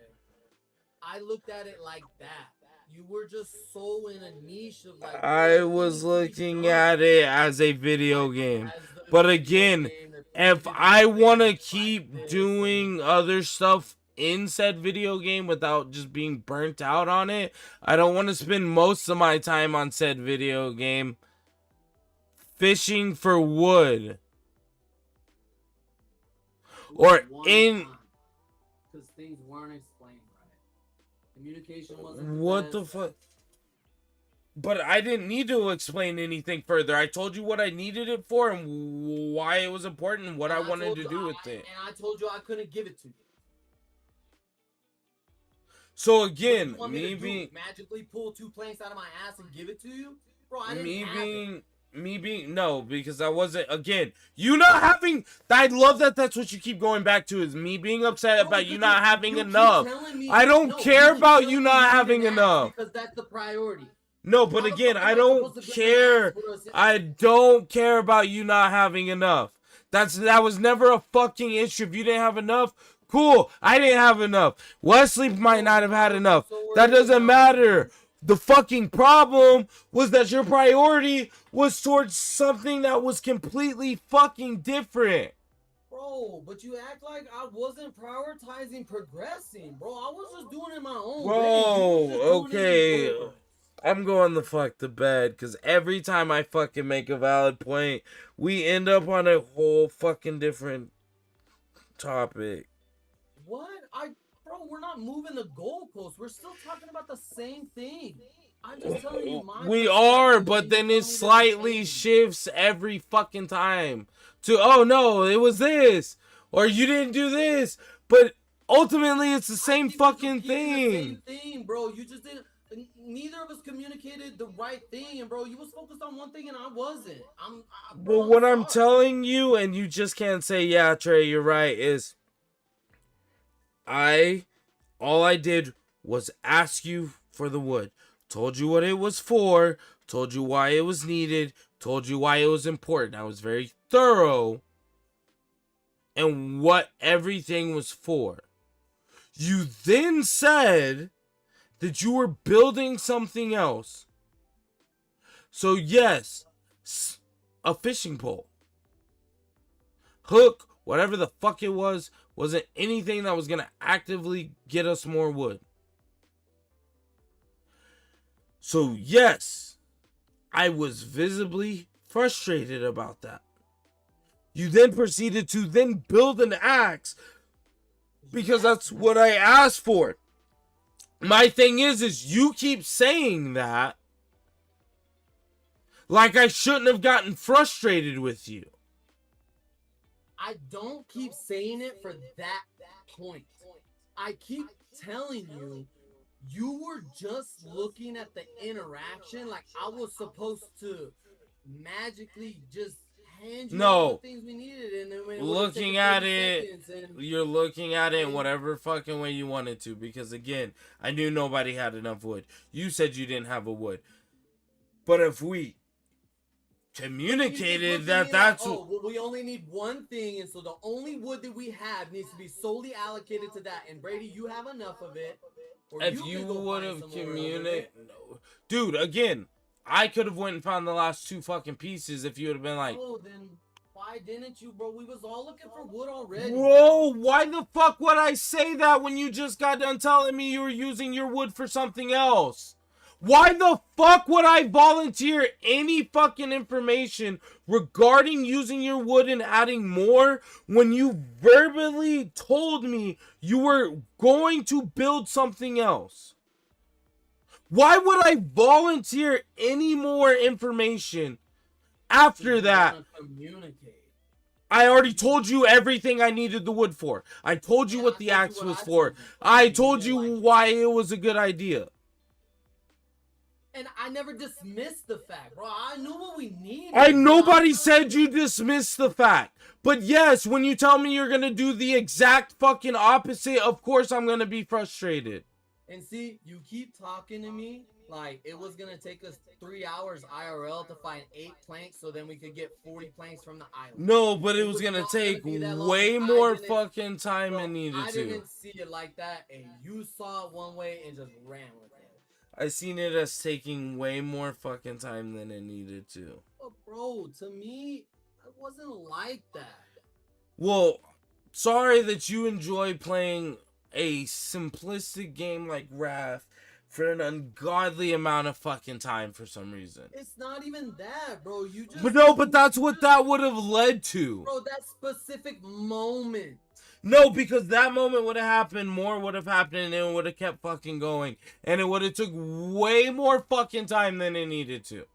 I looked at it like that. You were just so in a niche of like... I was looking at it as a video game. But again, if I want to keep doing other stuff in said video game without just being burnt out on it, I don't want to spend most of my time on said video game fishing for wood. Or in... Because things weren't explained right. Communication wasn't... What the fuck? But I didn't need to explain anything further. I told you what I needed it for and why it was important and what I wanted to do with it. And I told you I couldn't give it to you. So again, me being... magically pull 2 planks out of my ass and give it to you? Bro, I didn't have it. Me being, no, because I wasn't, again, you not having, I love that that's what you keep going back to, is me being upset about you not having enough. I don't care about you not having enough. Because that's the priority. No, but again, I don't care. I don't care about you not having enough. That was never a fucking issue. If you didn't have enough, cool. I didn't have enough. Wesley might not have had enough. That doesn't matter. The fucking problem was that your priority was towards something that was completely fucking different. Bro, but you act like I wasn't prioritizing progressing, bro. I was just doing it my own way. Bro, okay. I'm going the fuck to bed, because every time I fucking make a valid point, we end up on a whole fucking different topic. What? Bro, we're not moving the goalposts. We're still talking about the same thing. I'm just telling you my... We are, but then it slightly shifts every fucking time. To, oh no, it was this. Or you didn't do this. But ultimately, it's the same fucking thing. The same thing, bro. You just didn't... Neither of us communicated the right thing, and bro, you was focused on one thing and I wasn't. But what I'm telling you, and you just can't say, yeah, Trey, you're right, is... all I did was ask you for the wood. Told you what it was for. Told you why it was needed. Told you why it was important. I was very thorough in what everything was for. You then said that you were building something else. So yes, a fishing pole. Hook, whatever the fuck it was, wasn't anything that was going to actively get us more wood. So yes, I was visibly frustrated about that. You then proceeded to then build an axe because that's what I asked for. My thing is you keep saying that like I shouldn't have gotten frustrated with you. I don't keep saying it for that point. I keep telling you, you were just looking at the interaction like I was supposed to magically just hand you No. all the things we needed, and then it would've Looking taken at 30 it, seconds, and you're looking at it in whatever fucking way you wanted to. Because again, I knew nobody had enough wood. You said you didn't have a wood. But if we communicated that that's like, well, we only need one thing, and so the only wood that we have needs to be solely allocated to that. And Brady, you have enough of it. Or if you can go would find have some more of communicated, it. dude, again, I could have went and found the last 2 fucking pieces if you would have been like, Oh, then why didn't you, bro? We was all looking for wood already. bro, why the fuck would I say that when you just got done telling me you were using your wood for something else? Why the fuck would I volunteer any fucking information regarding using your wood and adding more when you verbally told me you were going to build something else? Why would I volunteer any more information after that? I already told you everything I needed the wood for. I told you what the axe was for. I told you why it was a good idea. And I never dismissed the fact, bro. I knew what we needed. Nobody said you dismissed the fact. But yes, when you tell me you're going to do the exact fucking opposite, of course I'm going to be frustrated. And see, you keep talking to me like it was going to take us 3 hours IRL to find 8 planks so then we could get 40 planks from the island. No, but it was going to take way more fucking time than needed I to. didn't see it like that, and you saw it one way and just ran with it. I seen it as taking way more fucking time than it needed to. But bro, to me, it wasn't like that. Well, sorry that you enjoy playing a simplistic game like Wrath for an ungodly amount of fucking time for some reason. It's not even that, bro. You just... But that's what that would have led to. Bro, that specific moment. No, because that moment would have happened, more would have happened, and it would have kept fucking going. And it would have took way more fucking time than it needed to.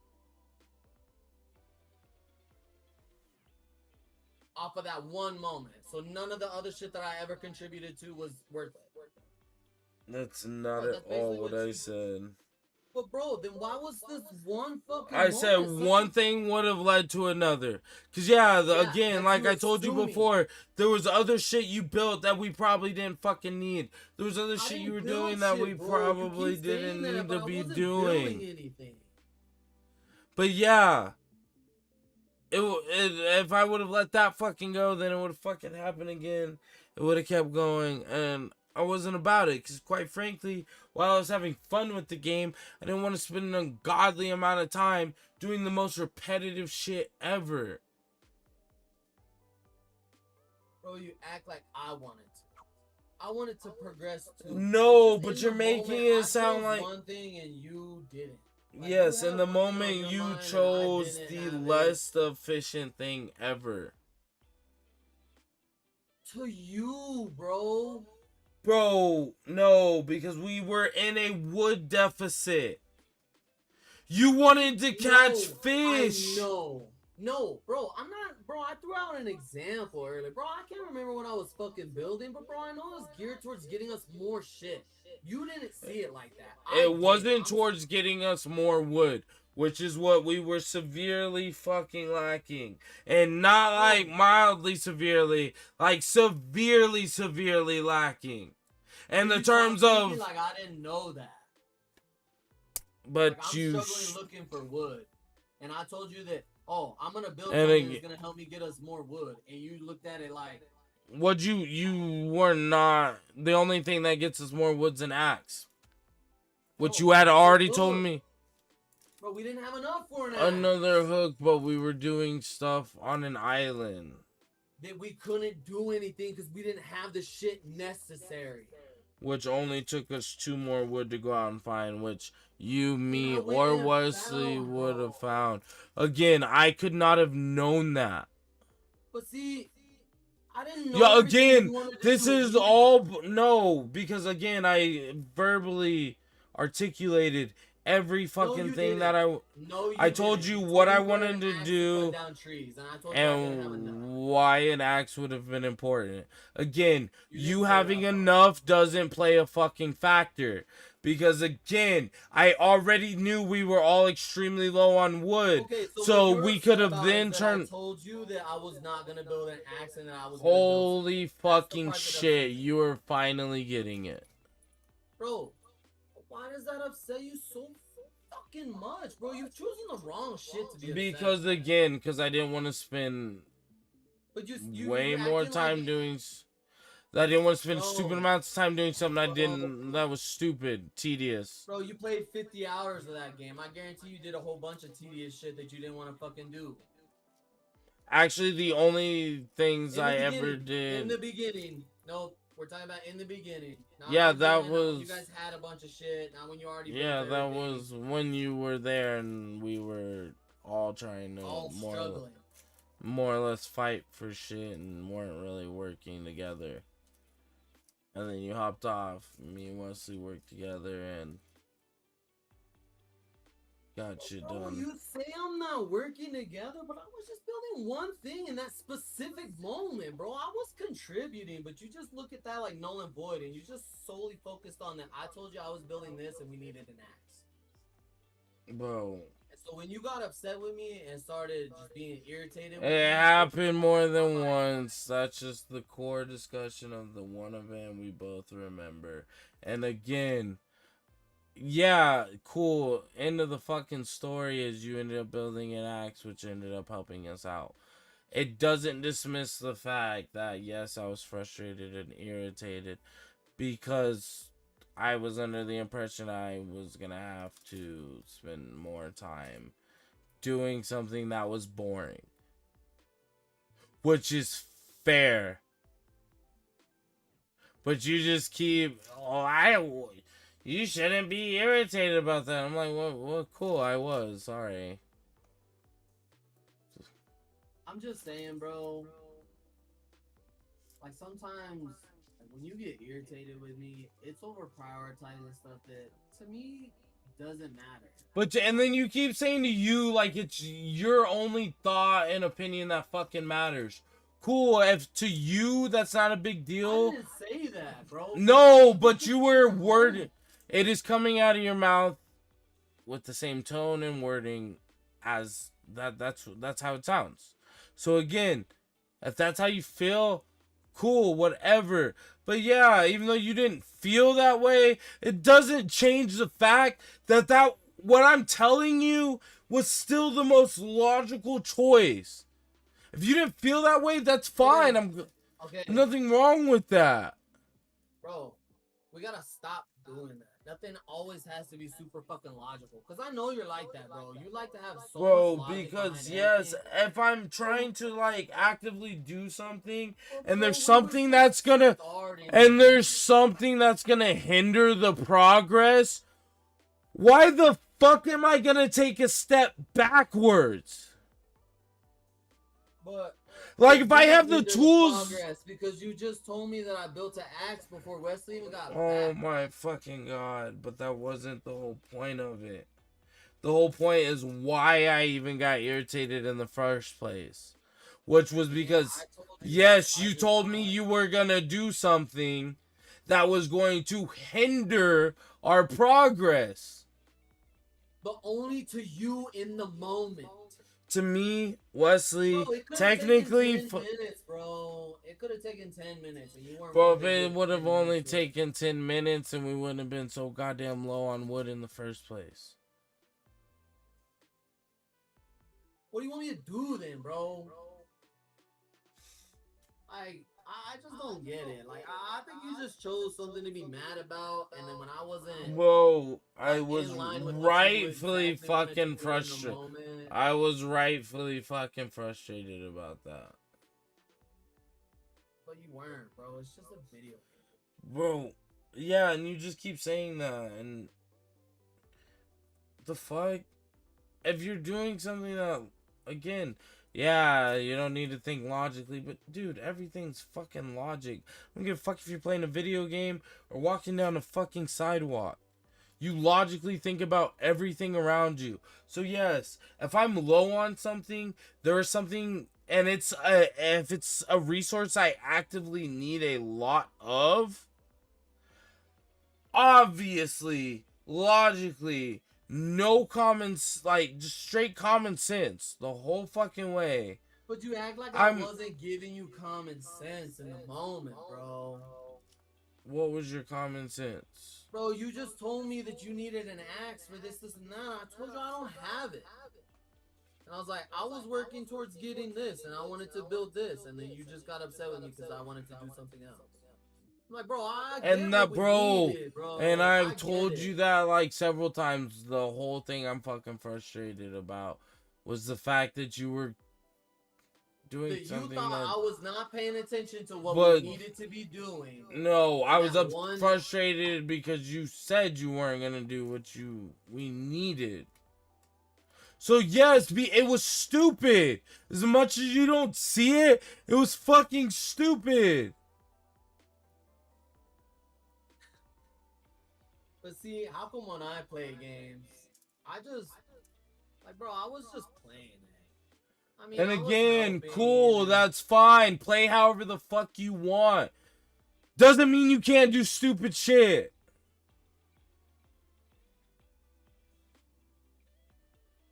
Off of that one moment. So none of the other shit that I ever contributed to was worth it. That's not at all what I said. But bro, then why was this one fucking I said one thing would have led to another. Cause again, like I told you before, there was other shit you built that we probably didn't fucking need. There was other shit you were doing that we probably didn't need to be doing. But yeah, if I would have let that fucking go, then it would have fucking happened again. It would have kept going, and I wasn't about it, because quite frankly, while I was having fun with the game, I didn't want to spend an ungodly amount of time doing the most repetitive shit ever. Bro, you act like I wanted to. I wanted to progress too. No, but you're making it sound like one thing and you didn't. Like, yes, in the moment you chose the less efficient thing ever. To you, bro. Bro, no, because we were in a wood deficit. You wanted to catch fish. No, bro, I'm not, bro, I threw out an example earlier. Bro, I can't remember what I was fucking building, but bro, I know it was geared towards getting us more shit. You didn't see it like that. It wasn't towards getting us more wood, which is what we were severely fucking lacking. And not like mildly severely, like severely lacking. And the terms of... Like, I didn't know that. But like, you... I'm struggling looking for wood. And I told you that, oh, I'm going to build something that's going to help me get us more wood. And you looked at it like... What you were not... The only thing that gets us more wood's an axe. Which you had already told me. Bro, we didn't have enough for an axe. Another hook, but we were doing stuff on an island. That we couldn't do anything because we didn't have the shit necessary. Which only took us 2 more wood to go out and find, which you, me, or Wesley would have found. Again, I could not have known that. But see, I didn't know. Yeah, again, this is all... No, because again, I verbally articulated every fucking thing that I told you what I wanted to do and why an axe would have been important. Again, you having enough doesn't play a fucking factor. Because again, I already knew we were all extremely low on wood. Okay, So what you're we could upset have about then is that I turned. told you that I was not gonna build an axe and that I was Holy fucking part that shit, upsets you are finally getting it. Bro, why does that upset you so fucking much, bro? You're choosing the wrong shit to be upset. Because again, because I didn't want to spend But way you're more acting time like, doing. I didn't want to spend Bro. stupid amounts of time doing something I didn't. That was stupid, tedious. Bro, you played 50 hours of that game. I guarantee you did a whole bunch of tedious shit that you didn't want to fucking do. Actually, the only things I ever In did. the beginning. No, we're talking about in the beginning. Not Yeah, like that then, was. You guys had a bunch of shit. Not when you already. Yeah, built that everything. was when you were there and we were all trying to All struggling. more or less fight for shit and weren't really working together. And then you hopped off. Me and Wesley worked together and got shit Bro, done. you say I'm not working together, but I was just building one thing in that specific moment, bro. I was contributing, but you just look at that like null and void, and you just solely focused on that. I told you I was building this, and we needed an axe. Bro. And so when you got upset with me and started just being irritated with It me, happened more than once. That's just the core discussion of the one event we both remember. And again, yeah, cool. End of the fucking story is you ended up building an axe, which ended up helping us out. It doesn't dismiss the fact that, yes, I was frustrated and irritated because I was under the impression I was going to have to spend more time doing something that was boring. Which is fair. But you just keep, you shouldn't be irritated about that. I'm like, well, cool, I was, sorry. I'm just saying, bro. Like sometimes, like, when you get irritated with me, it's over prioritizing stuff that to me doesn't matter. But and then you keep saying to you like it's your only thought and opinion that fucking matters. Cool, if to you that's not a big deal. I didn't say that, bro. No, but you were worded. It is coming out of your mouth with the same tone and wording as that. That's how it sounds. So again, if that's how you feel, cool, whatever. But yeah, even though you didn't feel that way, it doesn't change the fact that what I'm telling you was still the most logical choice. If you didn't feel that way, that's fine. Okay. Nothing wrong with that. Bro, we gotta stop doing that. Nothing always has to be super fucking logical. Cause I know you're like that, bro. You like to have so much logic because behind yes, everything. if I'm trying to like actively do something and there's something that's gonna hinder the progress, why the fuck am I gonna take a step backwards? But like if I have the tools, because you just told me that I built an axe before Wesley even got oh back. my fucking god! But that wasn't the whole point of it. The whole point is why I even got irritated in the first place, which was because yes, you told me you were gonna do something that was going to hinder our progress. But only to you in the moment. To me, Wesley, Bro, it technically, taken 10 minutes, bro. It could have taken 10 minutes, and you weren't. Bro, if it would have only taken 10 minutes, and we wouldn't have been so goddamn low on wood in the first place. What do you want me to do then, bro? Like, I just don't get it. Like, I think you just chose something to be mad about, and then when I wasn't... Bro, I was rightfully fucking frustrated. I was rightfully fucking frustrated about that. But you weren't, bro. It's just a video game. Bro, yeah, and you just keep saying that, and... The fuck? If you're doing something that, again... Yeah, you don't need to think logically, but dude, everything's fucking logic. I don't give a fuck if you're playing a video game or walking down a fucking sidewalk. You logically think about everything around you. So yes, if I'm low on something, there is something, and if it's a resource I actively need a lot of, obviously, logically, no like just straight common sense the whole fucking way. But you act like I wasn't giving you common sense in the moment, bro. What was your common sense? Bro, you just told me that you needed an axe for this and that. I told you I don't have it. And I was like, I was working towards getting this, and I wanted to build this, and then you just got upset with me because I wanted to do something else. I'm like, bro, I get And that, what we needed, bro. And I I've told you that like several times. The whole thing I'm fucking frustrated about was the fact that you were doing that something you thought that I was not paying attention to what But- we needed to be doing. No, I was That frustrated because you said you weren't gonna do what we needed. So yes, it was stupid. As much as you don't see it, it was fucking stupid. But see, how come when I play games, I just like, bro, I was just playing it. I mean, And I was again, helping cool, and- that's fine. Play however the fuck you want. Doesn't mean you can't do stupid shit.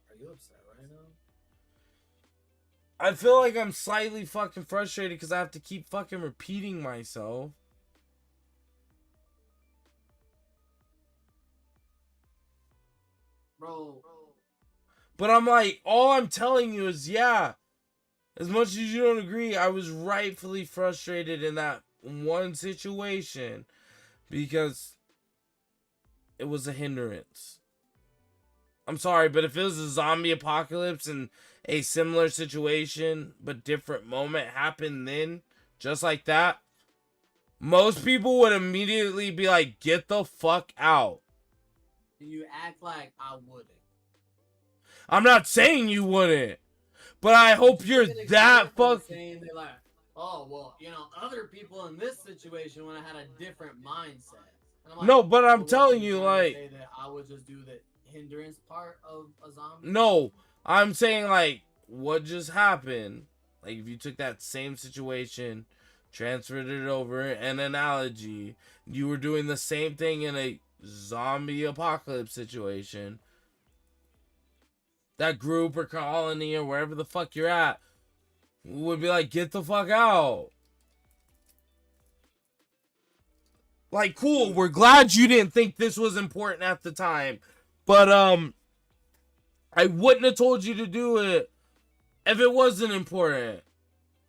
Are you upset right now? I feel like I'm slightly fucking frustrated because I have to keep fucking repeating myself. Bro. But I'm like, all I'm telling you is, yeah, as much as you don't agree, I was rightfully frustrated in that one situation because it was a hindrance. I'm sorry, but if it was a zombie apocalypse and a similar situation but different moment happened then, just like that, most people would immediately be like, get the fuck out. You act like I wouldn't. I'm not saying you wouldn't, but I hope you're that fucking... Saying they're like, oh, well, you know, other people in this situation would have had a different mindset. And I'm like, No, but I'm well, telling you you, trying to like... say that I would just do the hindrance part of a zombie? No, I'm saying, like, what just happened? Like, if you took that same situation, transferred it over, an analogy, you were doing the same thing in a zombie apocalypse situation, that group or colony or wherever the fuck you're at would be like, get the fuck out. Like, cool, we're glad you didn't think this was important at the time, but I wouldn't have told you to do it if it wasn't important.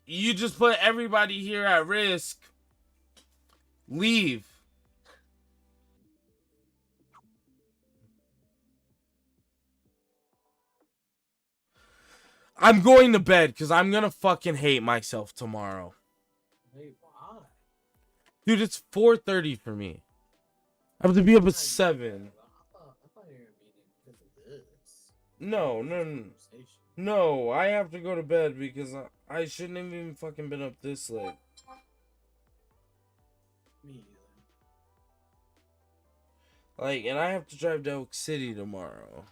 You just put everybody here at risk. Leave. I'm going to bed because I'm going to fucking hate myself tomorrow. Wait, why? Dude, it's 4:30 for me. I have to be up at 7. I thought you were meeting because of this. No, I have to go to bed because I shouldn't have even fucking been up this late. Me either. Like, and I have to drive to Oak City tomorrow.